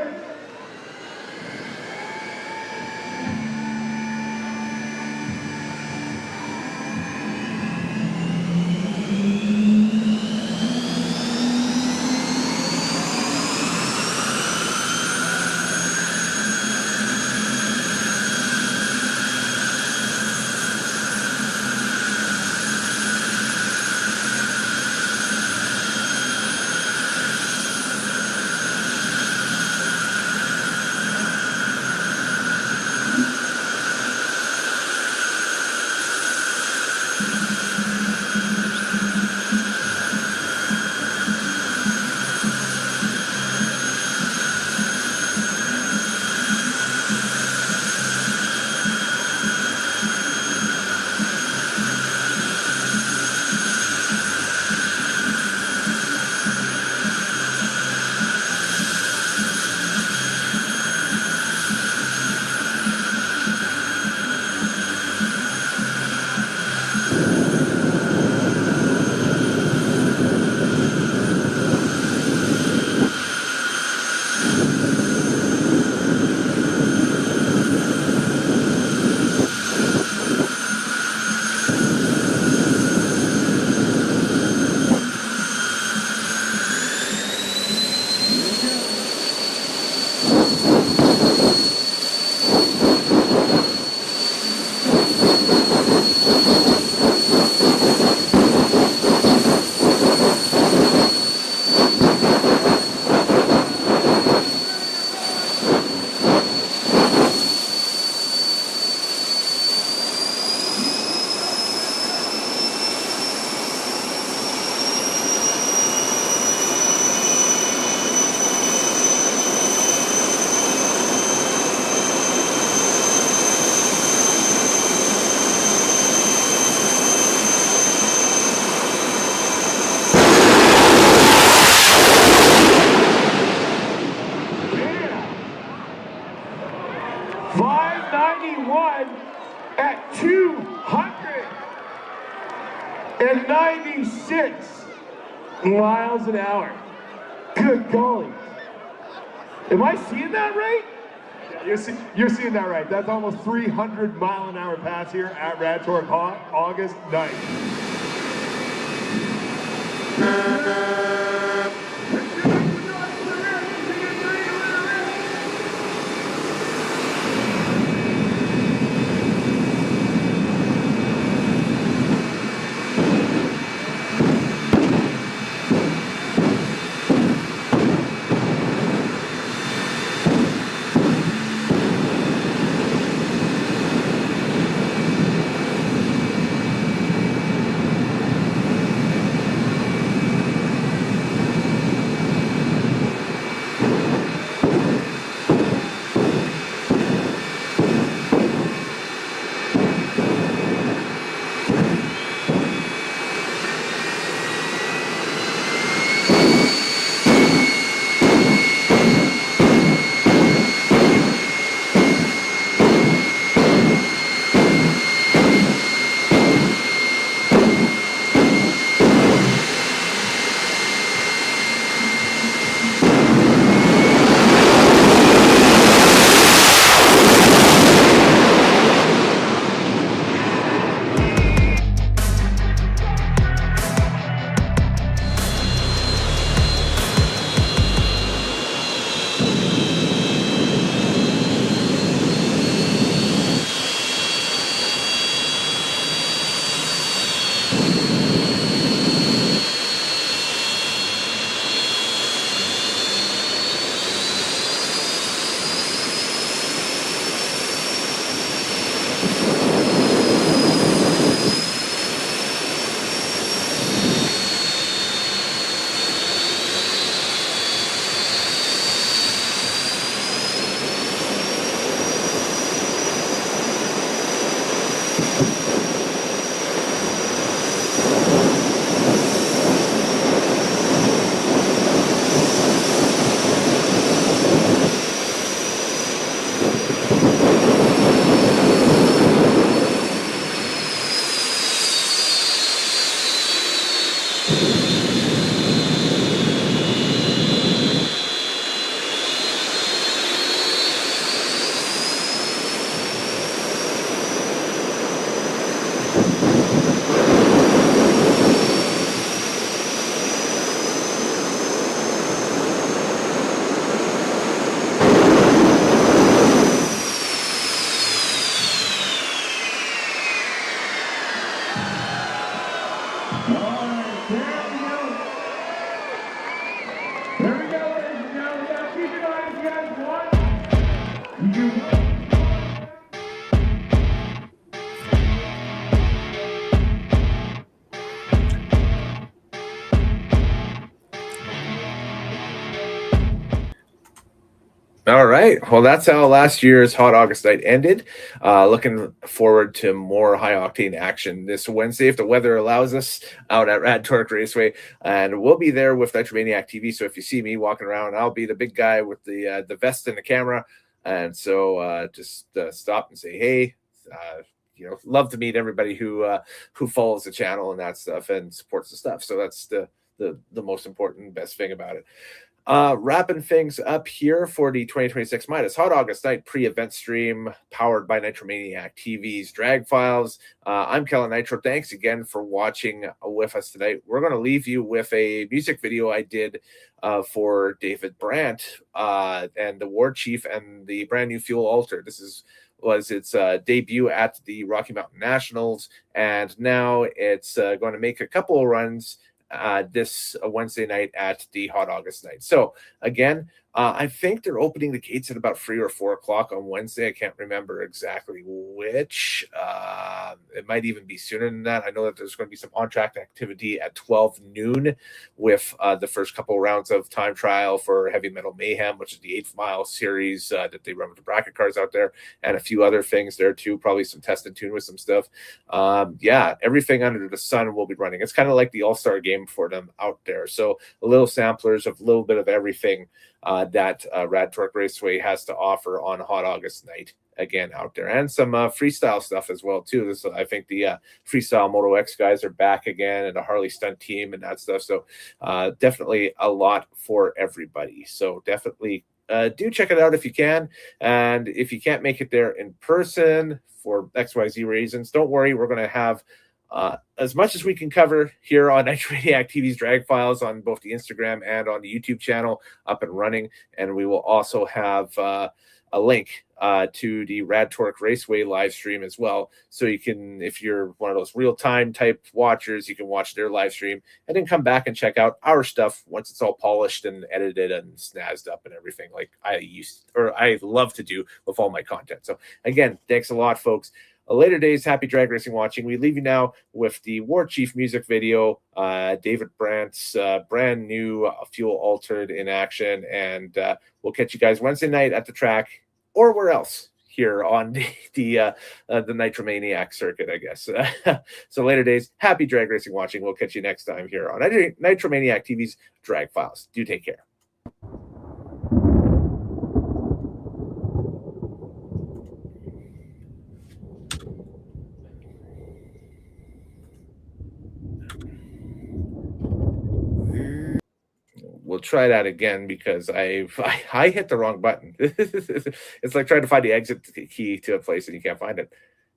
At 296 miles an hour. Good golly. Am I seeing that right? Yeah, you're seeing that right. That's almost 300 mile an hour pass here at Rad Torque Hot August night. All right. Well, that's how last year's Hot August Night ended. Looking forward to more high-octane action this Wednesday, if the weather allows us, out at Rad Torque Raceway. And we'll be there with Nitromaniac TV. So if you see me walking around, I'll be the big guy with the vest and the camera. And so just stop and say, hey, love to meet everybody who follows the channel and that stuff and supports the stuff. So that's the most important, best thing about it. Wrapping things up here for the 2026 MIDAS Hot August Night pre-event stream powered by Nitromaniac TV's Drag Files. I'm Kellen Nitro. Thanks again for watching with us tonight. We're going to leave you with a music video I did for David Brandt and the War Chief and the brand new Fuel Alter. This was its debut at the Rocky Mountain Nationals, and now it's going to make a couple of runs this Wednesday night at the Hot August Night. So again, I think they're opening the gates at about 3 or 4 o'clock on Wednesday. I can't remember exactly which. It might even be sooner than that. I know that there's going to be some on-track activity at 12 noon with the first couple rounds of time trial for Heavy Metal Mayhem, which is the 8th mile series that they run with the bracket cars out there, and a few other things there too, probably some test and tune with some stuff. Yeah, everything under the sun will be running. It's kind of like the all-star game for them out there. So a little samplers of a little bit of everything that Rad Torque Raceway has to offer on Hot August Night again out there, and some freestyle stuff as well too. I think the freestyle Moto X guys are back again, and a Harley stunt team and that stuff. So definitely a lot for everybody. So definitely do check it out if you can. And if you can't make it there in person for XYZ reasons, don't worry. We're going to have as much as we can cover here on Nitromaniac TV's Drag Files on both the Instagram and on the YouTube channel up and running. And we will also have a link to the Rad Torque Raceway live stream as well. So you can, if you're one of those real-time type watchers, you can watch their live stream and then come back and check out our stuff once it's all polished and edited and snazzed up and everything like I love to do with all my content. So again, thanks a lot, folks. Later days, happy drag racing watching. We leave you now with the War Chief music video, David Brandt's brand new Fuel Altered in action, and we'll catch you guys Wednesday night at the track or where else here on the Nitromaniac circuit, I guess. So later days, happy drag racing watching. We'll catch you next time here on Nitromaniac TV's Drag Files. Do take care. We'll try that again because I hit the wrong button. It's like trying to find the exit key to a place and you can't find it.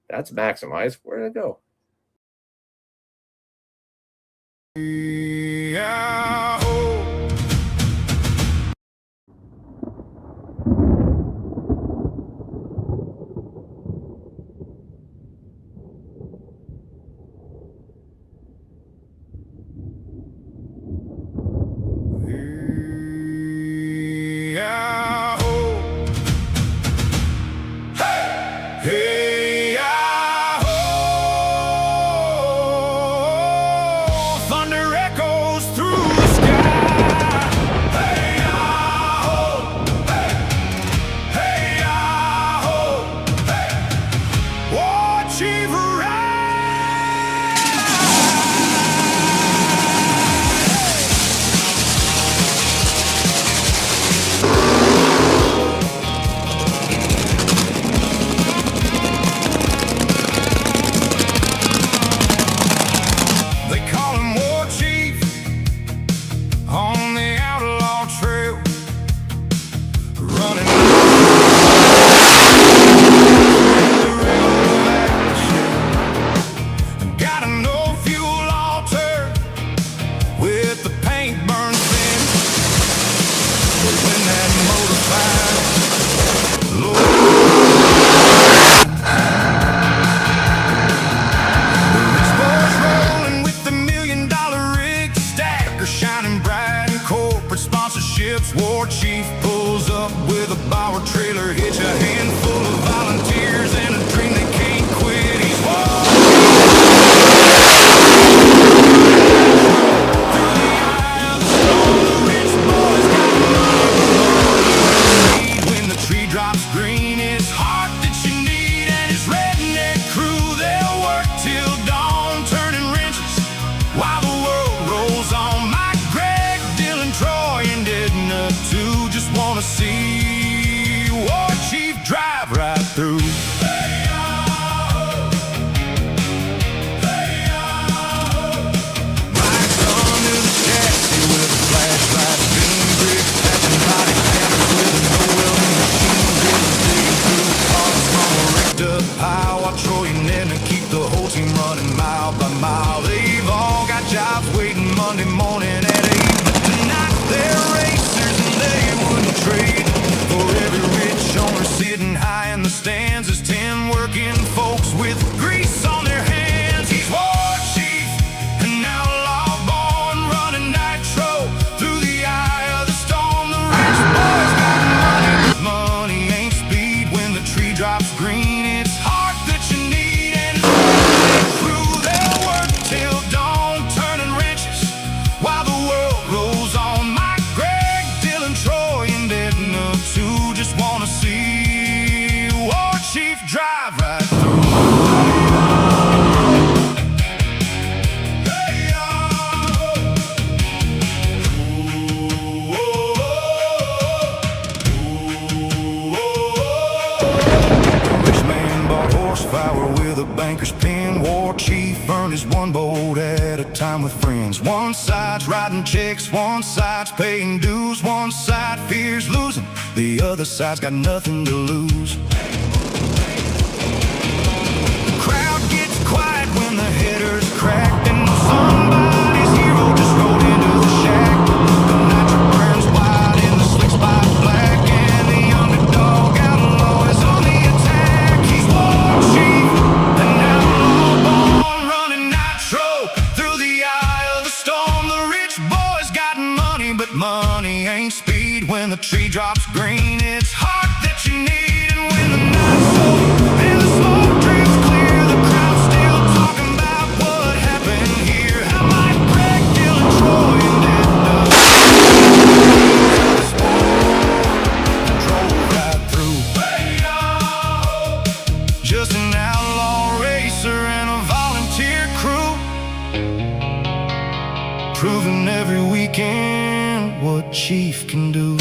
That's maximize. Where did it go? War Chief pulls up with a power trailer, hitch a handful of volunteers and a dream they can't quit. He's when the stands as 10 working folks with grease on their hands. He's war chief, an outlaw born, running nitro through the eye of the storm. The rich boys got money, but money ain't speed when the tree drops green. It's heart that you need, and through their work till dawn, turning wrenches while the world rolls on. Mike, Greg, Dylan, Troy, and Edna too just wanna see war chief drive right through. Horsepower with a banker's pen. War chief earned his one boat at a time with friends. One side's writing checks, one side's paying dues, one side fears losing, the other side's got nothing to lose. The crowd gets quiet when the header's cracked and somebody's hero just rode into the shack. The nitro burns wide and the slick spot black, and the underdog outlaw is on the attack. He's war chief, an outlaw born, running nitro through the eye of the storm. The rich boys got money, but money ain't speed when the tree drops green. It's heart that you need, and when the night's over and the smoke drifts clear, the crowd's still talking about what happened here. How Mike, Greg, Dylan, Troy, and Edna drove right through. Just an outlaw racer and a volunteer crew, proving every weekend what Chief can do.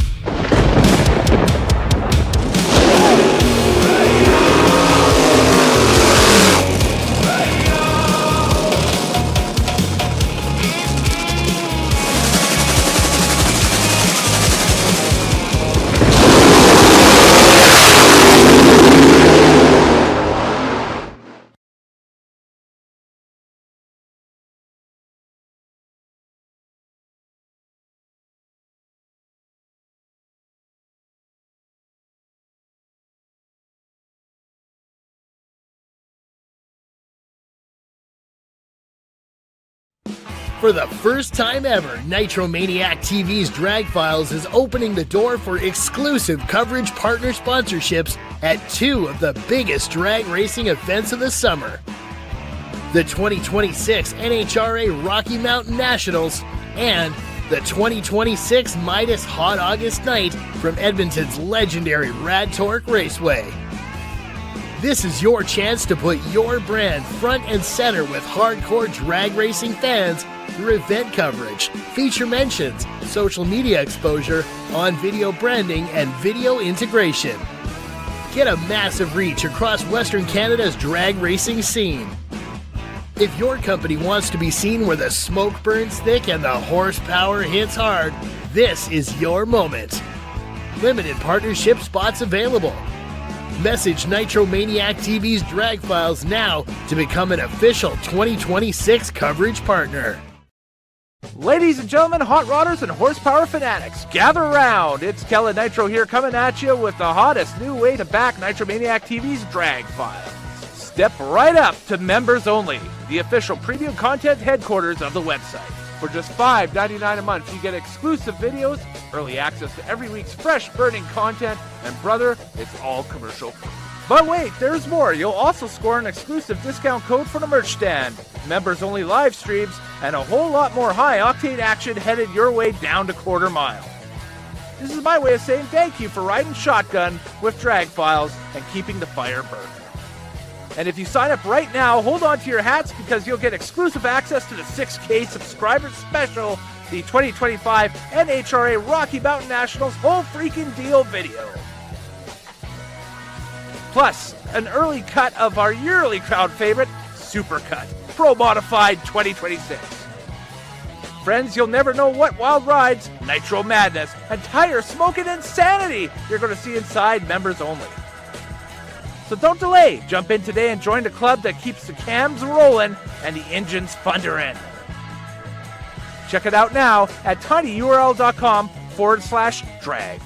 For the first time ever, Nitromaniac TV's Drag Files is opening the door for exclusive coverage partner sponsorships at two of the biggest drag racing events of the summer. The 2026 NHRA Rocky Mountain Nationals and the 2026 MIDAS Hot August Night from Edmonton's legendary Rad Torque Raceway. This is your chance to put your brand front and center with hardcore drag racing fans through event coverage, feature mentions, social media exposure, on-video branding, and video integration. Get a massive reach across Western Canada's drag racing scene. If your company wants to be seen where the smoke burns thick and the horsepower hits hard, this is your moment. Limited partnership spots available. Message Nitromaniac TV's Drag Files now to become an official 2026 coverage partner. Ladies and gentlemen, hot rodders and horsepower fanatics, gather around. It's Kellen Nitro here coming at you with the hottest new way to back Nitromaniac TV's Drag Files. Step right up to members only, the official premium content headquarters of the website. For just $5.99 a month, you get exclusive videos, early access to every week's fresh burning content, and brother, it's all commercial free. But wait, there's more. You'll also score an exclusive discount code for the merch stand, members only live streams, and a whole lot more high octane action headed your way down to quarter mile. This is my way of saying thank you for riding shotgun with Drag Files and keeping the fire burning. And if you sign up right now, hold on to your hats because you'll get exclusive access to the 6K subscriber special, the 2025 NHRA Rocky Mountain Nationals whole freaking deal video. Plus, an early cut of our yearly crowd favorite, Supercut, Pro Modified 2026. Friends, you'll never know what wild rides, nitro madness, and tire smoking insanity you're going to see inside members only. So don't delay. Jump in today and join the club that keeps the cams rolling and the engines thundering. Check it out now at tinyurl.com/drag.